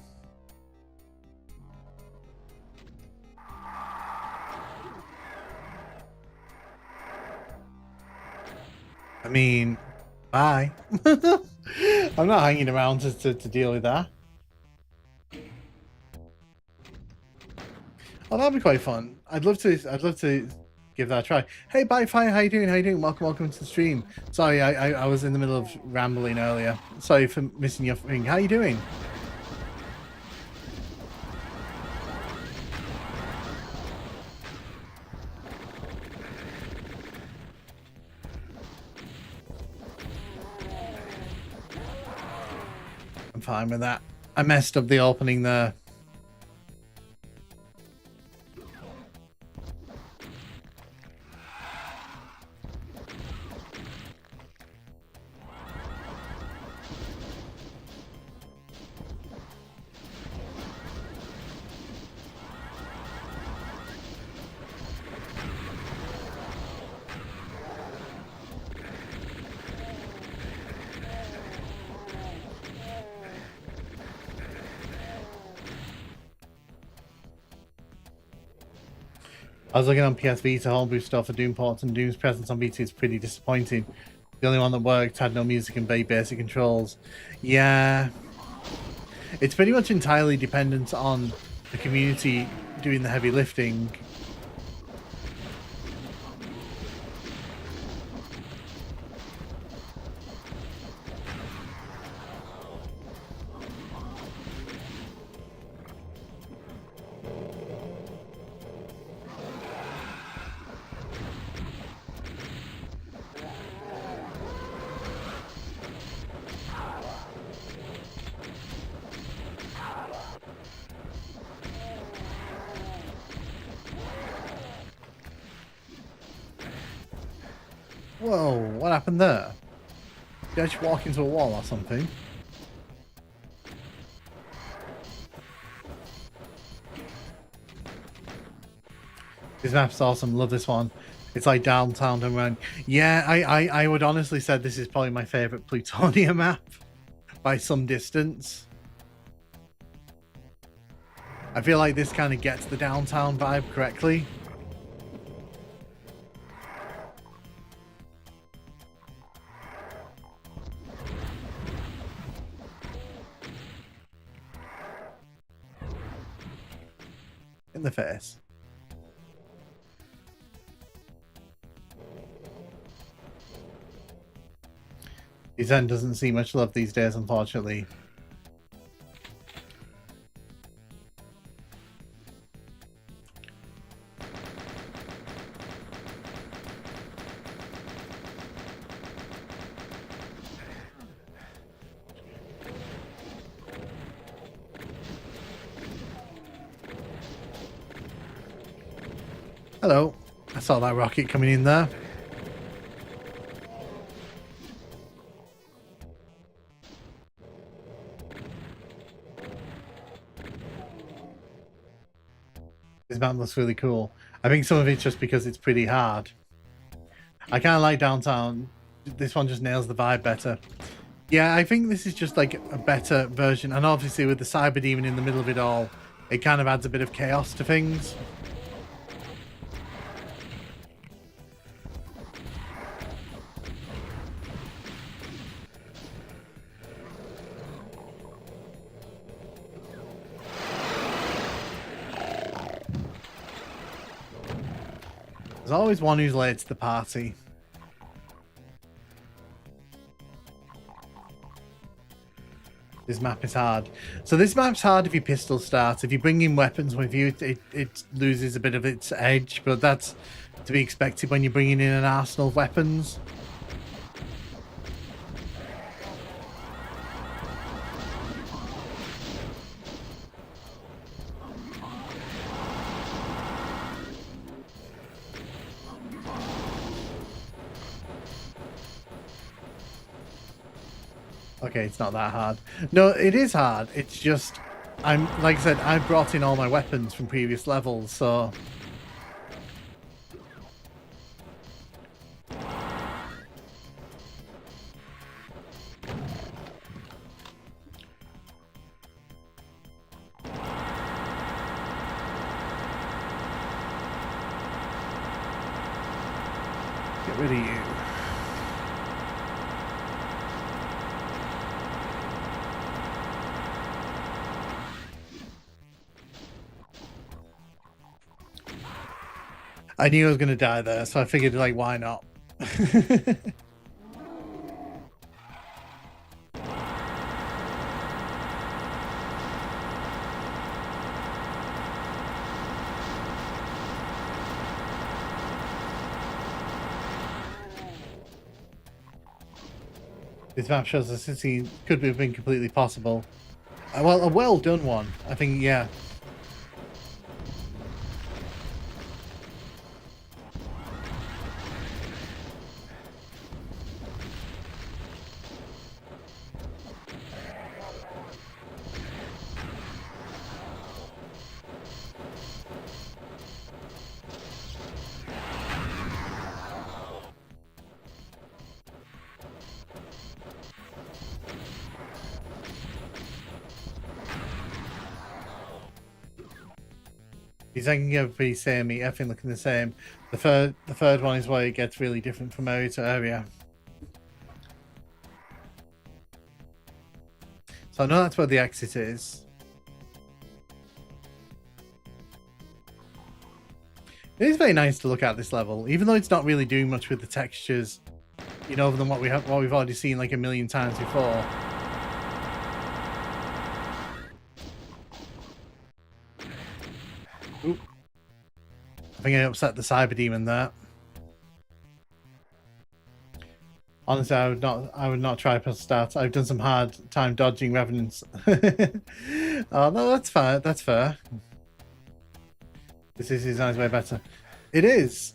I mean, bye. I'm not hanging around to deal with that. Oh, that'd be quite fun. I'd love to give that a try. Hey, bye, Fire, how you doing? How you doing? Welcome to the stream. Sorry, I was in the middle of rambling earlier. Sorry for missing your thing. How you doing? I'm fine with that. I messed up the opening there. I was looking on PS Vita homebrew stuff for Doom ports, and Doom's presence on Vita is pretty disappointing. The only one that worked had no music and very basic controls. Yeah, it's pretty much entirely dependent on the community doing the heavy lifting. Whoa, what happened there? Did I just walk into a wall or something? This map's awesome, love this one. It's like downtown and around. Yeah, I would honestly say this is probably my favourite Plutonia map by some distance. I feel like this kind of gets the downtown vibe correctly. In the face. Zen doesn't see much love these days, unfortunately. Hello. I saw that rocket coming in there. This map looks really cool. I think some of it's just because it's pretty hard. I kind of like downtown. This one just nails the vibe better. Yeah, I think this is just like a better version. And obviously with the Cyber Demon in the middle of it all, it kind of adds a bit of chaos to things. There's always one who's late to the party. This map is hard. So this map's hard if you pistol start. If you bring in weapons with you, it loses a bit of its edge, but that's to be expected when you're bringing in an arsenal of weapons. Okay, it's not that hard. No, it is hard. It's just, like I said, I brought in all my weapons from previous levels, so... Get rid of you. I knew I was going to die there, so I figured, like, why not? This map shows the city could have been completely possible. Well, a well done one. I think, yeah. These I can get pretty samey, everything looking the same. The third one is where it gets really different from area to area. So I know that's where the exit is. It is very nice to look at this level, even though it's not really doing much with the textures, you know, other than what we've already seen like a million times before. Oop. I think I upset the Cyber Demon there. Honestly, I would not try press start. I've done some hard time dodging revenants. Oh no, that's fair. That's fair. This is designed way better. It is.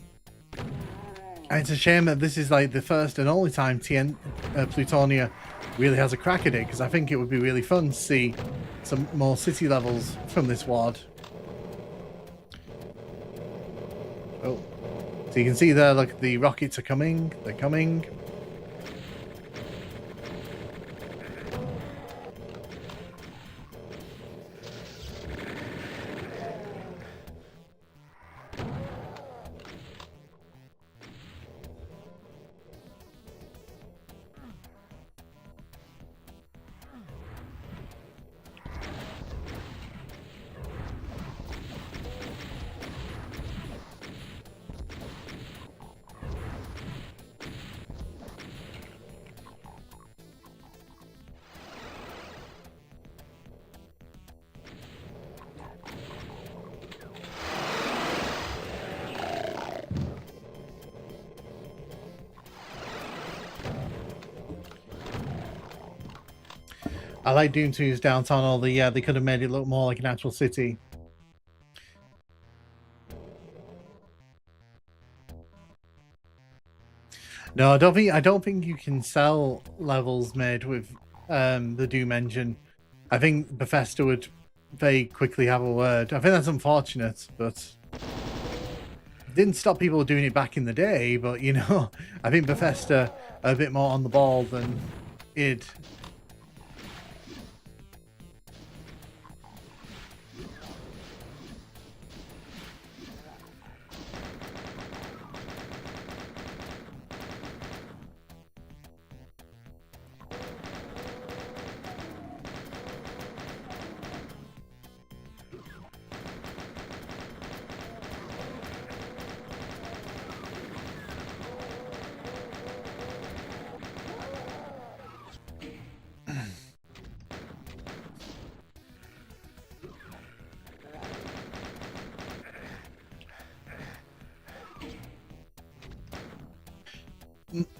And it's a shame that this is like the first and only time Plutonia really has a crack at it, because I think it would be really fun to see some more city levels from this WAD. Oh, so you can see there, look, the rockets are coming. They're coming. I like Doom 2's downtown, all the, they could have made it look more like an actual city. No, I don't think you can sell levels made with the Doom engine. I think Bethesda would very quickly have a word. I think that's unfortunate, but didn't stop people doing it back in the day. But you know, I think Bethesda are a bit more on the ball than id.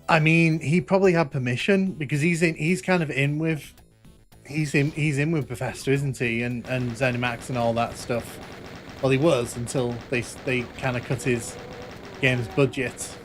I mean, he probably had permission because he's in with Bethesda, isn't he? And ZeniMax and all that stuff. Well, he was until they kind of cut his game's budget.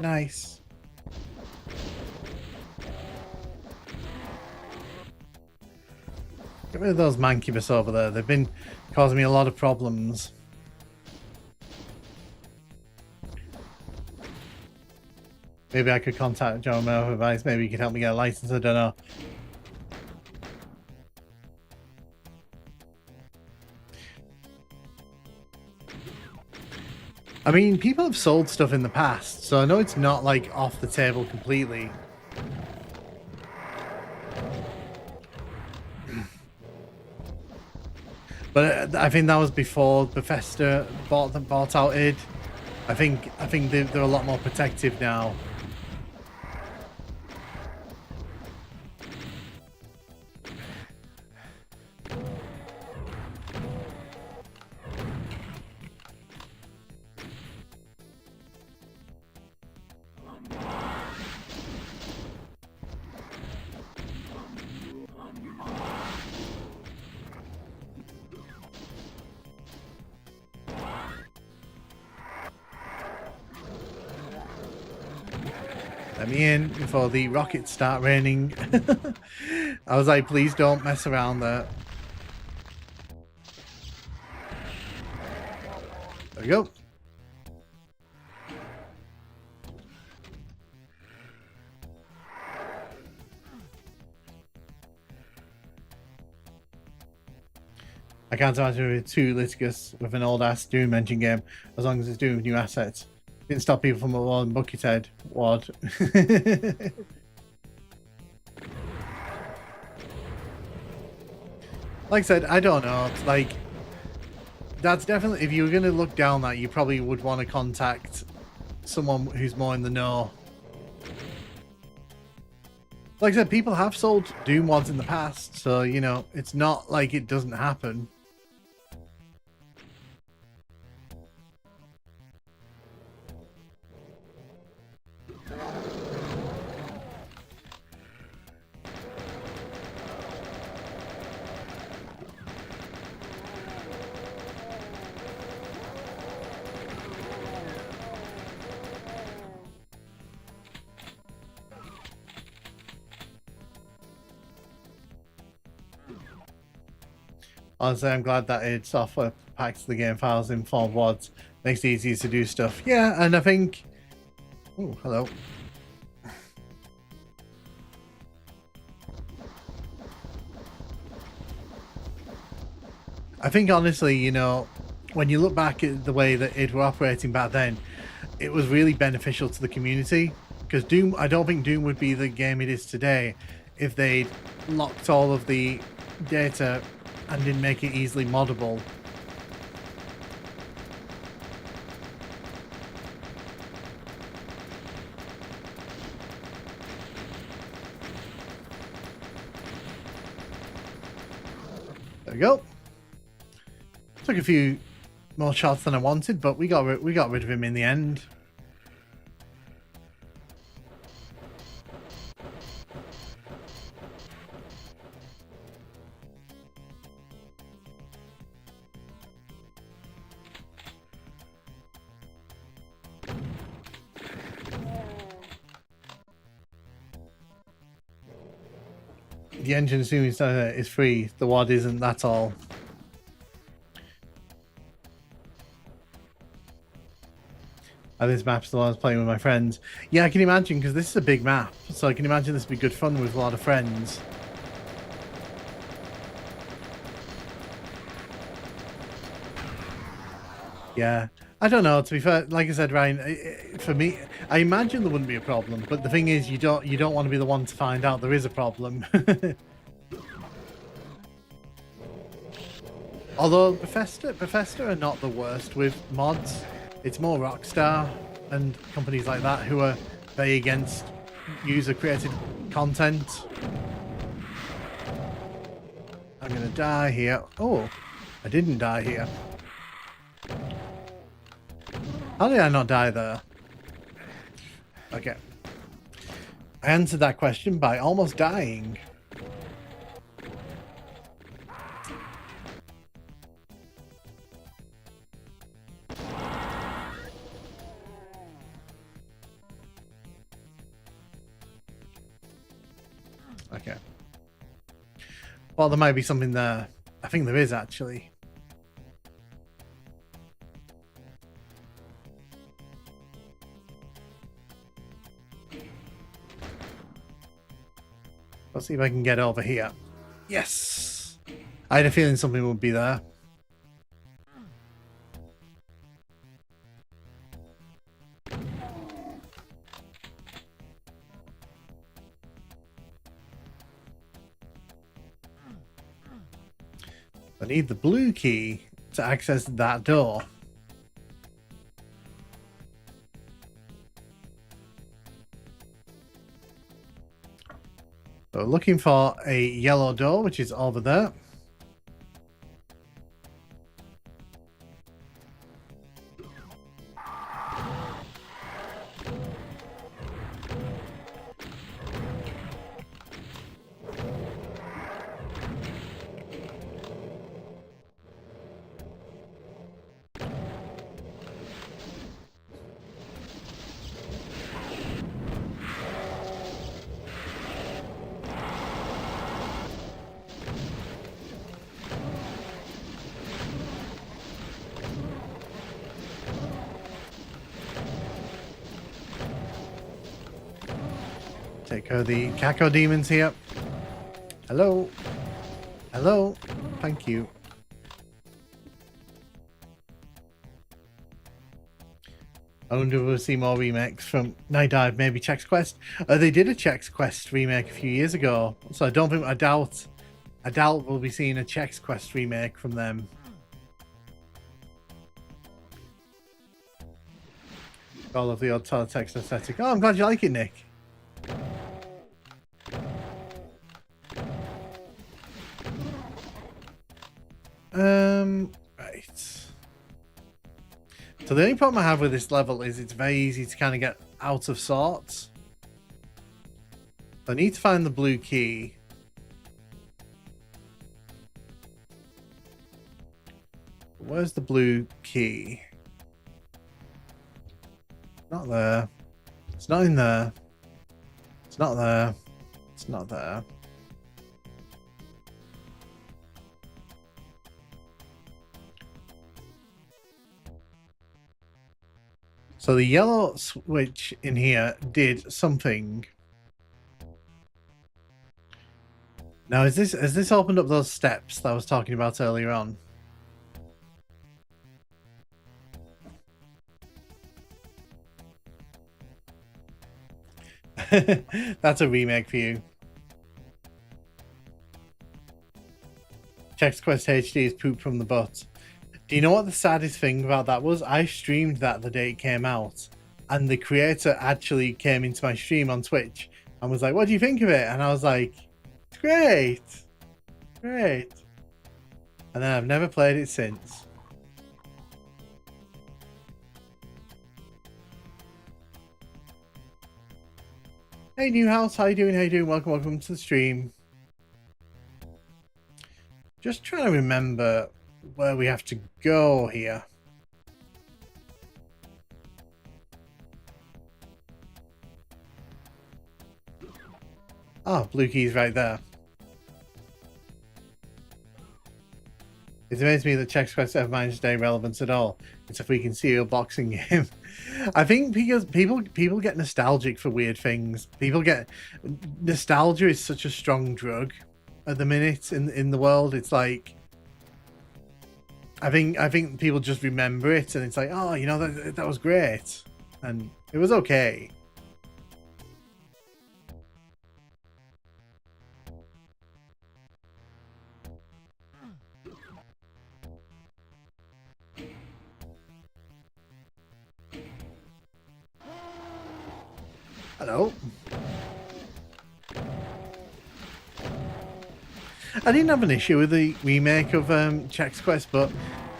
Nice. Get rid of those mancubus over there. They've been causing me a lot of problems. Maybe I could contact John Mel advice. Maybe he could help me get a license. I don't know. I mean, people have sold stuff in the past, so I know it's not like off the table completely. But I think that was before Bethesda bought out id. I think they're a lot more protective now. Let me in before the rockets start raining. I was like, please don't mess around there. There we go. I can't imagine with 2 litigious with an old ass Doom engine game, as long as it's Doom with new assets. Didn't stop people from one Buckethead. What? Like I said, I don't know. Like, that's definitely, if you were going to look down that, you probably would want to contact someone who's more in the know. Like I said, people have sold Doom mods in the past, so, you know, it's not like it doesn't happen. Honestly, I'm glad that id software packs the game files in form WADs. Makes it easier to do stuff. Yeah, and I think... Oh, hello. I think, honestly, you know, when you look back at the way that id were operating back then, it was really beneficial to the community. Because Doom, I don't think Doom would be the game it is today if they'd locked all of the data and didn't make it easily moddable. There we go. Took a few more shots than I wanted, but we got rid of him in the end. The engine, assuming is free, the WAD isn't, that's all. And this map's the one I was playing with my friends. Yeah, I can imagine, because this is a big map, so I can imagine this would be good fun with a lot of friends. Yeah, I don't know, to be fair, like I said, Ryan, for me, I imagine there wouldn't be a problem, but the thing is, you don't want to be the one to find out there is a problem. Although Bethesda are not the worst with mods. It's more Rockstar and companies like that who are very against user-created content. I'm gonna die here. Oh, I didn't die here. How did I not die there? Okay. I answered that question by almost dying. Okay. Well, there might be something there. I think there is, actually. Let's see if I can get over here. Yes! I had a feeling something would be there. I need the blue key to access that door. So looking for a yellow door, which is over there. take care of the Cacodemons here. Hello. Hello. Thank you. I wonder if we'll see more remakes from Night Dive, maybe Chex Quest. They did a Chex Quest remake a few years ago, so I doubt we'll be seeing a Chex Quest remake from them. All of the odd teletext aesthetic. Oh, I'm glad you like it, Nick. Right. So the only problem I have with this level is it's very easy to kind of get out of sorts. I need to find the blue key. Where's the blue key? Not there. It's not in there. It's not there. It's not there. So the yellow switch in here did something. Now, has this opened up those steps that I was talking about earlier on? That's a remake for you. Chex Quest HD is poop from the butt. Do you know what the saddest thing about that was? I streamed that the day it came out, and the creator actually came into my stream on Twitch and was like, "What do you think of it?" And I was like, "It's great, great." And then I've never played it since. Hey, new house, how you doing? How you doing? Welcome to the stream. Just trying to remember where we have to go here. Oh, blue key's right there. It's amazing to me that Chex Quest ever managed to stay relevant at all. It's a freaking serial boxing game. I think because people get nostalgic for weird things. Nostalgia is such a strong drug at the minute in the world. It's like, I think people just remember it, and it's like, oh, you know, that was great, and it was okay. Hello. I didn't have an issue with the remake of Chex Quest, but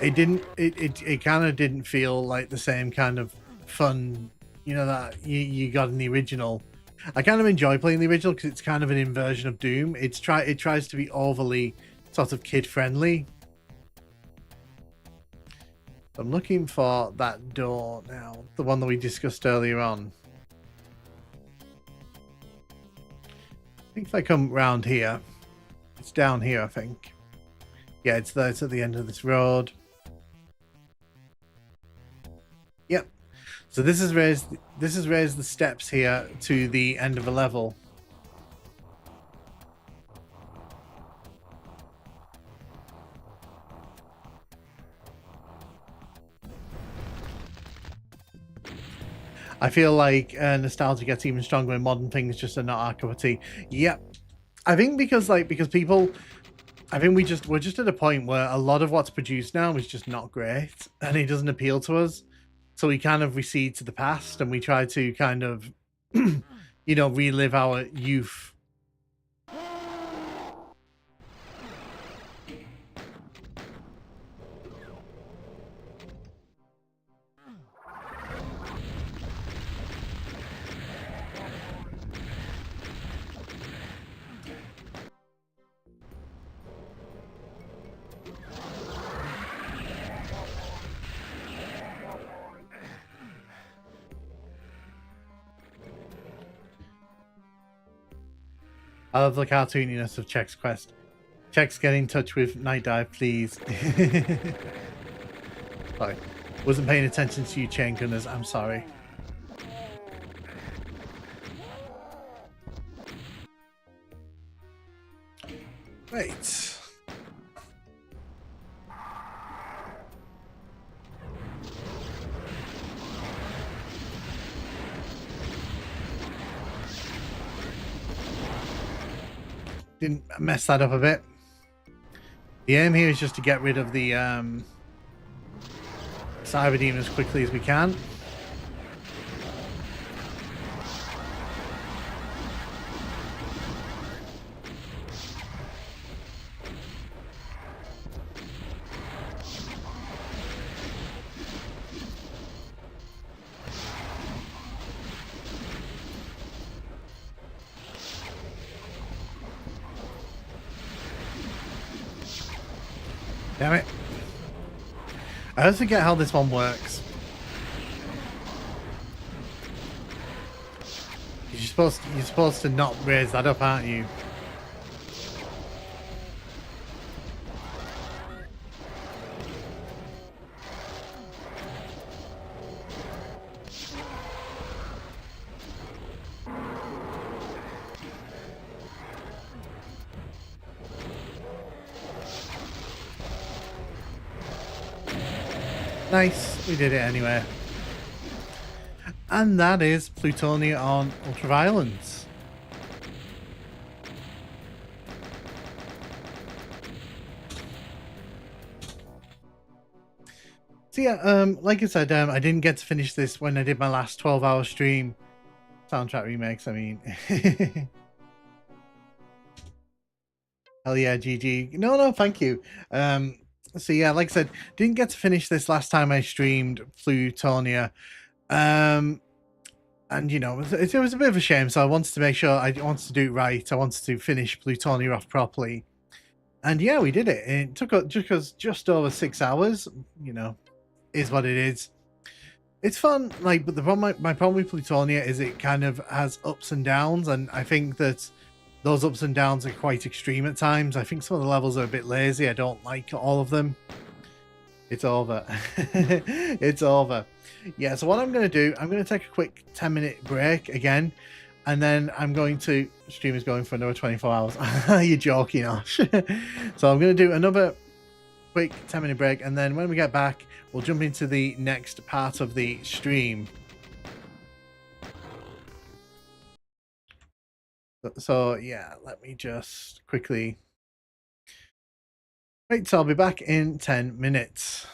it didn't. It kind of didn't feel like the same kind of fun, you know, that you got in the original. I kind of enjoy playing the original because it's kind of an inversion of Doom. It tries to be overly sort of kid friendly. I'm looking for that door now, the one that we discussed earlier on. I think if I come round here, it's down here, I think. Yeah, it's there. It's at the end of this road. Yep. So this has raised the steps here to the end of a level. I feel like nostalgia gets even stronger when modern things just are not our cup of tea. Yep. I think because people, I think we're just at a point where a lot of what's produced now is just not great, and it doesn't appeal to us. So we kind of recede to the past, and we try to kind of, you know, relive our youth. I love the cartooniness of Chex Quest. Chex, get in touch with Night Dive, please. Sorry. Wasn't paying attention to you, Chain Gunners. I'm sorry. didn't mess that up a bit. The aim here is just to get rid of the Cyber Demon as quickly as we can. Damn it. I always forget how this one works. You're supposed to not raise that up, aren't you? Nice, we did it anyway. And that is Plutonia on Ultraviolence. So yeah, like I said, I didn't get to finish this when I did my last 12-hour stream. Soundtrack remakes, I mean. Hell yeah, GG. No, thank you. So yeah, like I said, didn't get to finish this last time I streamed Plutonia. And you know, it was a bit of a shame, so I wanted to make sure I wanted to do it right. I wanted to finish Plutonia off properly. And yeah, we did it. It took just over 6 hours, you know, is what it is. It's fun, like, but the problem, my problem with Plutonia is it kind of has ups and downs, and I think that those ups and downs are quite extreme at times. I think some of the levels are a bit lazy. I don't like all of them. It's over. It's over. Yeah, so what I'm going to do, I'm going to take a quick 10-minute break again, and then I'm going to... Stream is going for another 24 hours. You're joking, Ash. So I'm going to do another quick 10-minute break, and then when we get back, we'll jump into the next part of the stream. So yeah, let me just quickly... Right, so I'll be back in 10 minutes.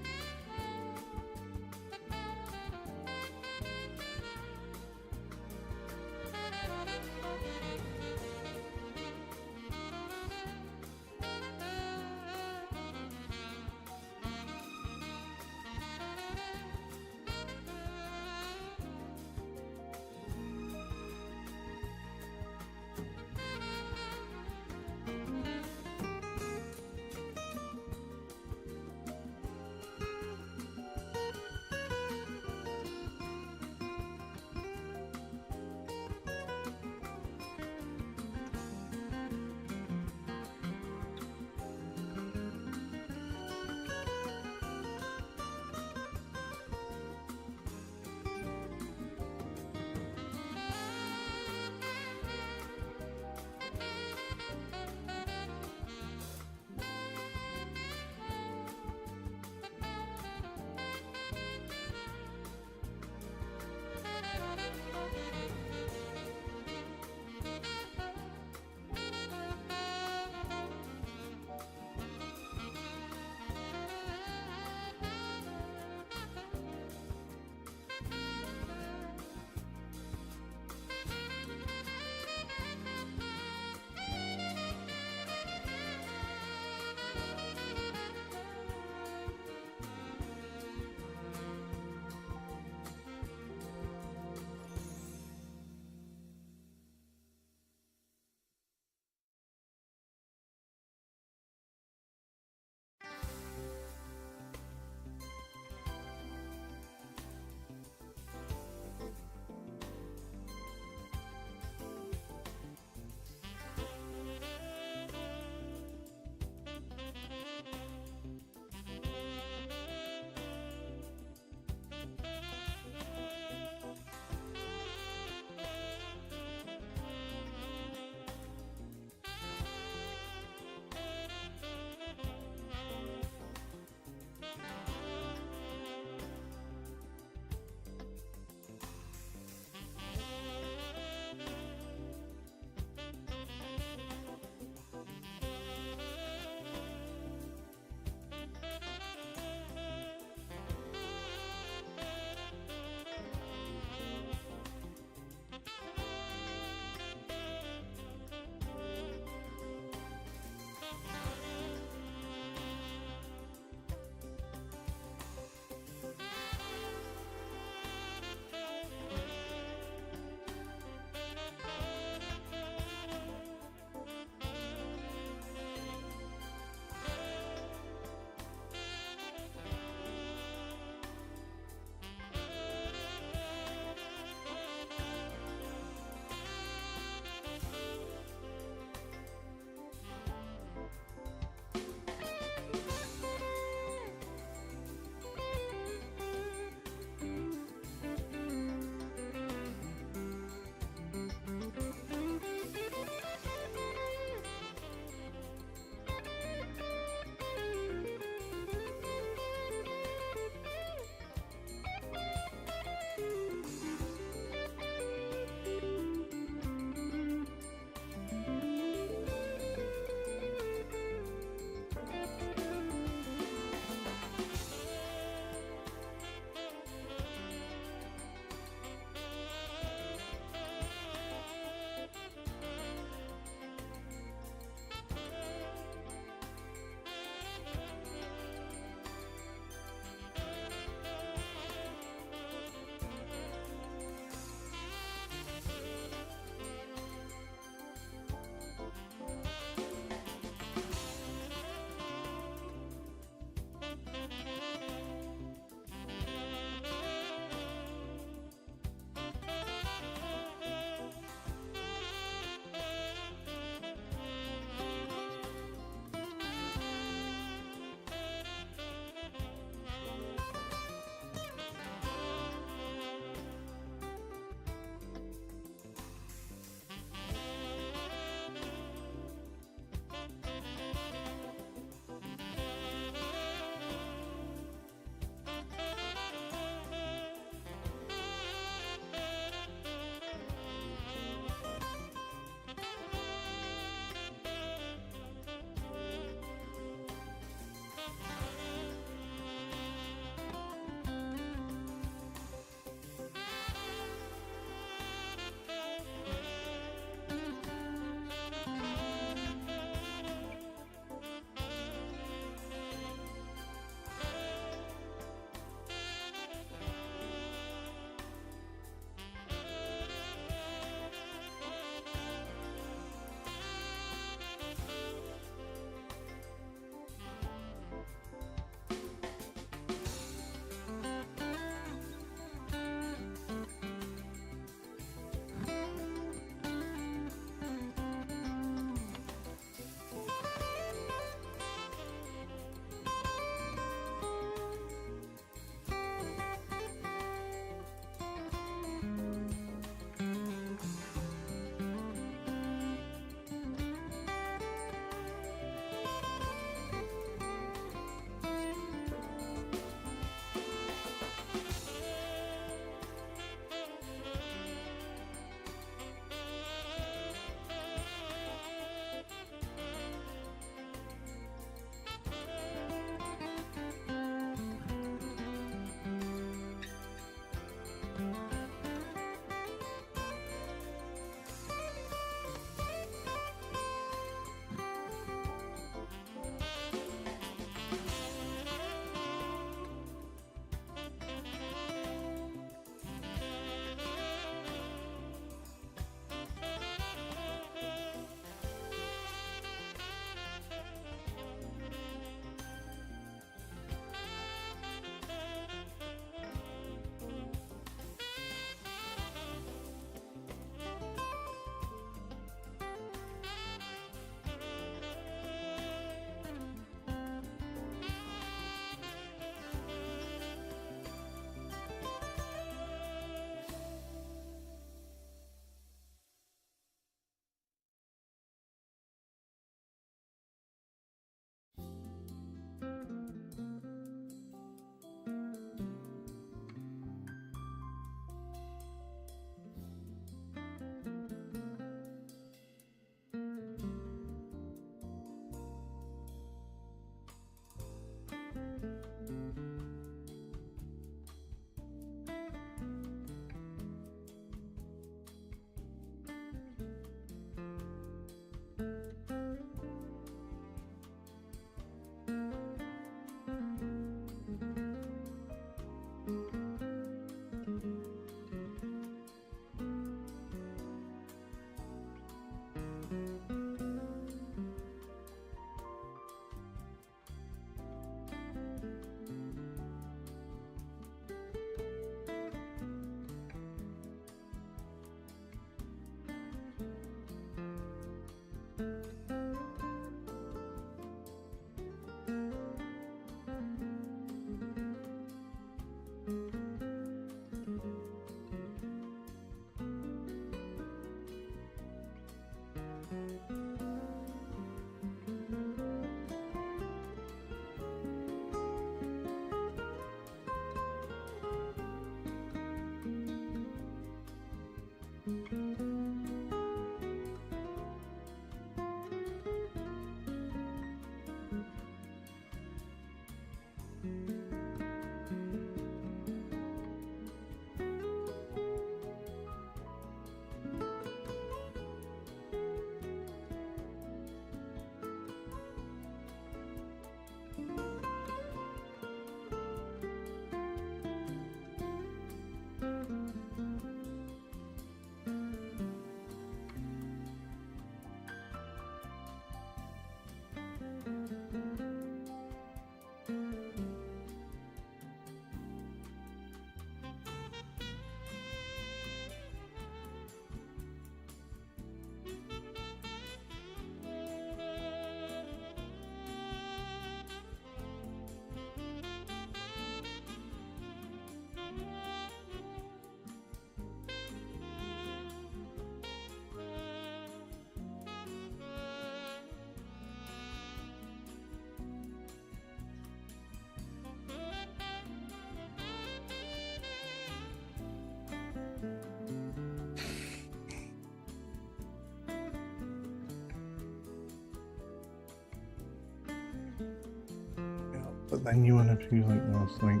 But then you want to do like this, like...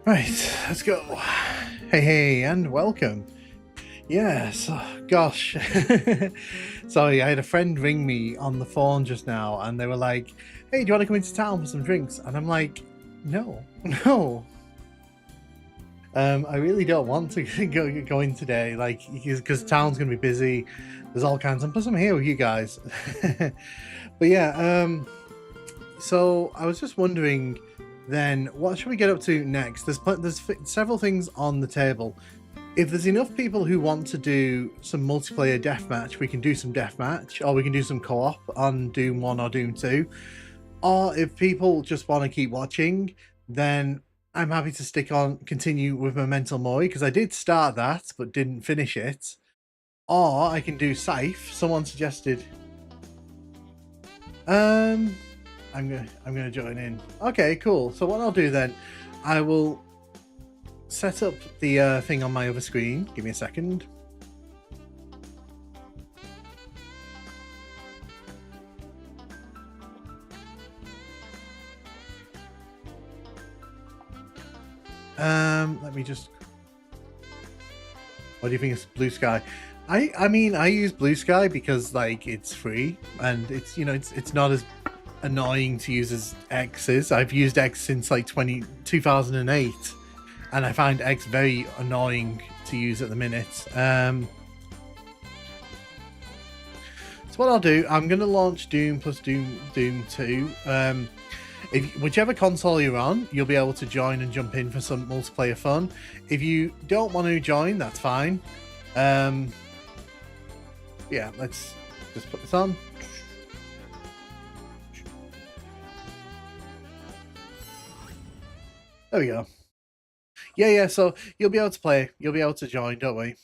Right, let's go. Hey, and welcome. Yes, oh, gosh. Sorry, I had a friend ring me on the phone just now, and they were like, hey, do you want to come into town for some drinks? And I'm like, no. I really don't want to go in today, like, because town's going to be busy. There's all kinds, and plus I'm here with you guys. But yeah, so I was just wondering then, what should we get up to next? There's several things on the table. If there's enough people who want to do some multiplayer deathmatch, we can do some deathmatch, or we can do some co-op on Doom 1 or Doom 2. Or if people just want to keep watching, then I'm happy to continue with Memento Mori, because I did start that, but didn't finish it. Or I can do Scythe. Someone suggested... I'm gonna join in. Okay, cool. So what I'll do then, I will set up the thing on my other screen. Give me a second. Let me just... What do you think of Blue Sky? I mean, I use Blue Sky because, like, it's free, and it's, you know, it's not as annoying to use as X is. I've used X since like 2008, and I find X very annoying to use at the minute. So what I'll do, I'm going to launch Doom plus Doom 2. Whichever console you're on, you'll be able to join and jump in for some multiplayer fun. If you don't want to join, that's fine. Yeah, let's just put this on. There we go. Yeah, so you'll be able to play. You'll be able to join, don't we?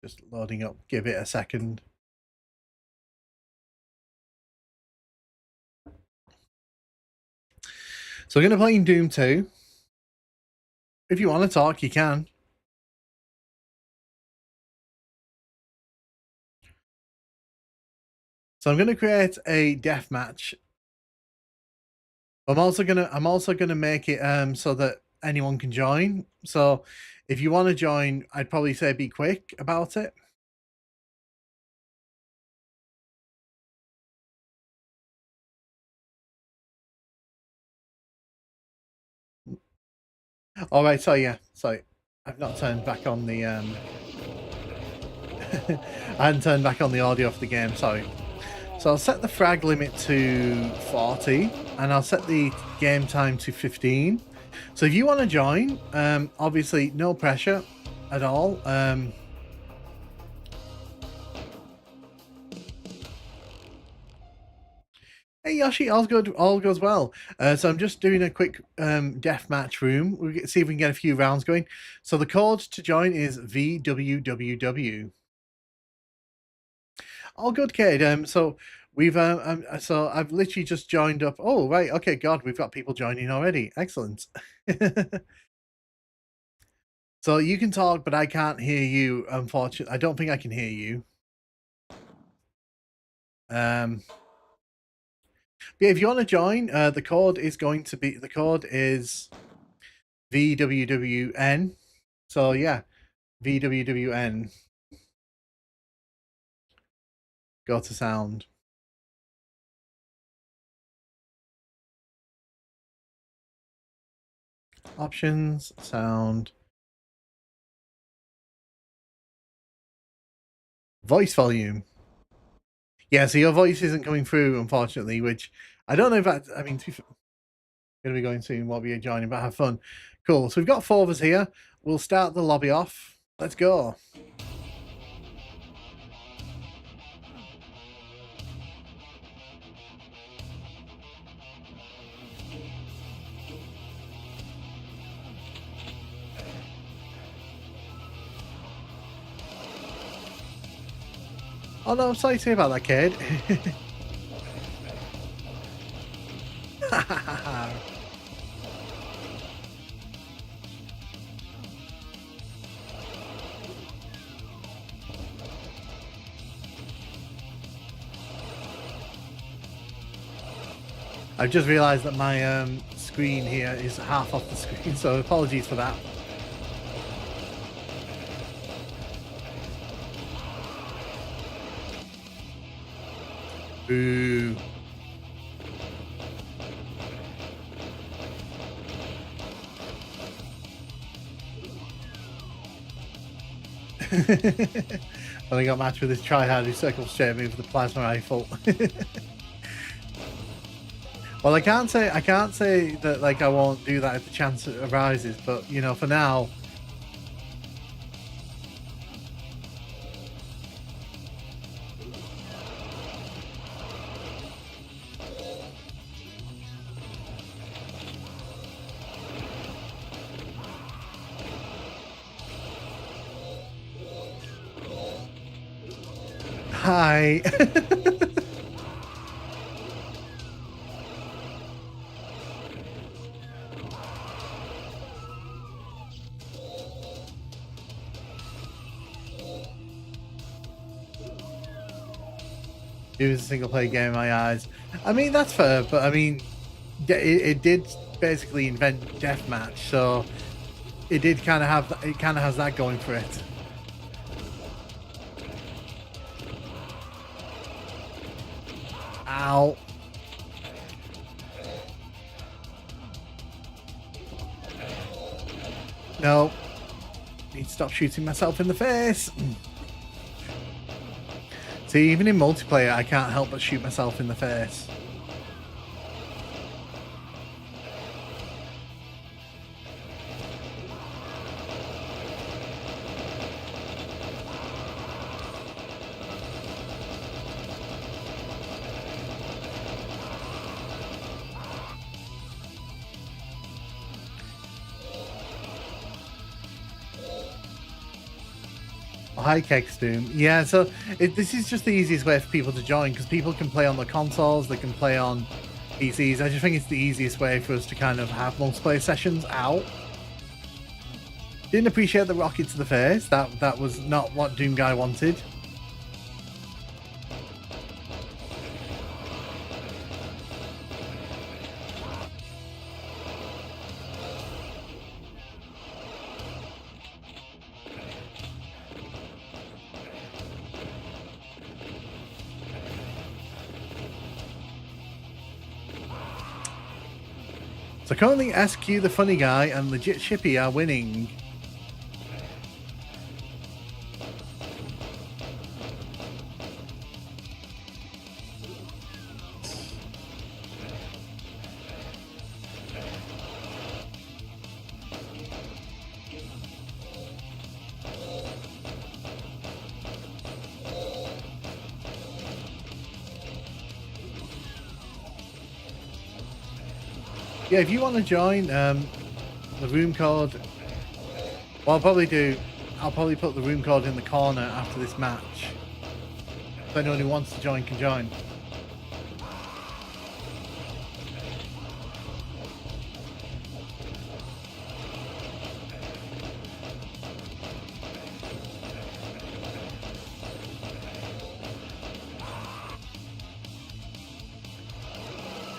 Just loading up. Give it a second. So we're going to play in Doom 2. If you want to talk, you can. So I'm going to create a deathmatch. I'm also gonna make it so that anyone can join. So if you want to join, I'd probably say be quick about it. All right, so yeah, sorry, I've not turned back on the I hadn't turned back on the audio of the game. Sorry. So I'll set the frag limit to 40, and I'll set the game time to 15. So if you want to join, obviously no pressure at all. Hey Yoshi, all goes well. So I'm just doing a quick deathmatch room. We'll see if we can get a few rounds going. So the code to join is VWWW. All good, Cade. So we've so I've literally just joined up. Oh right, okay, God, we've got people joining already. Excellent. So you can talk, but I can't hear you. Unfortunately, I don't think I can hear you. But if you want to join, the code is VWWN. So yeah, VWWN. Go to sound. Options, sound. Voice volume. Yeah, so your voice isn't coming through, unfortunately, which I don't know if that, I mean, going to be going soon, we'll be joining, but have fun. Cool, so we've got 4 of us here. We'll start the lobby off. Let's go. Oh no, I'm sorry to say about that, kid. I've just realised that my screen here is half off the screen, so apologies for that. Ooh. When I got matched with this tryhard who circles straight me with the plasma rifle. Well, I can't say that like I won't do that if the chance arises, but you know, for now. Hi. It was a single player game in my eyes. I mean, that's fair, but I mean, it did basically invent deathmatch, so it did kind of have, it kind of has that going for it. Ow. No. Need to stop shooting myself in the face. See, even in multiplayer, I can't help but shoot myself in the face. Hi, Keksdoom. Yeah, so this is just the easiest way for people to join, because people can play on the consoles, they can play on PCs. I just think it's the easiest way for us to kind of have multiplayer sessions out. Didn't appreciate the rocket to the face. That was not what Doom Guy wanted. So currently SQ, the funny guy, and Legit Shippy are winning. Yeah, if you want to join, the room code, what I'll probably do, I'll probably put the room code in the corner after this match. If anyone who wants to join can join.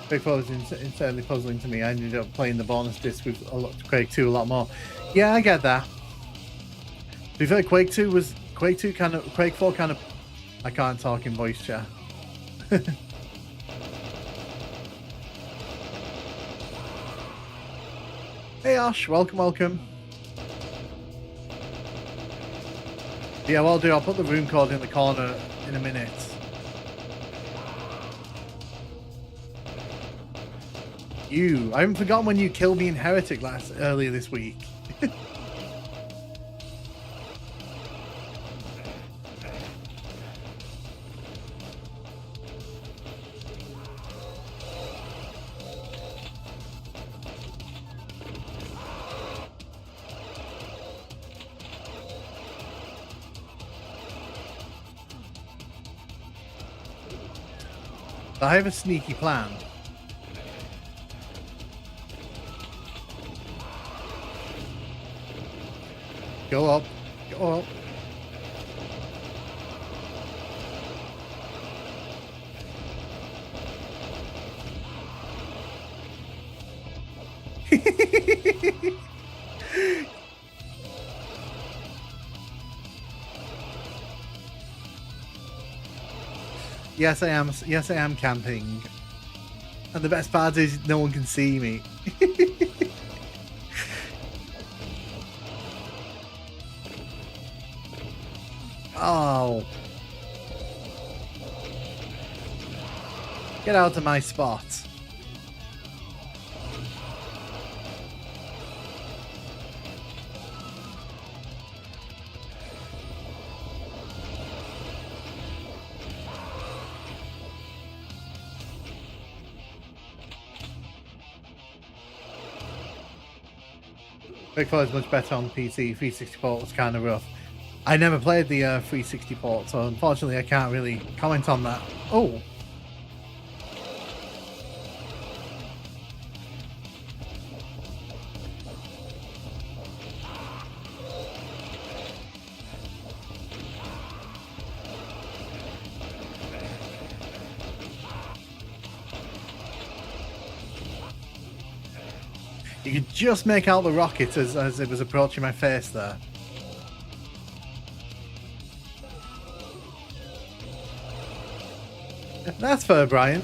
Quake 4 was insanely puzzling to me. I ended up playing the bonus disc with Quake 2 a lot more. Yeah, I get that. To be fair, Quake 4 kind of, I can't talk in voice chat. Hey Ash, welcome. Yeah, what I'll do, I'll put the room code in the corner in a minute. I haven't forgotten when you killed me in Heretic earlier this week. I have a sneaky plan. Go up. Yes, I am. Yes, I am camping. And the best part is no one can see me. Oh. Get out of my spot. Quickfire is much better on PC. 360 port was kind of rough. I never played the 360 port, so unfortunately I can't really comment on that. Oh. You could just make out the rocket as it was approaching my face there. That's fair, Brian.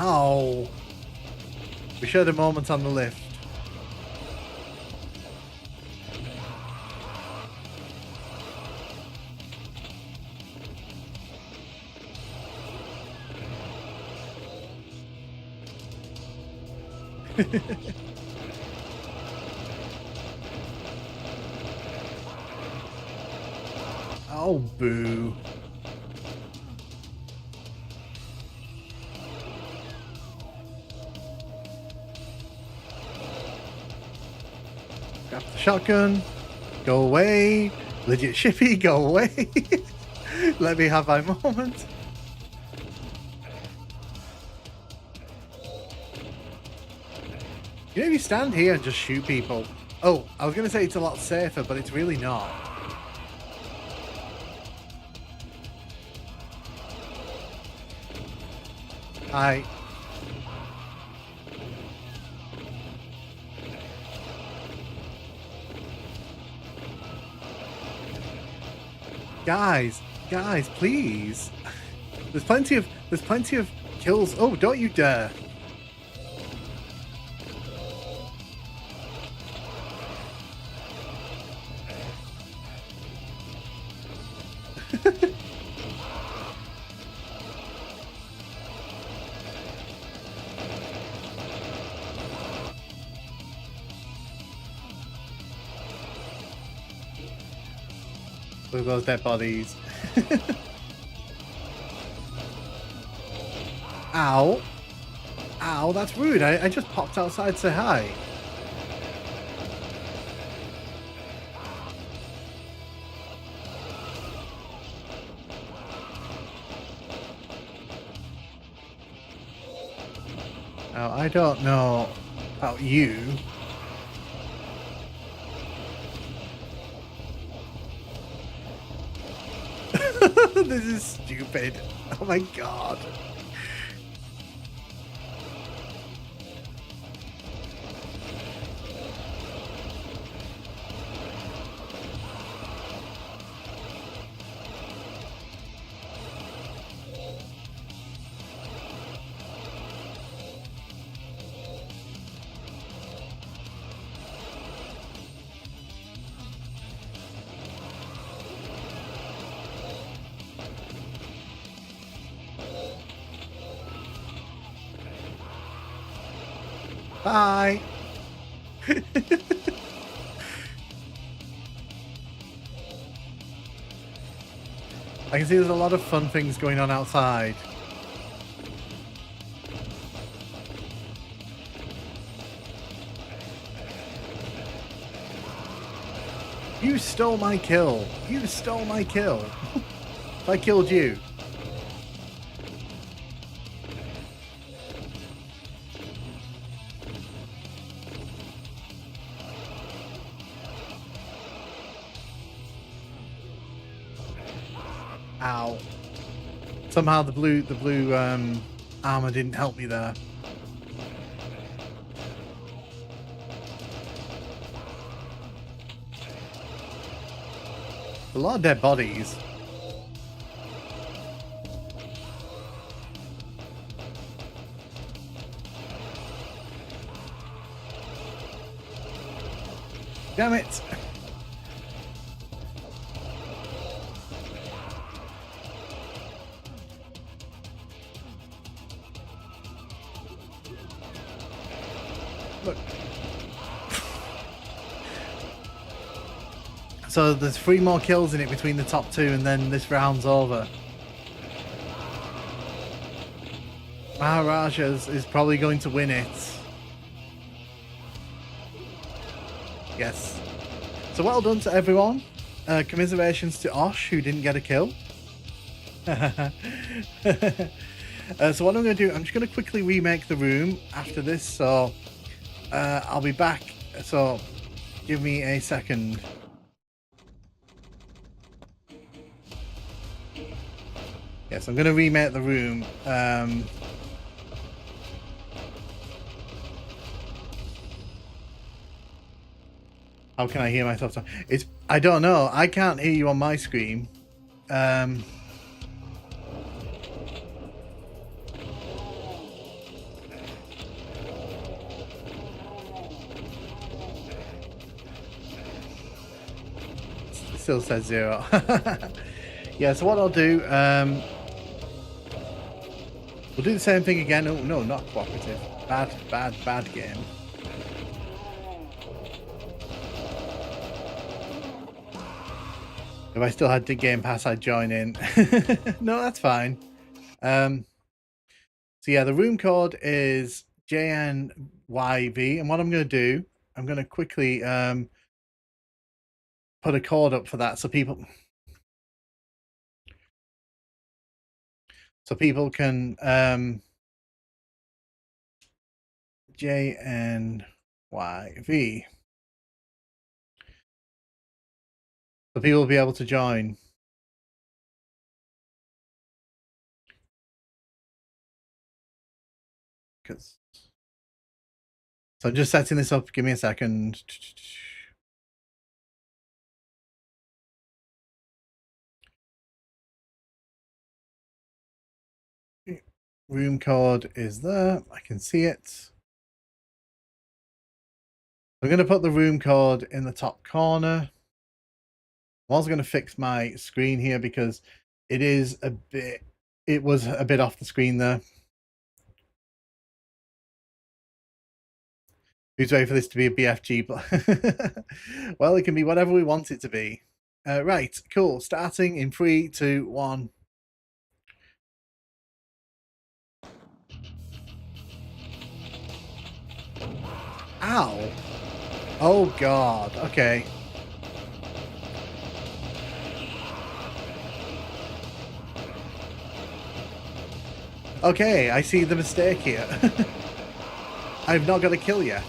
Oh. We shared a moment on the lift. Oh, boo. Grab the shotgun. Go away. Legit Shippy, go away. Let me have my moment. You know, if you stand here and just shoot people. Oh, I was going to say it's a lot safer, but it's really not. Hi. Guys, please. There's plenty of kills. Oh, don't you dare. Look at those dead bodies. Ow. Ow, that's rude. I just popped outside to say hi. Now, I don't know about you. This is stupid. Oh my god. Bye. I can see there's a lot of fun things going on outside. You stole my kill. You stole my kill. I killed you. Ow. Somehow the blue armor didn't help me there. A lot of dead bodies. Damn it! Look. So there's 3 more kills in it between the top 2, and then this round's over. Maharaja is probably going to win it. Yes. So well done to everyone. Commiserations to Osh, who didn't get a kill. So what I'm going to do, I'm just going to quickly remake the room after this. So I'll be back. So give me a second. Yes, I'm going to remake the room. How can I hear myself? It's, I don't know. I can't hear you on my screen. Still says 0. Yeah, so what I'll do, we'll do the same thing again. Oh, no, not cooperative. Bad game. If I still had the Game Pass, I'd join in. No, that's fine. So yeah, the room code is JNYV, and what I'm going to do, I'm going to quickly put a code up for that so people can JNYV. So people will be able to join. So I'm just setting this up. Give me a second. Room code is there. I can see it. I'm going to put the room code in the top corner. I'm also going to fix my screen here because it was a bit off the screen there. Who's ready for this to be a BFG? Well, it can be whatever we want it to be. Right, cool. Starting in 3, 2, 1. Ow. Oh, God. Okay. Okay, I see the mistake here. I've not got a kill yet.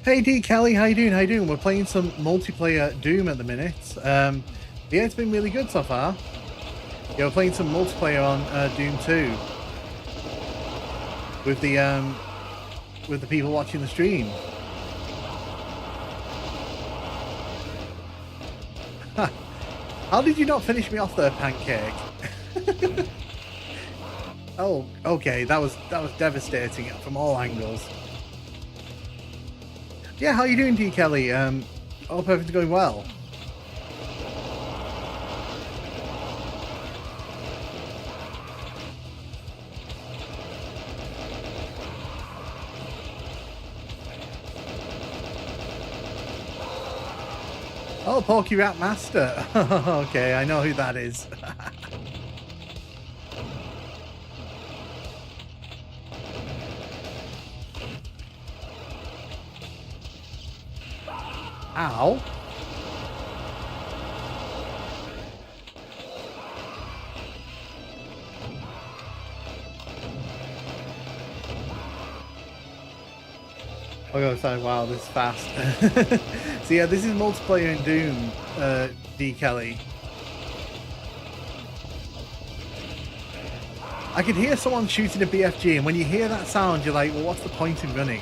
Hey D Kelly, how you doing? How you doing? We're playing some multiplayer Doom at the minute. Yeah, it's been really good so far. Yeah, we're playing some multiplayer on Doom 2 with the people watching the stream. How did you not finish me off there, Pancake? Oh, okay, that was devastating from all angles. Yeah, how are you doing, D. Kelly? Hope everything's going well. Oh, Porky Rat Master. Okay, I know who that is. Ow. Oh god, sorry, wow, this is fast. So yeah, this is multiplayer in Doom, D. Kelly. I could hear someone shooting a BFG, and when you hear that sound, you're like, well, what's the point in running?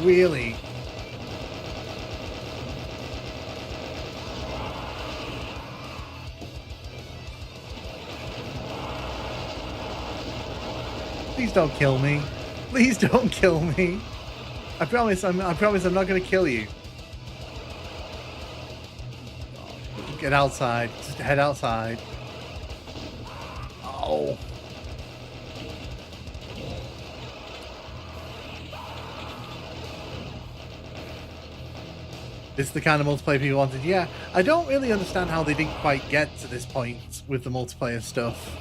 Really? Please don't kill me. Please don't kill me. I promise I'm not going to kill you. Get outside. Just head outside. Oh. This is the kind of multiplayer people wanted. Yeah, I don't really understand how they didn't quite get to this point with the multiplayer stuff.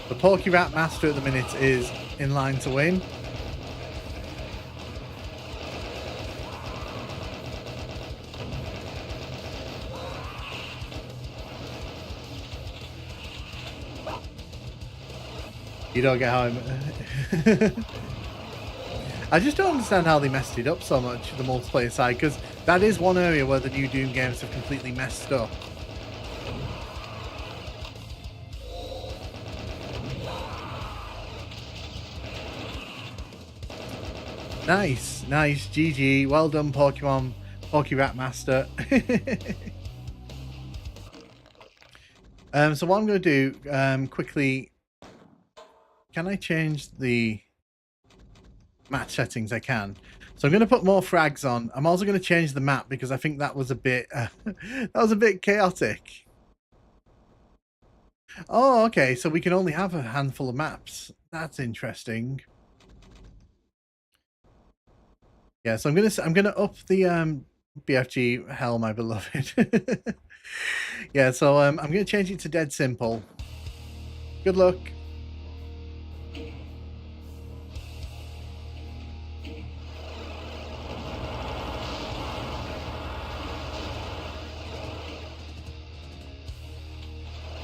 The Porky Rat Master at the minute is in line to win. You don't get how I'm... I just don't understand how they messed it up so much, the multiplayer side, because that is one area where the new Doom games have completely messed up. Nice, nice, GG, well done Pokemon, Porky Rat Master. So what I'm going to do, quickly... Can I change the match settings? I can. So I'm going to put more frags on. I'm also going to change the map because I think that was a bit chaotic. Oh, okay. So we can only have a handful of maps. That's interesting. Yeah. So I'm gonna up the BFG hell, my beloved. Yeah. So I'm going to change it to dead simple. Good luck.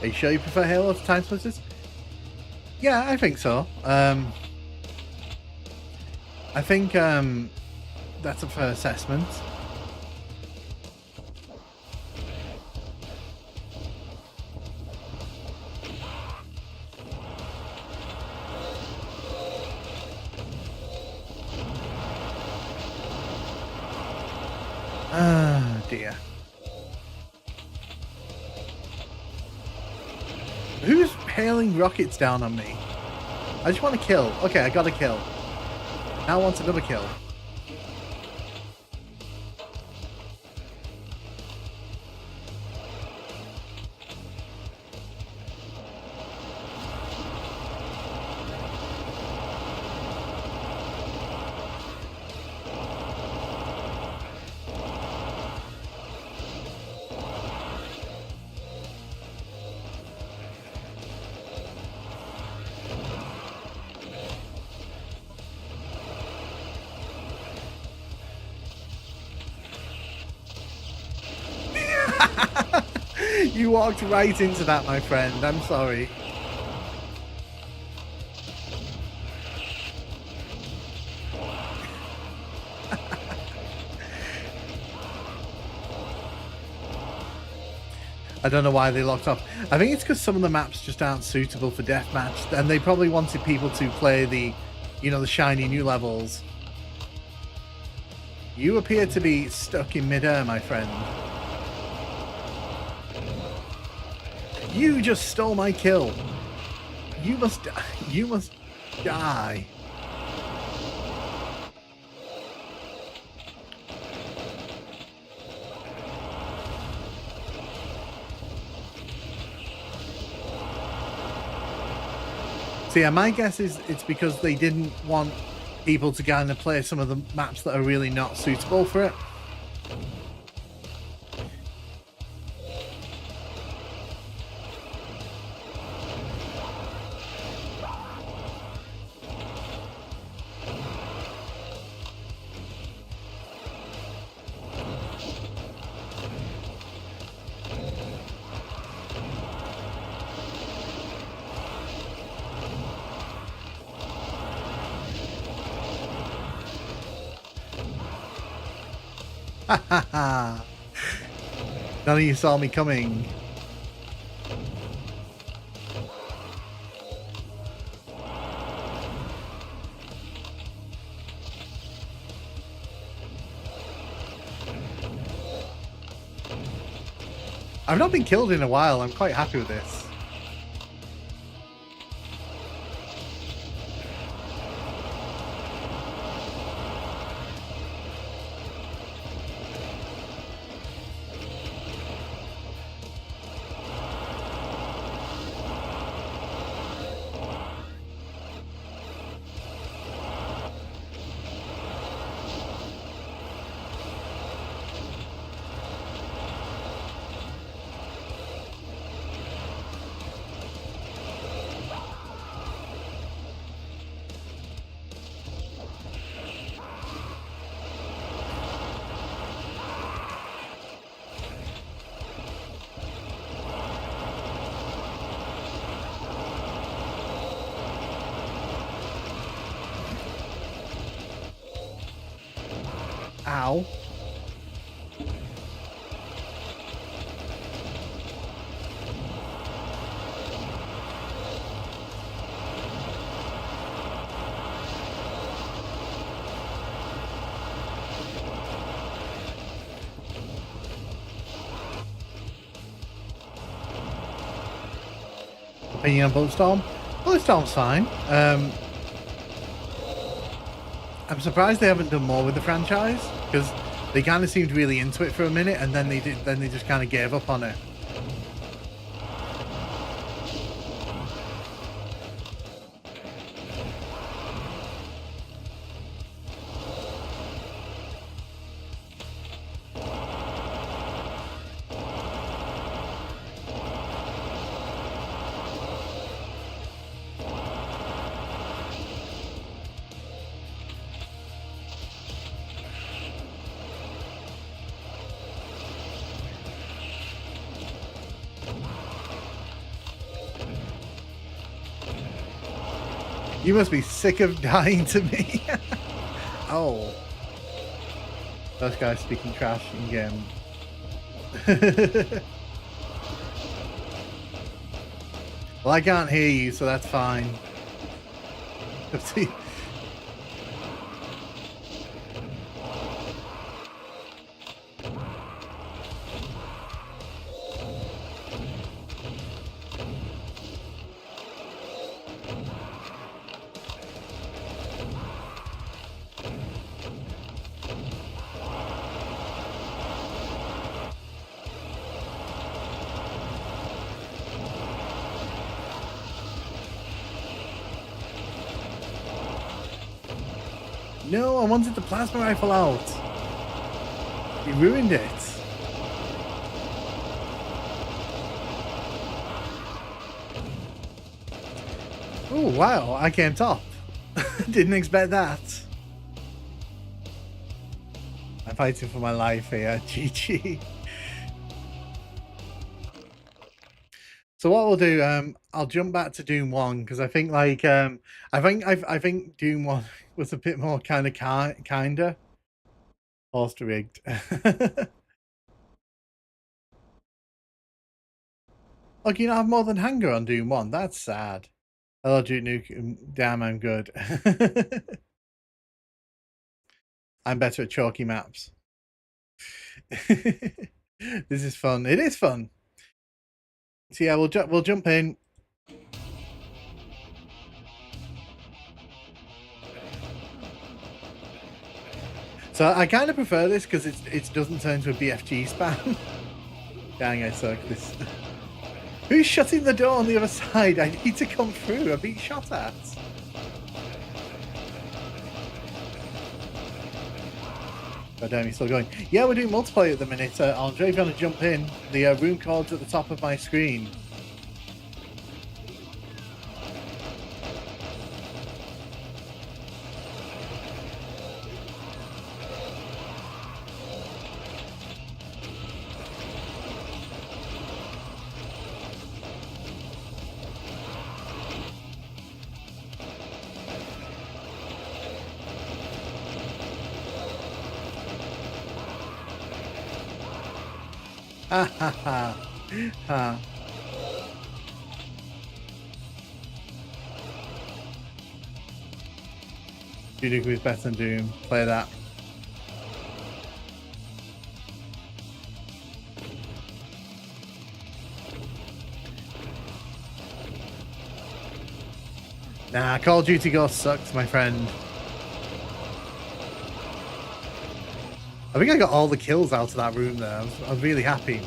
Are you sure you prefer Halo to Time Splitters? Yeah, I think so. I think that's a fair assessment. Ah, dear. Who's hailing rockets down on me? I just want to kill. Okay, I got a kill. Now I want another kill. You walked right into that, my friend. I'm sorry. I don't know why they locked off. I think it's because some of the maps just aren't suitable for deathmatch, and they probably wanted people to play the, you know, the shiny new levels. You appear to be stuck in midair, my friend. You just stole my kill. You must die. So yeah, my guess is it's because they didn't want people to kind of play some of the maps that are really not suitable for it. Ha ha ha! None of you saw me coming. I've not been killed in a while. I'm quite happy with this. Ow. Opinion on Bulletstorm? Bulletstorm's fine. I'm surprised they haven't done more with the franchise, because they kind of seemed really into it for a minute, and then they just kind of gave up on it. You must be sick of dying to me. Oh. Those guys speaking trash in game. Well, I can't hear you, so that's fine. No, I wanted the plasma rifle out. You ruined it. Oh, wow, I came top. Didn't expect that. I'm fighting for my life here. GG. So what we'll do, I'll jump back to Doom 1 because I think like I think Doom 1 was a bit more kind of kinder. Horse rigged. Look, you don't have more than Hanger on Doom 1. That's sad. Hello, Duke Nukem. Damn, I'm good. I'm better at chalky maps. This is fun. It is fun. So yeah, we'll jump in. So I kind of prefer this because it doesn't turn into a BFG spam. Dang, I suck. This. Who's shutting the door on the other side? I need to come through. I'm being shot at. Oh damn, he's still going. Yeah, we're doing multiplayer at the minute. Andre, if you want to jump in, the room cord's at the top of my screen. Ha ha ha. Ha. Duke Nukem is better than Doom. Play that. Nah, Call of Duty Ghost sucks, my friend. I think I got all the kills out of that room there. I was really happy.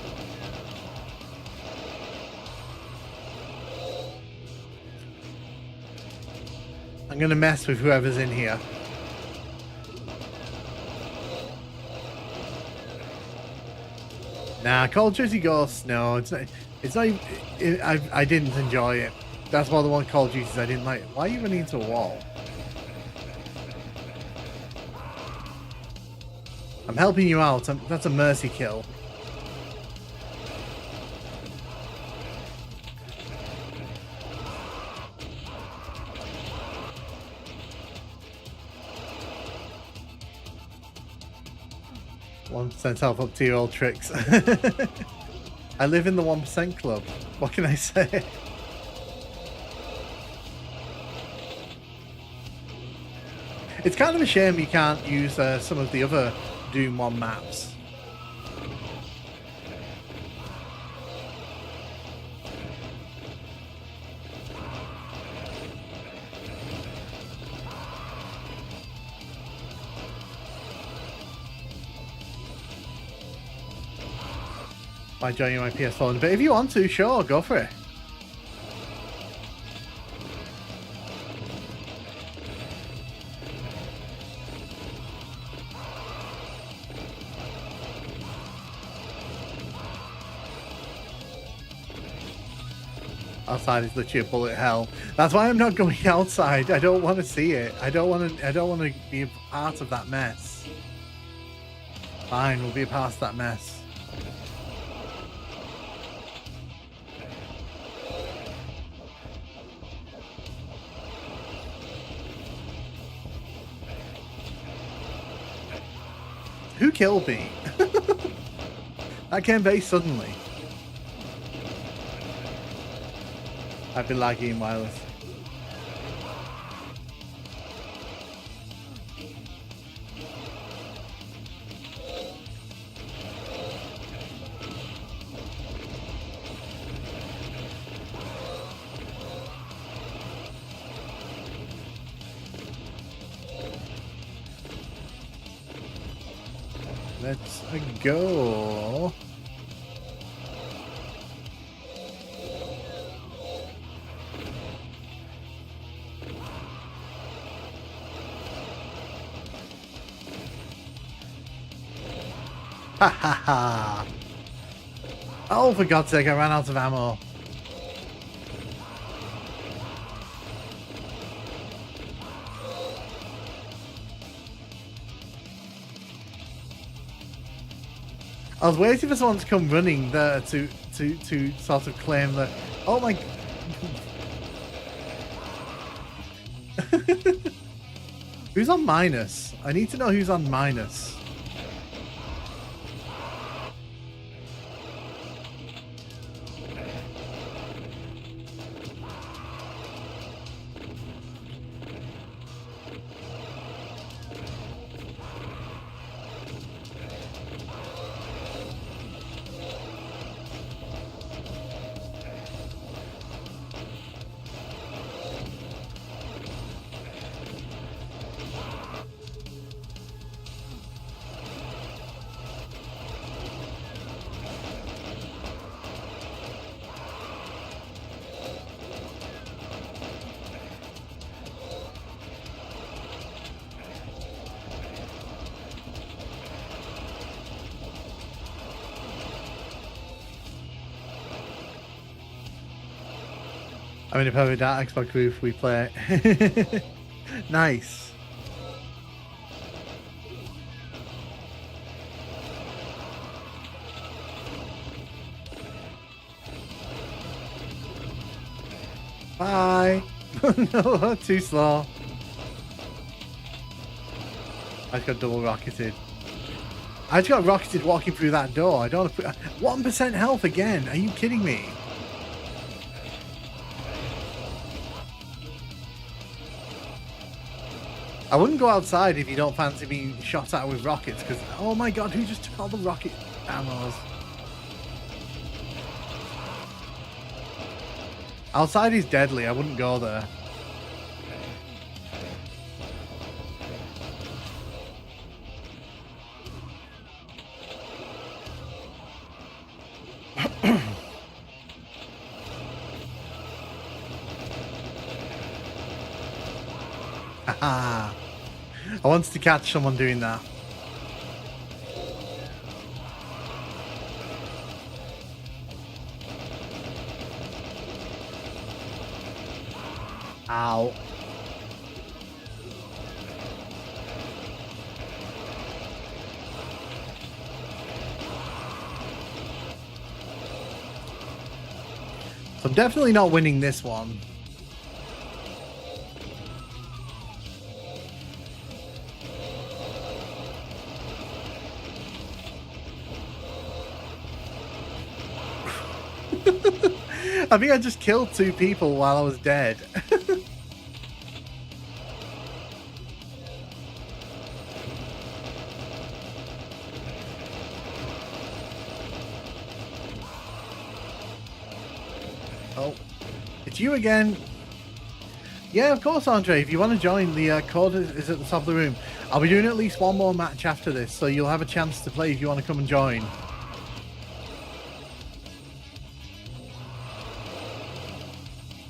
I'm gonna mess with whoever's in here. Nah, Call of Duty Ghosts, no, it's not even, I didn't enjoy it. That's one of the one Call of Duties I didn't like. Why are you running into a wall? I'm helping you out. That's a mercy kill. One percent health up to your old tricks. I live in the 1% club. What can I say? It's kind of a shame you can't use some of the other Doom 1 maps. By joining my PS4 in a bit. If you want to, sure, go for it. Outside is literally a bullet hell. That's why I'm not going outside. I don't want to see it. I don't want to be a part of that mess. Fine, we'll be a part of that mess. Who killed me? That came very suddenly. I've been lagging in wireless. Let's go. Ha ha ha! Oh, for God's sake, I ran out of ammo. I was waiting for someone to come running there to sort of claim the Oh my. Who's on minus? I need to know who's on minus. I mean, if ever that Xbox booth we play. Nice. Bye. No, too slow. I just got double rocketed. I just got rocketed walking through that door. I don't want to put 1% health again. Are you kidding me? I wouldn't go outside if you don't fancy being shot at with rockets, because oh my god, who just took all the rocket ammos? Outside is deadly. I wouldn't go there. I wanted to catch someone doing that. Ow. So I'm definitely not winning this one. I think I just killed 2 people while I was dead. Oh, it's you again. Yeah, of course, Andre. If you want to join, the code is at the top of the room. I'll be doing at least one more match after this, so you'll have a chance to play if you want to come and join.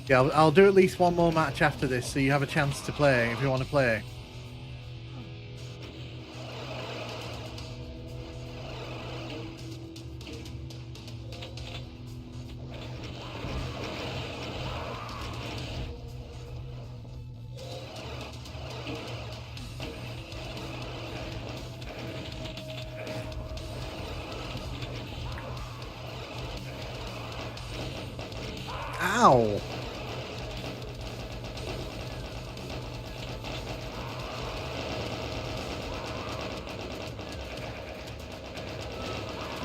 Yeah, I'll do at least one more match after this, so you have a chance to play if you want to play. Ow!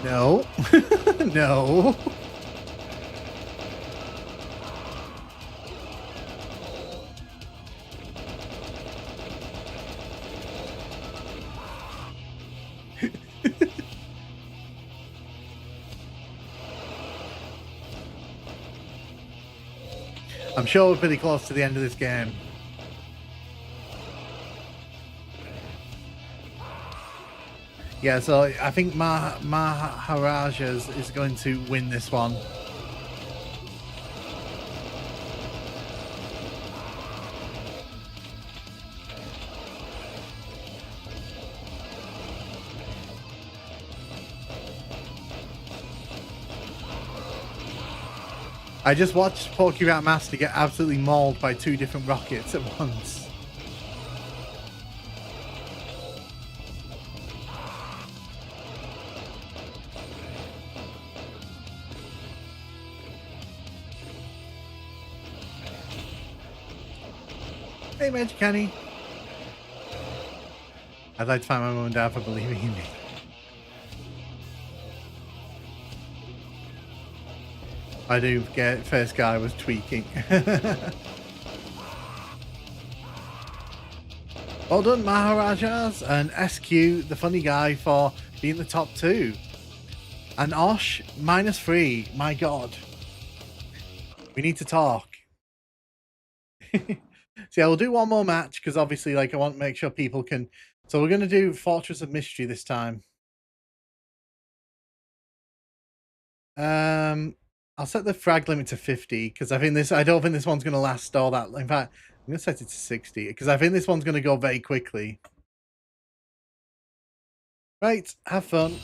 No. No. I'm sure we're pretty close to the end of this game. Yeah, so I think Maharajas is going to win this one. I just watched Pokerat Master get absolutely mauled by 2 different rockets at once. Hey, Magic Kenny. I'd like to thank my mum and dad for believing in me. I do get first guy was tweaking. Well done, Maharajas, and SQ, the funny guy, for being the top 2. And Osh, -3. My god. We need to talk. So yeah, we'll do one more match, because obviously, like, I want to make sure people can... So we're going to do Fortress of Mystery this time. I'll set the frag limit to 50, because I don't think this one's going to last all that. In fact, I'm going to set it to 60, because I think this one's going to go very quickly. Right, have fun.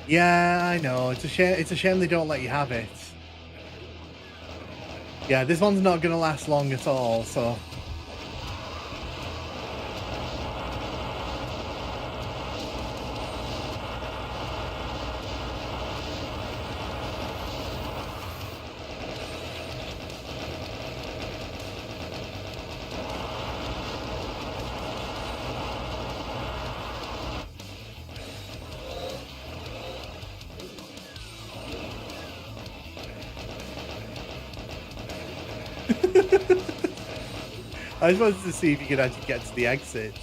Yeah, I know. It's a shame they don't let you have it. Yeah, this one's not going to last long at all, so... I just wanted to see if you could actually get to the exit.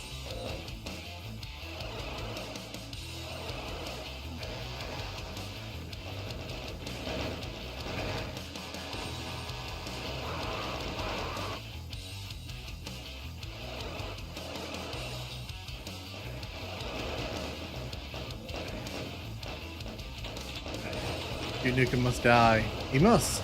Duke Nukem must die. He must.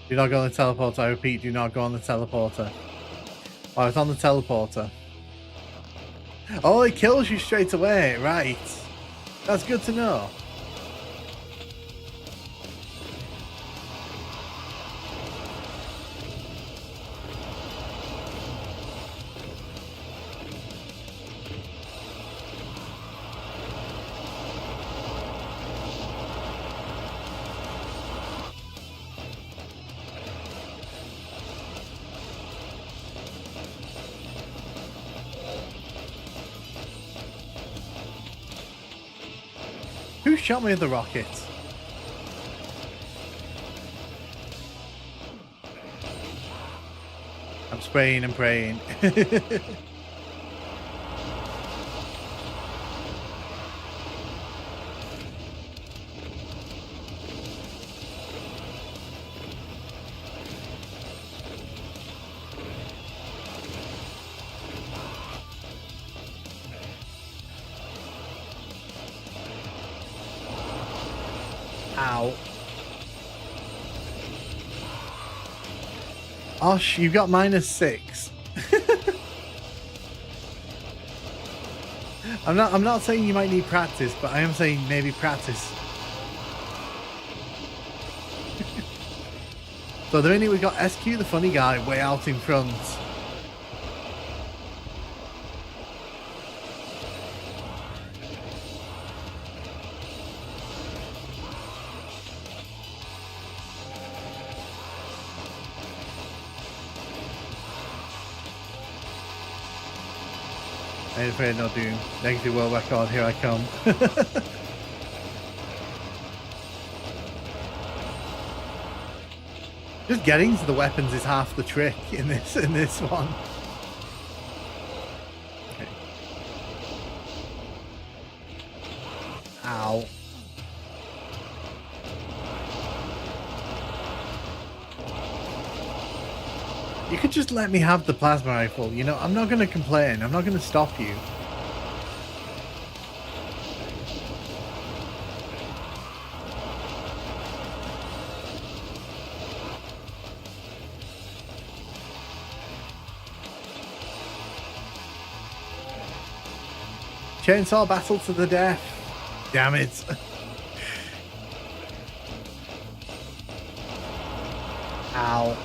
Do not go on the teleporter. I repeat, do not go on the teleporter. Oh, it's on the teleporter. Oh, it kills you straight away. Right. That's good to know. Who shot me with the rocket? I'm spraying and praying. Ow. Osh, you got -6. I'm not saying you might need practice, but I am saying maybe practice. So the minute we got SQ the funny guy way out in front. I'm afraid no doom. Negative world record, here I come. Just getting to the weapons is half the trick in this one. Okay. Ow. You could just let me have the plasma rifle, you know? I'm not going to complain. I'm not going to stop you. Chainsaw battle to the death. Damn it. Ow.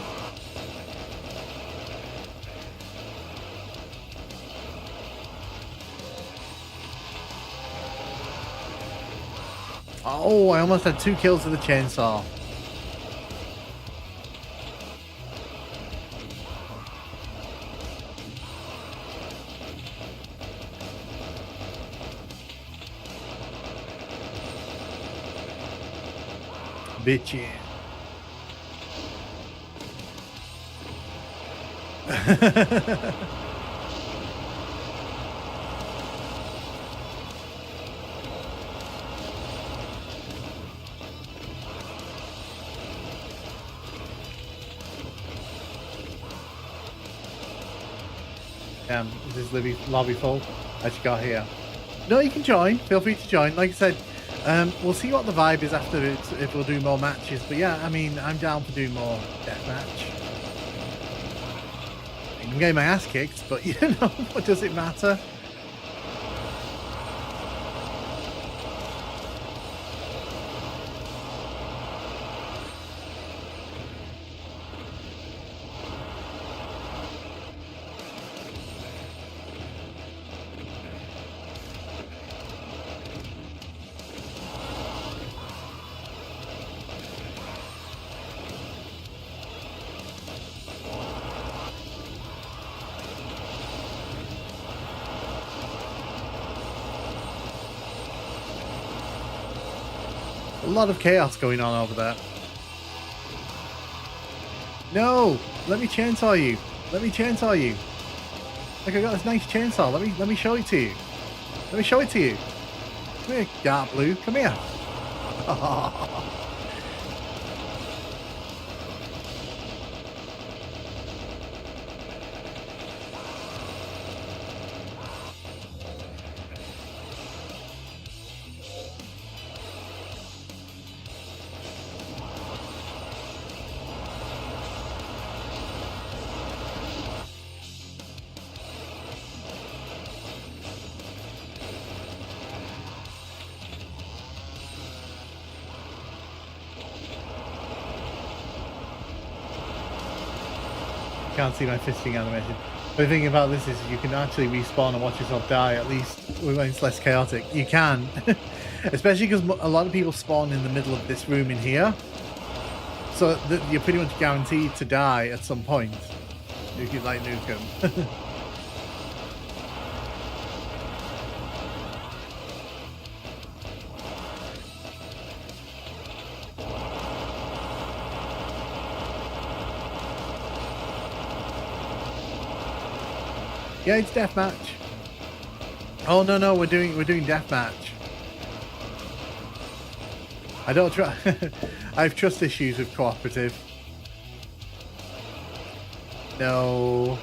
Oh, I almost had 2 kills with the chainsaw. Bitchy. Is this lobby full? As you got here? No, you can join. Feel free to join. Like I said, we'll see what the vibe is after it, if we'll do more matches. But yeah, I mean, I'm down to do more deathmatch. I'm getting my ass kicked, but you know, what does it matter? A lot of chaos going on over there. No! Let me chainsaw you. Let me chainsaw you. Look, I got this nice chainsaw. Let me show it to you. Let me show it to you. Come here, dark blue. Come here. Can't see my fisting animation. The thing about this is you can actually respawn and watch yourself die, at least when it's less chaotic. You can. Especially because a lot of people spawn in the middle of this room in here. So you're pretty much guaranteed to die at some point. You could like nuke them. Yeah, it's deathmatch. Oh no, we're doing deathmatch. I don't try. I have trust issues with cooperative. No.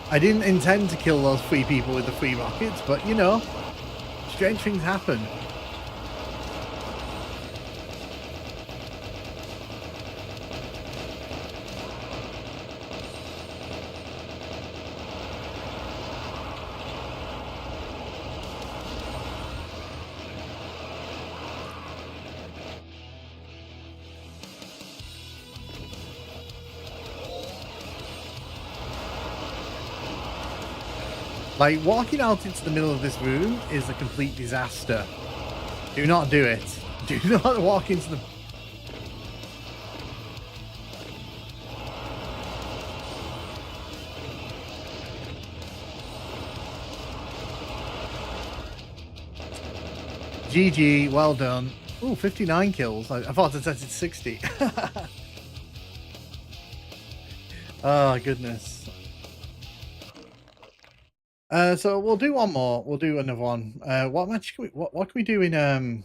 I didn't intend to kill those 3 people with the 3 rockets, but you know, strange things happen. Like, walking out into the middle of this room is a complete disaster. Do not do it. Do not walk into the... GG, well done. Ooh, 59 kills. I thought it said 60. Oh, goodness. So we'll do one more. We'll do another one. What match can we, what can we do in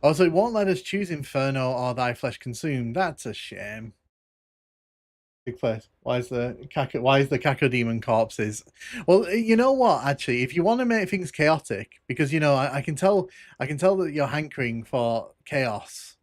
Oh, so it won't let us choose Inferno or Thy Flesh Consumed. That's a shame. Big place. Why is the Cacodemon corpses? Well, you know what, actually, if you want to make things chaotic, because you know, I can tell that you're hankering for chaos.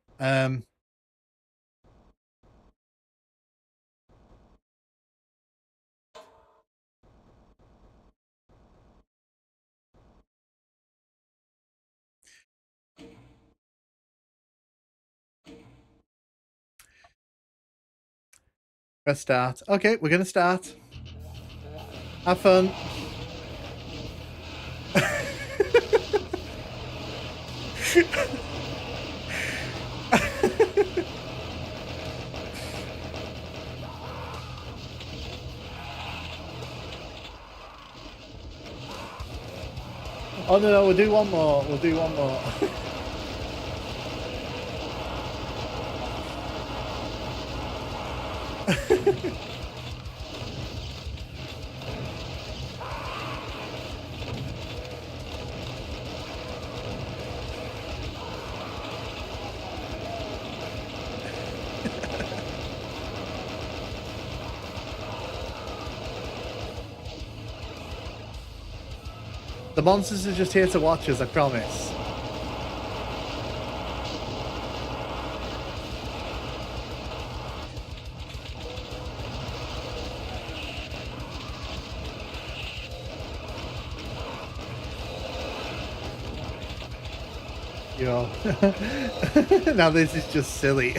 Press start. Okay, we're gonna start. Have fun. Oh no, we'll do one more. We'll do one more. The monsters are just here to watch us, I promise. You know. Now this is just silly.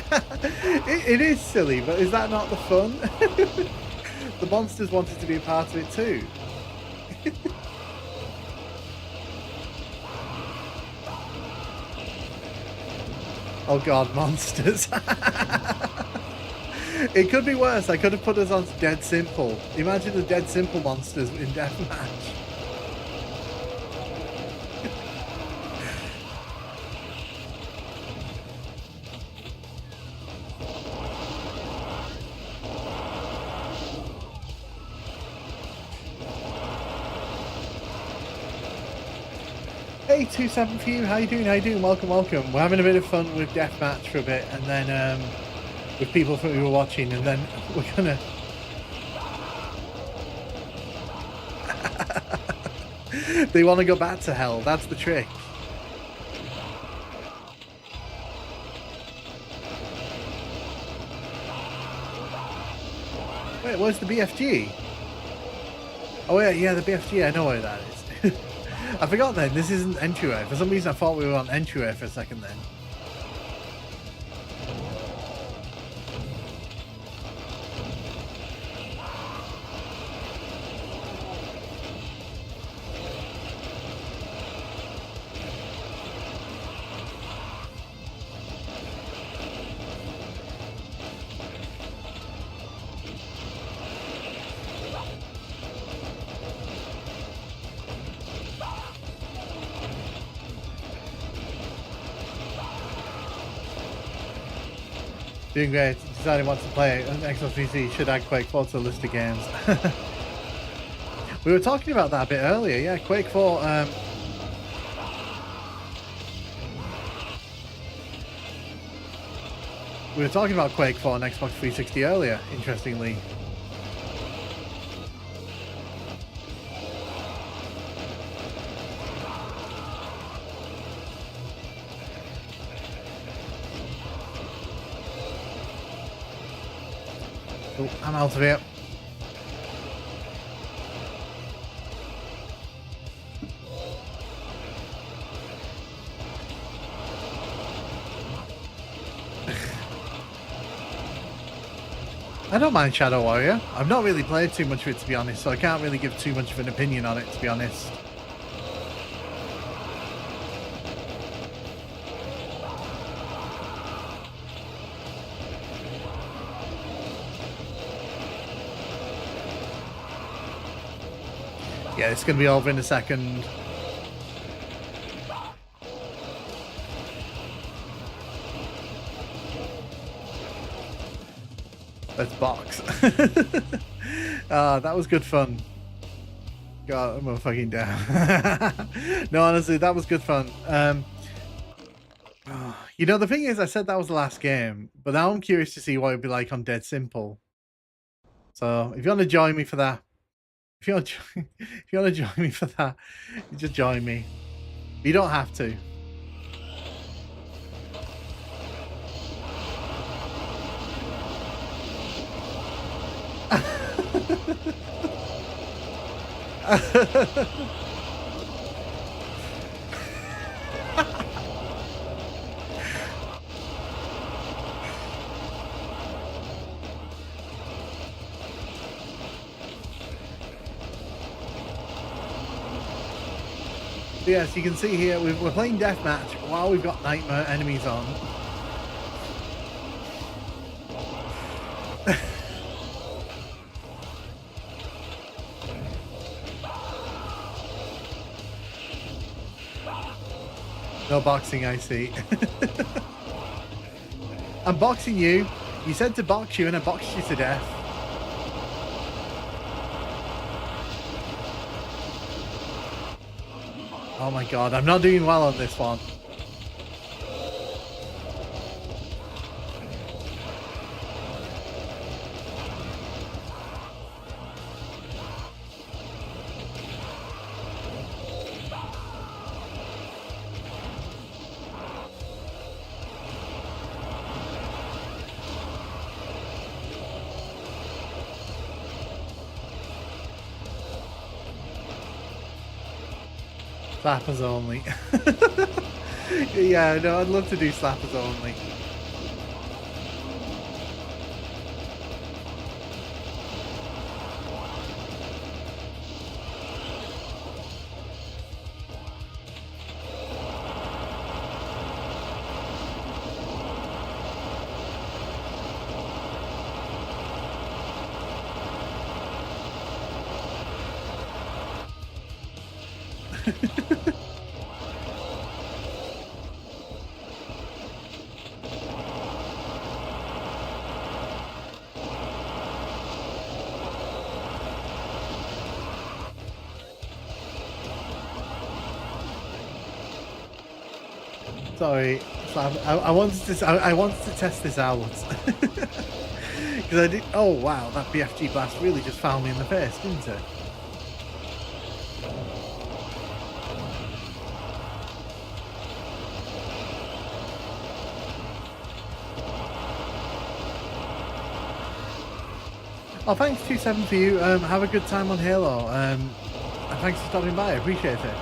It is silly, but is that not the fun? The monsters wanted to be a part of it too. Oh god, monsters. It could be worse. I could have put us on Dead Simple. Imagine the Dead Simple monsters in Deathmatch. Hey, 27 for you. How you doing? How you doing? Welcome, welcome. We're having a bit of fun with Deathmatch for a bit, and then with people who were watching, and then we're gonna. They want to go back to hell. That's the trick. Wait, where's the BFG? Oh yeah, the BFG. I know where that is. I forgot then. This isn't entryway. For some reason, I thought we were on entryway for a second then. Doing great. Deciding what to play on Xbox PC. Should add Quake 4 to the list of games. We were talking about that a bit earlier. Yeah, Quake 4. We were talking about Quake 4 on Xbox 360 earlier, interestingly. Oh, I'm out of here. I don't mind Shadow Warrior. I've not really played too much of it, to be honest, so I can't really give too much of an opinion on it, to be honest. Yeah, it's going to be over in a second. Let's box. That was good fun. God, I'm fucking down. No, honestly, that was good fun. You know, the thing is, I said that was the last game, but now I'm curious to see what it'd be like on Dead Simple. So, if you want to join me for that, if you want to join me for that, you just join me. You don't have to. Yes, you can see here we're playing deathmatch while we've got nightmare enemies on. No boxing, I see. I'm boxing you. You said to box you and I boxed you to death. Oh my god, I'm not doing well on this one. Slappers only. Yeah, no, I'd love to do slappers only. Sorry, I wanted to. I wanted to test this out because I did. Oh wow, that BFG blast really just found me in the face, didn't it? Oh, thanks 27 for you. Have a good time on Halo. And thanks for stopping by. I appreciate it.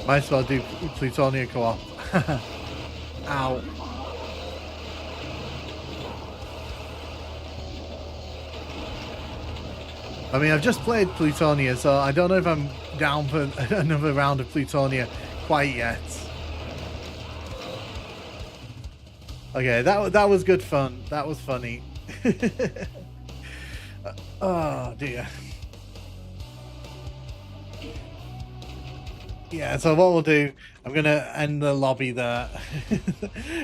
Might as well do Plutonia co-op. Ow. I mean, I've just played Plutonia, so I don't know if I'm down for another round of Plutonia quite yet. Okay, that was good fun. That was funny. Oh dear. Yeah, so what we'll do, I'm going to end the lobby there.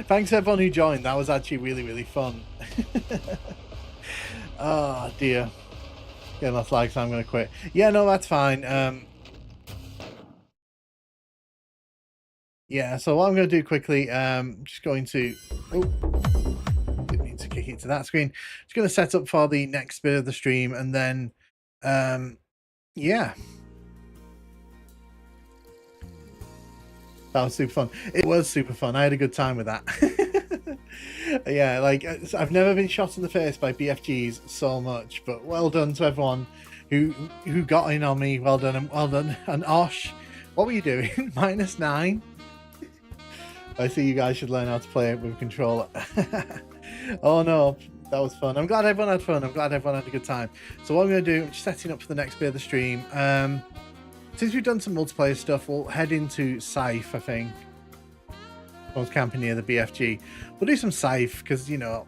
Thanks everyone who joined. That was actually really, really fun. Oh, dear. Getting lost likes, so I'm going to quit. Yeah, no, that's fine. Yeah, so what I'm going to do quickly, just going to... Oh, didn't mean to kick it to that screen. Just going to set up for the next bit of the stream, and then, yeah. That was super fun. It was super fun. I had a good time with that. Yeah, like I've never been shot in the face by BFGs so much, but well done to everyone who got in on me. Well done, and well done. And Osh, what were you doing? -9? I see you guys should learn how to play it with a controller. Oh no, that was fun. I'm glad everyone had fun. I'm glad everyone had a good time. So what I'm going to do, I'm just setting up for the next bit of the stream. Since we've done some multiplayer stuff, we'll head into Scythe, I think. I was camping near the BFG. We'll do some Scythe, because, you know,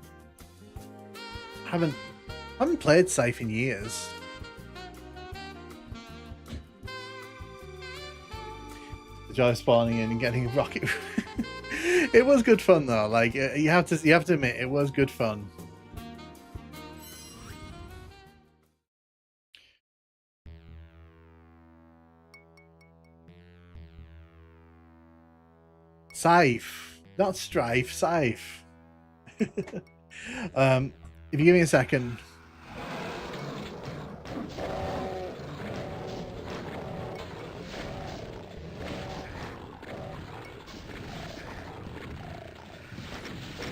haven't played Scythe in years. The joy of spawning in and getting a rocket. It was good fun, though. Like, you have to admit, it was good fun. Scythe, not Strife, Scythe. If you give me a second.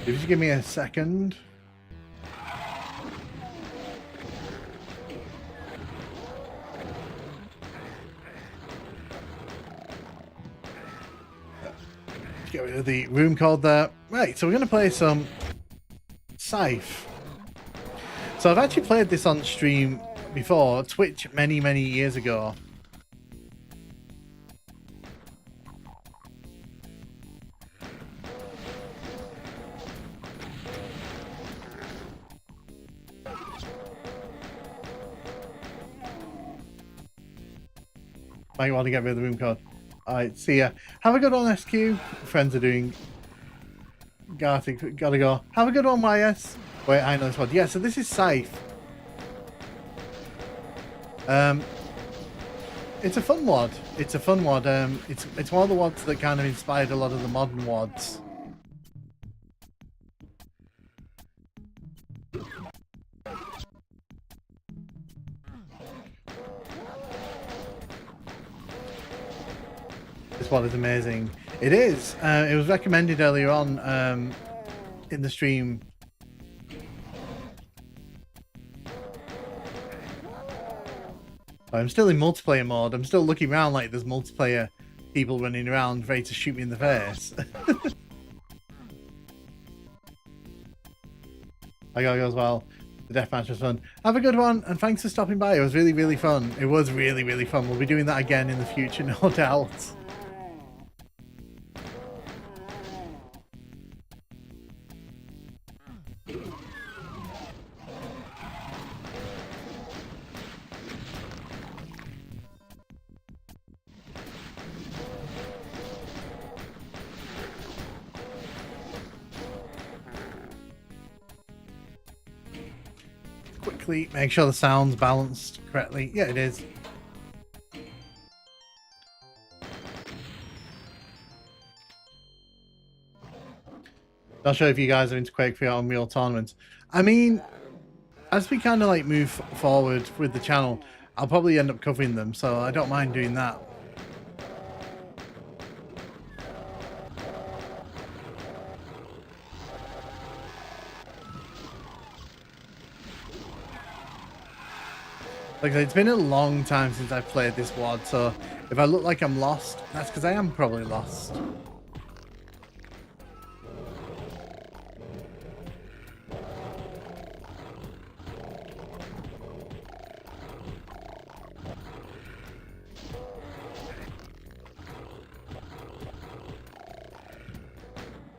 If you just give me a second. Get rid of the room code there. Right, so we're going to play some Scythe. So I've actually played this on stream before, Twitch many years ago. Might want to get rid of the room code. Alright, see ya. Have a good one, SQ. Friends are doing Gartic, gotta go. Have a good one, YS. Wait, I know this one. Yeah, so this is Scythe. It's a fun WOD. It's a fun WOD. It's one of the WODs that kind of inspired a lot of the modern WODs. This WOD is amazing. It is. It was recommended earlier on in the stream. I'm still in multiplayer mode. I'm still looking around like there's multiplayer people running around ready to shoot me in the face. I gotta go as well. The deathmatch was fun. Have a good one, and thanks for stopping by. It was really fun. It was really fun. We'll be doing that again in the future, no doubt. Quickly make sure the sound's balanced correctly. Yeah, it is. Not sure if you guys are into Quake 3 or Unreal tournaments. I mean, as we kind of like move forward with the channel, I'll probably end up covering them, so I don't mind doing that. Like I said, it's been a long time since I've played this WOD, so if I look like I'm lost, that's because I am probably lost.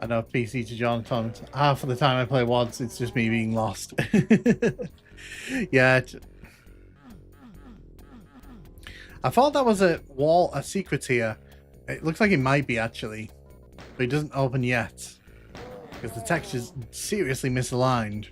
I know PC to Jonathan. Half of the time I play WODs, it's just me being lost. Yeah. I thought that was a secret here. It looks like it might be actually, but it doesn't open yet because the texture's seriously misaligned.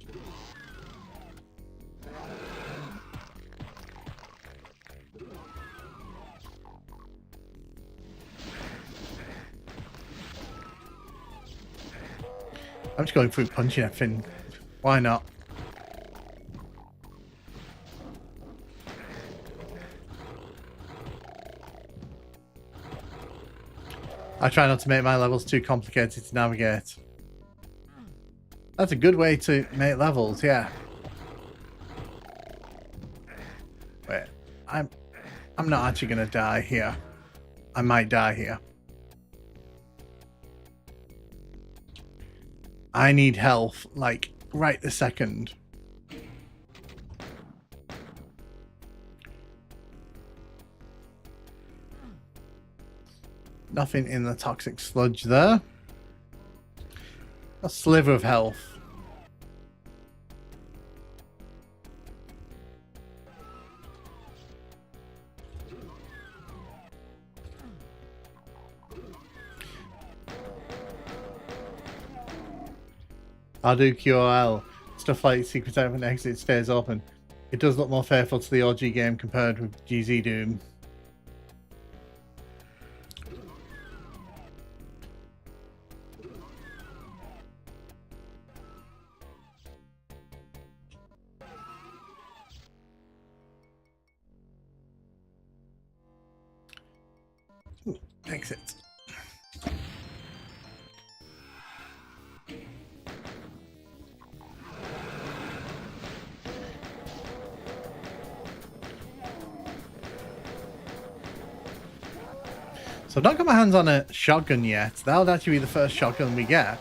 I'm just going through punching everything. Why not? I try not to make my levels too complicated to navigate. That's a good way to make levels, yeah. Wait, I'm not actually gonna die here. I might die here. I need health, like, right this second. Nothing in the toxic sludge there. A sliver of health. I'll do QOL. Stuff like Secret Out and Exit stays open. It does look more faithful to the OG game compared with GZ Doom. Exit. So I've not got my hands on a shotgun yet. That'll actually be the first shotgun we get.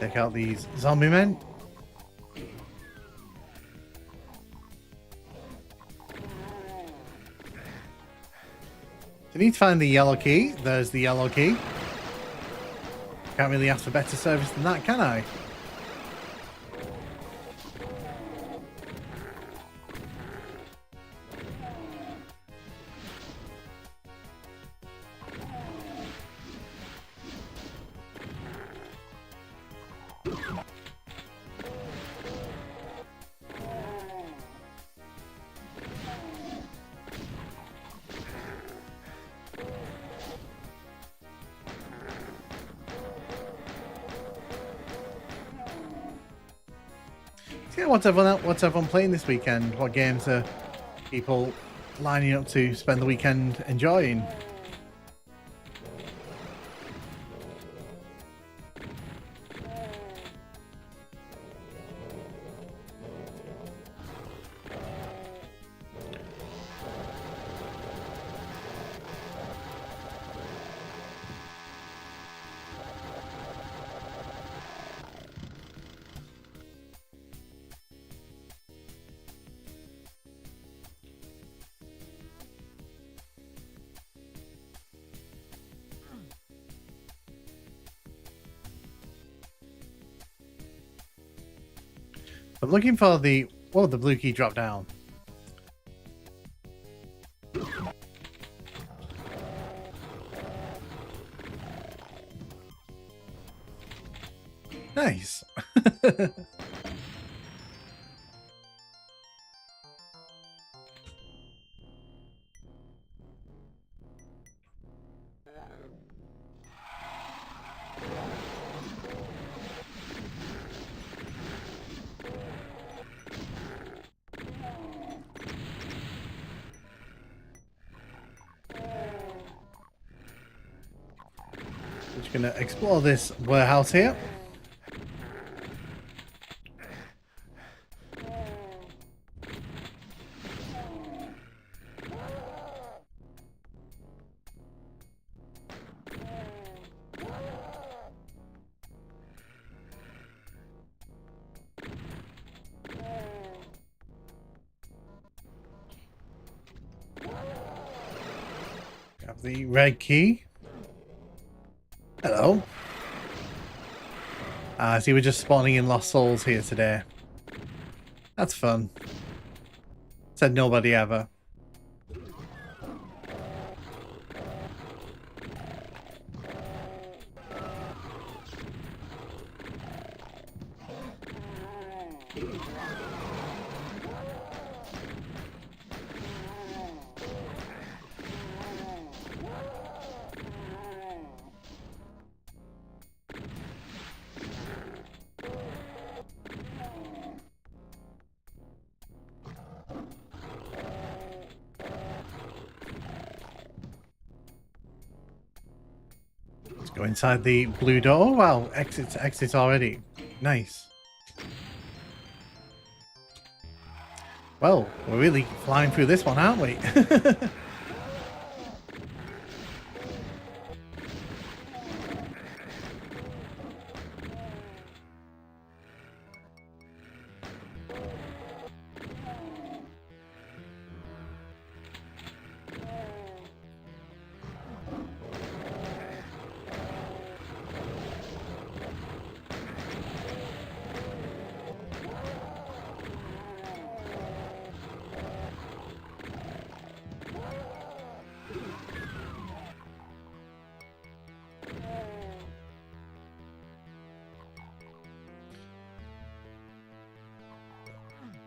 Take out these zombie men. I need to find the yellow key. There's the yellow key. Can't really ask for better service than that, can I? Yeah, what's everyone playing this weekend? What games are people lining up to spend the weekend enjoying? I'm looking for the blue key drop down. Nice. Just gonna explore this warehouse here. Grab the red key. Hello. I see we're just spawning in Lost Souls here today. That's fun. Said nobody ever. Let's go inside the blue door. Oh, wow, exit already. Nice. Well, we're really flying through this one, aren't we?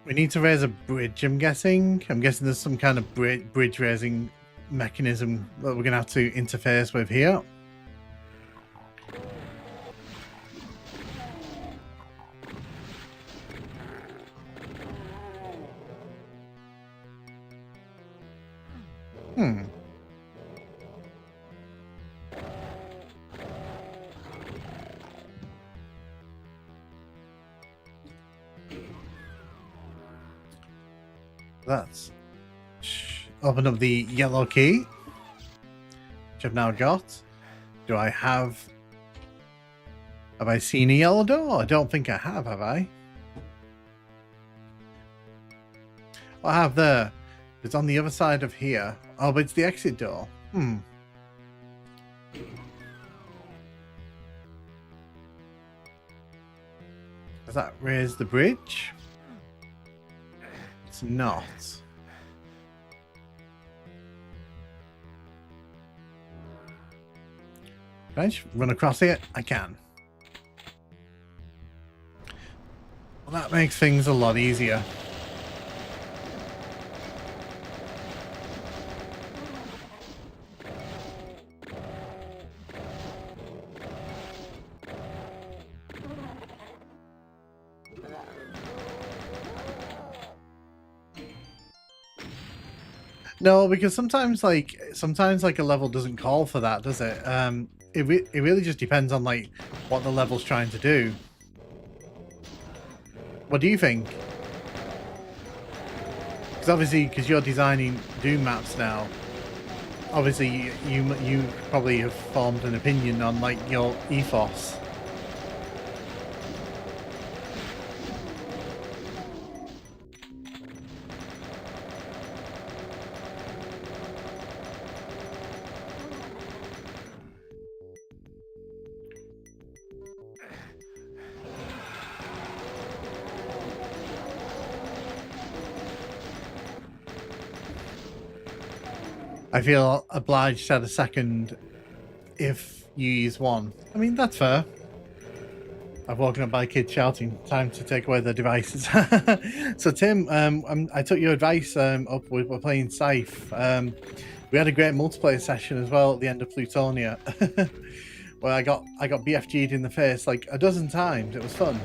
We need to raise a bridge, I'm guessing. I'm guessing there's some kind of bridge raising mechanism that we're going to have to interface with here. Let's open up the yellow key, which I've now got. Do I have I seen a yellow door? I don't think I have I? What I have there? It's on the other side of here. Oh, but it's the exit door. Does that raise the bridge? It's not. Can I just run across it? I can. Well, that makes things a lot easier. No, because sometimes like a level doesn't call for that, does it? It really just depends on like what the level's trying to do. What do you think? Because obviously, because you're designing Doom maps now, obviously you probably have formed an opinion on like your ethos. I feel obliged to add a second if you use one. I mean, that's fair. I've woken up by kids shouting, time to take away their devices. So Tim, I took your advice up. We're playing Scythe. We had a great multiplayer session as well at the end of Plutonia. Where I got BFG'd in the face like a dozen times. It was fun.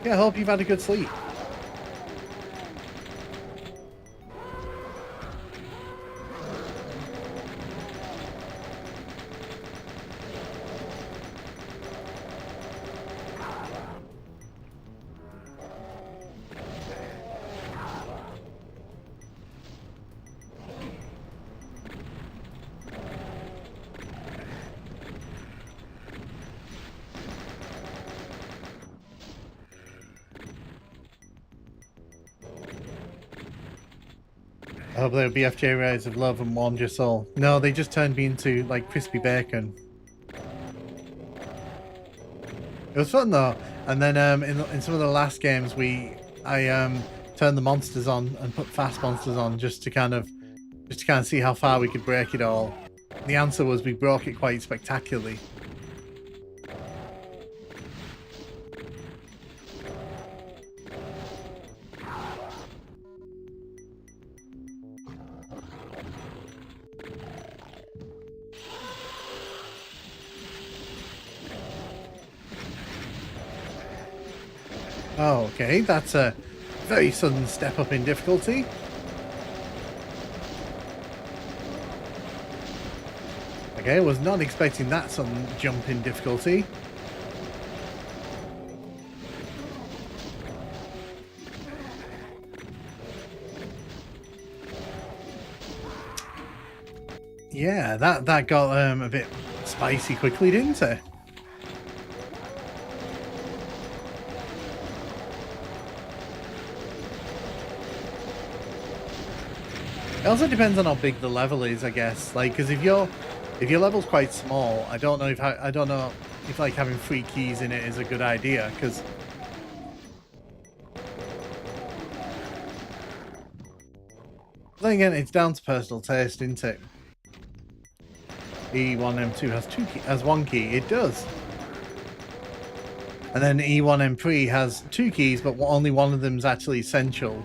Yeah, I hope you've had a good sleep. I hope they were BFJ rays of love and warmed your soul. No, they just turned me into like crispy bacon. It was fun though. And then in some of the last games I turned the monsters on and put fast monsters on just to kind of see how far we could break it all. The answer was we broke it quite spectacularly. Oh, okay, that's a very sudden step up in difficulty. Okay, I was not expecting that sudden jump in difficulty. Yeah, that got a bit spicy quickly, didn't it? It also depends on how big the level is, I guess. Like, because if your level's quite small, I don't know if like having 3 keys in it is a good idea. Because then again, it's down to personal taste, isn't it? E1 M2 has 1 key. It does. And then E1M3 has 2 keys, but only one of them is actually essential.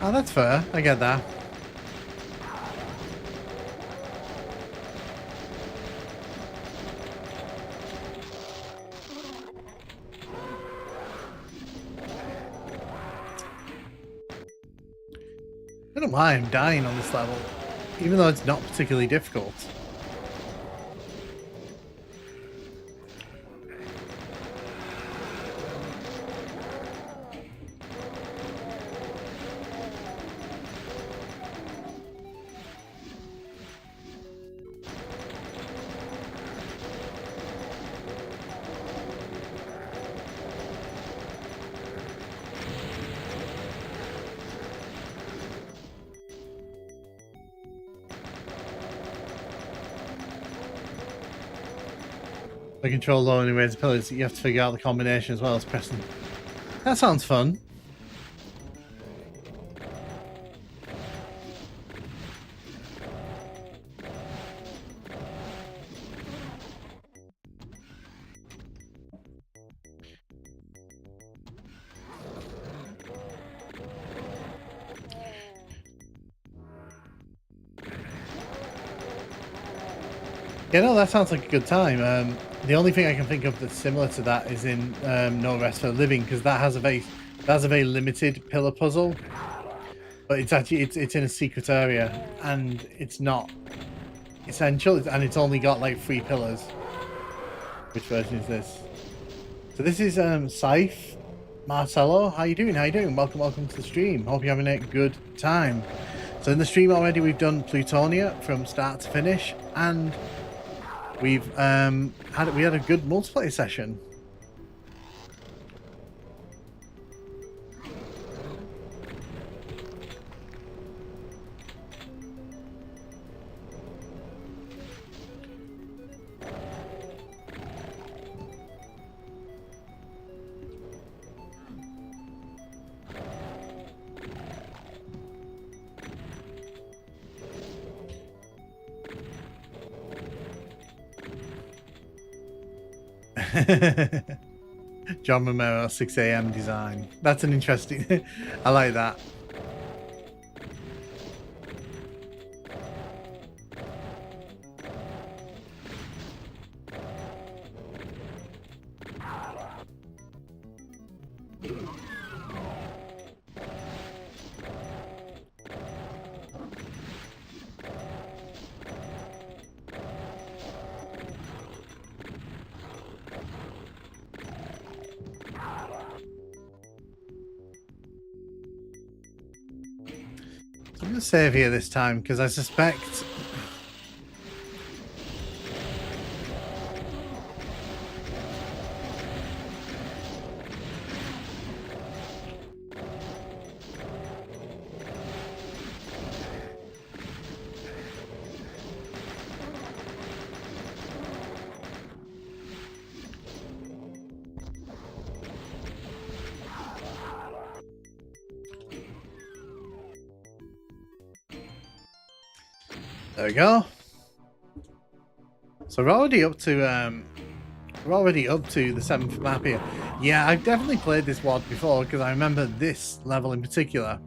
Oh, that's fair. I get that. I don't know why I'm dying on this level, even though it's not particularly difficult. The control low and raise pillars, you have to figure out the combination as well as pressing. That sounds fun. Yeah, no, that sounds like a good time. The only thing I can think of that's similar to that is in No Rest for the Living, because that has a very limited pillar puzzle, but it's actually it's in a secret area and it's not essential, and it's only got like 3 pillars. Which version is this? So this is Scythe Marcello. How you doing? How you doing? Welcome to the stream. Hope you're having a good time. So in the stream already, we've done Plutonia from start to finish, and we've had a good multiplayer session. John Romero, 6 a.m. design. That's an interesting. I like that. I'm going to save here this time because I suspect there we go. So we're already up to the 7th map here. Yeah, I've definitely played this WOD before because I remember this level in particular.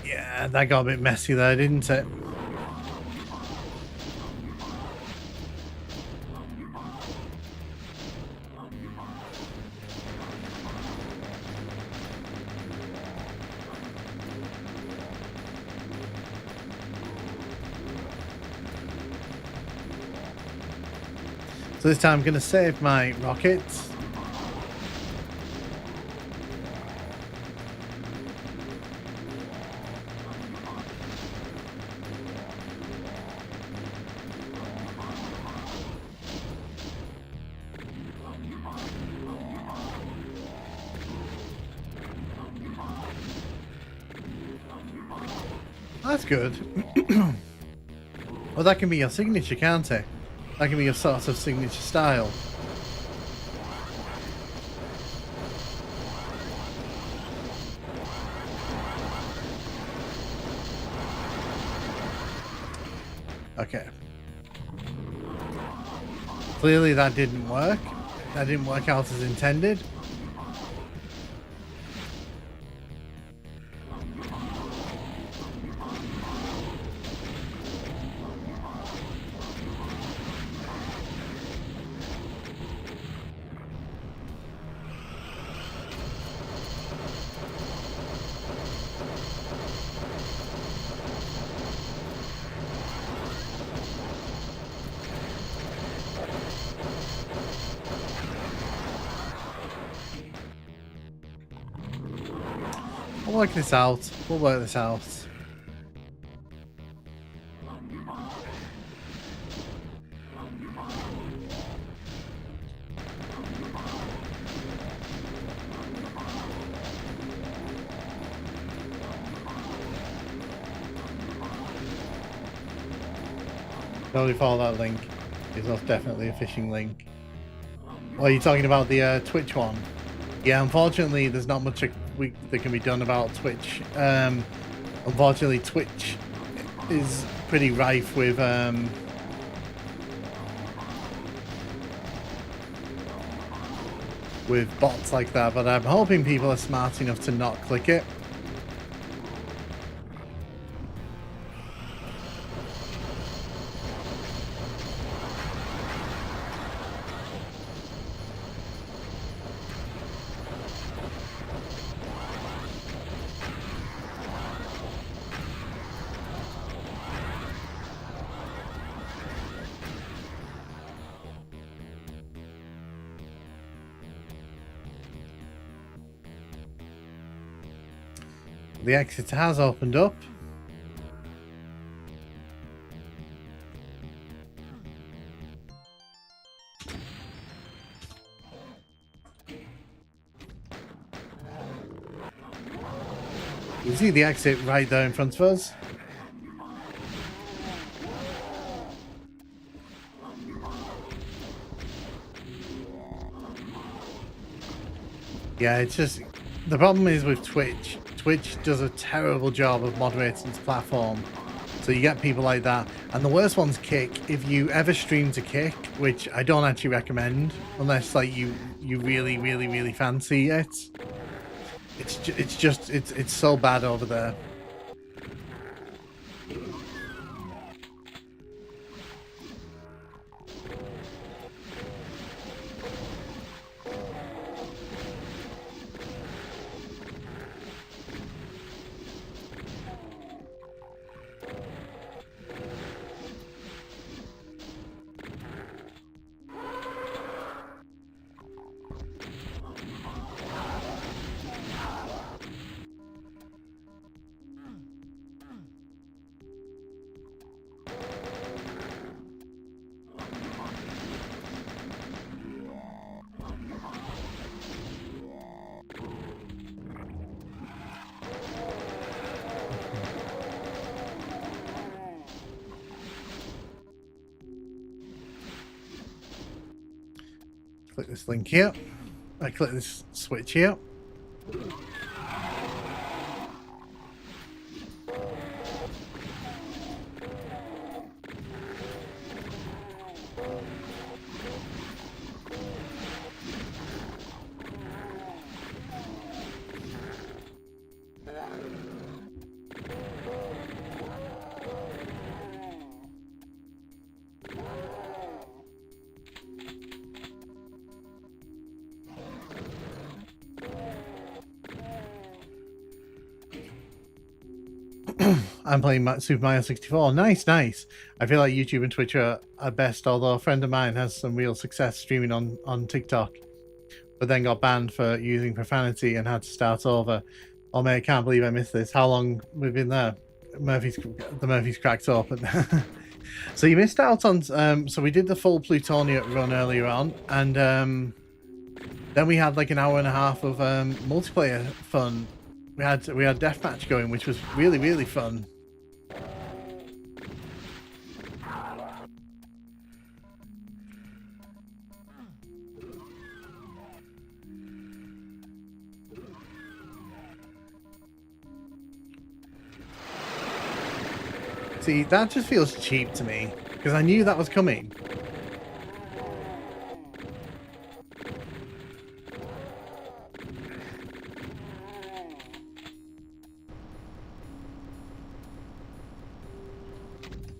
Yeah, that got a bit messy there, didn't it? So this time I'm going to save my rockets. That's good. Well, that can be your signature, can't it? That can be your sort of signature style. Okay. Clearly that didn't work. That didn't work out as intended. We'll work this out. We'll work this out. Totally follow that link. It's most definitely a phishing link. Oh, are you talking about the Twitch one? Yeah, unfortunately, there's not much that can be done about Twitch. Unfortunately, Twitch is pretty rife with bots like that, but I'm hoping people are smart enough to not click it. The exit has opened up. You see the exit right there in front of us. Yeah, it's just the problem is with Twitch. Twitch does a terrible job of moderating its platform. So you get people like that. And the worst one's Kick. If you ever stream to Kick, which I don't actually recommend, unless like you really, really, really fancy it. It's so bad over there. Click this link here. I click this switch here. I'm playing Super Mario 64. Nice, nice. I feel like YouTube and Twitch are best, although a friend of mine has some real success streaming on TikTok, but then got banned for using profanity and had to start over. Oh man, I can't believe I missed this. How long we've been there? The Murphy's cracked open. So you missed out on. So we did the full Plutonia run earlier on, and then we had like an hour and a half of multiplayer fun. We had deathmatch going, which was really, really fun. See, that just feels cheap to me, because I knew that was coming.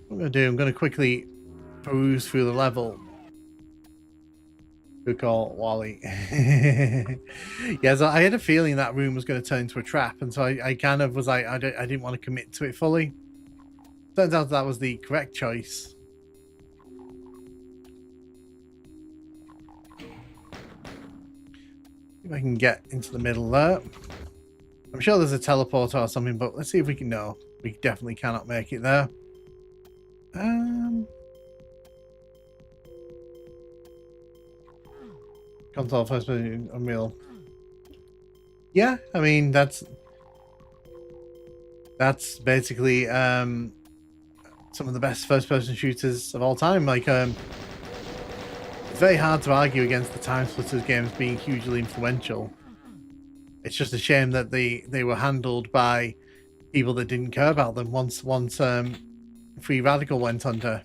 What I'm going to do, I'm going to quickly peruse through the level. Good call, Wally. Yeah, so I had a feeling that room was going to turn into a trap, and so I kind of was like, I didn't want to commit to it fully. Turns out that was the correct choice. If I can get into the middle there. I'm sure there's a teleporter or something, but let's see if we can. No, we definitely cannot make it there. Console first person Unreal. Yeah, I mean that's basically some of the best first-person shooters of all time. Like, it's very hard to argue against the Time Splitters games being hugely influential. It's just a shame that they were handled by people that didn't care about them once Free Radical went under.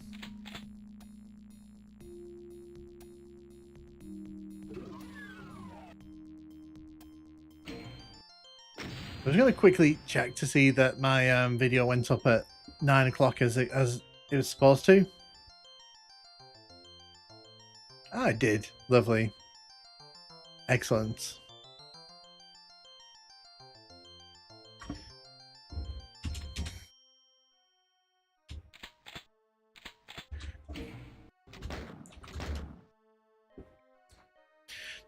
I was going to quickly check to see that my video went up at 9 o'clock as it was supposed to. Ah, it did. Lovely. Excellent.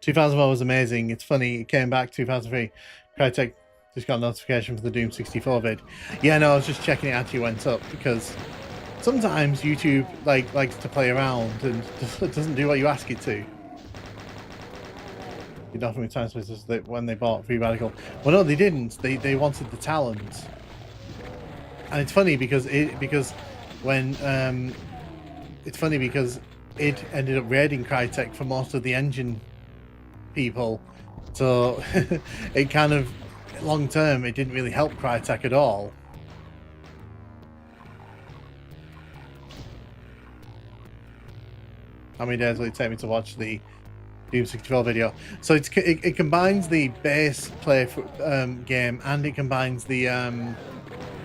...2004 was amazing. It's funny, it came back 2003. Crytek just got a notification for the Doom 64 vid. Yeah, no, I was just checking it actually went up, because sometimes YouTube likes to play around and doesn't do what you ask it to. You know, from Time Splitters that when they bought Free Radical. Well, no, they didn't. They wanted the talent. And it's funny because it ended up raiding Crytek for most of the engine people. So it kind of, long term, it didn't really help Crytek at all. How many days will it take me to watch the Doom 64 video? So it combines the base play game, and it combines the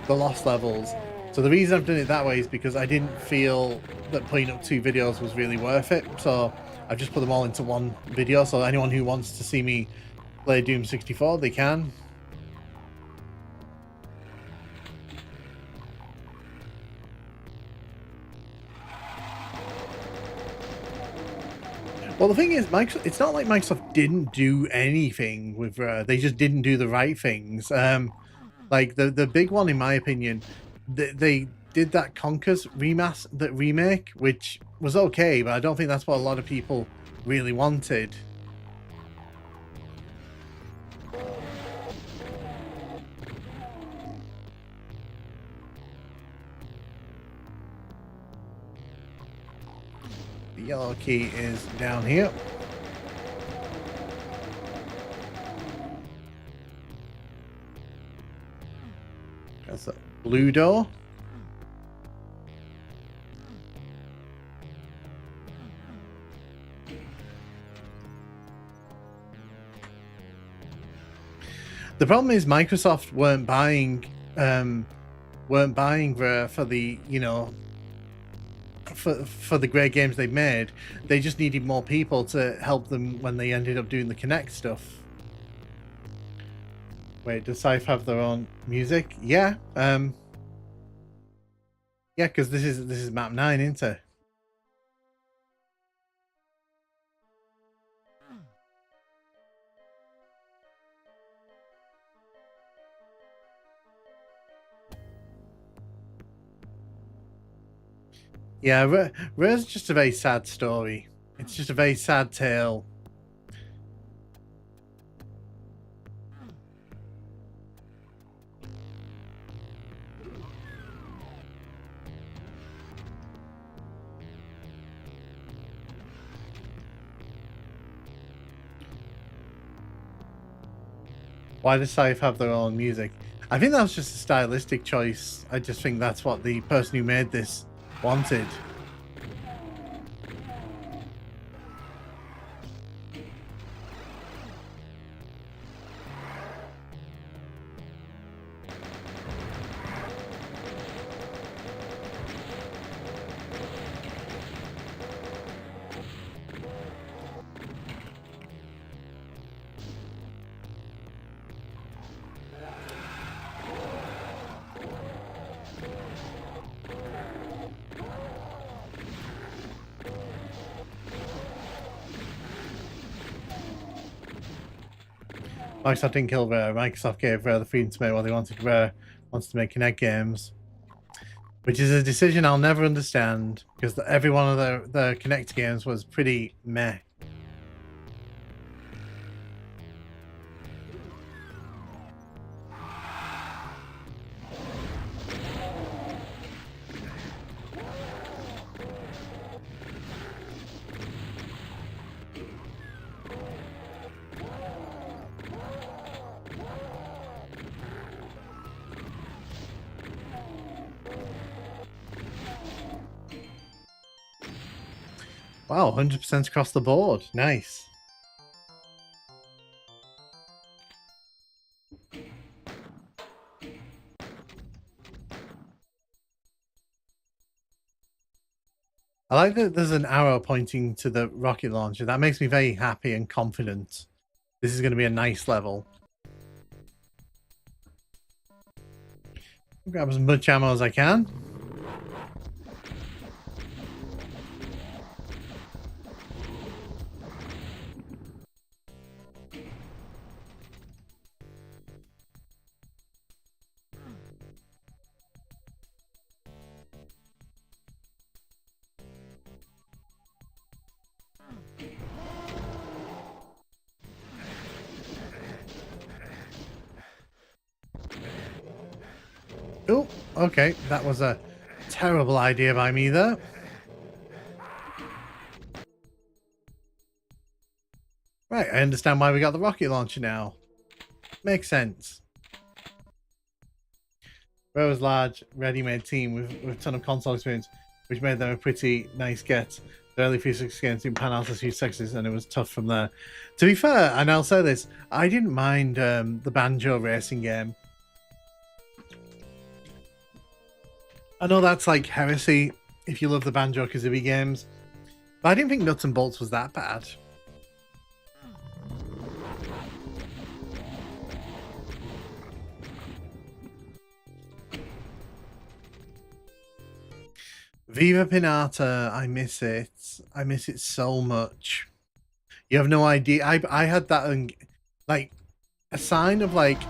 lost levels. So the reason I've done it that way is because I didn't feel that putting up 2 videos was really worth it. So I've just put them all into one video. So anyone who wants to see me play Doom 64, they can. Well, the thing is, Microsoft, it's not like Microsoft didn't do anything with they just didn't do the right things. Like the big one, in my opinion, they did that Conker's remake, which was okay, but I don't think that's what a lot of people really wanted. The yellow key is down here. That's a blue door. The problem is Microsoft weren't buying for the, you know, for the great games they made. They just needed more people to help them when they ended up doing the Kinect stuff. Wait, does Scythe have their own music? Yeah. Yeah, because this is map 9, isn't it? Yeah, Rare's just a very sad story. It's just a very sad tale. Why does Scythe have their own music? I think that was just a stylistic choice. I just think that's what the person who made this wanted. Microsoft didn't kill Rare. Microsoft gave Rare the freedom to make what they wanted. Rare wants to make Kinect games, which is a decision I'll never understand because every one of the Kinect games was pretty meh. Wow, 100% across the board. Nice. I like that there's an arrow pointing to the rocket launcher. That makes me very happy and confident. This is going to be a nice level. I'll grab as much ammo as I can. Oh, okay. That was a terrible idea by me there. Right, I understand why we got the rocket launcher now. Makes sense. Rare was large, ready-made team with a ton of console experience, which made them a pretty nice get. The early 360 games didn't pan out as huge successes, and it was tough from there. To be fair, and I'll say this, I didn't mind the Banjo racing game. I know that's like heresy if you love the Banjo-Kazooie games, but I didn't think Nuts and Bolts was that bad. Viva Pinata, I miss it. I miss it so much. You have no idea. I had that, like, a sign of, like,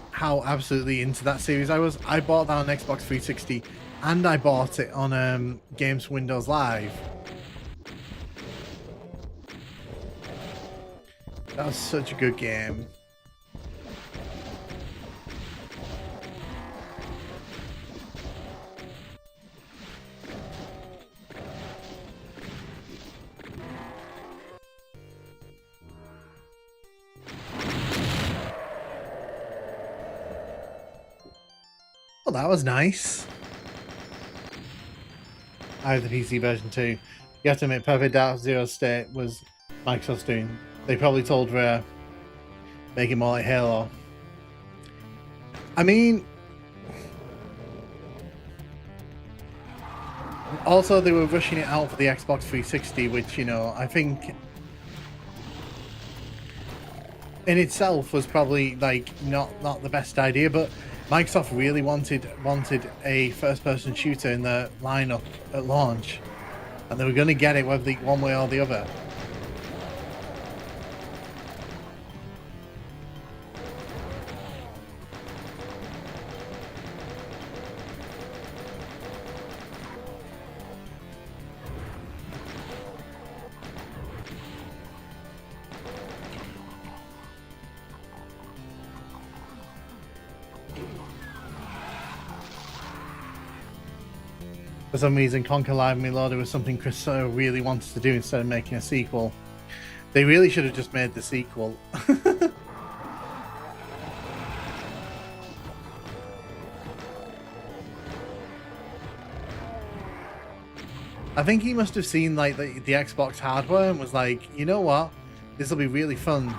how absolutely into that series I was. I bought that on Xbox 360 and I bought it on Games for Windows Live. That was such a good game. Well, that was nice. I have the PC version too. You have to admit, Perfect Dark Zero State was Microsoft's doing. They probably told Rare, make it more like Halo. I mean, also they were rushing it out for the Xbox 360, which, you know, I think in itself was probably like not the best idea, but Microsoft really wanted a first-person shooter in the lineup at launch, and they were going to get it whether one way or the other. For some reason, Conquer Live Reloaded was something Chris really wanted to do instead of making a sequel. They really should have just made the sequel. I think he must have seen like the Xbox hardware and was like, you know what, this will be really fun.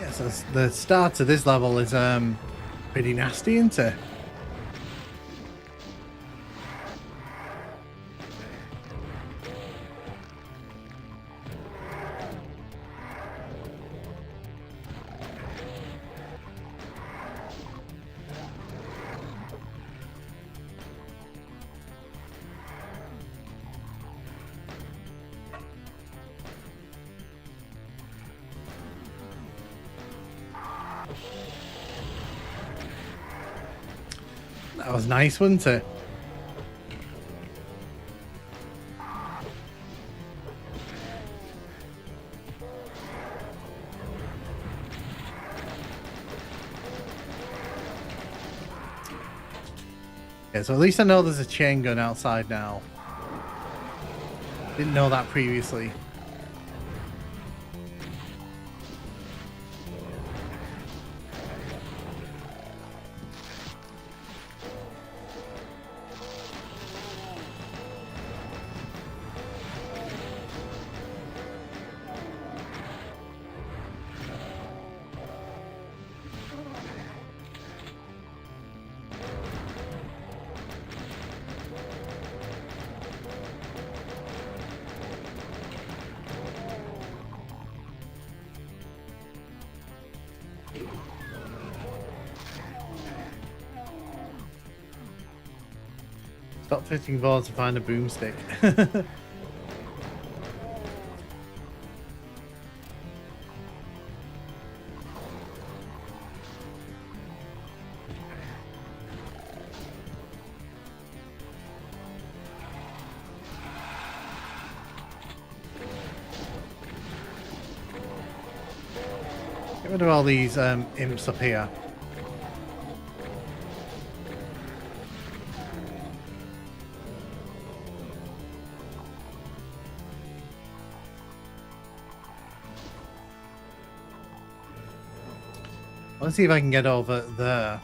Yeah, so the start of this level is pretty nasty, isn't it? That was nice, wasn't it? Yeah, so at least I know there's a chain gun outside now. Didn't know that previously. Stop fitting balls to find a boomstick. Get rid of all these imps up here. Let's see if I can get over there.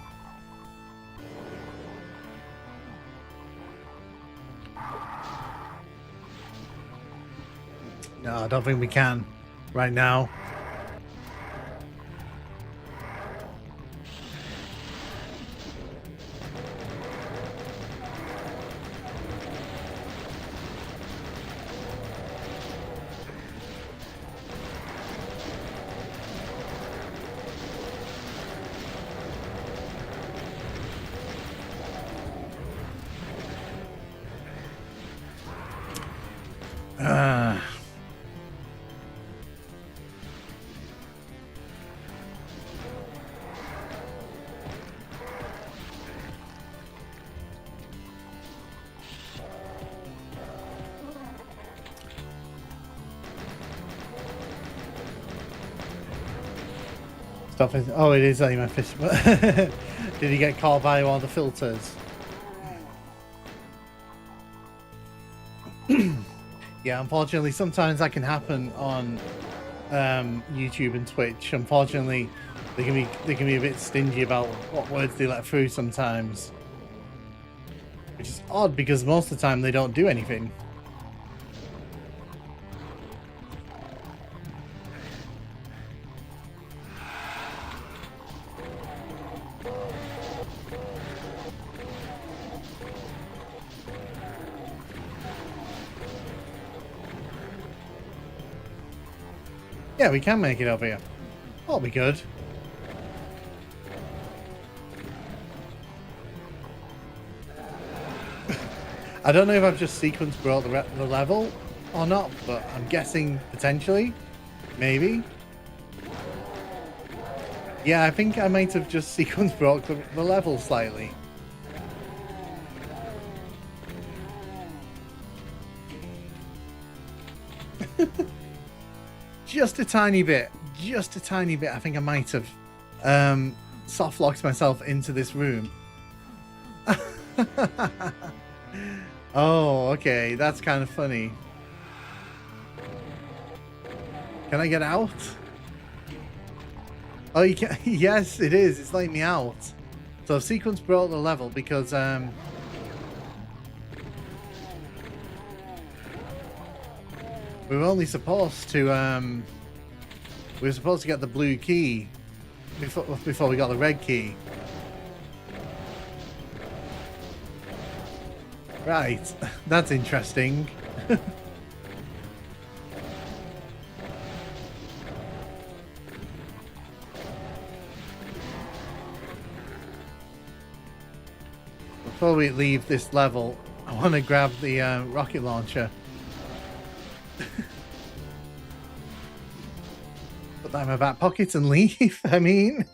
No, I don't think we can right now. stuff is... Oh, it is letting my fist... Did he get caught by one of the filters? Yeah, unfortunately, sometimes that can happen on YouTube and Twitch. Unfortunately, they can be a bit stingy about what words they let through sometimes, which is odd because most of the time they don't do anything. Yeah, we can make it over here. That'll be good. I don't know if I've just sequence brought the level or not, but I'm guessing potentially. Maybe. Yeah, I think I might have just sequence brought the level slightly. Just a tiny bit. Just a tiny bit. I think I might have soft locked myself into this room. Oh, okay. That's kind of funny. Can I get out? Oh, you can. Yes, it is. It's letting me out. So sequence brought the level because we were only supposed to we were supposed to get the blue key before we got the red key. Right, that's interesting. Before we leave this level, I want to grab the rocket launcher. Put that in my back pocket and leave. I mean,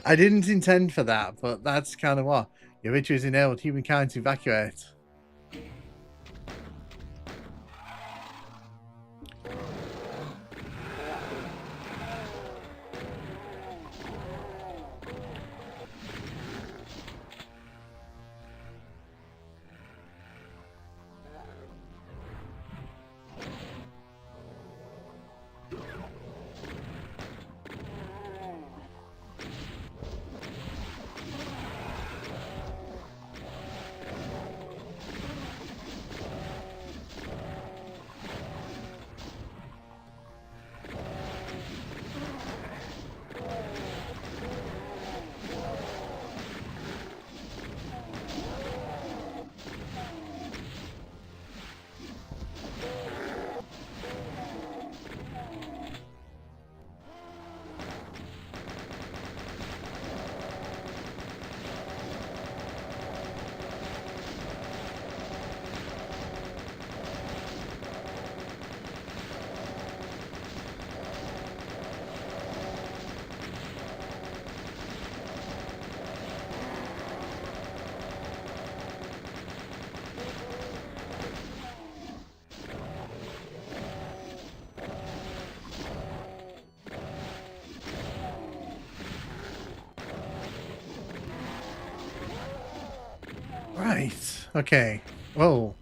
I didn't intend for that, but that's kind of what. Your victory is enabled humankind to evacuate. Right. Okay. Whoa.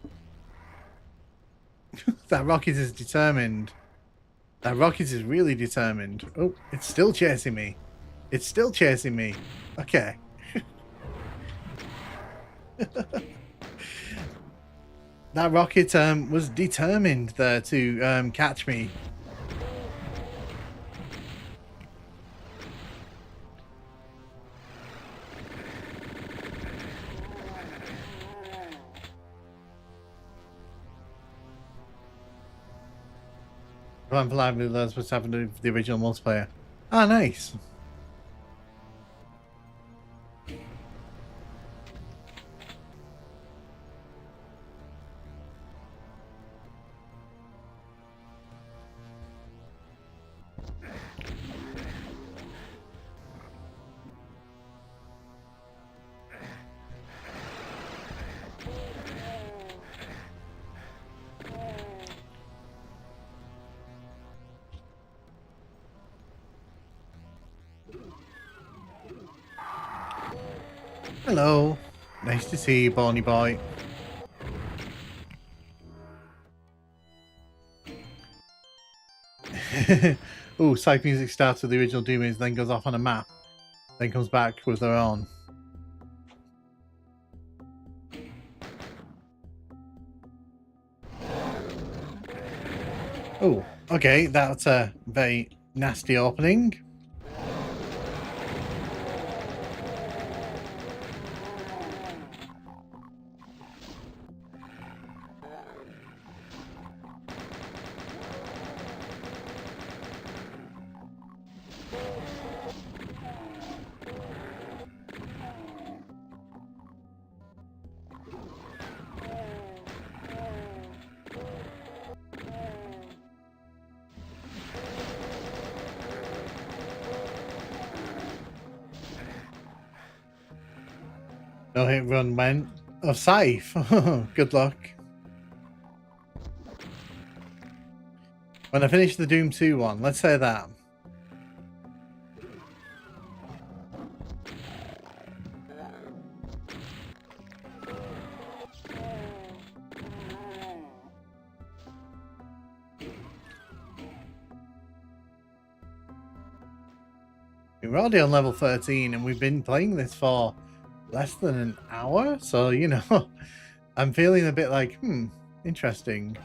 That rocket is determined. That rocket is really determined. Oh, it's still chasing me. It's still chasing me. Okay. That rocket was determined there to catch me. Plan for Live Learns what's happened to the original multiplayer. Ah, nice. Hello. Nice to see you, Bonnie boy. Oh, side music starts with the original Doom is, then goes off on a map, then comes back with their own. Oh, okay, that's a very nasty opening. No hit run went. Oh, Scythe. Good luck. When I finish the Doom 2 one, let's say that. We're already on level 13 and we've been playing this for less than an hour, so you know, I'm feeling a bit like, interesting.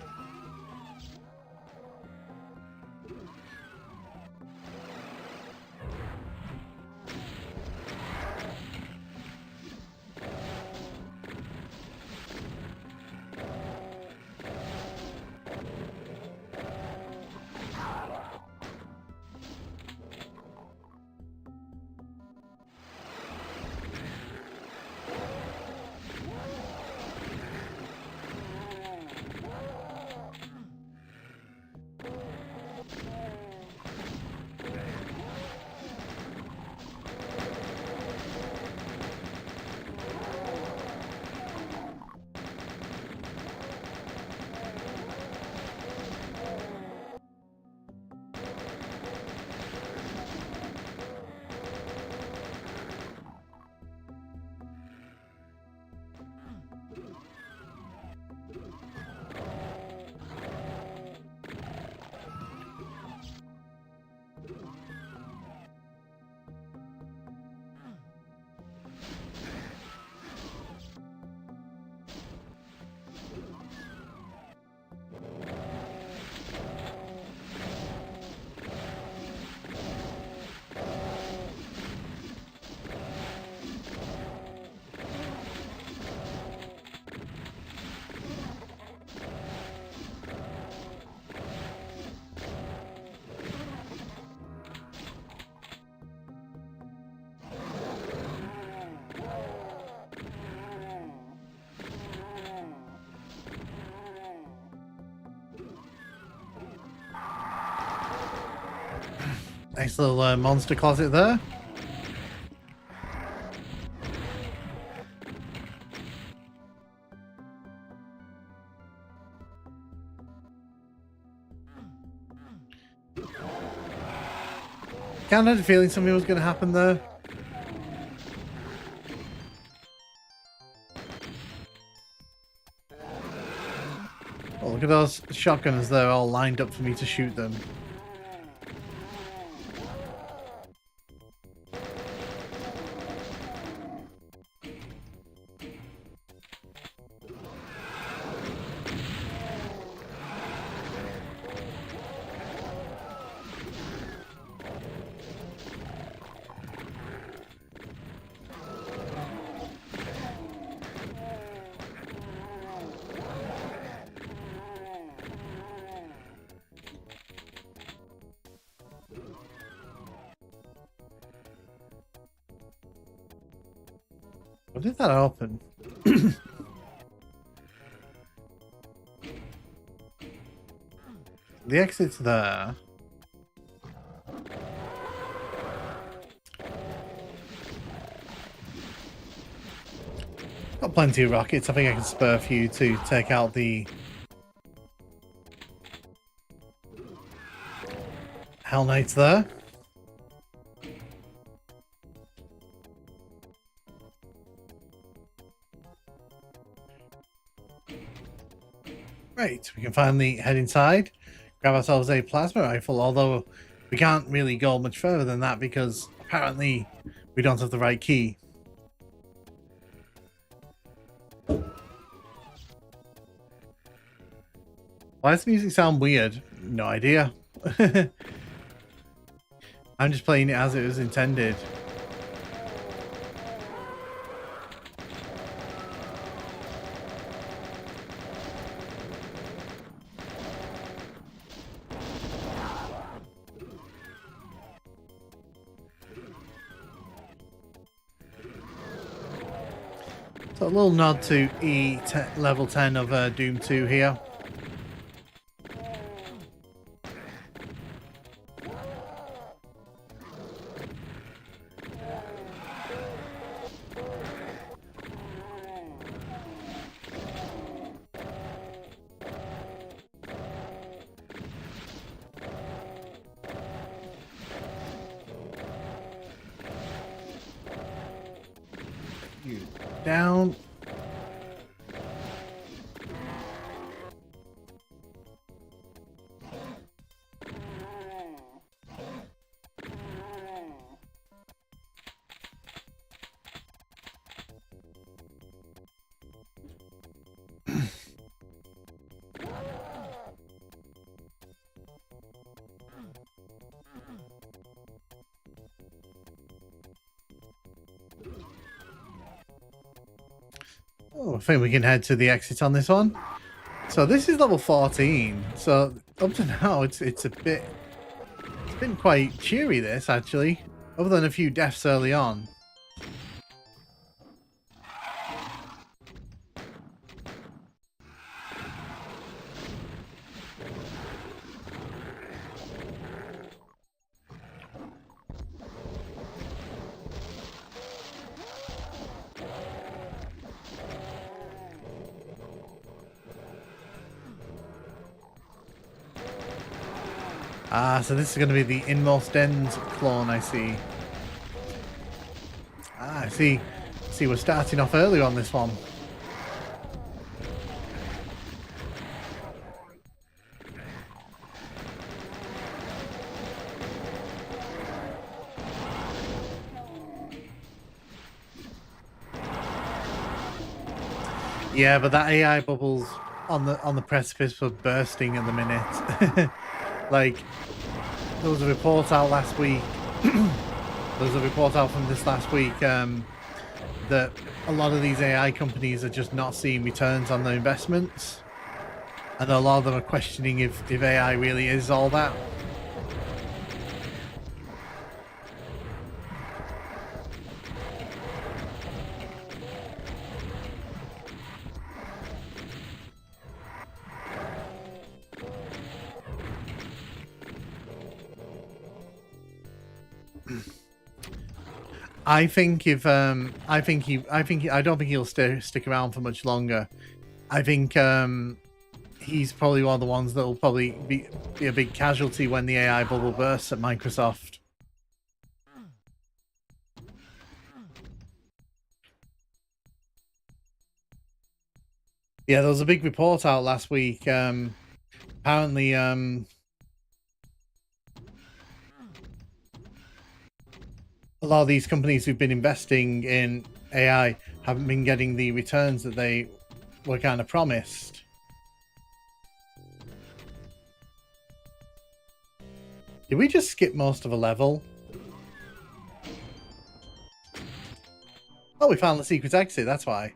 Nice little monster closet there. Kind of had a feeling something was going to happen there. Oh, look at those shotguns there all lined up for me to shoot them. What did that open? The exit's there. Got plenty of rockets. I think I can spare a few to take out the Hell Knights there. Right, we can finally head inside, grab ourselves a plasma rifle, although we can't really go much further than that because apparently we don't have the right key. Why does the music sound weird? No idea. I'm just playing it as it was intended. So a little nod to level 10 of Doom 2 here. You down. Oh, I think we can head to the exit on this one. So this is level 14. So up to now, it's been quite cheery. This actually, other than a few deaths early on. Ah, so this is going to be the Inmost Ends clone, I see. Ah, I see. See, we're starting off early on this one. Yeah, but that AI bubble's on the precipice for bursting at the minute. Like, there was a report out last week. There was a report out from this last week that a lot of these AI companies are just not seeing returns on their investments, and a lot of them are questioning if AI really is all that. I think if I don't think he'll stick around for much longer. I think he's probably one of the ones that will probably be a big casualty when the AI bubble bursts at Microsoft. Yeah, there was a big report out last week. Apparently, a lot of these companies who've been investing in AI haven't been getting the returns that they were kind of promised. Did we just skip most of a level? Oh, we found the secret exit, that's why.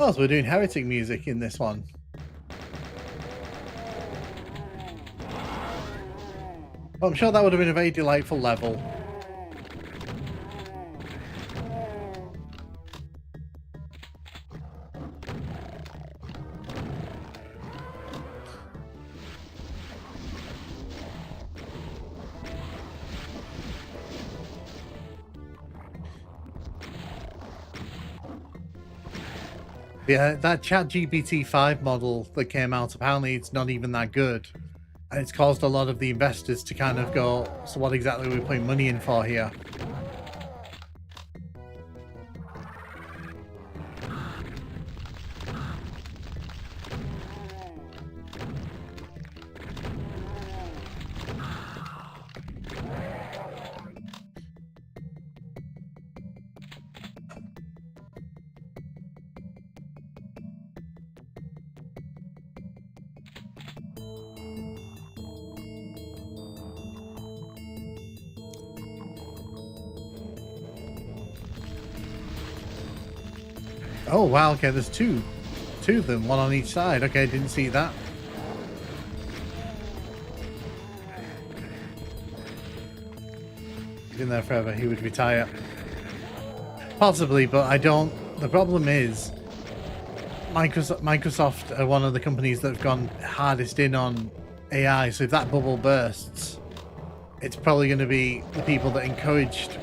Oh, so we're doing heretic music in this one. Well, I'm sure that would have been a very delightful level. Yeah, that ChatGPT 5 model that came out, apparently it's not even that good. And it's caused a lot of the investors to kind of go, so what exactly are we putting money in for here? Oh wow, okay, there's two of them, one on each side. Okay, didn't see that. He's been there forever, he would retire. Possibly, but I don't. The problem is Microsoft are one of the companies that have gone hardest in on AI, so if that bubble bursts, it's probably going to be the people that encouraged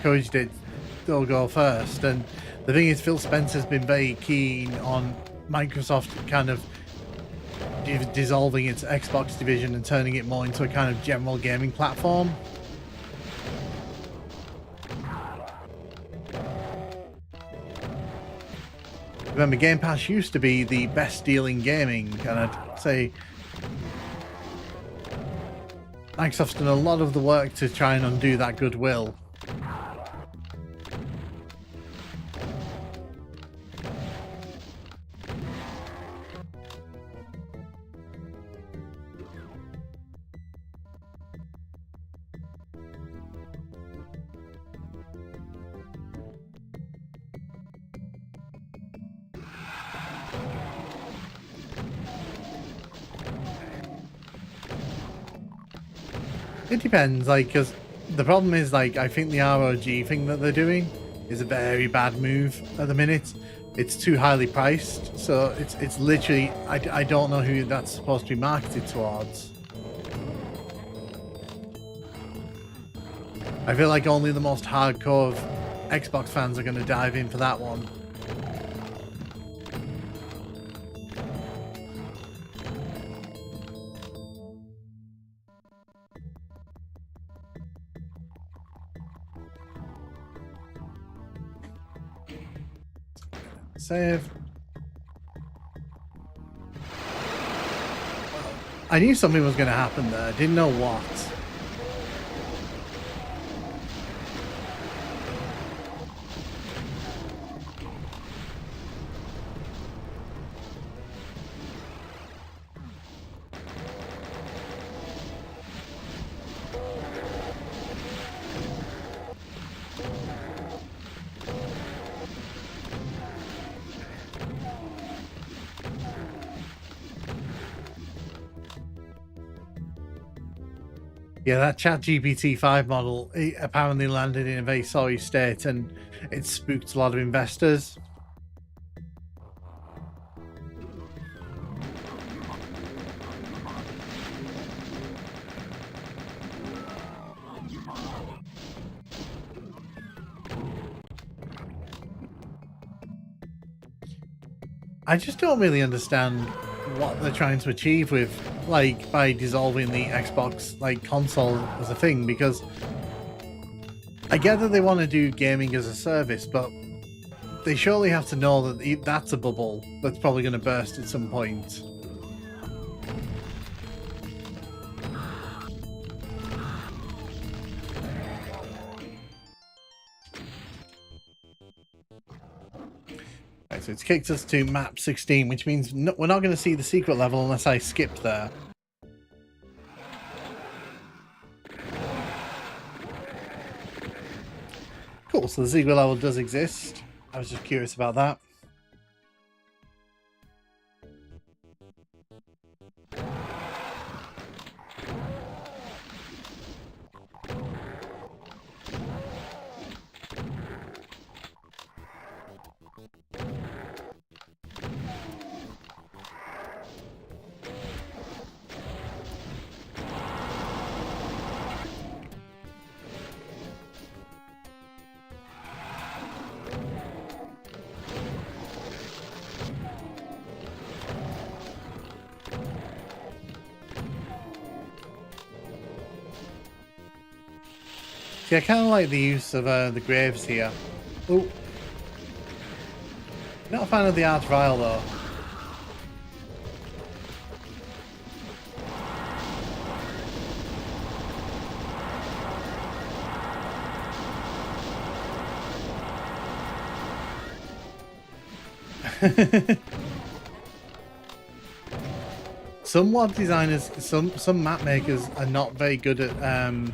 it, they'll go first. And the thing is, Phil Spencer's been very keen on Microsoft kind of dissolving its Xbox division and turning it more into a kind of general gaming platform. Remember, Game Pass used to be the best deal in gaming, and I'd say Microsoft's done a lot of the work to try and undo that goodwill. It depends, like, because the problem is, like, I think the ROG thing that they're doing is a very bad move at the minute. It's too highly priced, so it's literally, I don't know who that's supposed to be marketed towards. I feel like only the most hardcore of Xbox fans are going to dive in for that one. Save. I knew something was going to happen there. I didn't know what. Yeah, that ChatGPT 5 model, it apparently landed in a very sorry state, and it spooked a lot of investors. I just don't really understand what they're trying to achieve with, like, by dissolving the Xbox, like, console as a thing, because I get that they want to do gaming as a service, but they surely have to know that that's a bubble that's probably going to burst at some point. So it's kicked us to map 16, which means we're not going to see the secret level unless I skip there. Cool, so the secret level does exist. I was just curious about that. See, I kind of like the use of the graves here. Oh, not a fan of the Archvile though. some web designers, some map makers are not very good at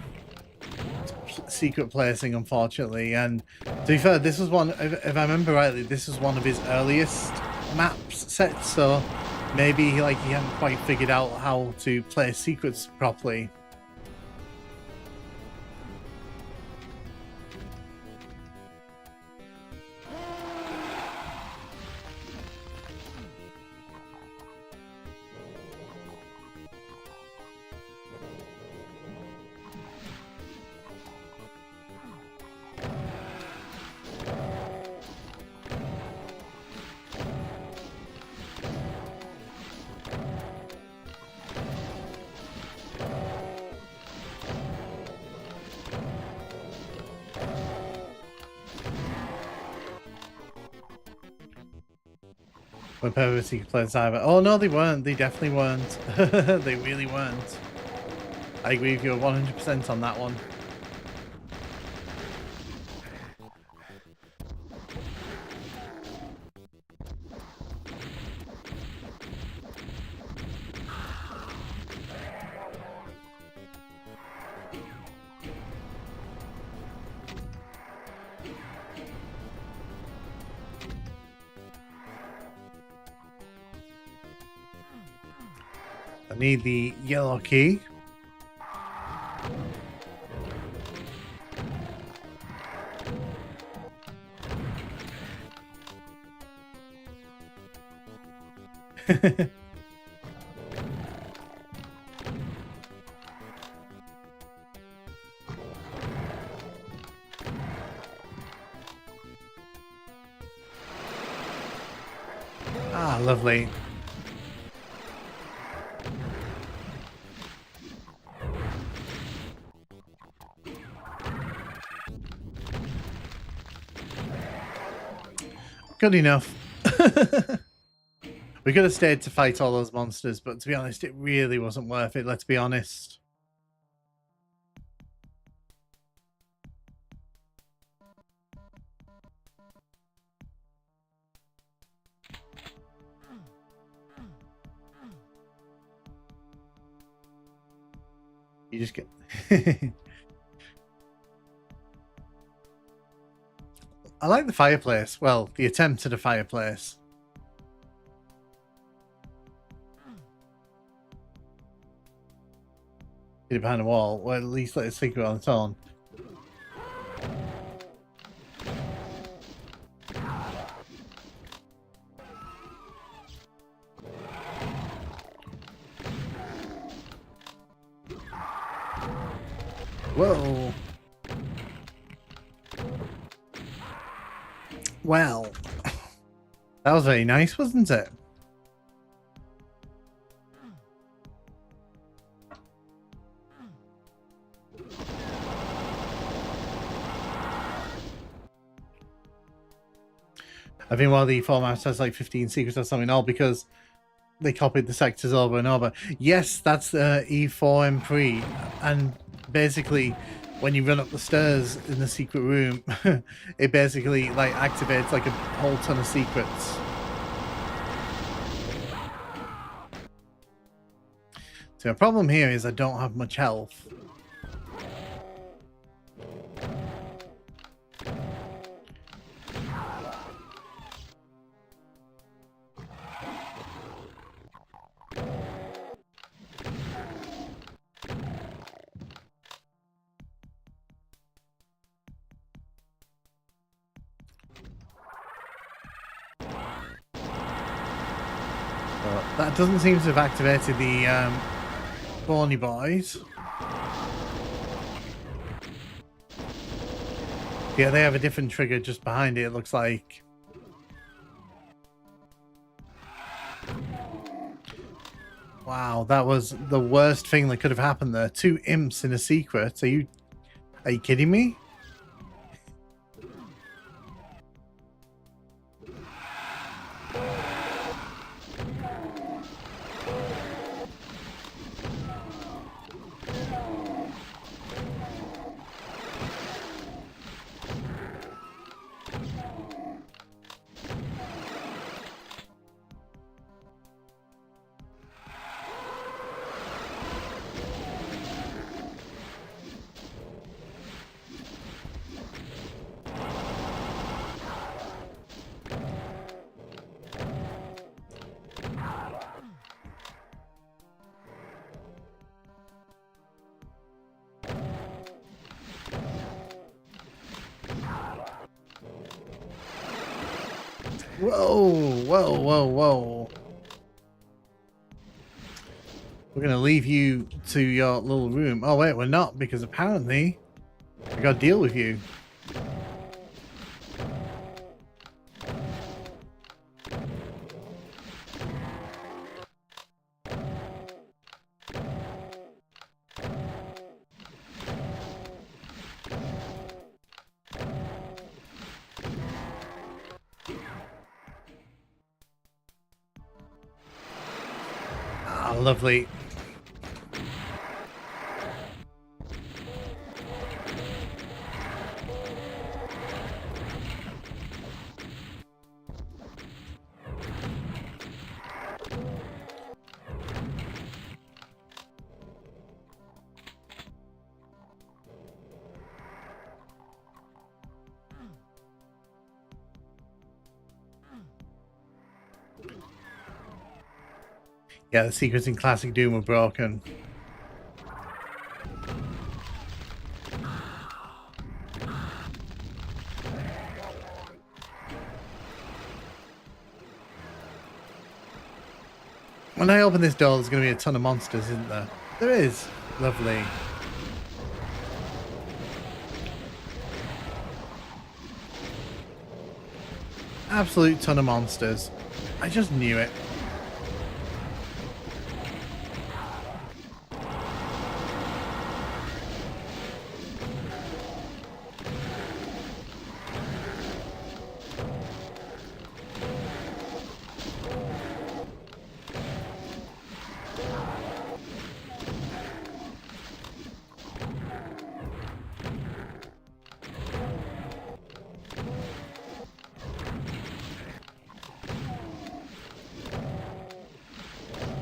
secret placing, unfortunately. And to be fair, this was one, if I remember rightly, this was one of his earliest maps sets, so maybe he hadn't quite figured out how to place secrets properly. When Purposely could play cyber. Oh no, they weren't. They definitely weren't. They really weren't. I agree with you 100% on that one. I need the yellow key. Ah, lovely. Good enough. We could have stayed to fight all those monsters, but to be honest, it really wasn't worth it, let's be honest. You just get... I like the fireplace. Well, the attempt at a fireplace. Get it behind a wall. Well, at least let it secret on its own. Whoa. Well, that was very nice, wasn't it? I think while the format has like 15 secrets or something, all because they copied the sectors over and over. Yes, that's the E4 M3, and basically when you run up the stairs in the secret room, it basically like activates like a whole ton of secrets. So the problem here is I don't have much health. That doesn't seem to have activated the Brawny Boys. Yeah, they have a different trigger just behind it, it looks like. Wow, that was the worst thing that could have happened there. 2 imps in a secret. Are you kidding me? Whoa, whoa, whoa, whoa. We're going to leave you to your little room. Oh, wait, we're not, because apparently I got to deal with you. Ah, lovely. Yeah, the secrets in Classic Doom were broken. When I open this door, there's going to be a ton of monsters, isn't there? There is. Lovely. Absolute ton of monsters. I just knew it.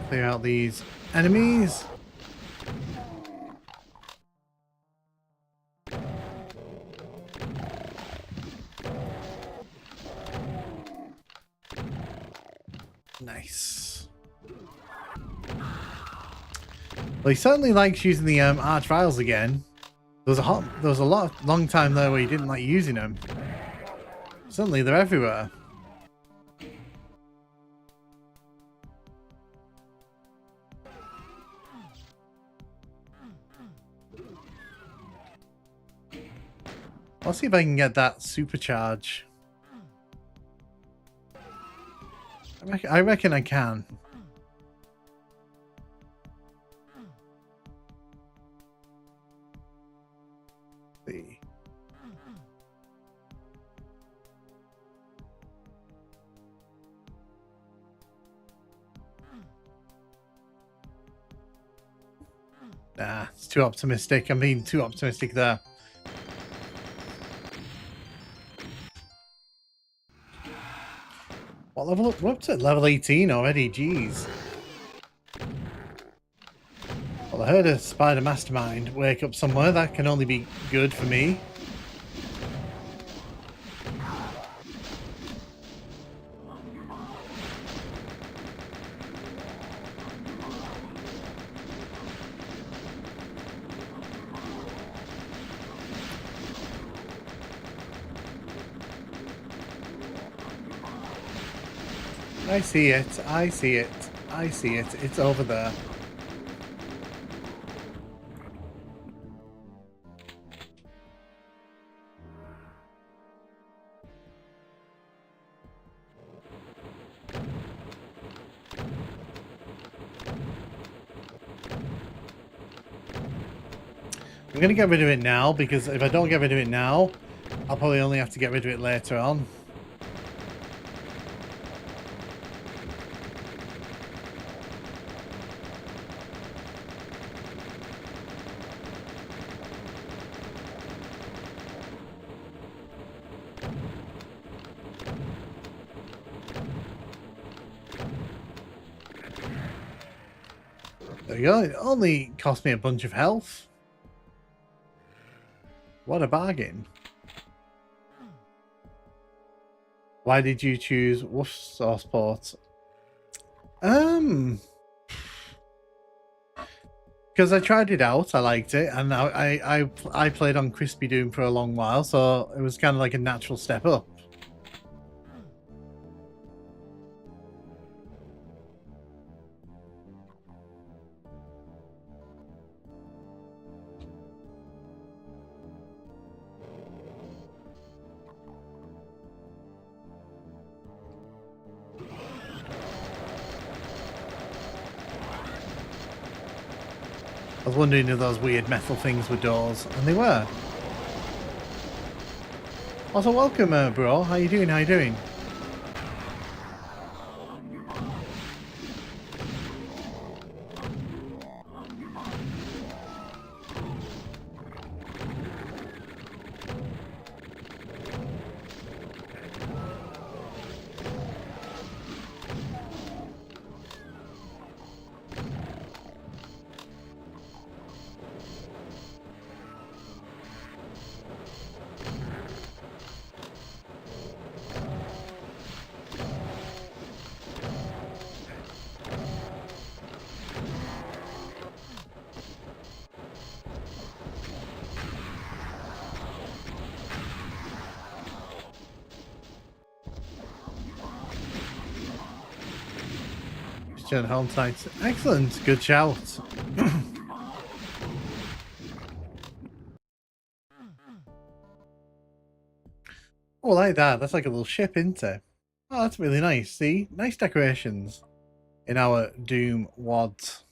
Clear out these enemies. Nice. Well, he certainly likes using the arch vials again. There was a long time there where he didn't like using them. Suddenly they're everywhere. I'll see if I can get that supercharge. I reckon I can. See. Nah, it's too optimistic. I'm being too optimistic there. What level up? We're up to level 18 already, jeez. Well, I heard a spider mastermind wake up somewhere. That can only be good for me. I see it. I see it. I see it. It's over there. I'm going to get rid of it now, because if I don't get rid of it now, I'll probably only have to get rid of it later on. There you go. It only cost me a bunch of health. What a bargain. Why did you choose Wolf Sauceport? Because I tried it out, I liked it, and I played on Crispy Doom for a long while, so it was kind of like a natural step up. I was wondering if those weird metal things were doors, and they were. Also, welcome, bro. How you doing? How you doing? Return home tonight. Excellent. Good shout. Oh, I like that. That's like a little ship, isn't it? Oh, that's really nice. See? Nice decorations in our Doom WODs.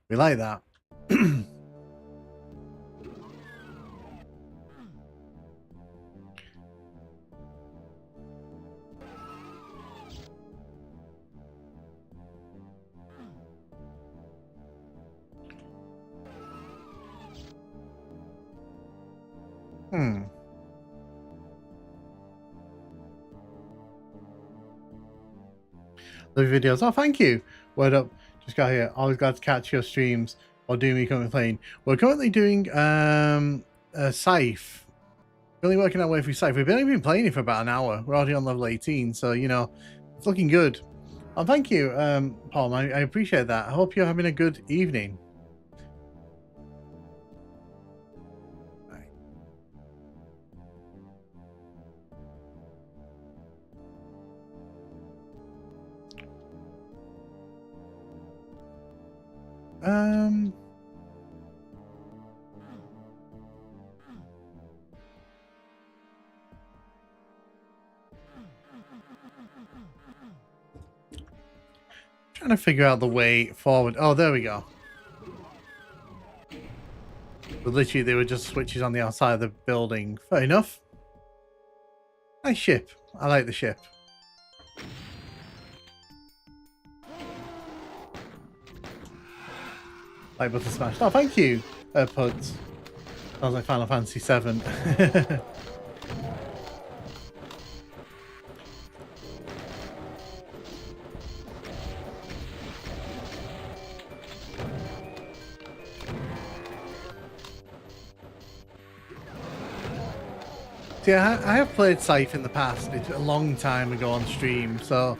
We like that. The videos. Oh, thank you. Word up. Just got here. Always glad to catch your streams while doing me currently playing. We're currently doing Scythe. Really working our way through Scythe. We've only been playing it for about an hour. We're already on level 18, so you know, it's looking good. Oh, thank you, Paul. I appreciate that. I hope you're having a good evening. Trying to figure out the way forward. Oh, there we go. But literally, they were just switches on the outside of the building. Fair enough. Nice ship. I like the ship. Like button smashed. Oh, thank you, Puds. Sounds like Final Fantasy VII. Yeah, I have played Scythe in the past. It's a long time ago on stream, so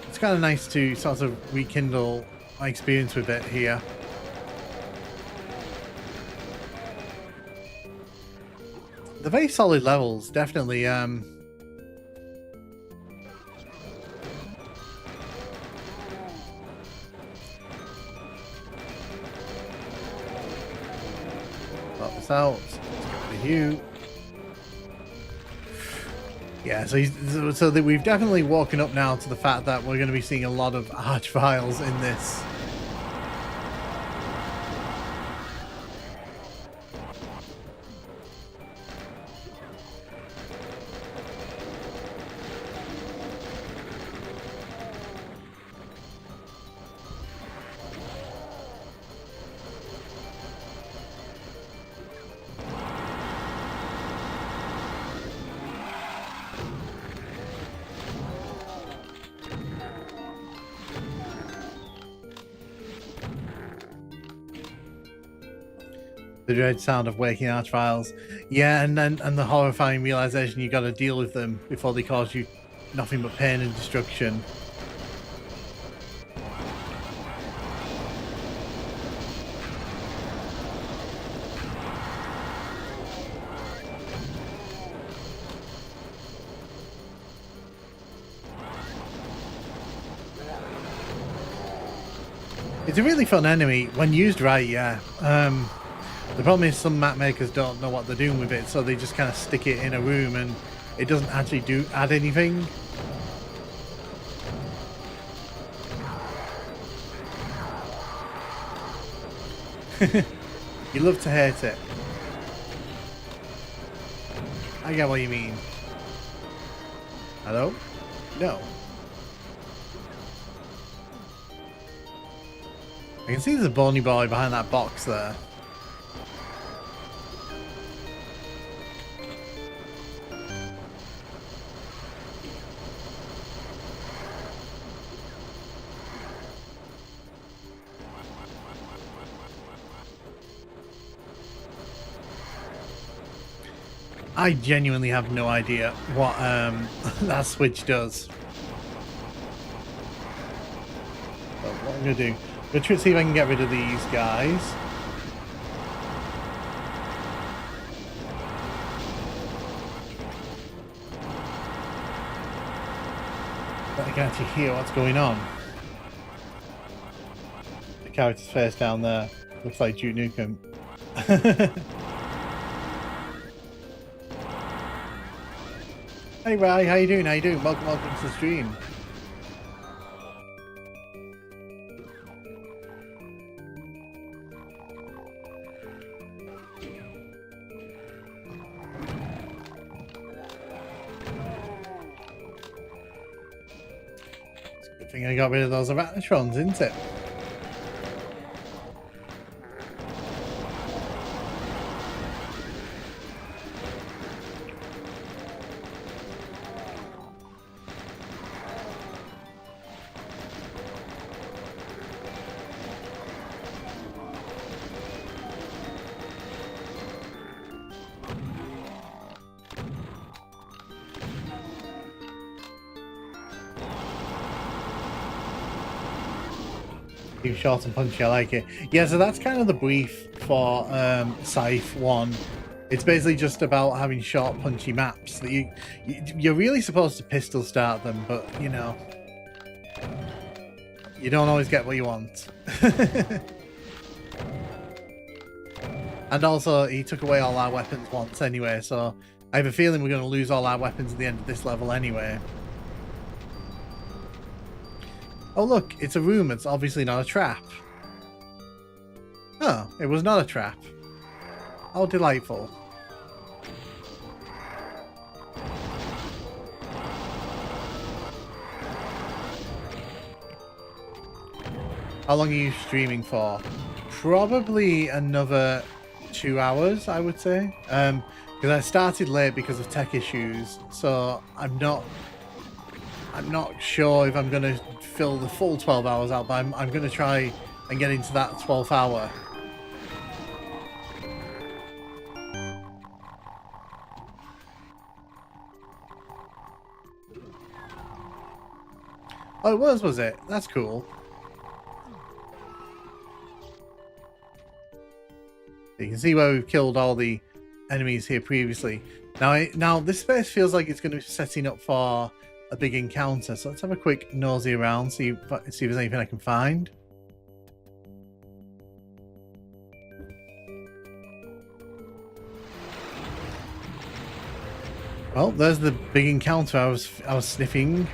it's kind of nice to sort of rekindle my experience with it here. The very solid levels, definitely. Sort this out. Let's go to you. Yeah, so we've definitely woken up now to the fact that we're going to be seeing a lot of archviles in this. The dread sound of waking archviles. Yeah, and the horrifying realization you got to deal with them before they cause you nothing but pain and destruction. It's a really fun enemy when used right, yeah. The problem is some map makers don't know what they're doing with it, so they just kind of stick it in a room and it doesn't actually add anything. You love to hate it. I get what you mean. Hello? No. I can see there's a bony boy behind that box there. I genuinely have no idea what that switch does. But what I'm gonna do, I'm gonna try to see if I can get rid of these guys. But I can actually hear what's going on. The character's face down there looks like Duke Nukem. Hey Rai, how you doing? How you doing? Welcome to the stream. It's a good thing I got rid of those Arachnotrons, isn't it? Short and punchy, I like it. Yeah, so that's kind of the brief for Scythe 1. It's basically just about having short, punchy maps that you're really supposed to pistol start them, but you know, you don't always get what you want. And also, he took away all our weapons once anyway, so I have a feeling we're going to lose all our weapons at the end of this level anyway. Oh look, it's a room. It's obviously not a trap. Oh, it was not a trap. How delightful. How long are you streaming for? Probably another 2 hours, I would say. Because I started late because of tech issues, so I'm not sure if I'm going to fill the full 12 hours out, but I'm going to try and get into that 12th hour. Oh, it was it? That's cool. You can see where we've killed all the enemies here previously. Now this space feels like it's going to be setting up for a big encounter, so let's have a quick nosy around, see if there's anything I can find. Well, there's the big encounter I was sniffing.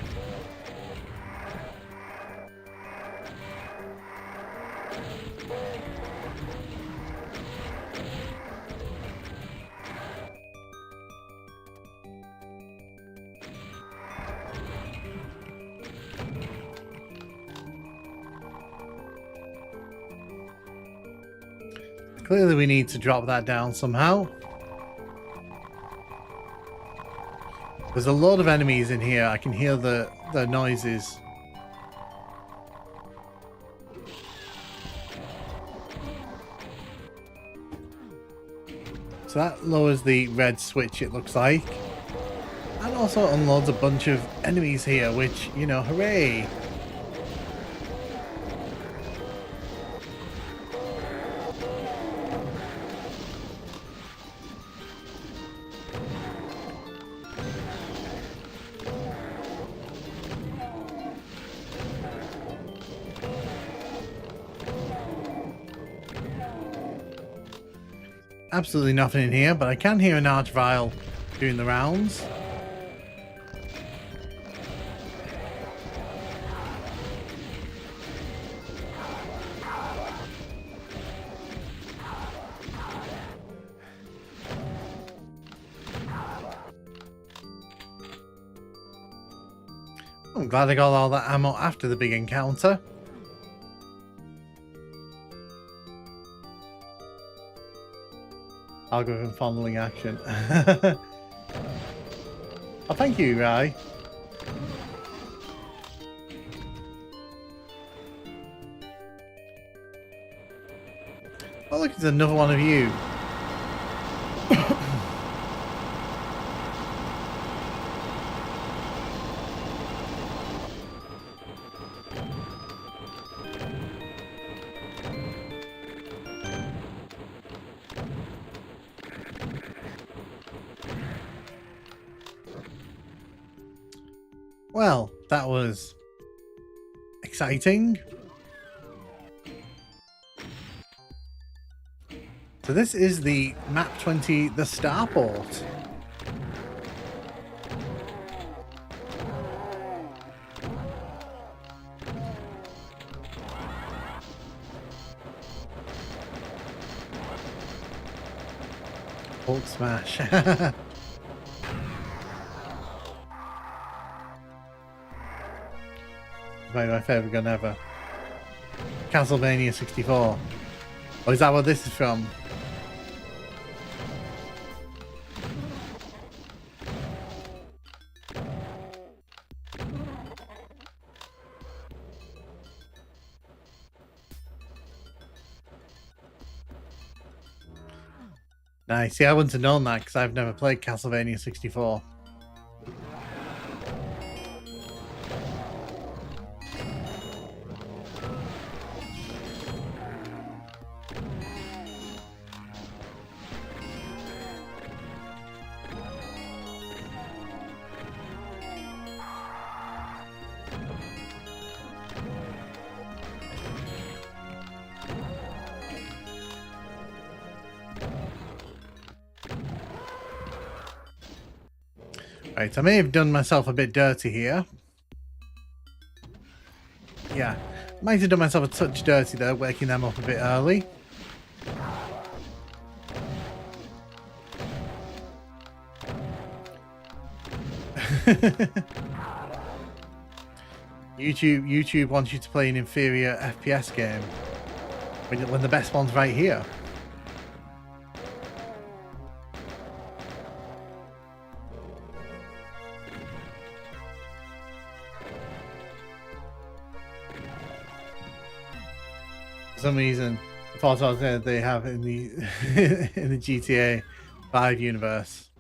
Clearly we need to drop that down somehow. There's a lot of enemies in here. I can hear the noises. So that lowers the red switch, it looks like. And also unloads a bunch of enemies here, which, you know, hooray! Absolutely nothing in here, but I can hear an Archvile doing the rounds. I'm glad I got all that ammo after the big encounter. Algorithm fondling action. Oh, thank you, Rai. Oh, look, it's another one of you. Well, that was exciting. So this is the map 20, the Starport. Hulk smash. My favourite gun ever. Castlevania 64. Oh, is that what this is from? Nice. See, I wouldn't have known that because I've never played Castlevania 64. Right, I may have done myself a bit dirty here. Yeah, might have done myself a touch dirty there, waking them up a bit early. YouTube wants you to play an inferior FPS game when the best one's right here. For some reason, the photos they have in the in the GTA 5 universe.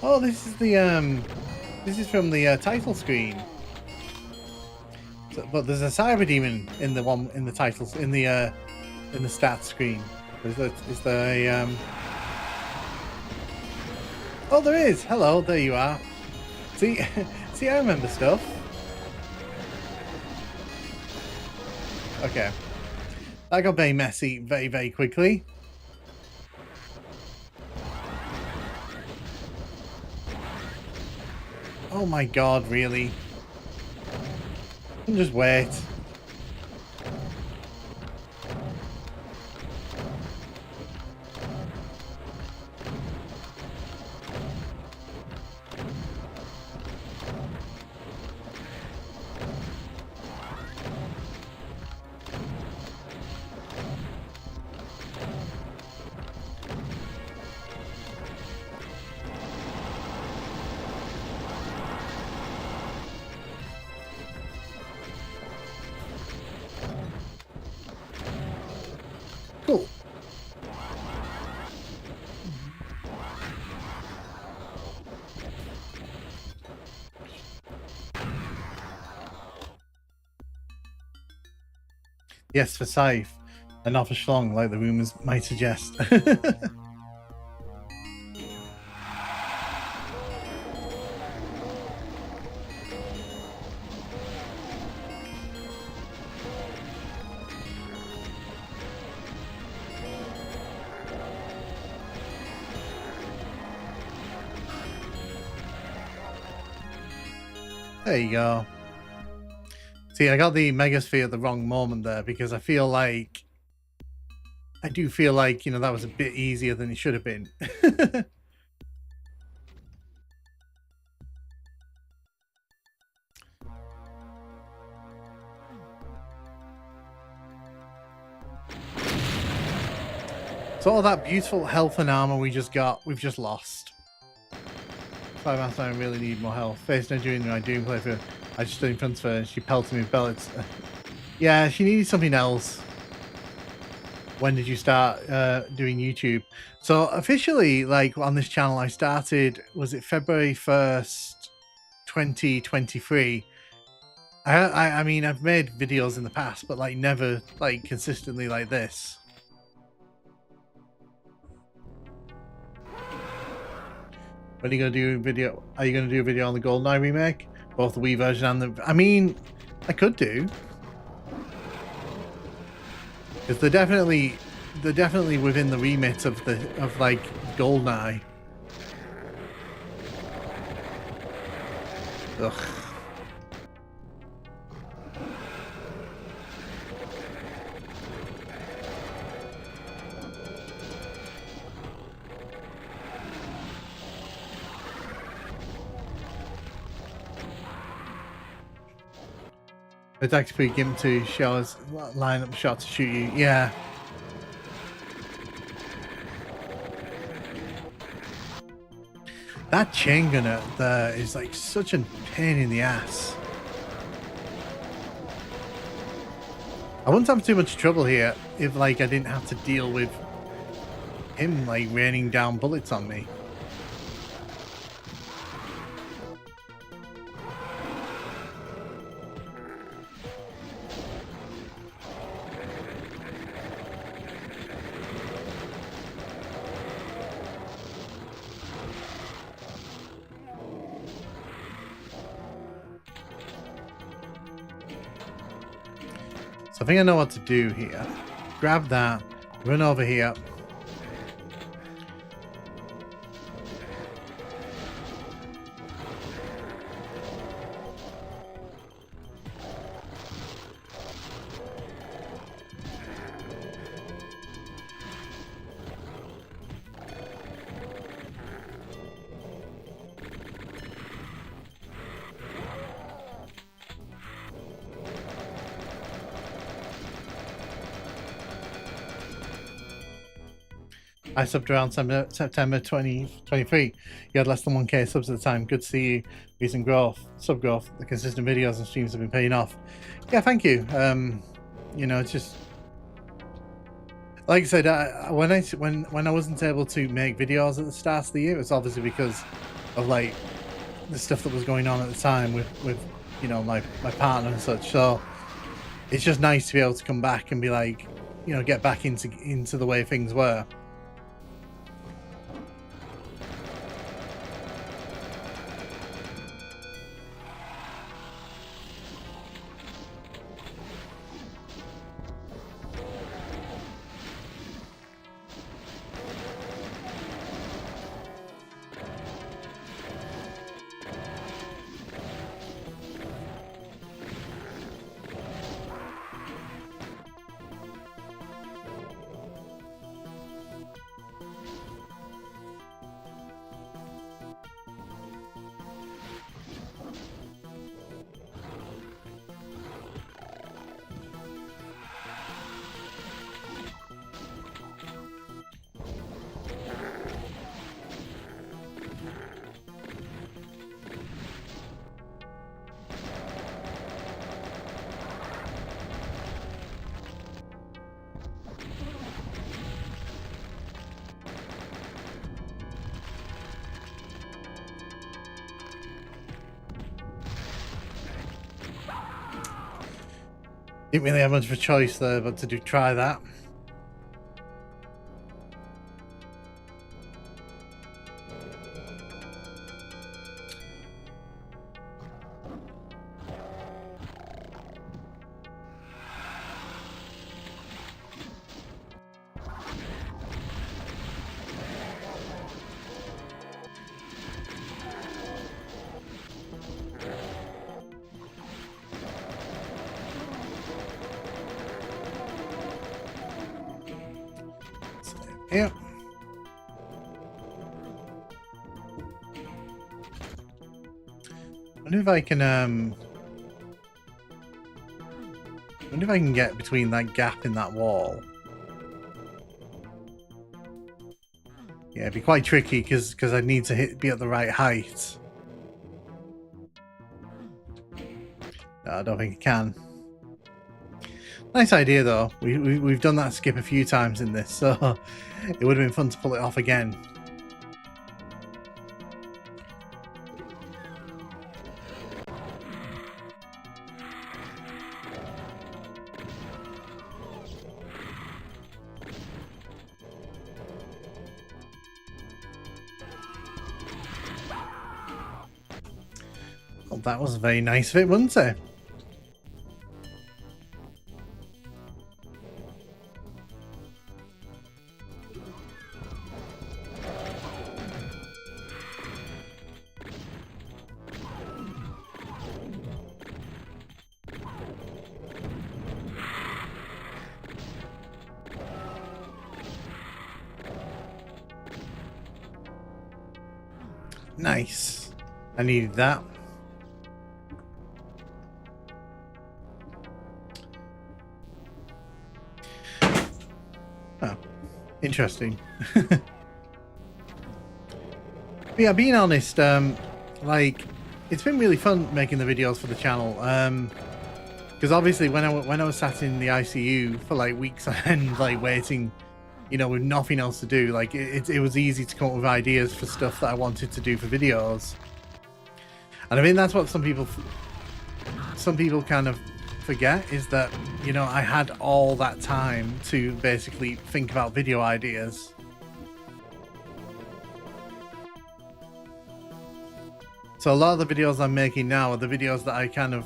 Oh, this is the this is from the title screen. So, but there's a cyber demon in the one in the titles in the stats screen. Is there a Oh, there is. Hello, there you are. See, see, I remember stuff. Okay, that got very messy very, very quickly. Oh my god, really? Just wait. Cool. Yes, for Scythe, and not for Schlong, like the rumors might suggest. There you go. See, I got the Megasphere at the wrong moment there because I do feel like, you know, that was a bit easier than it should have been. So all that beautiful health and armor we just got, we've just lost. Five months I really need more health. Faced no during my Doom playthrough. I just stood in front of her and she pelted me with bullets. Yeah, she needed something else. When did you start doing YouTube? So officially, like on this channel, I started, was it February 1st, 2023? I mean, I've made videos in the past, but like never like consistently like this. When are you gonna do a video? Are you gonna do a video on the GoldenEye remake, both the Wii version and the? I mean, I could do, because they're definitely within the remit of like GoldenEye. Ugh. It's actually given to show us line up shot to shoot you. Yeah. That chain gunner there is like such a pain in the ass. I wouldn't have too much trouble here if like I didn't have to deal with him like raining down bullets on me. I think I know what to do here. Grab that, run over here. I subbed around September 2023. You had less than 1k subs at the time. Good to see you. Recent growth, sub growth, the consistent videos and streams have been paying off. Yeah, thank you. You know, it's just like I said, when I wasn't able to make videos at the start of the year, it's obviously because of like the stuff that was going on at the time with you know my partner and such. So it's just nice to be able to come back and be like, you know, get back into the way things were. Didn't really have much of a choice there, but to try that. Yep. I wonder if I can wonder if I can get between that gap in that wall. Yeah, it'd be quite tricky because I'd need to be at the right height. No, I don't think I can. Nice idea though. We've done that skip a few times in this, so it would have been fun to pull it off again. Well, that was very nice of it, wasn't it? Nice. I needed that. Oh, interesting. But yeah, being honest, like, it's been really fun making the videos for the channel. Because obviously when I was sat in the ICU for like weeks on end, like waiting, you know, with nothing else to do, like it was easy to come up with ideas for stuff that I wanted to do for videos. And I mean, that's what some people kind of forget, is that, you know, I had all that time to basically think about video ideas. So a lot of the videos I'm making now are the videos that I kind of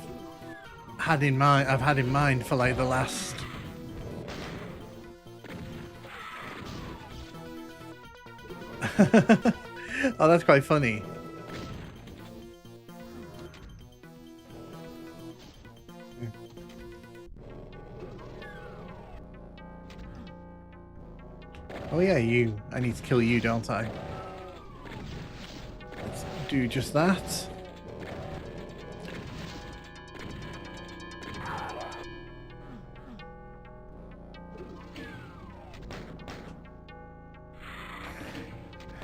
had in mind. I've had in mind for like the last. Oh, that's quite funny. Oh yeah, you. I need to kill you, don't I? Let's do just that.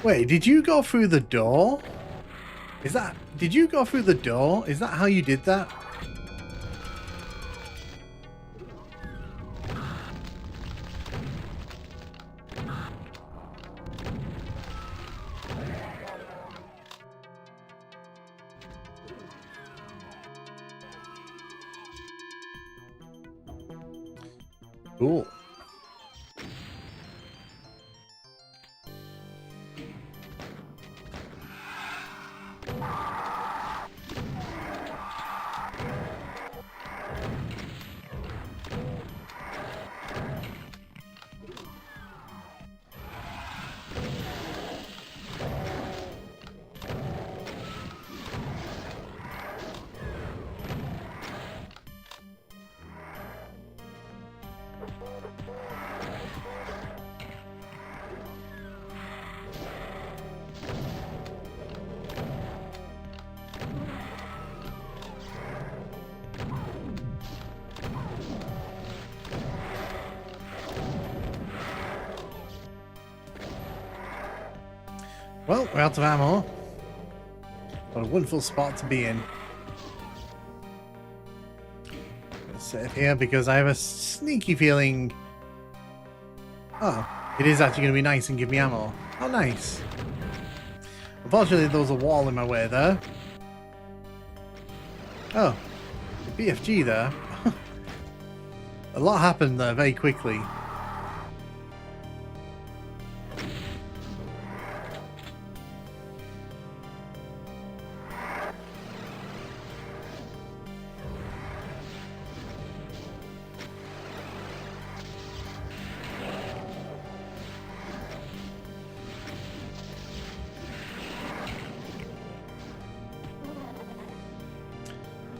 Wait, did you go through the door? Did you go through the door? Is that how you did that? Cool. Well, we're out of ammo. What a wonderful spot to be in. Let's save here because I have a sneaky feeling. Oh, it is actually going to be nice and give me ammo. Oh, nice. Unfortunately, there was a wall in my way there. Oh, the BFG there. A lot happened there very quickly.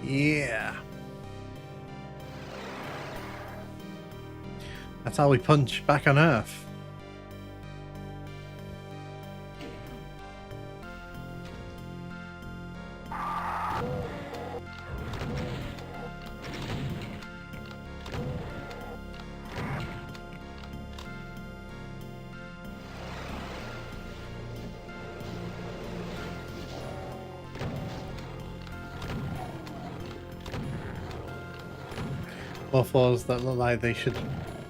Yeah. That's how we punch back on Earth. More floors that look like they should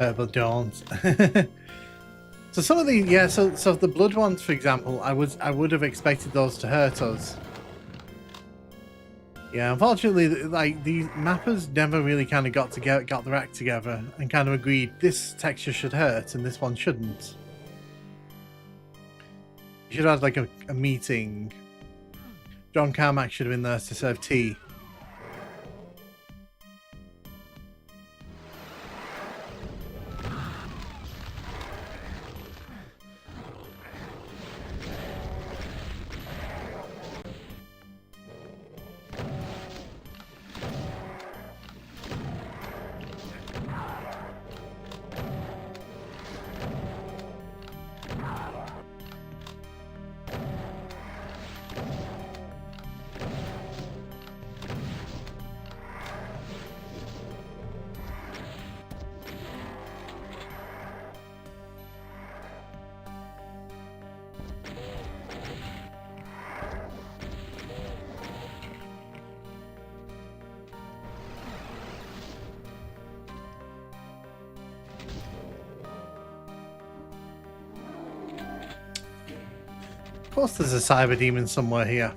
hurt but don't. So some of the so the blood ones, for example, I would have expected those to hurt us. Yeah, unfortunately, like the mappers never really kind of got their act together and kind of agreed this texture should hurt and this one shouldn't. You should have had like a meeting. John Carmack should have been there to serve tea. Of course there's a cyber demon somewhere here.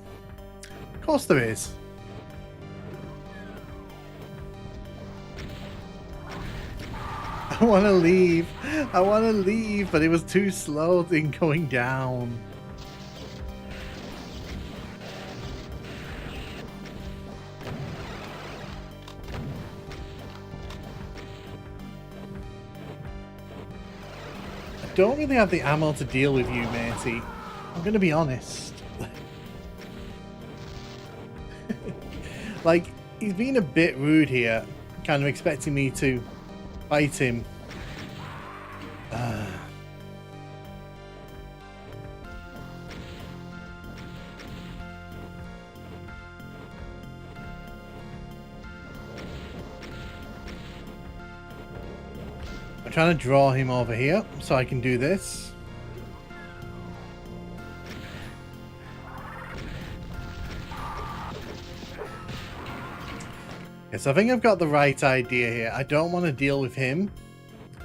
Of course there is. I want to leave. I want to leave, but it was too slow in going down. I don't really have the ammo to deal with you, matey. I'm gonna be honest. Like, he's been a bit rude here, kind of expecting me to fight him. I'm trying to draw him over here so I can do this. So I think I've got the right idea here. I don't want to deal with him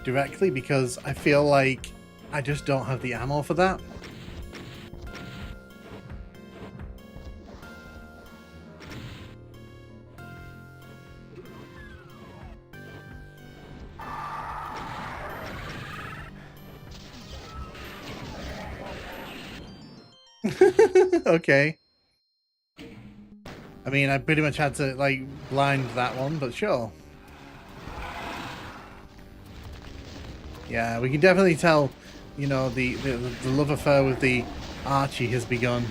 directly because I feel like I just don't have the ammo for that. Okay. I mean, I pretty much had to, like, blind that one, but sure. Yeah, we can definitely tell, you know, the love affair with the Archie has begun.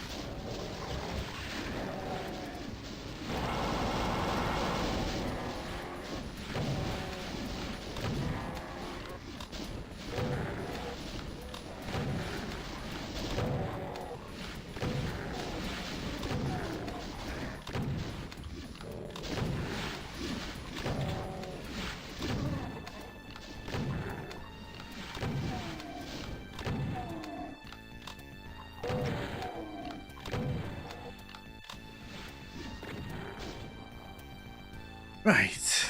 Right.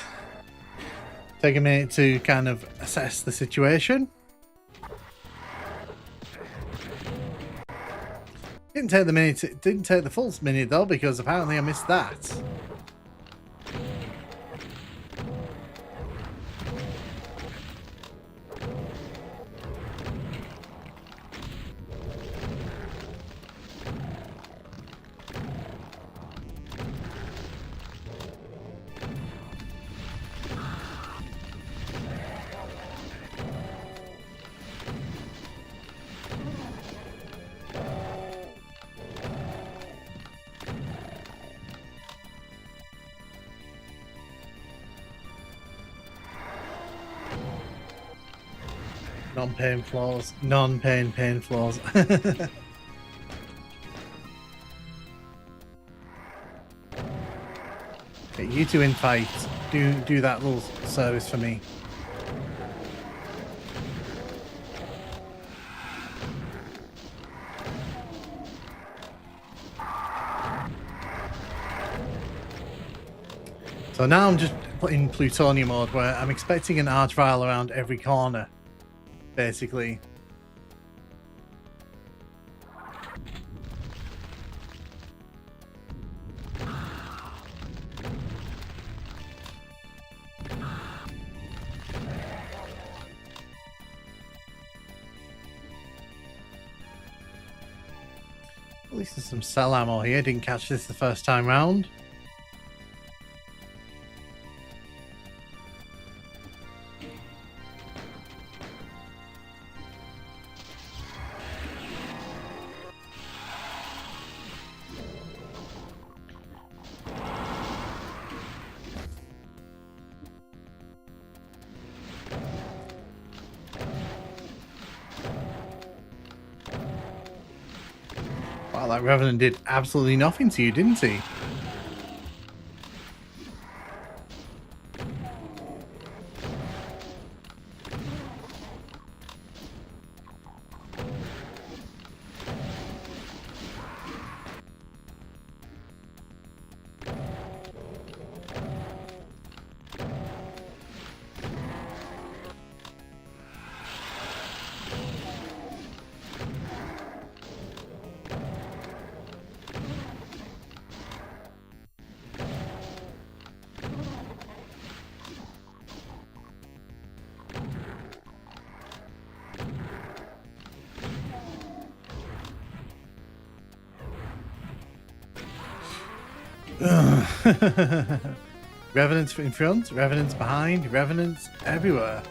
Take a minute to kind of assess the situation. Didn't take the minute. It didn't take the full minute though, because apparently I missed that. Non-pain flaws. Non-pain flaws. Okay, you two in fight. Do that little service for me. So now I'm just in Plutonia mode where I'm expecting an Archvile around every corner, basically. At least there's some cell ammo here. Didn't catch this the first time round. Wow, that Revenant did absolutely nothing to you, didn't he? Revenants in front, Revenants behind, Revenants everywhere.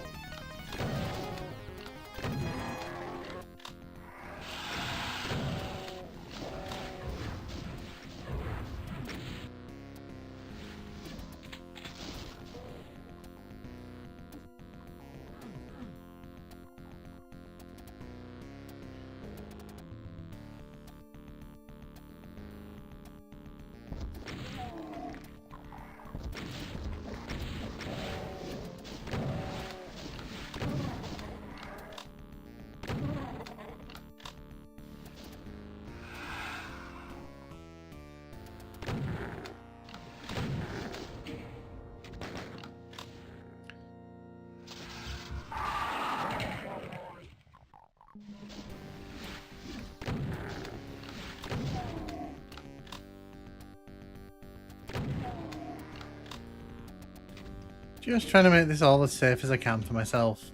Just trying to make this all as safe as I can for myself.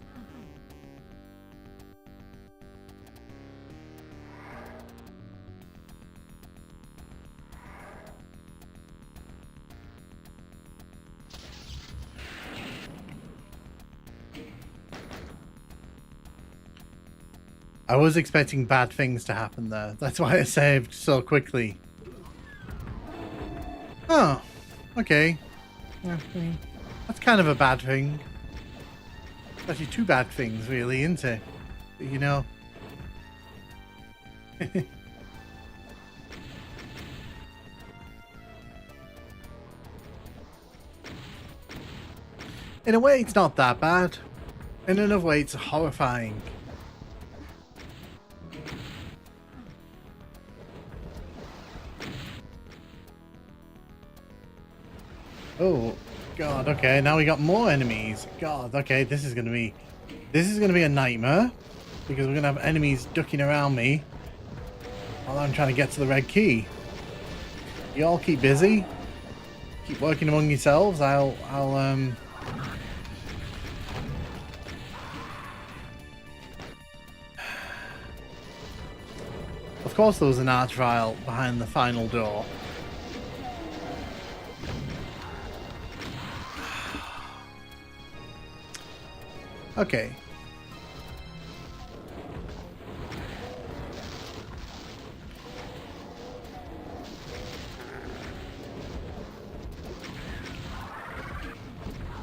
I was expecting bad things to happen there. That's why I saved so quickly. Oh, okay. Yeah, that's kind of a bad thing. Actually, two bad things, really, isn't it? You know. In a way, it's not that bad. In another way, it's horrifying. Oh, God, okay, now we got more enemies. God, okay, this is gonna be a nightmare. Because we're gonna have enemies ducking around me while I'm trying to get to the red key. You all keep busy. Keep working among yourselves. I'll Of course there was an Archvile behind the final door. Okay.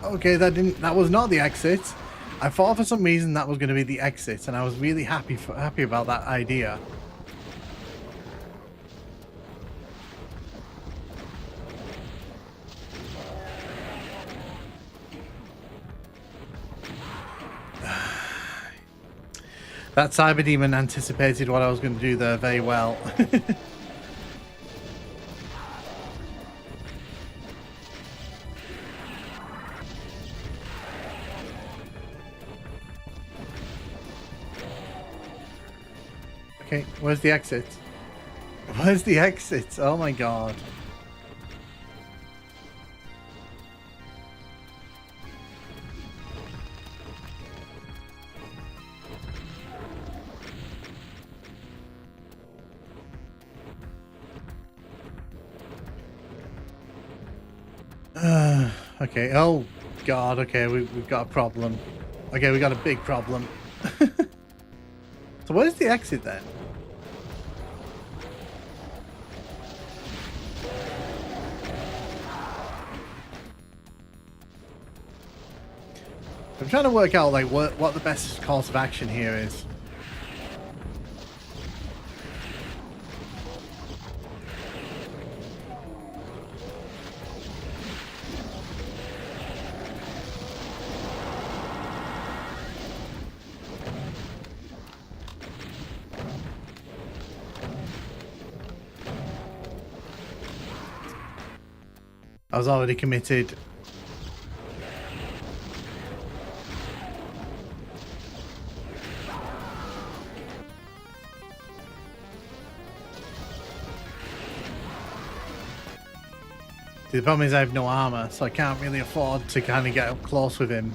Okay, that was not the exit. I thought for some reason that was going to be the exit, and I was really happy about that idea. That Cyber Demon anticipated what I was going to do there very well. Okay, where's the exit? Where's the exit? Oh my god. Okay, oh god, okay, we've got a problem. Okay, we got a big problem. So where's the exit then? I'm trying to work out like what the best course of action here is. I was already committed. See, the problem is I have no armor, so I can't really afford to kind of get up close with him.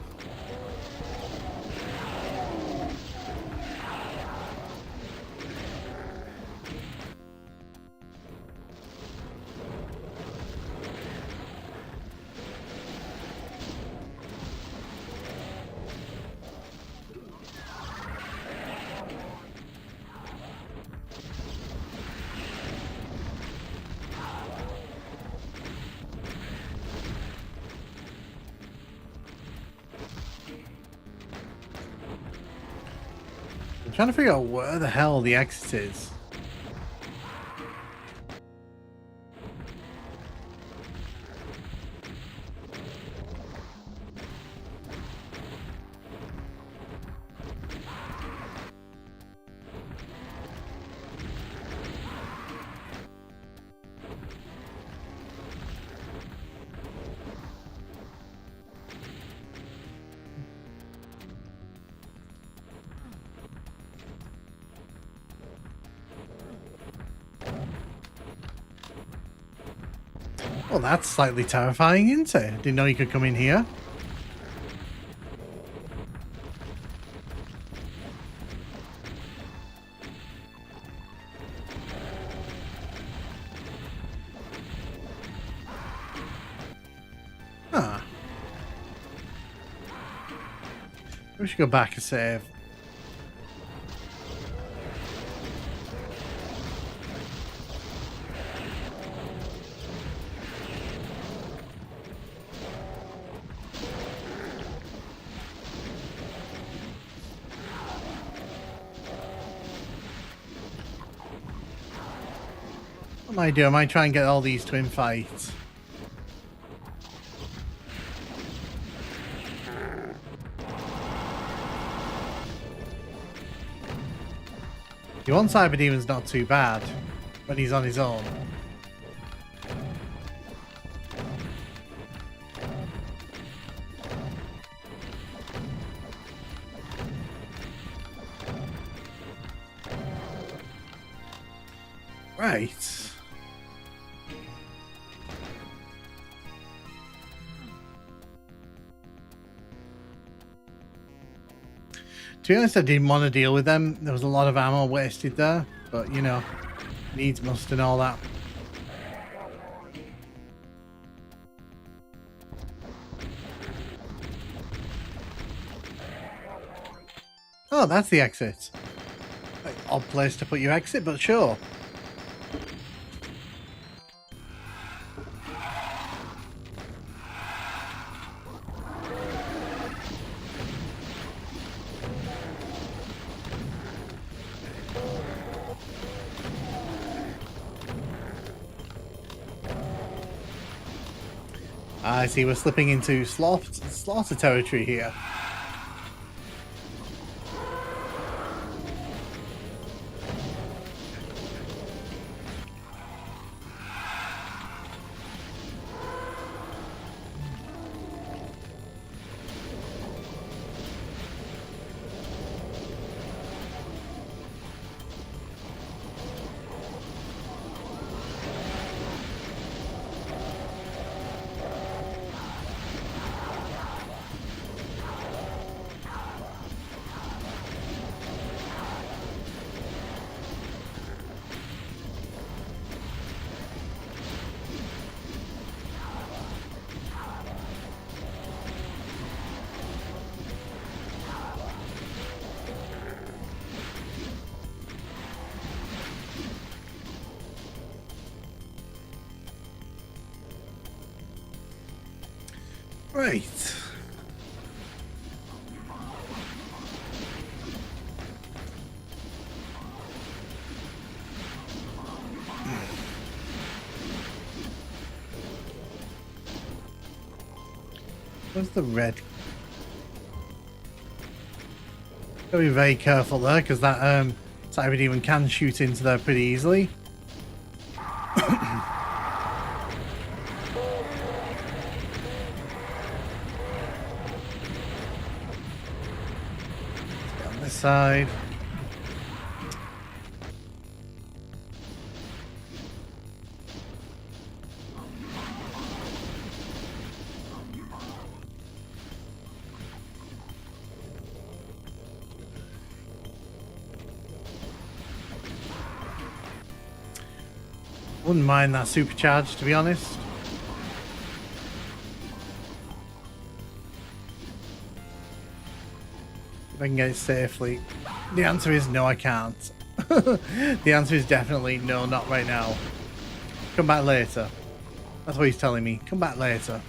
I'm trying to figure out where the hell the exit is. Well, that's slightly terrifying, isn't it? Didn't know you could come in here. Huh. We should go back and save. What am I doing? I might try and get all these twin fights. The one Cyber Demon's not too bad when he's on his own. Right. To be honest, I didn't want to deal with them. There was a lot of ammo wasted there, but you know, needs must and all that. Oh, that's the exit. Like, odd place to put your exit, but sure. I see we're slipping into slaughter territory here. Right. Where's the red? Gotta be very careful there, because that Cyber Demon can shoot into there pretty easily. On this side. Wouldn't mind that supercharge, to be honest. If I can get it safely. The answer is no, I can't. The answer is definitely no, not right now. Come back later. That's what he's telling me. Come back later.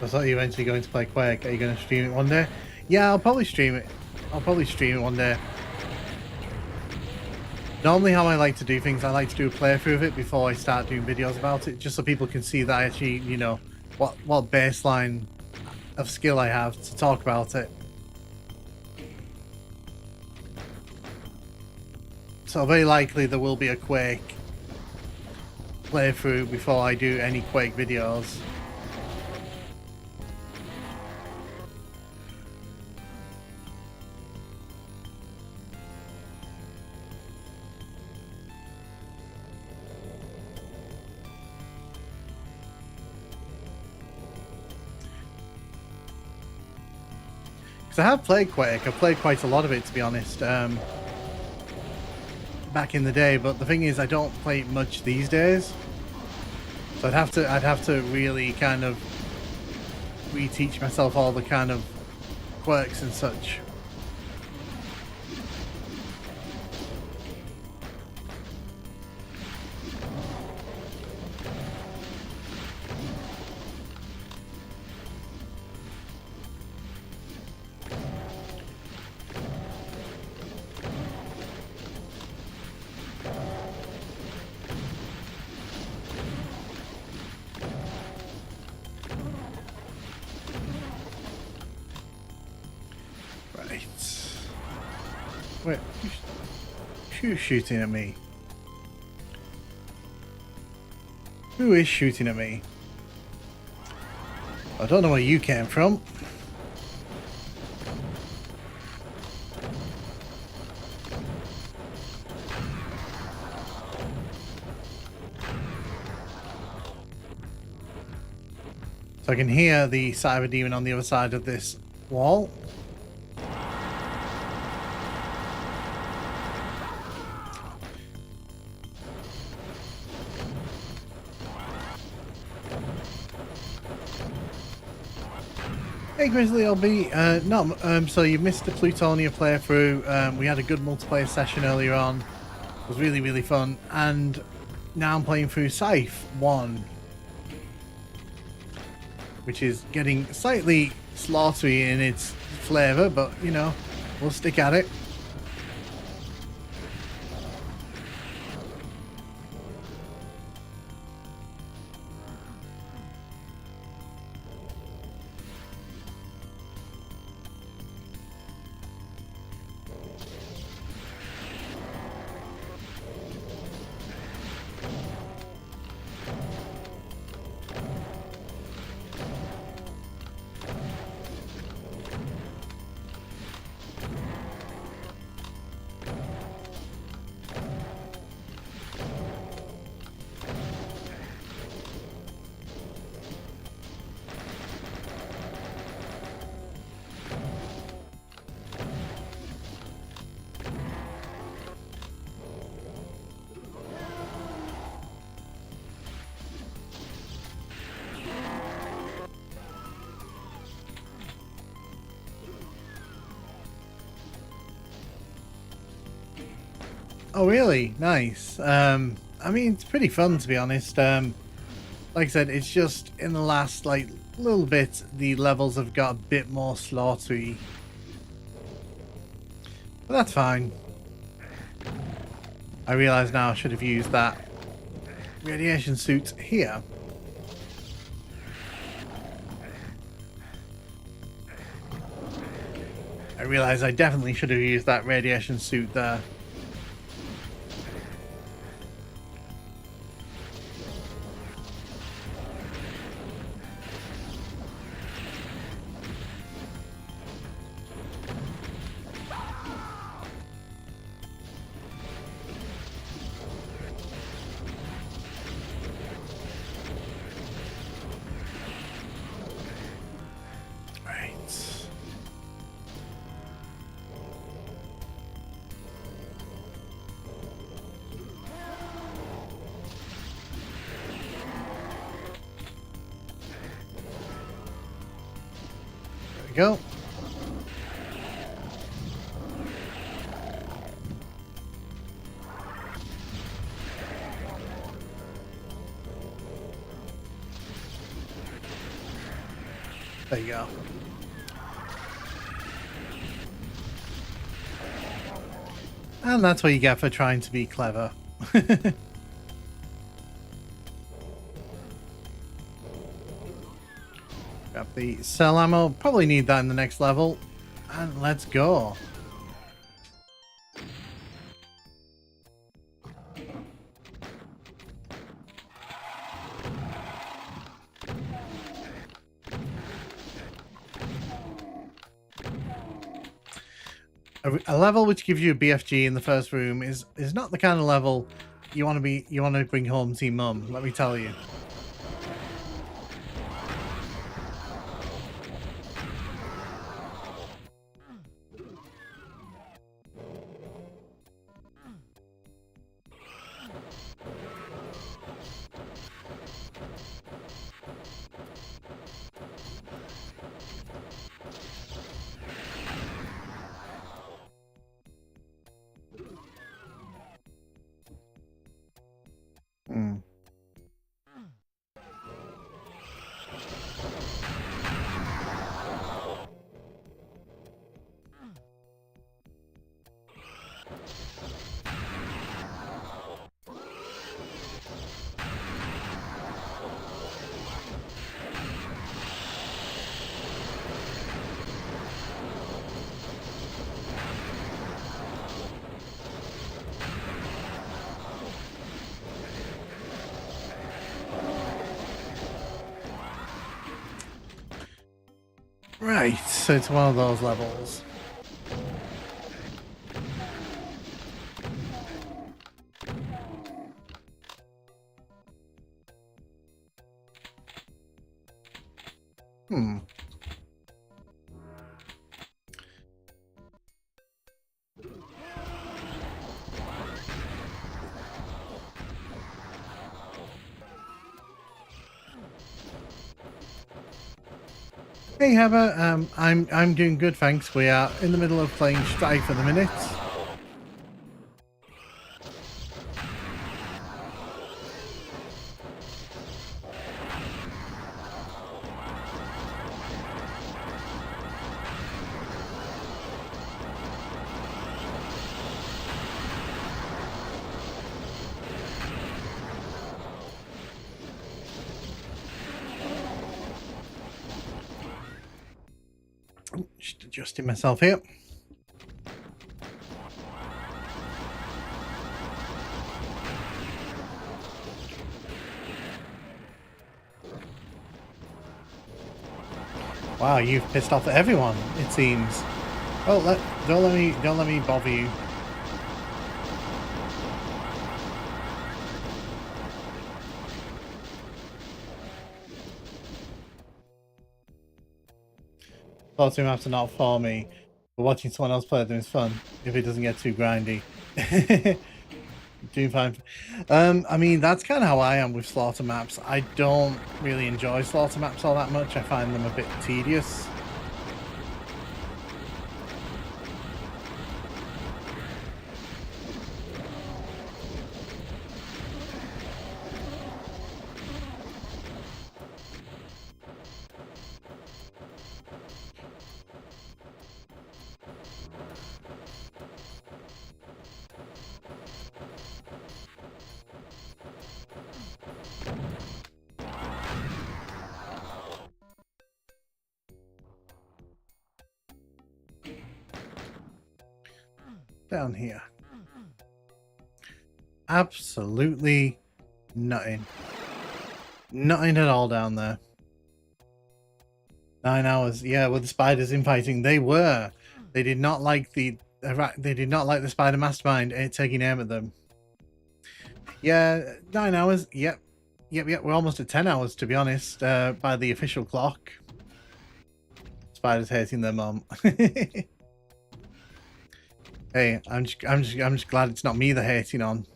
I thought you were eventually going to play Quake. Are you going to stream it one day? Yeah, I'll probably stream it. I'll probably stream it one day. Normally how I like to do things, I like to do a playthrough of it before I start doing videos about it, just so people can see that I actually, you know, what baseline of skill I have to talk about it. So very likely there will be a Quake playthrough before I do any Quake videos. I have played Quake. I've played quite a lot of it, to be honest, back in the day. But the thing is, I don't play it much these days. So I'd have to really kind of reteach myself all the kind of quirks and such. Wait, who's shooting at me? Who is shooting at me? I don't know where you came from. So I can hear the Cyber Demon on the other side of this wall. Hey Grizzly LB, so you missed the Plutonia playthrough. We had a good multiplayer session earlier on. It was really, really fun. And now I'm playing through Scythe 1. Which is getting slightly slaughtery in its flavour, but, you know, we'll stick at it. Oh, really? Nice. I mean, it's pretty fun, to be honest. Like I said, it's just in the last, like, little bit, the levels have got a bit more slaughtery. But that's fine. I realise now I should have used that radiation suit here. I realise I definitely should have used that radiation suit there. Go. There you go. And that's what you get for trying to be clever. Grab the cell ammo. Probably need that in the next level. And let's go. A level which gives you a BFG in the first room is not the kind of level you want to bring home to your mum, let me tell you. Right, so it's one of those levels. Hey Heather, I'm doing good, thanks. We are in the middle of playing Strife at the minute. Just adjusting myself here. Wow, you've pissed off everyone, it seems. Oh, don't let me bother you. Thought him have to not for me, but watching someone else play them is fun if it doesn't get too grindy. Doing fine. I mean, that's kind of how I am with slaughter maps. I don't really enjoy slaughter maps all that much. I find them a bit tedious. down here? Absolutely nothing. Nothing at all down there. 9 hours. Yeah, with the spiders infighting, they were. They did not like the spider mastermind taking aim at them. Yeah, 9 hours. Yep. We're almost at 10 hours, to be honest, by the official clock. Spiders hating their mom. Hey, I'm just glad it's not me they're hating on.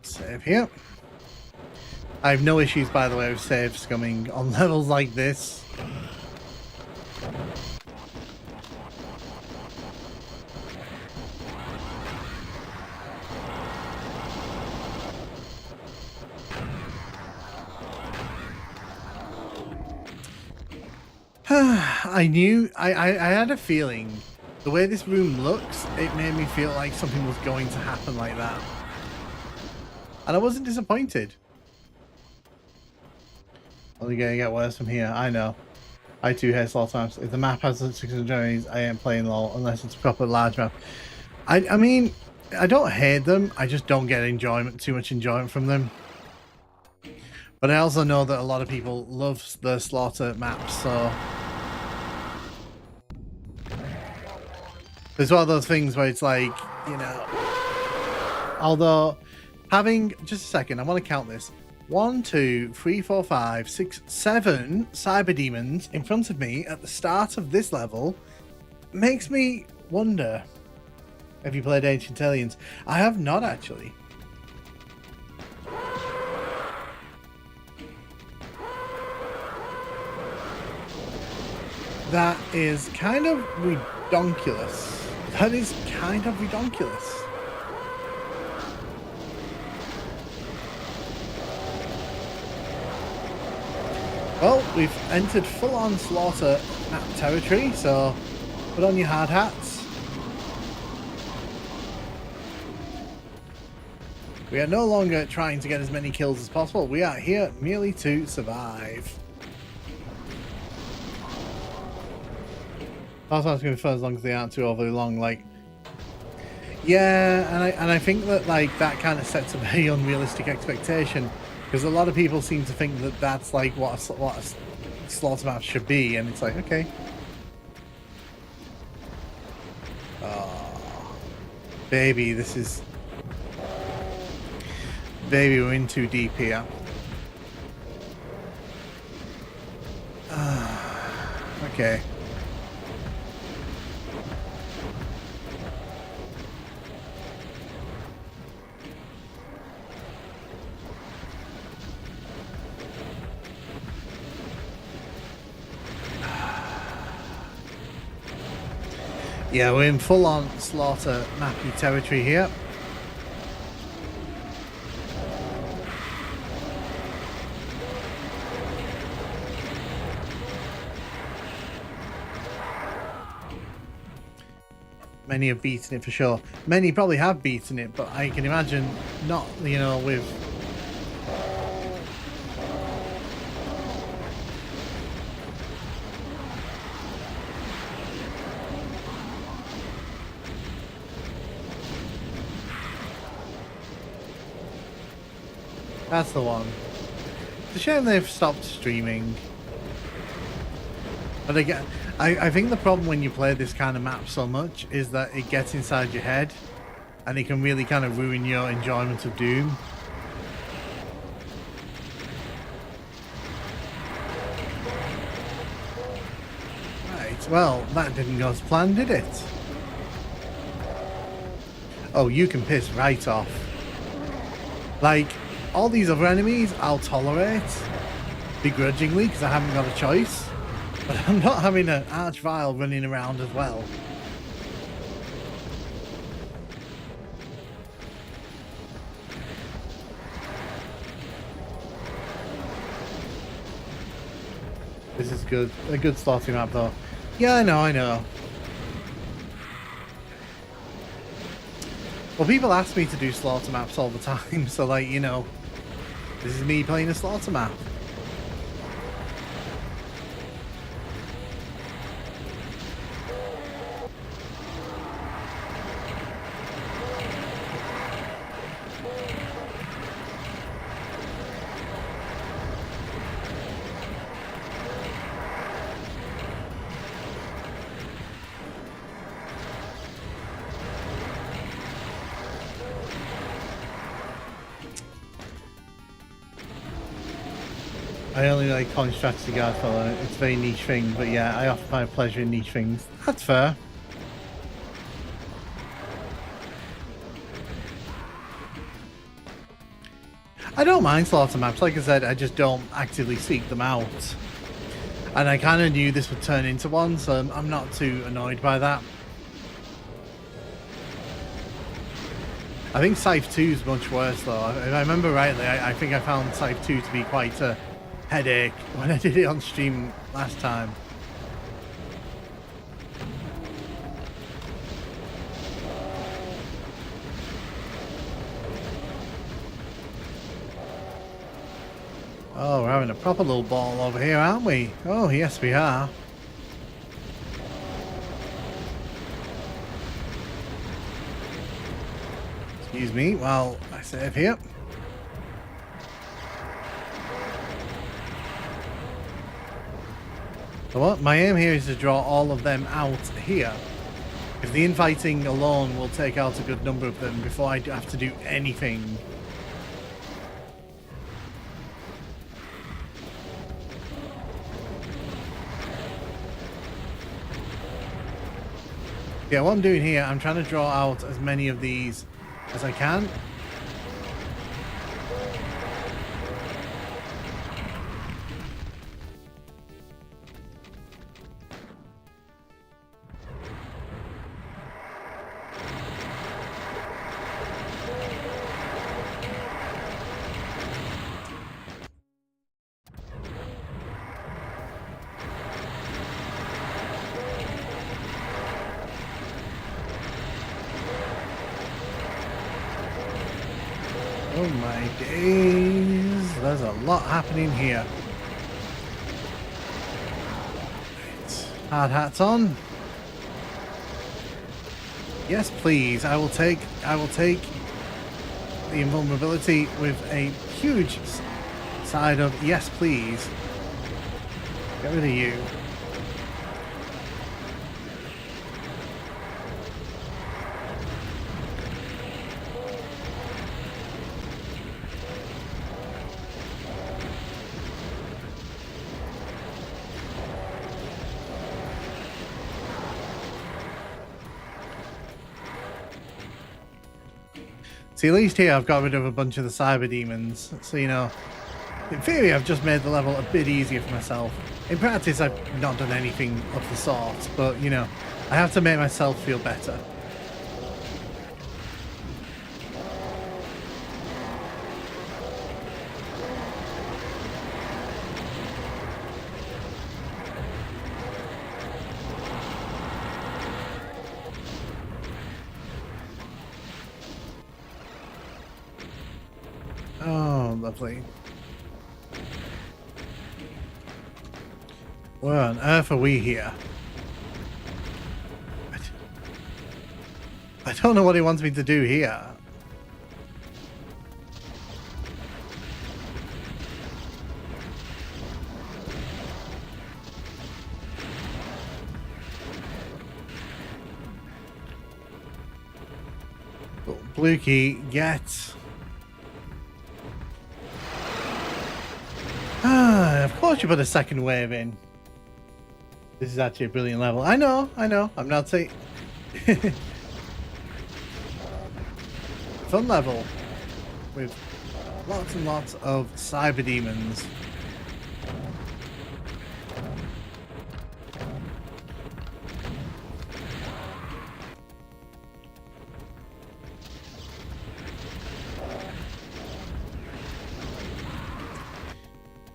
Save here. I have no issues, by the way, with saves coming on levels like this. I had a feeling the way this room looks, it made me feel like something was going to happen like that. And I wasn't disappointed. Only gonna get worse from here, I know. I too hate slow times. If the map has 600 journeys, I ain't playing LOL unless it's a proper large map. I mean, I don't hate them, I just don't get too much enjoyment from them. But I also know that a lot of people love the slaughter maps, so it's one of those things where it's like, you know, although having, just a second, I want to count this. 1, 2, 3, 4, 5, 6, 7 cyber demons in front of me at the start of this level makes me wonder, have you played Ancient Aliens? I have not, actually. That is kind of redonkulous. That is kind of redonkulous. Well, we've entered full-on slaughter map territory, so put on your hard hats. We are no longer trying to get as many kills as possible. We are here merely to survive. That's going to be for as long as they aren't too overly long. Like, yeah, and I think that like that kind of sets a very unrealistic expectation, because a lot of people seem to think that that's like what a slaughter map should be, and it's like, okay. Oh, baby, baby, we're in too deep here. Okay. Yeah, we're in full-on slaughter mappy territory here. Many have beaten it for sure. Many probably have beaten it, but I can imagine not, you know, with... That's the one. It's a shame they've stopped streaming. But again, I think the problem when you play this kind of map so much is that it gets inside your head and it can really kind of ruin your enjoyment of Doom. Right, well, that didn't go as planned, did it? Oh, you can piss right off. Like, all these other enemies I'll tolerate begrudgingly because I haven't got a choice, but I'm not having an Archvile running around as well. This is good. A good starting map, though. Yeah, I know, I know. Well, people ask me to do slaughter maps all the time, so, like, you know, this is me playing a slaughter map. I only like calling strategy guard fella. It's a very niche thing, but yeah, I often find pleasure in niche things. That's fair. I don't mind slaughter maps. Like I said, I just don't actively seek them out. And I kind of knew this would turn into one, so I'm not too annoyed by that. I think Scythe 2 is much worse, though. If I remember rightly, I think I found Scythe 2 to be quite a headache when I did it on stream last time. Oh, we're having a proper little ball over here, aren't we? Oh, yes, we are. Excuse me while I save here. So what? My aim here is to draw all of them out here. If the infighting alone will take out a good number of them before I have to do anything. Yeah, what I'm doing here, I'm trying to draw out as many of these as I can. Oh my days, there's a lot happening here. Right. Hard hats on. Yes, please. I will take the invulnerability with a huge side of yes, please. Get rid of you. See, at least here I've got rid of a bunch of the cyber demons, so you know, in theory I've just made the level a bit easier for myself. In practice I've not done anything of the sort, but you know, I have to make myself feel better. Oh, lovely. Where on earth are we here? I don't know what he wants me to do here. Blue key, get. Of course you put a second wave in. This is actually a brilliant level. I know. I'm not saying... Fun level. With lots and lots of cyber demons.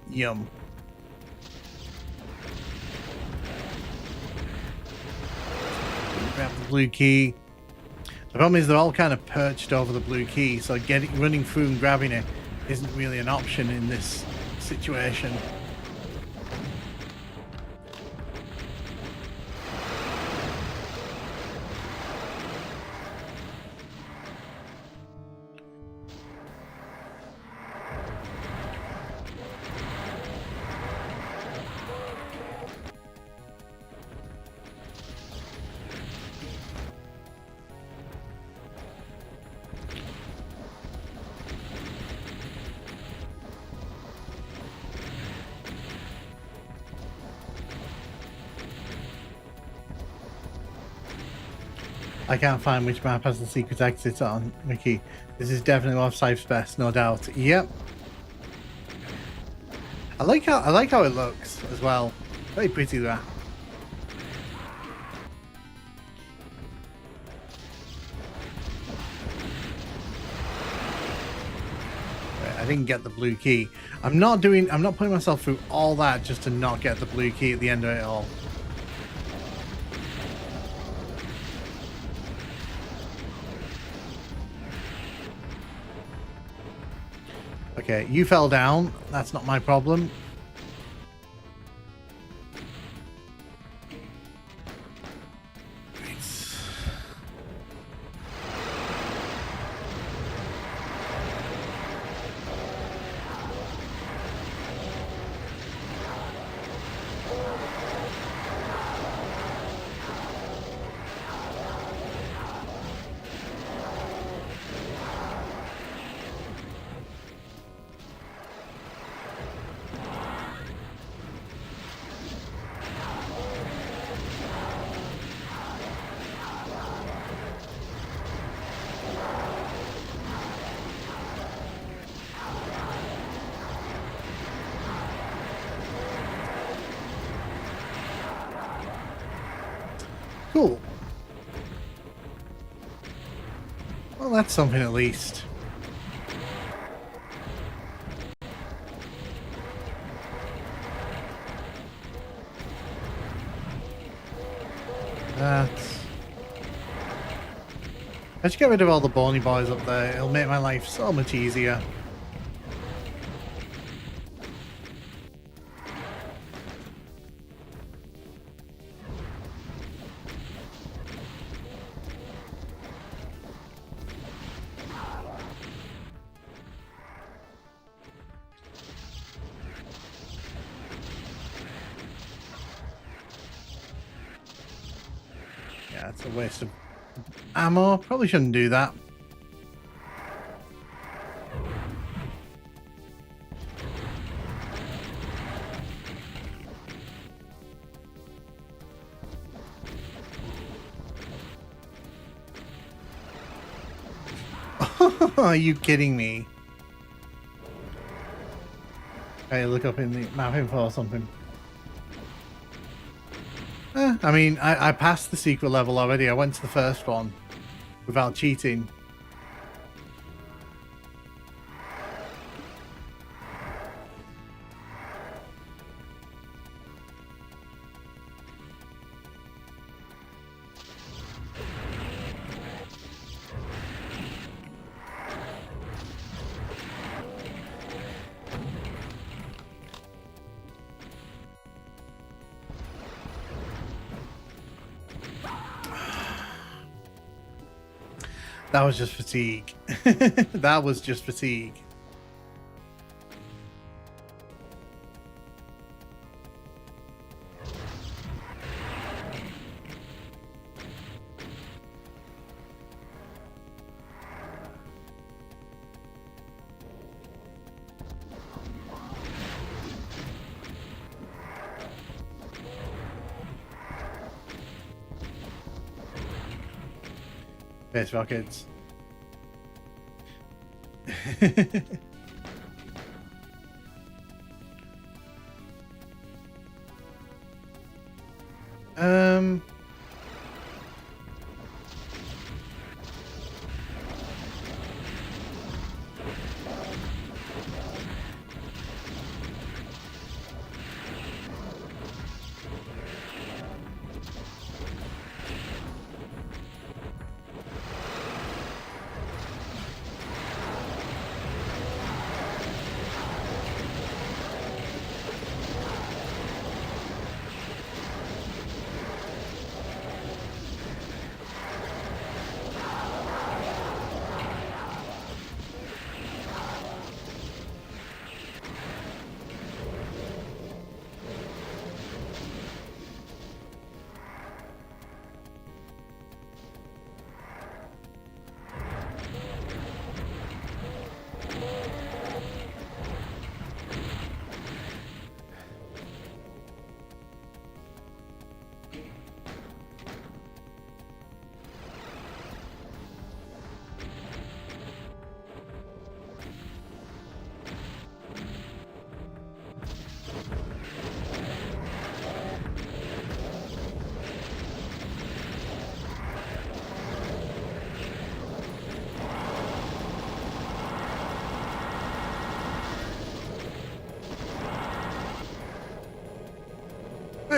Yum. grab the blue key. The problem is they're all kind of perched over the blue key, so running through and grabbing it isn't really an option in this situation. I can't find which map has the secret exit on, Mickey. This is definitely one of Scythe's best, no doubt. Yep. I like how it looks as well. Very pretty that. I didn't get the blue key. I'm not putting myself through all that just to not get the blue key at the end of it all. Okay, you fell down. That's not my problem. Cool. Well, that's something at least. Let's get rid of all the bony boys up there. It'll make my life so much easier. Yeah, it's a waste of ammo. Probably shouldn't do that. Are you kidding me? Okay, look up in the map info or something. I mean, I passed the secret level already. I went to the first one without cheating. That was just fatigue. That was just fatigue. Base rockets.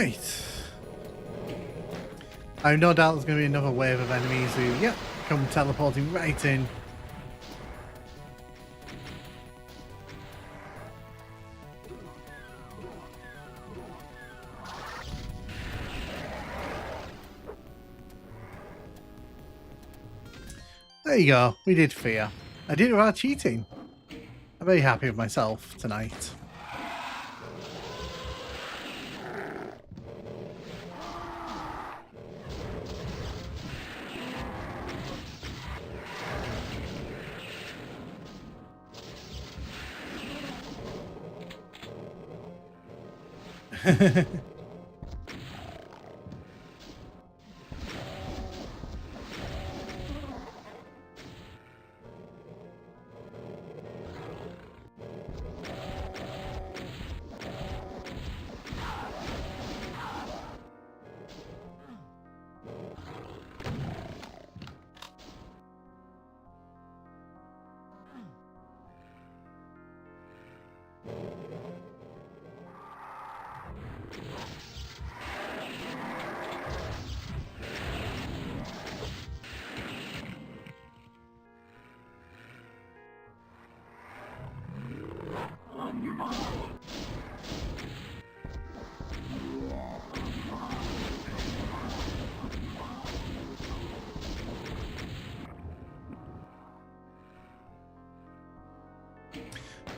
Right. I have no doubt there's going to be another wave of enemies who, yep, come teleporting right in. There you go. We did fear. I did it without cheating. I'm very happy with myself tonight.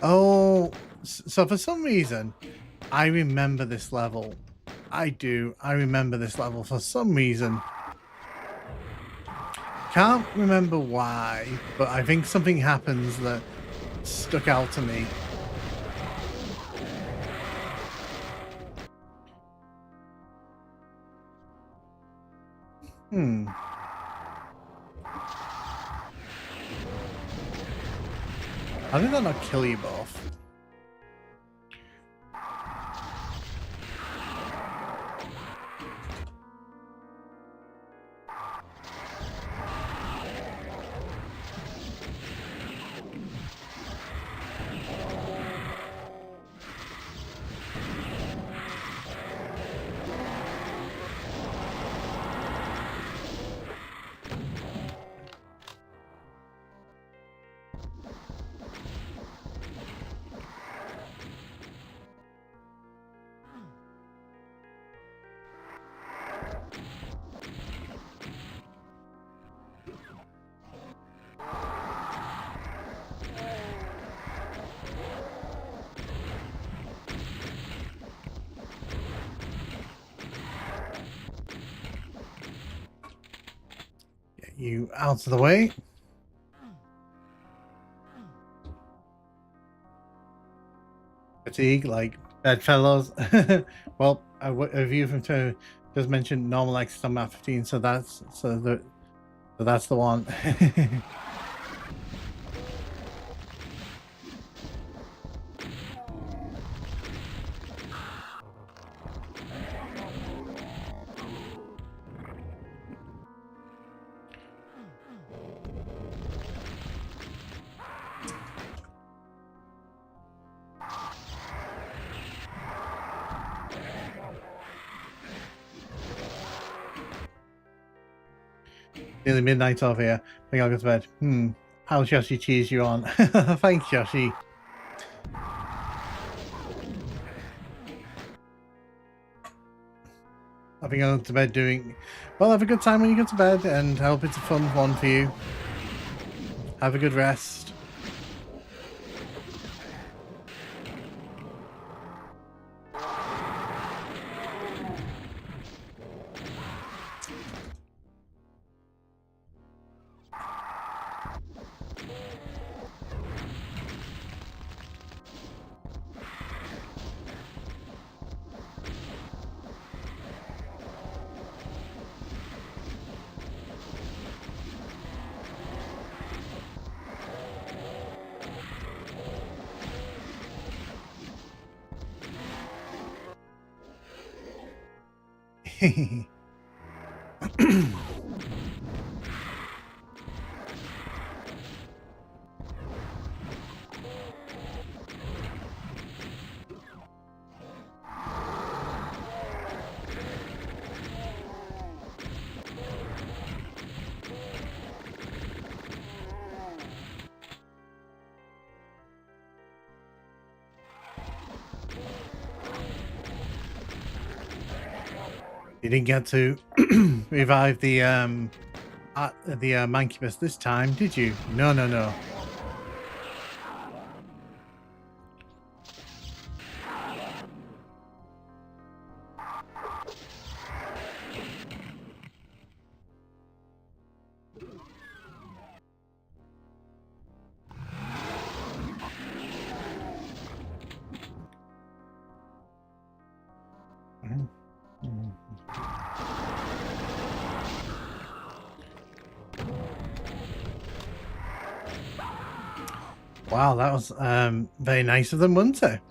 Oh, so for some reason, I remember this level. I do. I remember this level for some reason. Can't remember why, but I think something happens that stuck out to me. How did that not kill you both? Get you out of the way. Fatigue, like bedfellows. Well, a view from two just mentioned normal access on map 15, so that's the one. Nearly midnight over here. I think I'll go to bed. How's Yoshi cheese you on? Thanks, Yoshi. I think I'll go to bed doing... Well, have a good time when you go to bed, and I hope it's a fun one for you. Have a good rest. You didn't get to revive the Mancubus this time, did you? No, no, no. Wow, that was very nice of them, wasn't it?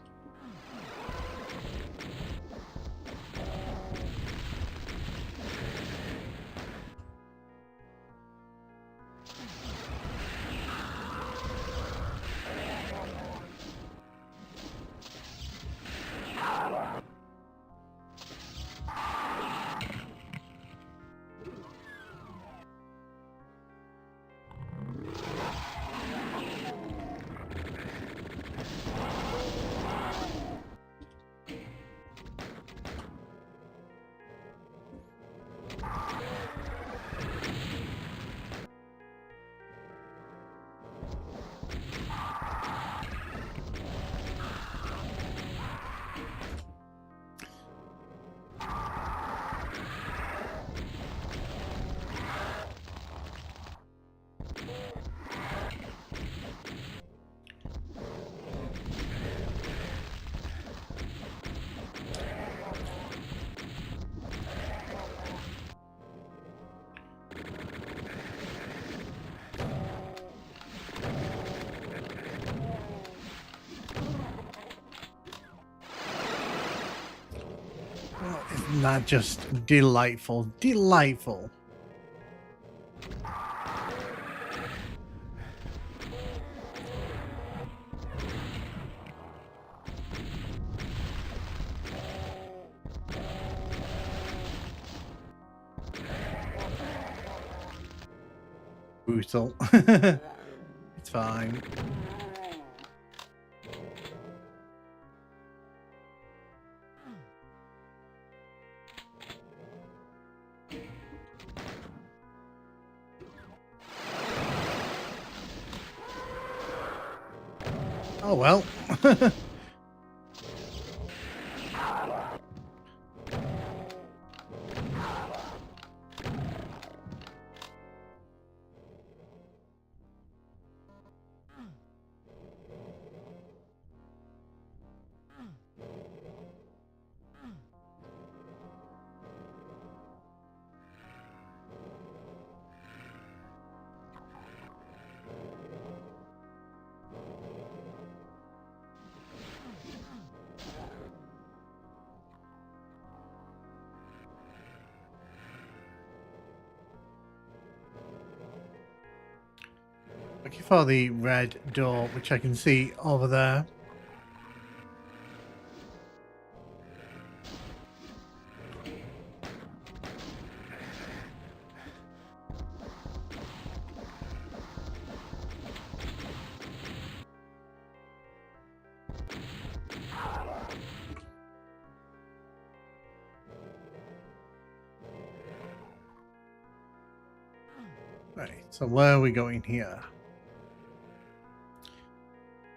Isn't that just delightful? Delightful. Brutal. It's fine. Oh well. Looking for the red door, which I can see over there. Right, so where are we going here?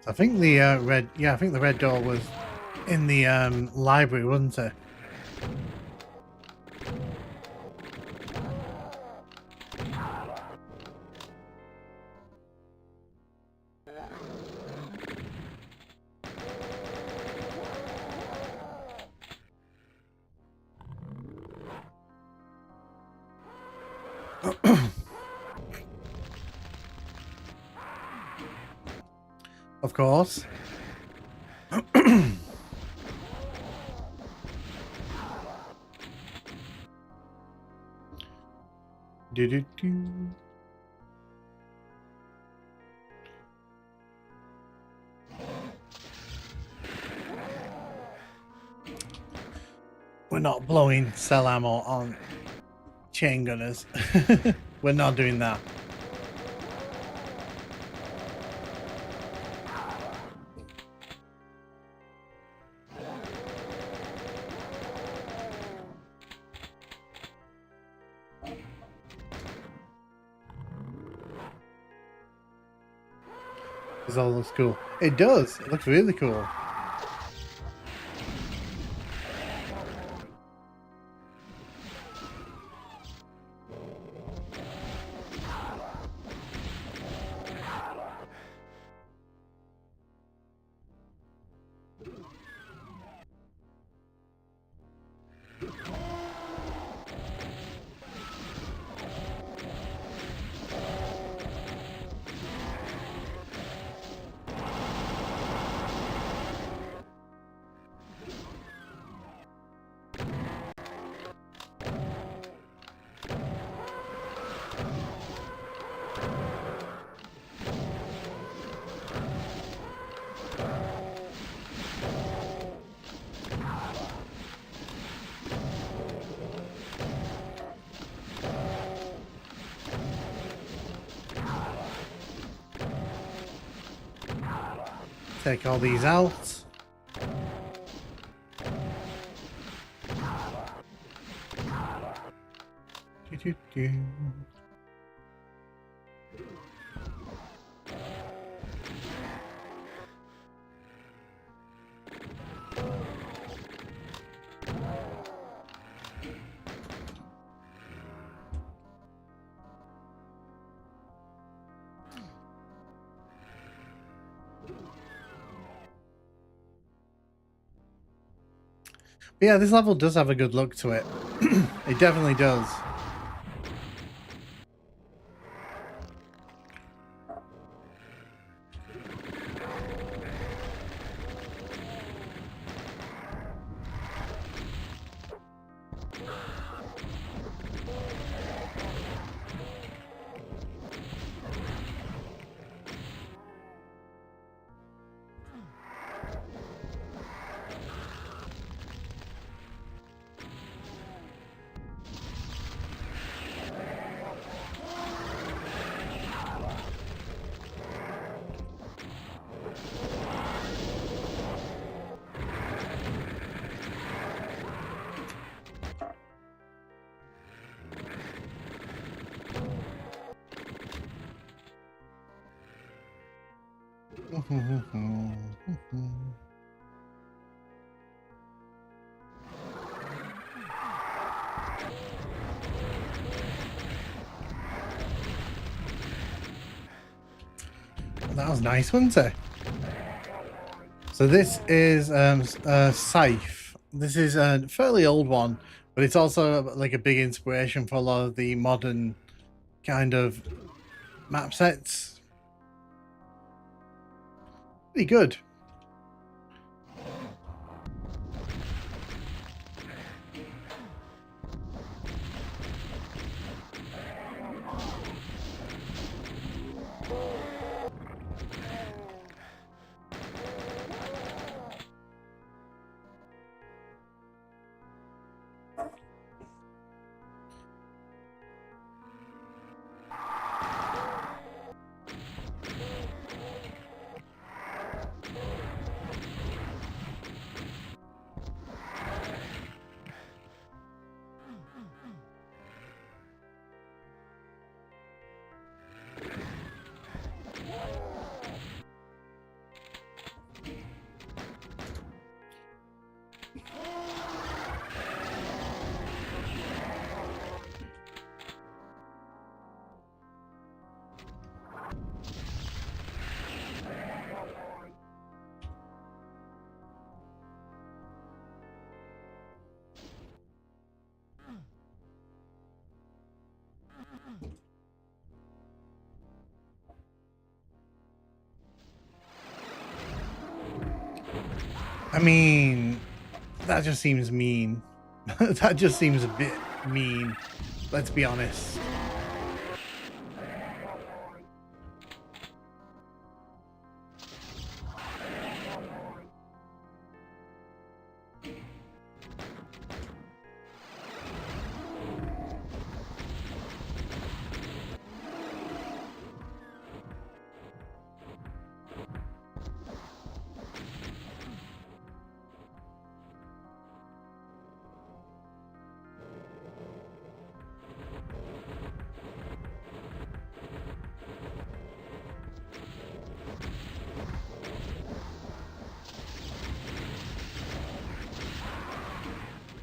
I think the red, yeah, I think the red door was in the library, wasn't it? Of course. Do-do-do. We're not blowing cell ammo on chain gunners. We're not doing that. This all looks cool. It does. It looks really cool. Take all these out. Do-do-do. But yeah, this level does have a good look to it. It definitely does. That was nice, wasn't it? So this is a Scythe. This is a fairly old one, but it's also like a big inspiration for a lot of the modern kind of map sets. Pretty good. I mean, that just seems mean. That just seems a bit mean. Let's be honest.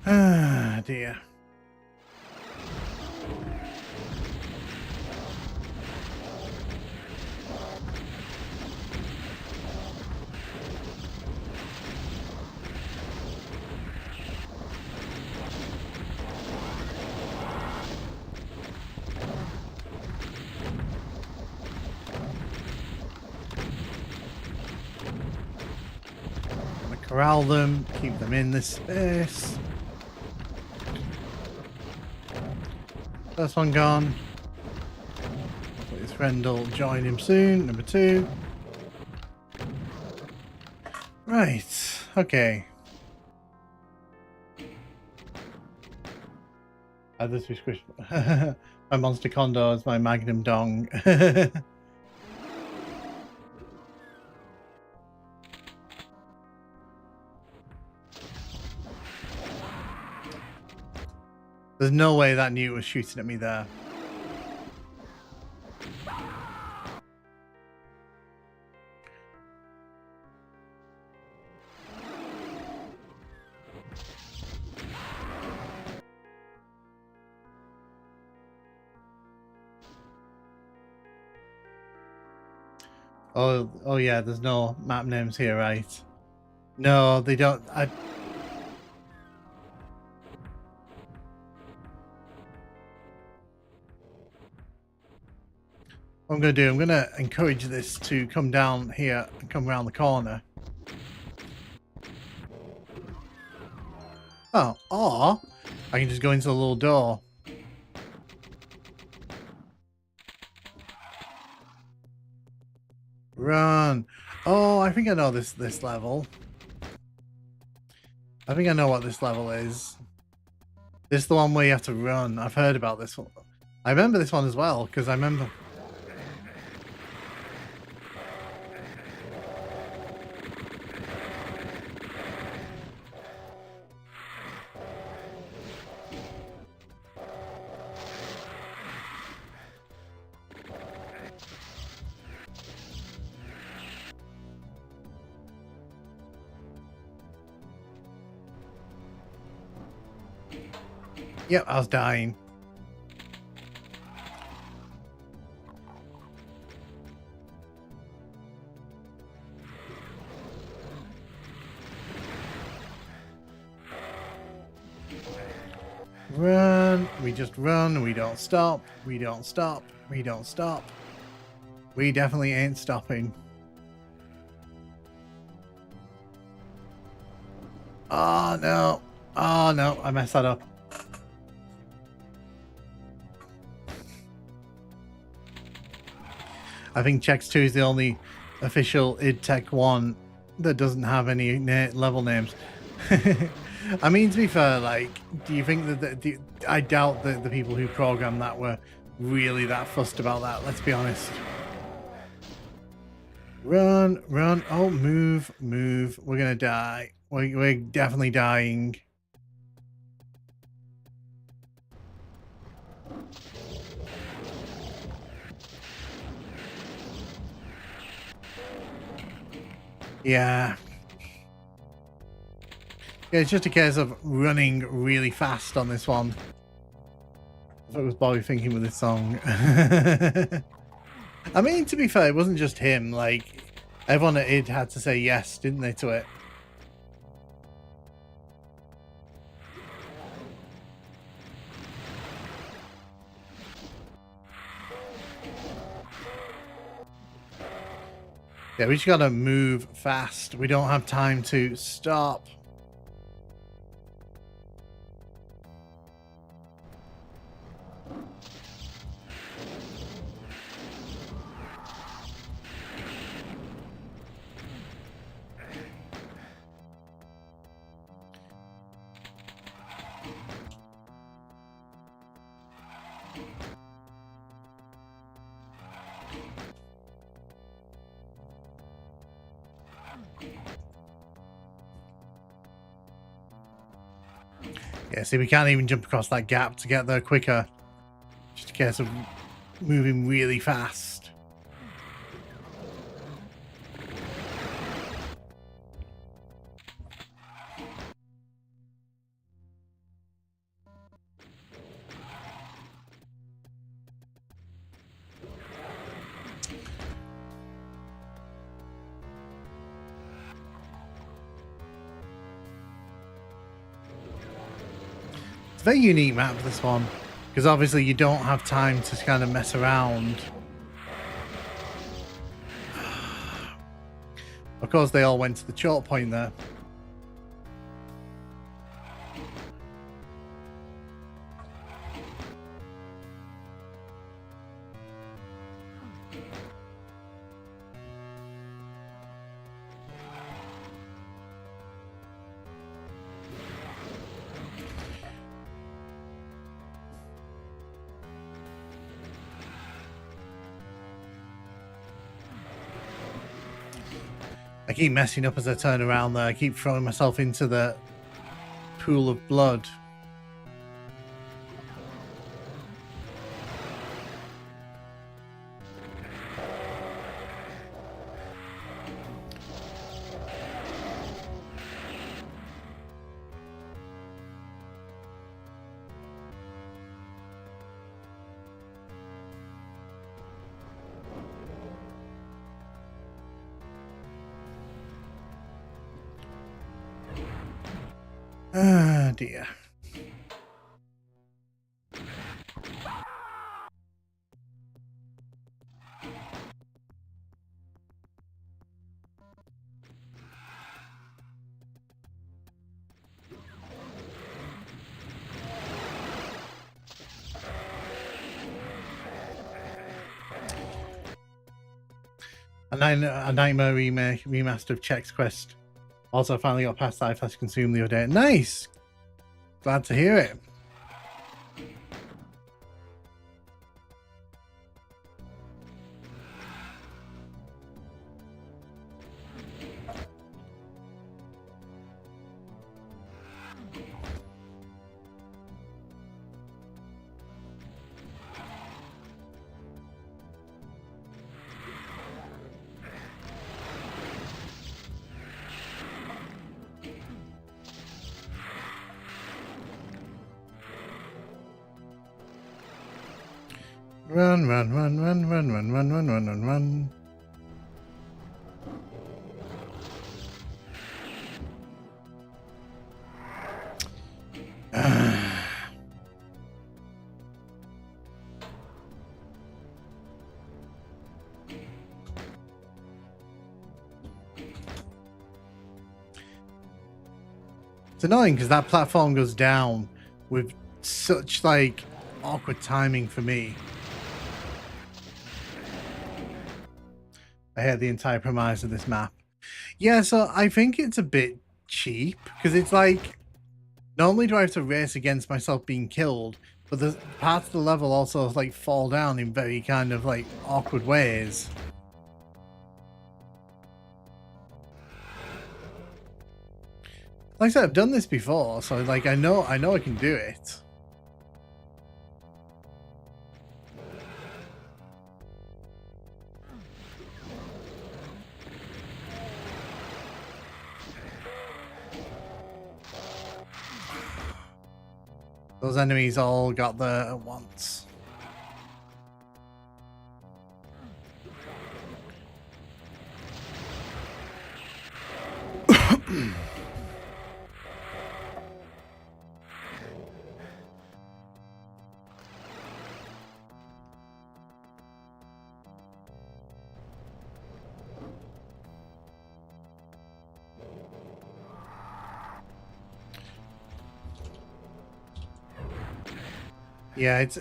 Ah, dear. Corral them, keep them in this space. First one gone. Hopefully his friend will join him soon. Number 2. Right, okay. This was squished. My Monster Condor is my Magnum Dong. There's no way that newt was shooting at me there. Oh yeah, there's no map names here, right? No, they don't. What I'm going to do, I'm going to encourage this to come down here and come around the corner. Oh, or I can just go into the little door. Run. Oh, I think I know this level. I think I know what this level is. This is the one where you have to run. I've heard about this one. I remember this one as well, because I remember... Yep, I was dying. Run. We just run. We don't stop. We don't stop. We don't stop. We definitely ain't stopping. Oh, no. Oh, no. I messed that up. I think Chex 2 is the only official id Tech 1 that doesn't have any level names. I mean, to be fair, like, do you think that I doubt that the people who programmed that were really that fussed about that, let's be honest. Run, run. Oh, move, move. We're gonna die. We're definitely dying. Yeah. Yeah, it's just a case of running really fast on this one. What was Bobby thinking with this song? I mean, to be fair, it wasn't just him. Like, everyone at id had to say yes, didn't they, to it? Yeah, we just gotta move fast. We don't have time to stop. Yeah, see, we can't even jump across that gap to get there quicker. Just a case of moving really fast. very unique map, this one, because obviously you don't have time to kind of mess around. Of course, they all went to the choke point there. I keep messing up as I turn around there. I keep throwing myself into the pool of blood. Ah, dear. A Nightmare remaster of Chex Quest. Also, finally got past Life Has Consumed the other day. Nice! Glad to hear it. Run, run, run, run, run, run, run, run, run, run, run. It's annoying because that platform goes down with such like awkward timing for me. I hate the entire premise of this map. Yeah, so I think it's a bit cheap because it's like, not only do I have to race against myself being killed, but the parts of the level also like fall down in very kind of like awkward ways. Like I said, I've done this before, so like I know I can do it. Those enemies all got there at once. Yeah, it's...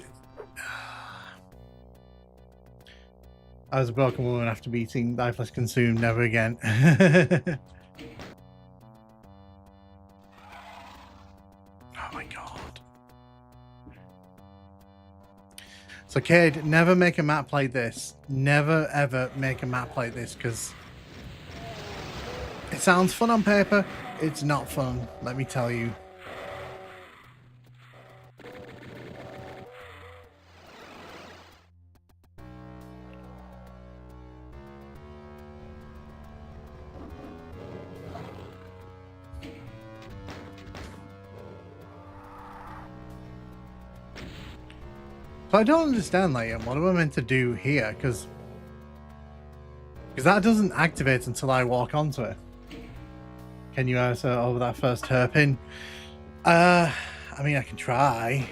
I was a broken woman after beating Life Has Consumed, never again. Oh my god. So Cade, never make a map like this. Never ever make a map like this, because it sounds fun on paper. It's not fun, let me tell you. So I don't understand, like, what am I meant to do here? Because that doesn't activate until I walk onto it. Can you answer over that first hairpin? I I mean, I can try.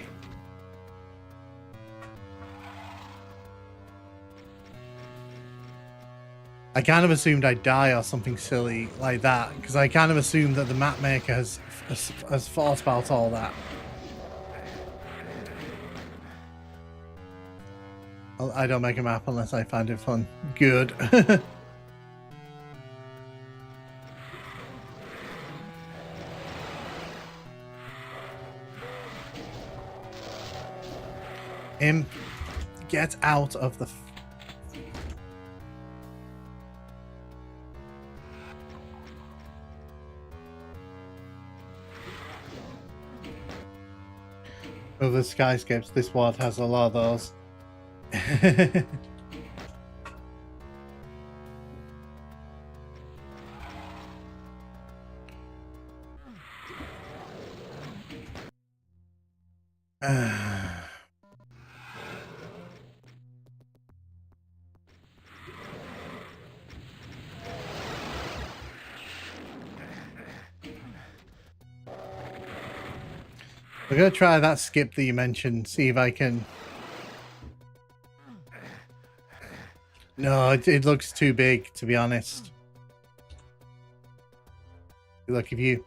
I kind of assumed I'd die or something silly like that, because I kind of assumed that the map maker has thought about all that. I don't make a map unless I find it fun. Good. Imp, get out of the... Oh, the skyscapes. This world has a lot of those. We're gonna try that skip that you mentioned, see if I can... No, it looks too big, to be honest. Look, if you...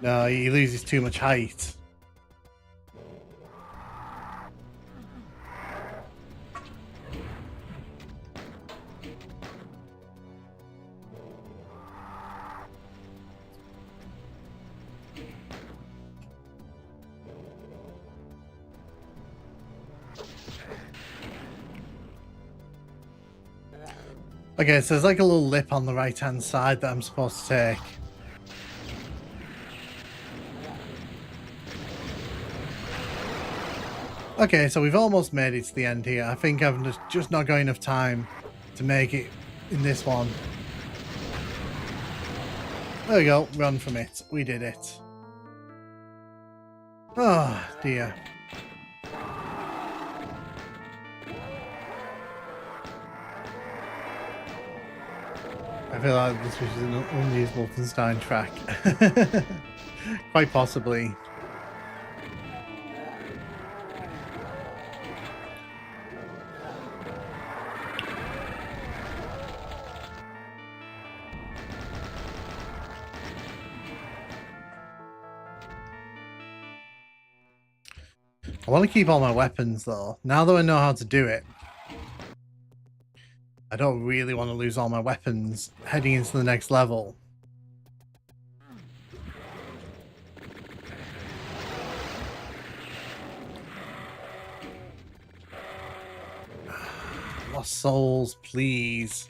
No, he loses too much height. Okay, so there's like a little lip on the right-hand side that I'm supposed to take. Okay, so we've almost made it to the end here. I think I've just not got enough time to make it in this one. There we go, run from it. We did it. Oh, dear. I feel like this was an unused Wolfenstein track. Quite possibly. I want to keep all my weapons though. Now that I know how to do it, I don't really want to lose all my weapons heading into the next level. Lost souls, please.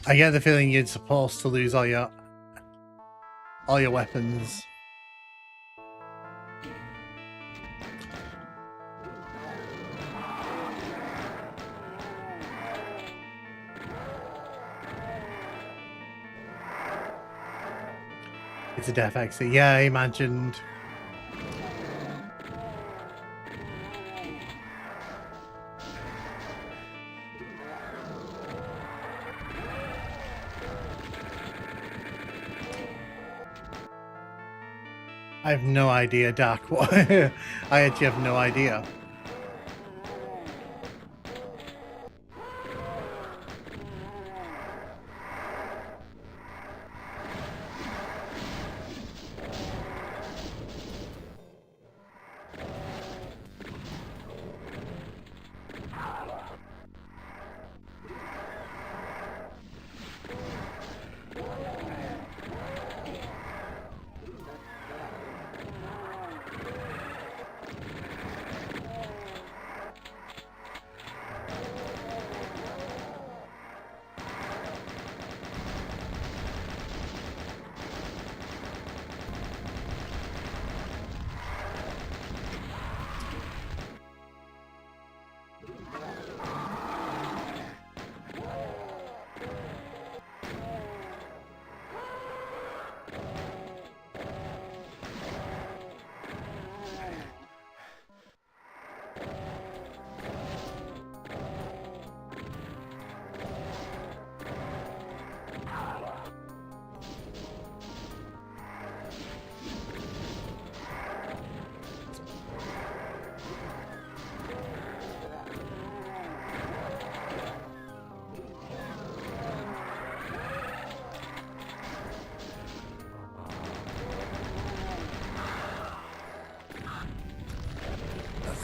I get the feeling you're supposed to lose all your weapons. It's a death exit. Yeah, I imagined. I have no idea, Doc. I actually have no idea.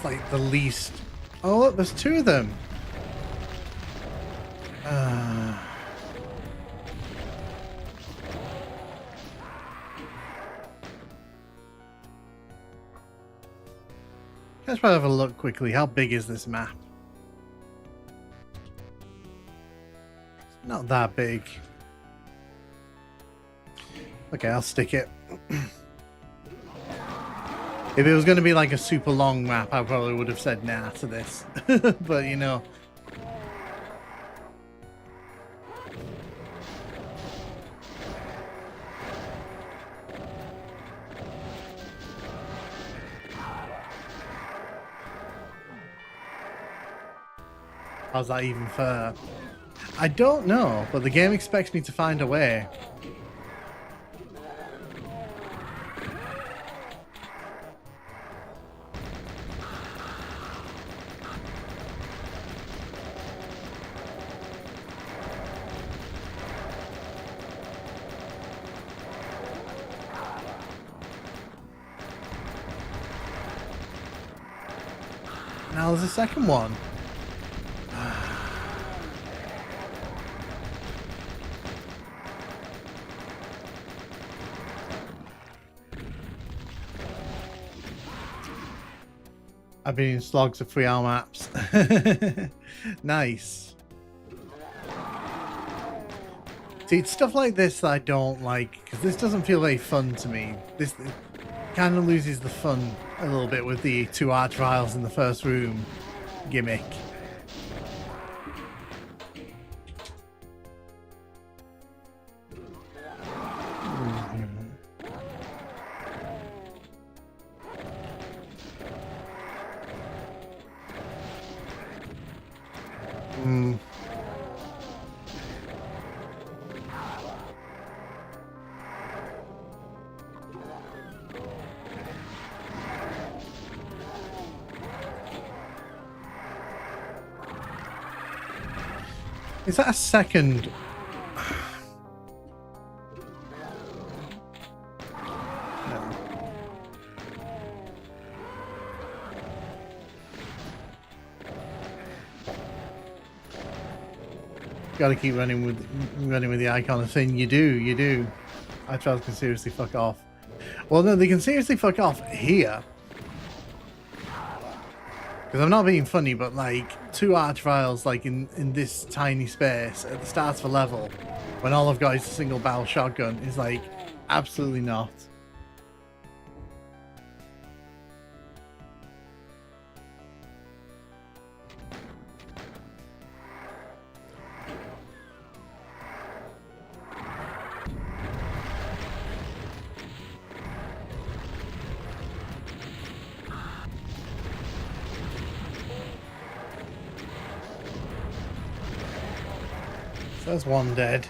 It's like the least... Oh, look, there's two of them. Let's probably have a look quickly. How big is this map? Not that big. Okay, I'll stick it. If it was going to be like a super long map, I probably would have said nah to this. But, you know. How's that even fair? I don't know, but the game expects me to find a way. Now there's a second one. I've been in slogs of 3-hour maps. Nice. See, it's stuff like this that I don't like, because this doesn't feel very fun to me. This kind of loses the fun a little bit with the 2 archviles in the first room gimmick. Is that a second? No. Gotta keep running with the icon thing. You do. Archviles can seriously fuck off. Well, no, they can seriously fuck off here. Because I'm not being funny, but like 2 archviles like in this tiny space at the start of a level when all I've got is a single barrel shotgun is like absolutely not. There's one dead.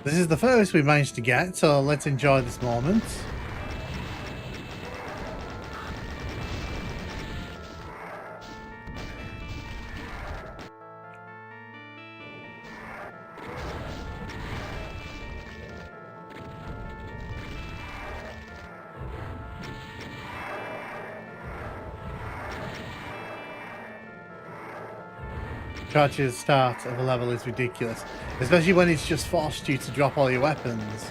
This is the first we've managed to get, so let's enjoy this moment. Charge's start of a level is ridiculous, especially when it's just forced you to drop all your weapons.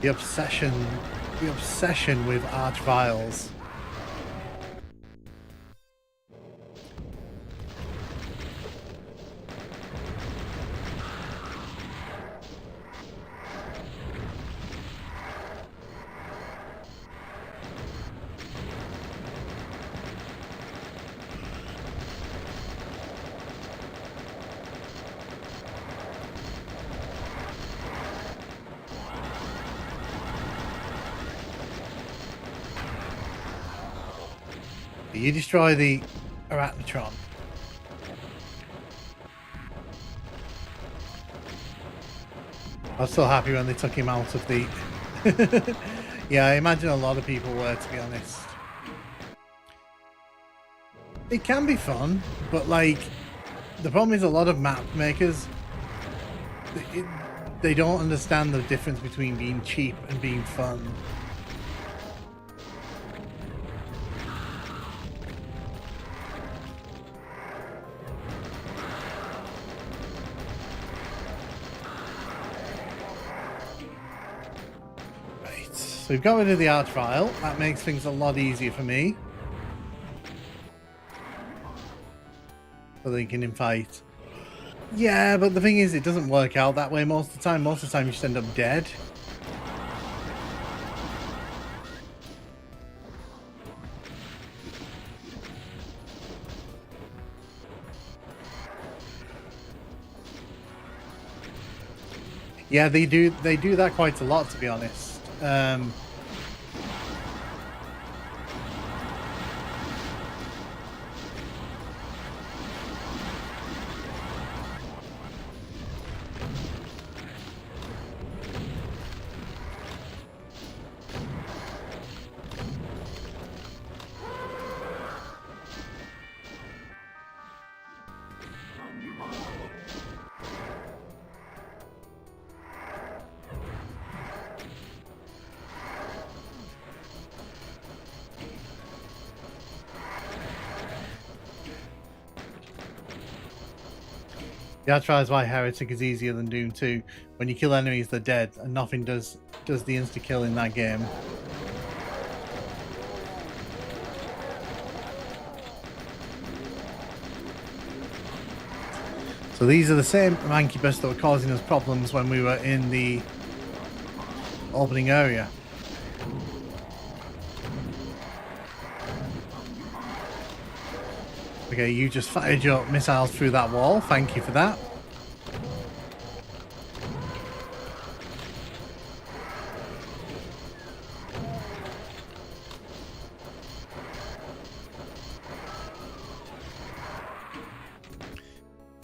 The obsession with archviles. You destroy the Arachnotron. I was so happy when they took him out of the... Yeah, I imagine a lot of people were, to be honest. It can be fun, but like, the problem is a lot of map makers, they don't understand the difference between being cheap and being fun. So we've got rid of the Archvile. That makes things a lot easier for me. So they can fight. Yeah, but the thing is, it doesn't work out that way most of the time. Most of the time you just end up dead. Yeah, they do that quite a lot, to be honest. Yeah, that's why Heretic is easier than Doom 2. When you kill enemies, they're dead, and nothing does the insta-kill in that game. So these are the same Mancubus that were causing us problems when we were in the opening area. Okay, you just fired your missiles through that wall. Thank you for that.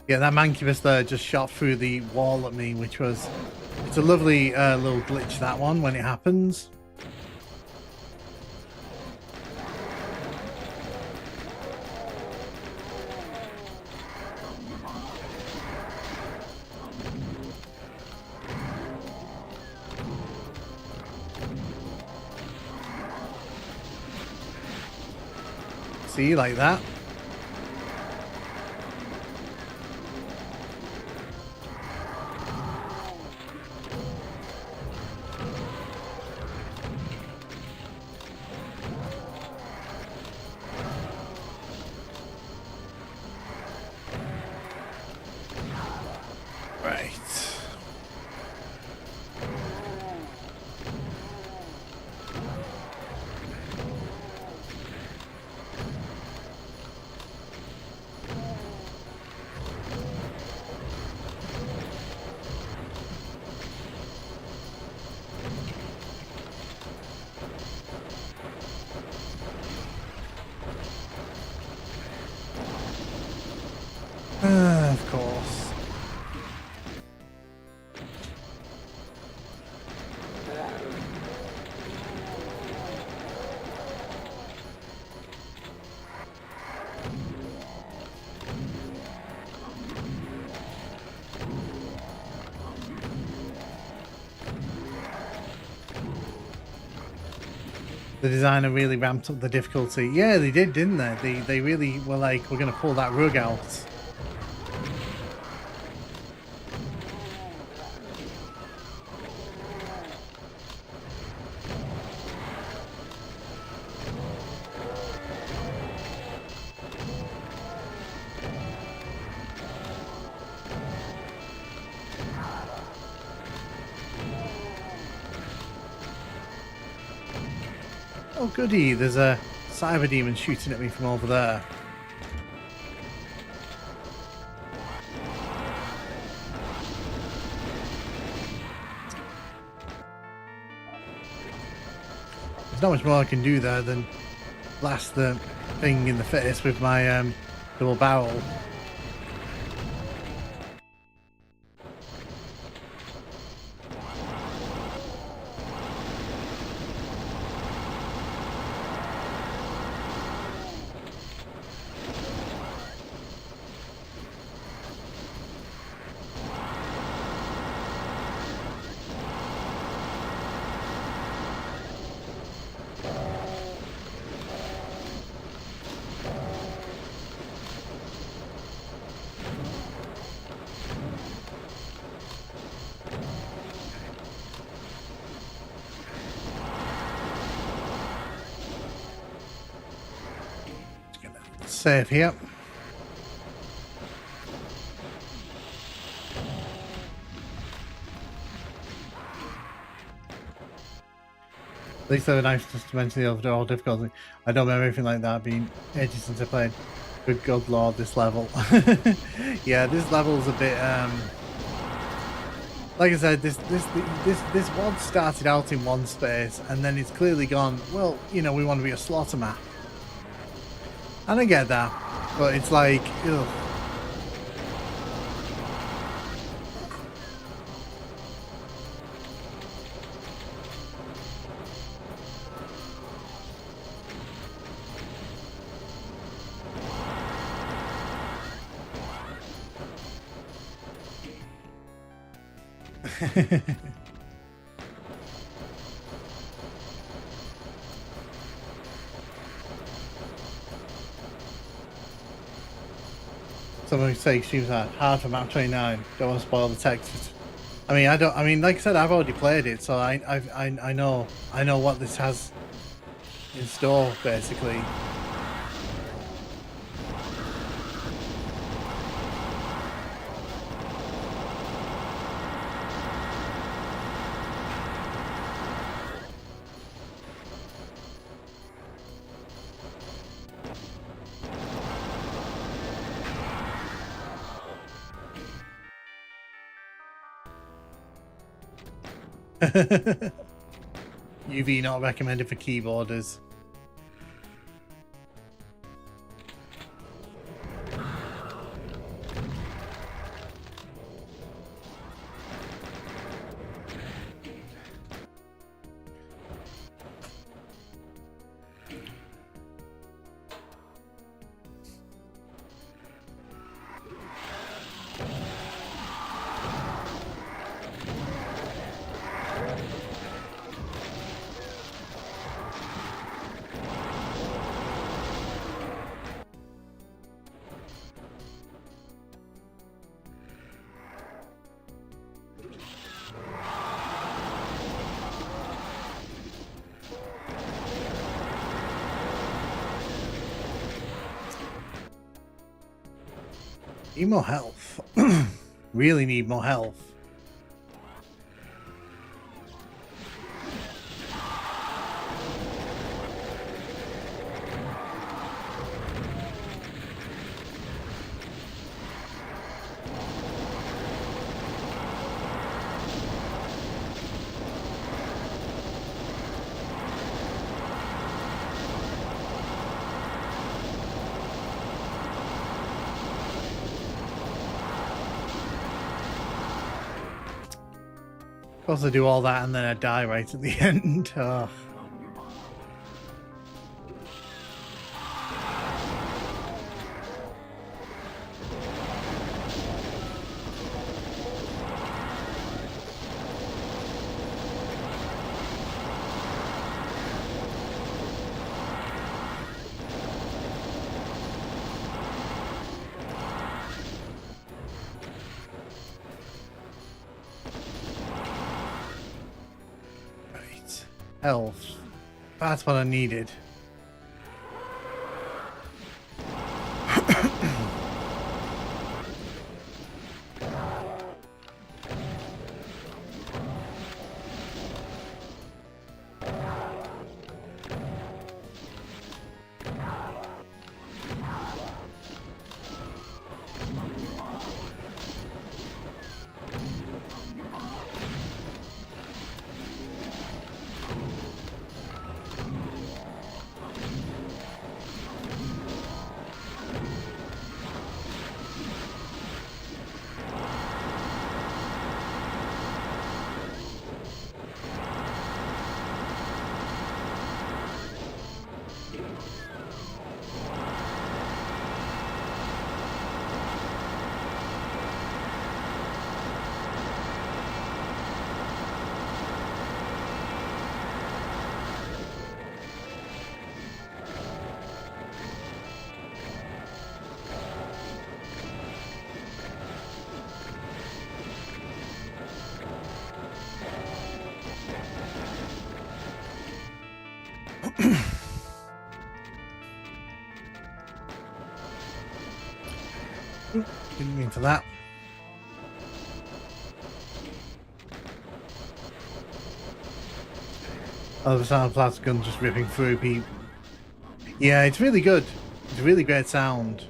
Yeah, that Mancubus there just shot through the wall at me, which was... It's a lovely little glitch, that one, when it happens. See, like that. Right. Of course. The designer really ramped up the difficulty. Yeah, they did, didn't they? They really were like, we're going to pull that rug out. Oh goody, there's a cyber demon shooting at me from over there. There's not much more I can do there than blast the thing in the face with my double barrel. Save here. At least they were nice just to mention the overall difficulty. I don't remember anything like that being ages since I played. Good God Lord, this level. Yeah, this level's a bit like I said, this one started out in one space and then it's clearly gone, well, you know, we want to be a slaughter map. And I get that, but it's like, ugh. Someone say streams hard for map 29. Don't want to spoil the text. I mean, I mean, like I said, I've already played it, so I know what this has in store, basically. UV not recommended for keyboarders. Need more health. Really need more health. Of course I do all that and then I die right at the end. Oh. Health. That's what I needed. waiting for that. Oh, the sound of plastic gun just ripping through people. Yeah, it's really good. It's a really great sound.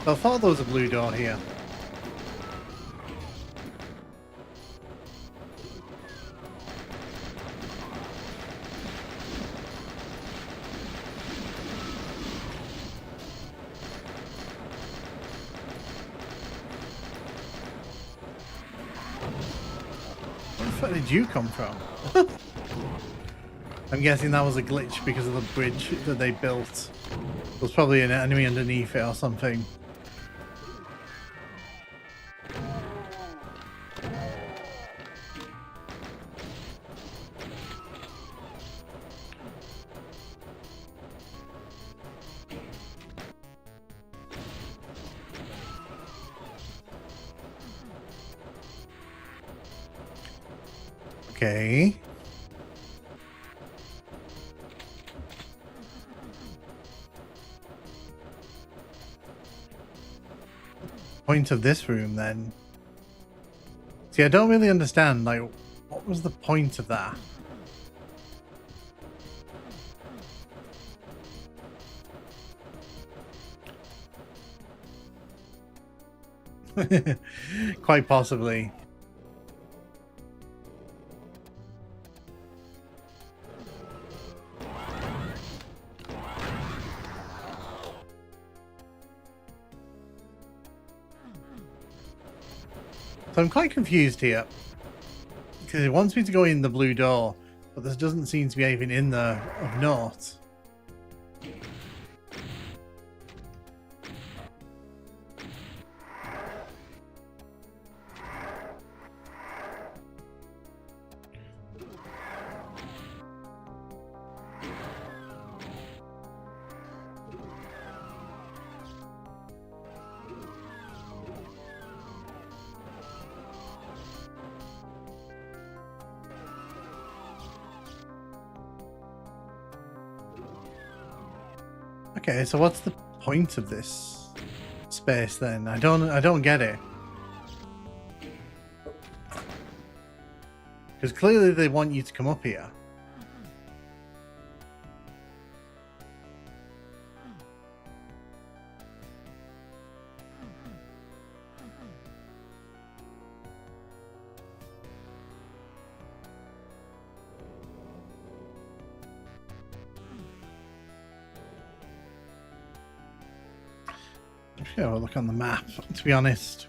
I thought there was a blue door here. Where the fuck did you come from? I'm guessing that was a glitch because of the bridge that they built. There's probably an enemy underneath it or something. Okay. Point of this room then. See, I don't really understand, like, what was the point of that? Quite possibly. So I'm quite confused here, because it wants me to go in the blue door, but there doesn't seem to be anything in there of note. Okay, so what's the point of this space then? I don't get it. Because clearly they want you to come up here. I'll look on the map, to be honest.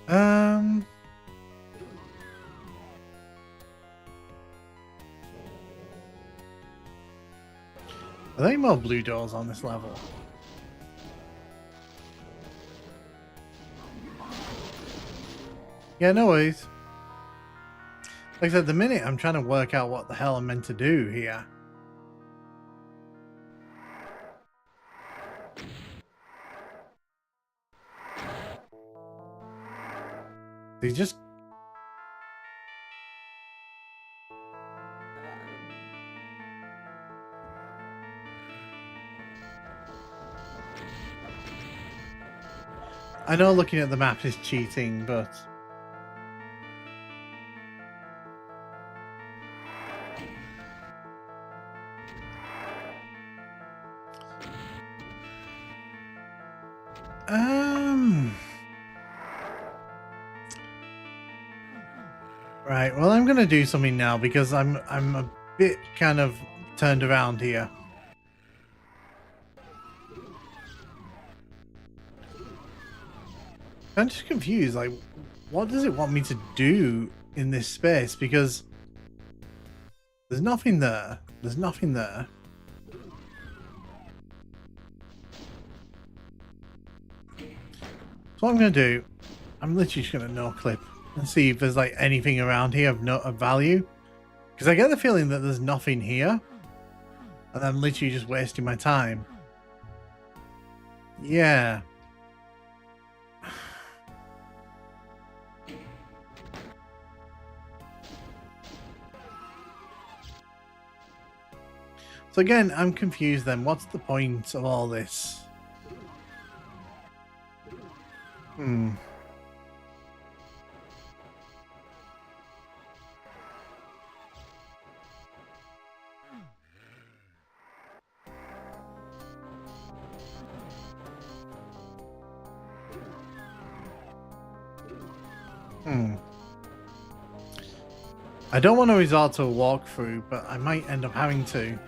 Are there any more blue doors on this level? Yeah, no worries. Like I said, the minute I'm trying to work out what the hell I'm meant to do here. They just... I know looking at the map is cheating, but... Right, well, I'm gonna do something now because I'm a bit kind of turned around here. I'm just confused, like, what does it want me to do in this space? Because there's nothing there. There's nothing there. So what I'm going to do, I'm literally just going to no-clip and see if there's, like, anything around here of value. Because I get the feeling that there's nothing here. And I'm literally just wasting my time. Yeah. So again, I'm confused then. What's the point of all this? Hmm. I don't want to resort to a walkthrough, but I might end up having to.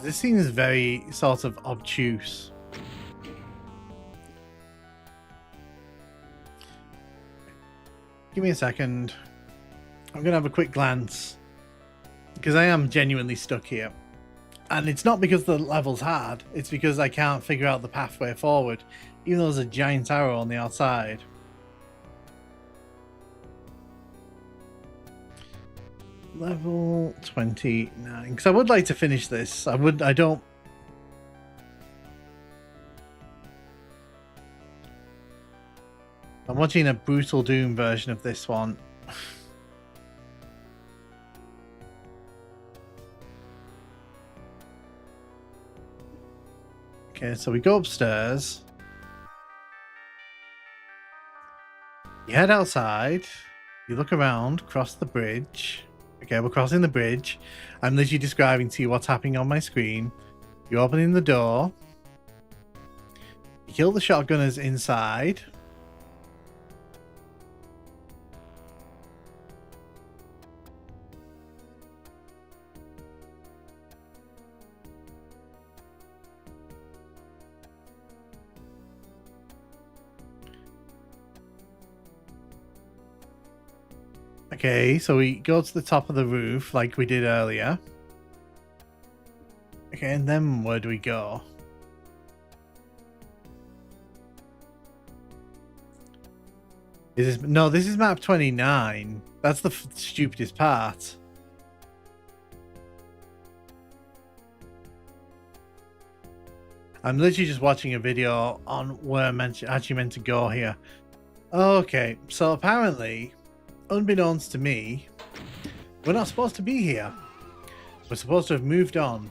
This scene is very sort of obtuse. Give me a second. I'm going to have a quick glance. Because I am genuinely stuck here. And it's not because the level's hard. It's because I can't figure out the pathway forward. Even though there's a giant arrow on the outside. Level 29. Because I would like to finish this. I don't... I'm watching a Brutal Doom version of this one. Okay, so we go upstairs. You head outside. You look around, cross the bridge. Okay, we're crossing the bridge. I'm literally describing to you what's happening on my screen. You're opening the door. You kill the shotgunners inside. Okay, so we go to the top of the roof like we did earlier. Okay, and then where do we go? Is this... No, this is map 29. That's the stupidest part. I'm literally just watching a video on where I'm actually meant to go here. Okay, so apparently... unbeknownst to me, we're not supposed to be here. We're supposed to have moved on.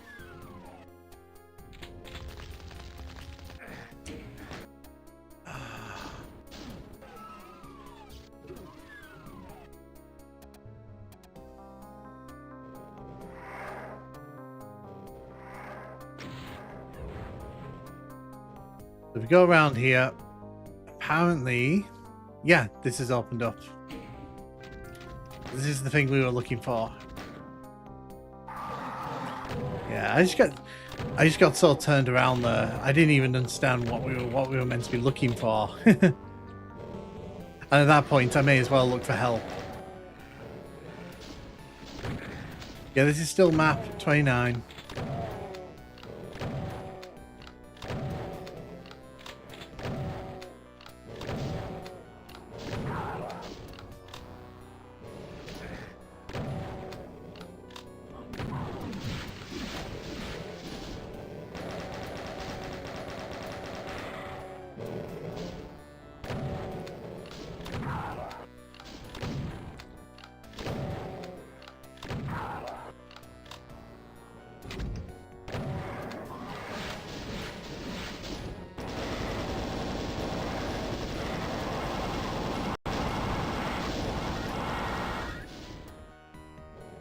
If we go around here, apparently, yeah, this is opened up. This is the thing we were looking for. Yeah, I just got so turned around there. I didn't even understand what we were meant to be looking for. And at that point, I may as well look for help. Yeah, this is still map 29.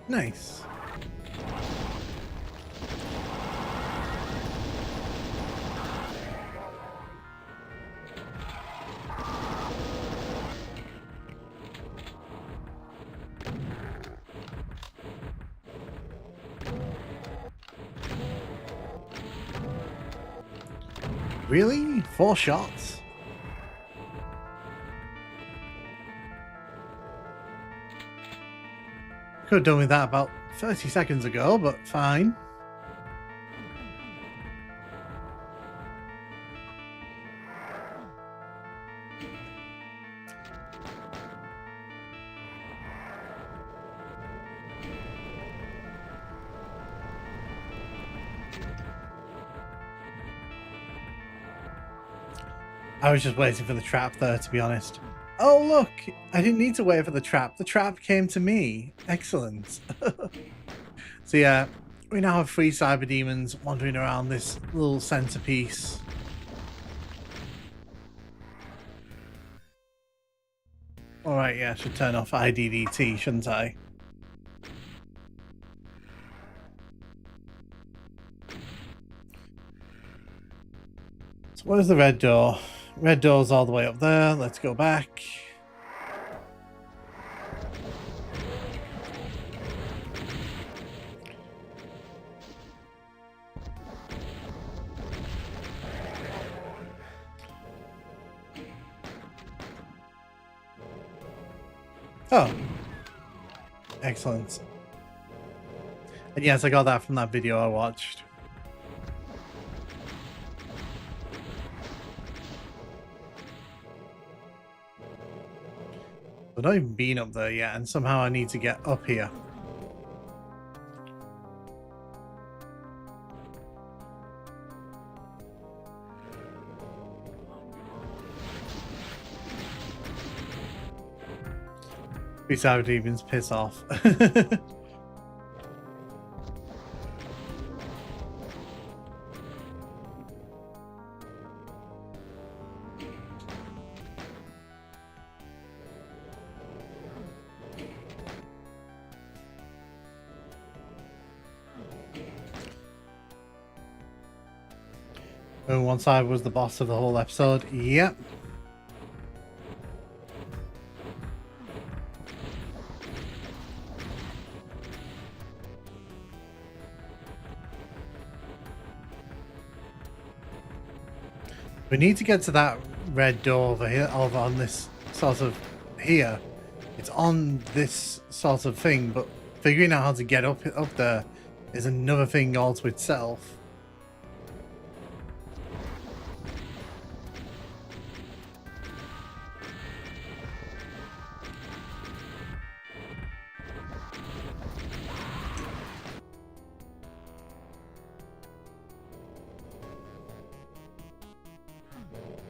Nice. Really? 4 shots? Could have done with that about 30 seconds ago, but fine. I was just waiting for the trap there, to be honest. Oh, look! I didn't need to wait for the trap. The trap came to me. Excellent. So yeah, we now have 3 cyber demons wandering around this little centerpiece. Alright, yeah, I should turn off IDDT, shouldn't I? So where's the red door? Red door's all the way up there. Let's go back. Oh. Excellent. And yes, I got that from that video I watched. I've not even been up there yet, and somehow I need to get up here. Peace out, demons, piss off. And once I was the boss of the whole episode, yep. We need to get to that red door over here, over on this sort of here. It's on this sort of thing, but figuring out how to get up there is another thing all to itself.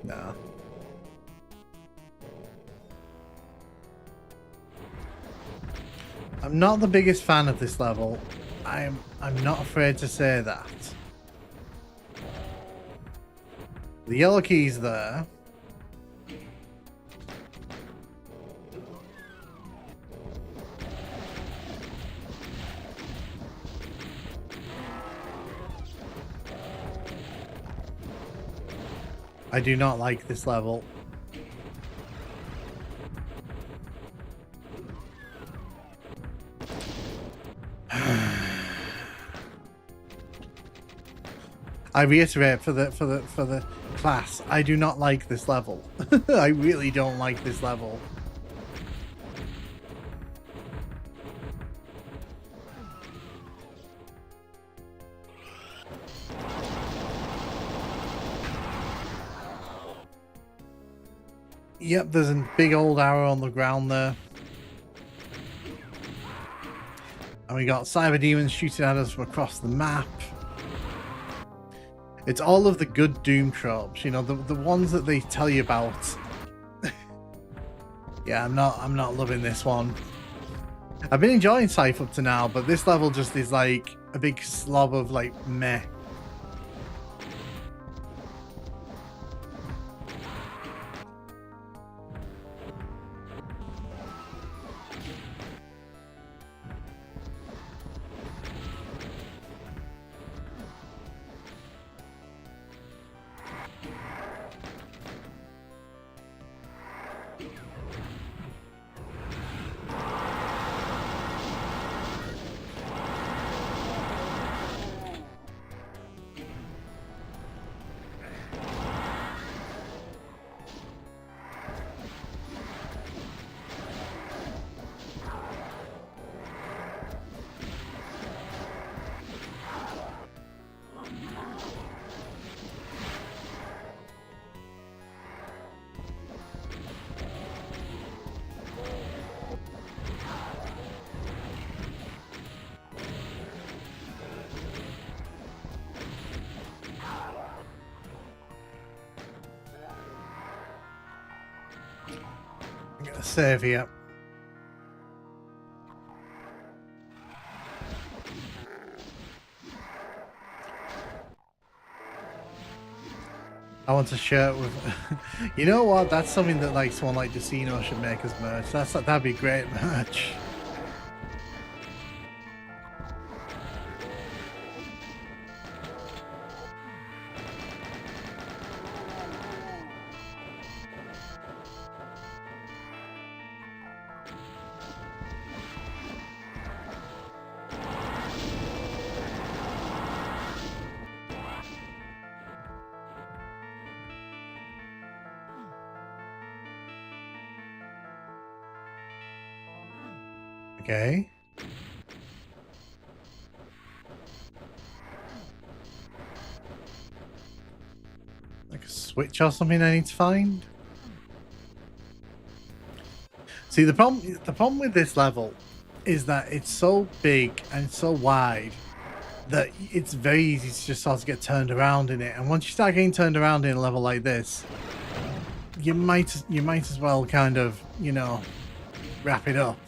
No. I'm not the biggest fan of this level. I'm not afraid to say that. The yellow key's there. I do not like this level. I reiterate for the class, I do not like this level. I really don't like this level. Yep, there's a big old arrow on the ground there. And we got cyber demons shooting at us from across the map. It's all of the good Doom tropes, you know, the ones that they tell you about. Yeah, I'm not loving this one. I've been enjoying Scythe up to now, but this level just is like a big slob of like meh. I'm gonna save here. I want a shirt with. You know what? That's something that like someone like Decino should make as merch. That'd be great merch. Okay. Like a switch or something I need to find. See, the problem with this level is that it's so big and so wide that it's very easy to just sort of get turned around in it. And once you start getting turned around in a level like this, you might as well kind of, you know, wrap it up.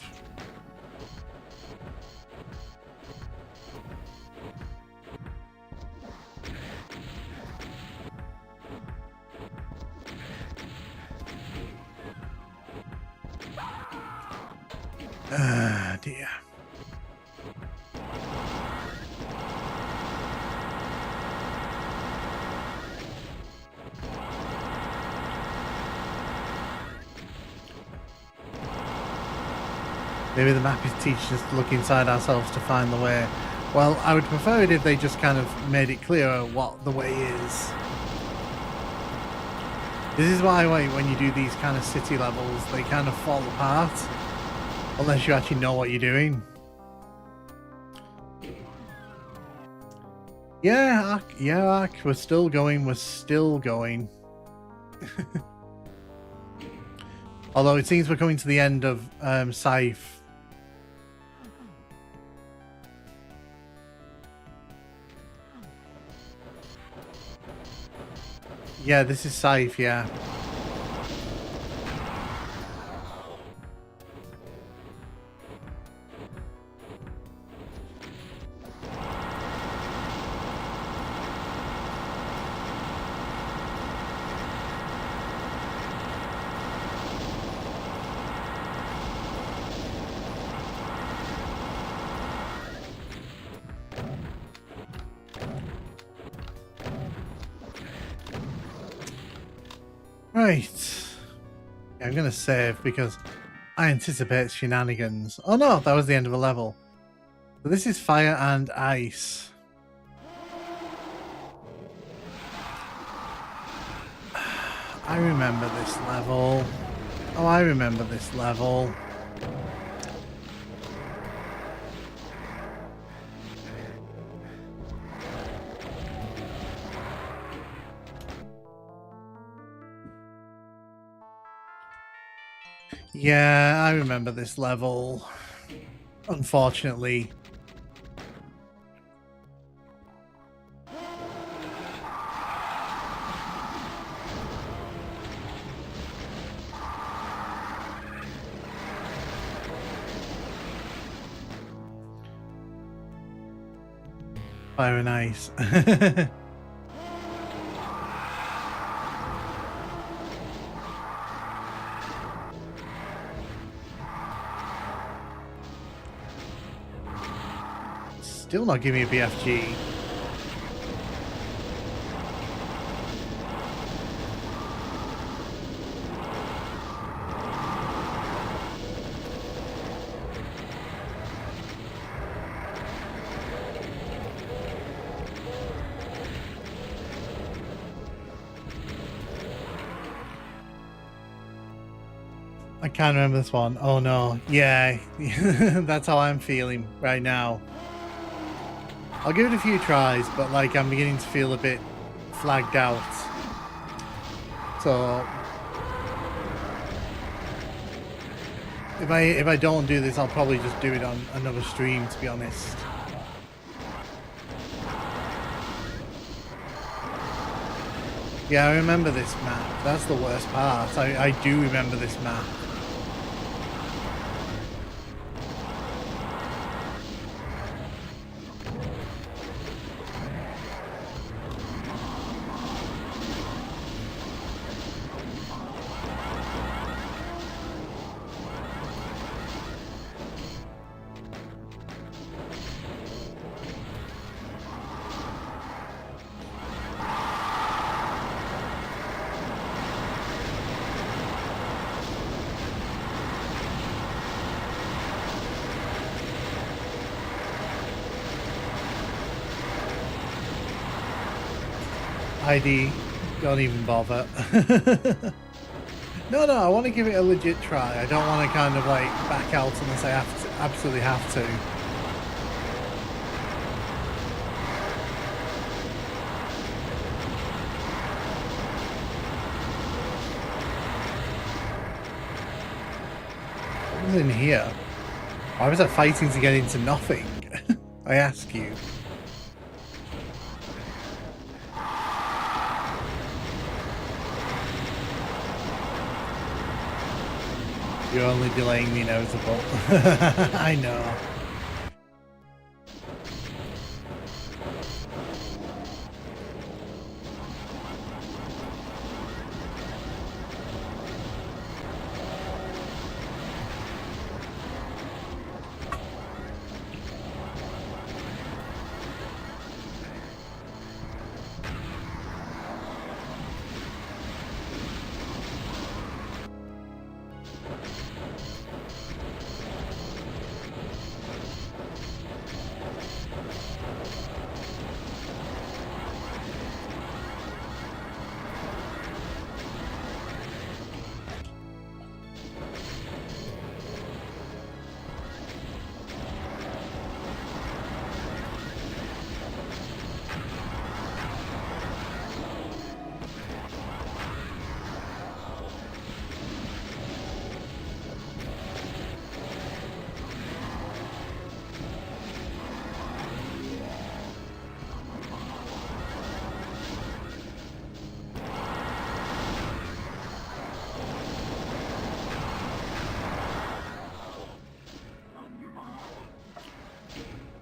Dear. Maybe the map is teaching us to look inside ourselves to find the way. Well, I would prefer it if they just kind of made it clearer what the way is. This is why when you do these kind of city levels, they kind of fall apart. Unless you actually know what you're doing. Yeah, Ark, we're still going. Although it seems we're coming to the end of Scythe. Yeah, this is Scythe, yeah. Right. Yeah, I'm gonna save because I anticipate shenanigans. Oh no, that was the end of a level. So this is fire and ice. I remember this level. Oh, I remember this level. Yeah, I remember this level. Unfortunately. Fire and ice. Still not giving me a BFG. I can't remember this one. Oh no. Yeah, that's how I'm feeling right now. I'll give it a few tries, but like I'm beginning to feel a bit flagged out. So if I don't do this, I'll probably just do it on another stream, to be honest. Yeah, I remember this map. That's the worst part. I do remember this map. ID, don't even bother. No, I want to give it a legit try. I don't want to kind of like back out unless I have to, absolutely have to. What was in here? Why was I fighting to get into nothing? I ask you. You're only delaying the inevitable. I know.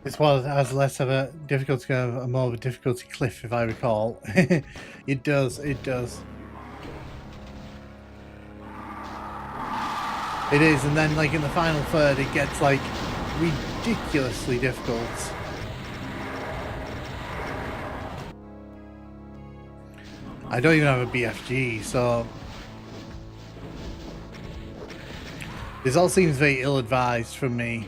This one has less of a difficulty, a more of a difficulty cliff, if I recall. It does, it does. It is, and then like in the final third, it gets like ridiculously difficult. I don't even have a BFG, so this all seems very ill-advised from me.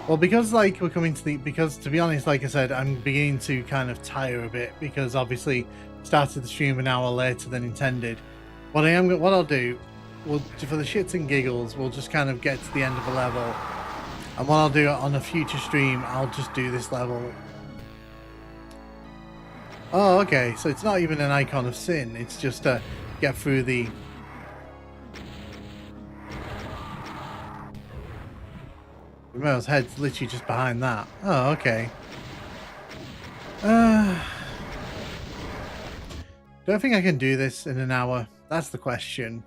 Well, because like we're coming to the, because to be honest, like I said, I'm beginning to kind of tire a bit because obviously started the stream an hour later than intended. What I'll do, for the shits and giggles, we'll just kind of get to the end of a level, and what I'll do on a future stream, I'll just do this level. Oh, okay, so it's not even an icon of sin, it's just to get through the... Romero's head's literally just behind that. Oh, okay. Don't think I can do this in an hour. That's the question.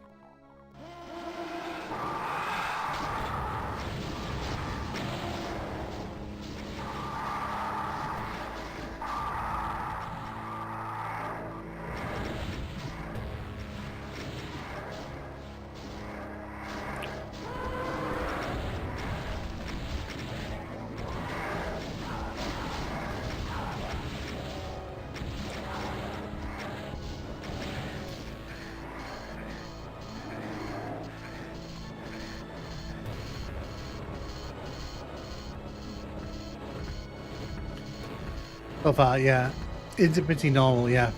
So far, yeah. It's pretty normal, yeah.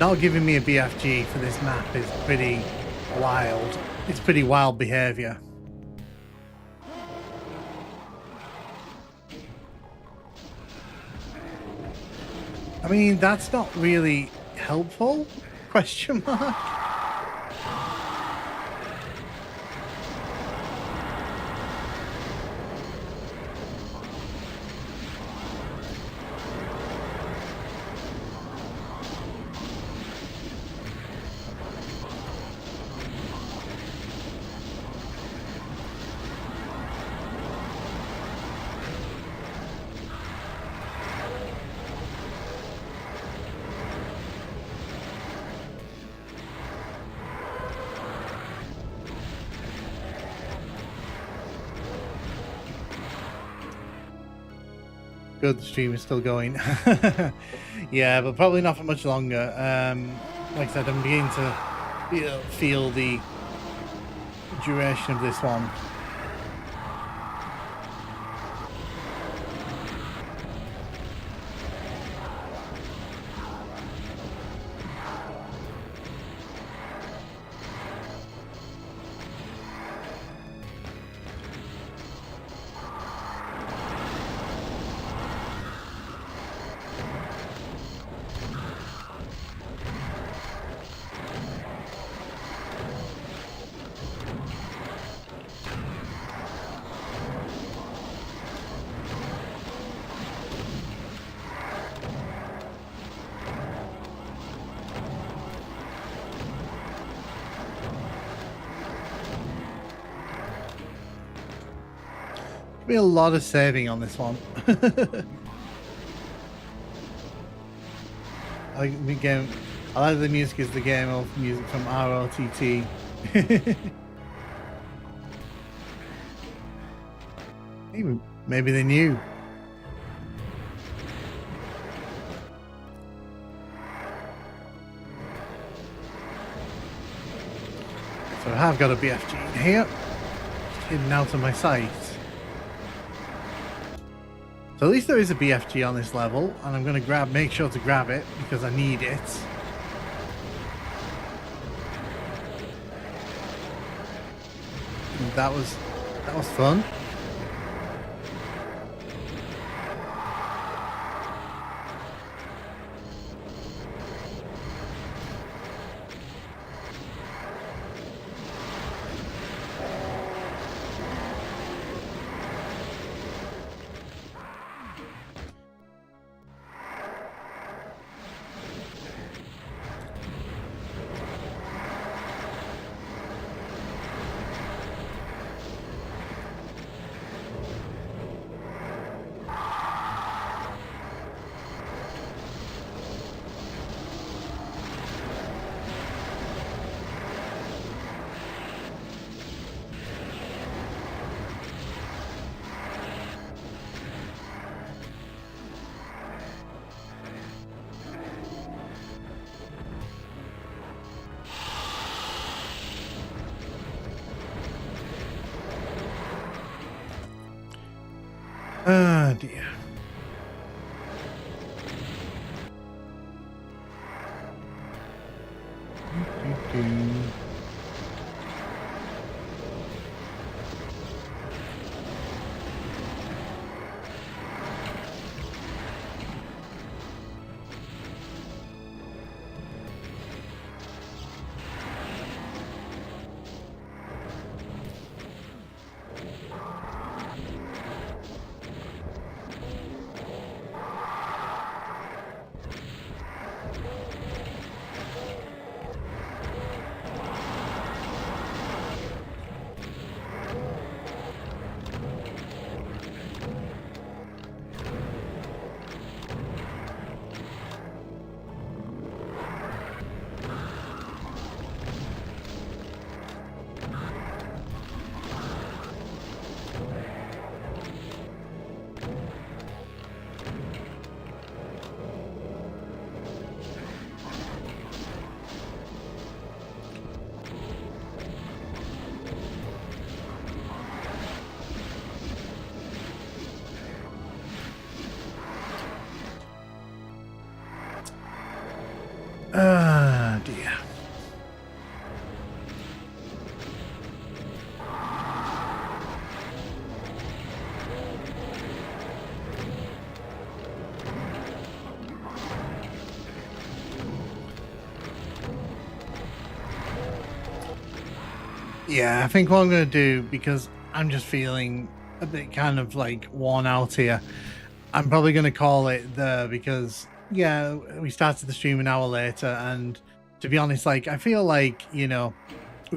not giving me a BFG for this map is pretty wild. It's pretty wild behavior. I mean, that's not really helpful? Question mark? Good, the stream is still going. Yeah, but probably not for much longer. Like I said, I'm beginning to feel the duration of this one. Be a lot of saving on this one. I like the game. I like the music is the game of music from ROTT. Maybe they knew. So I have got a BFG in here, just hidden out of my sight. So at least there is a BFG on this level, and I'm going to make sure to grab it because I need it. And that was fun. Ah, dear. Yeah, I think what I'm going to do, because I'm just feeling a bit kind of like worn out here, I'm probably going to call it there because, yeah, we started the stream an hour later. And to be honest, like, I feel like, we've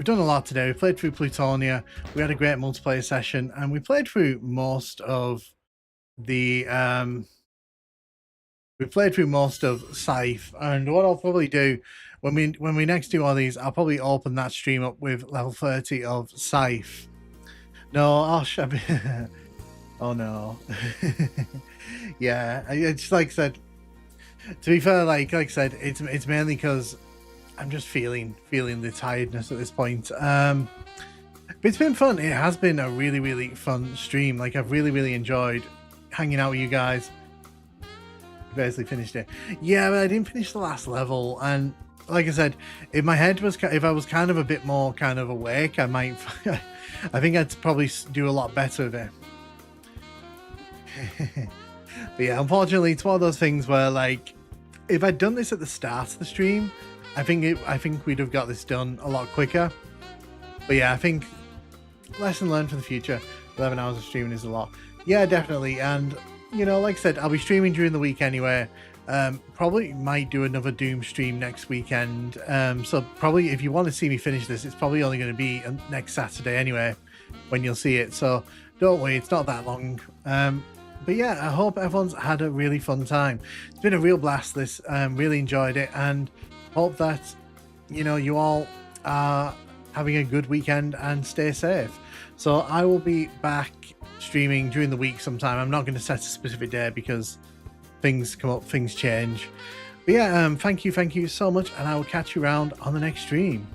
done a lot today. We played through Plutonia, we had a great multiplayer session, and we played through most of the, Scythe. And what I'll probably do when we next do all these, I'll probably open that stream up with level 30 of Scythe. No, oh no. Yeah, it's like I said. To be fair, like I said, it's mainly because I'm just feeling the tiredness at this point. But it's been fun. It has been a really, really fun stream. Like, I've really enjoyed hanging out with you guys. Basically finished it. Yeah, but I didn't finish the last level, and like I said, if my head was, if I was kind of a bit more kind of awake, I might. I think I'd probably do a lot better with it. But yeah, unfortunately, it's one of those things where, like, if I'd done this at the start of the stream, I think we'd have got this done a lot quicker. But yeah, I think lesson learned for the future. 11 hours of streaming is a lot. Yeah, definitely. And like I said, I'll be streaming during the week anyway. Probably might do another Doom stream next weekend. So probably if you want to see me finish this, it's probably only going to be next Saturday anyway, when you'll see it. So don't worry, it's not that long. But yeah, I hope everyone's had a really fun time. It's been a real blast, this. Really enjoyed it, and hope that, you all are having a good weekend and stay safe. So I will be back streaming during the week sometime. I'm not going to set a specific day because things come up, things change. But yeah, thank you so much, and I will catch you around on the next stream.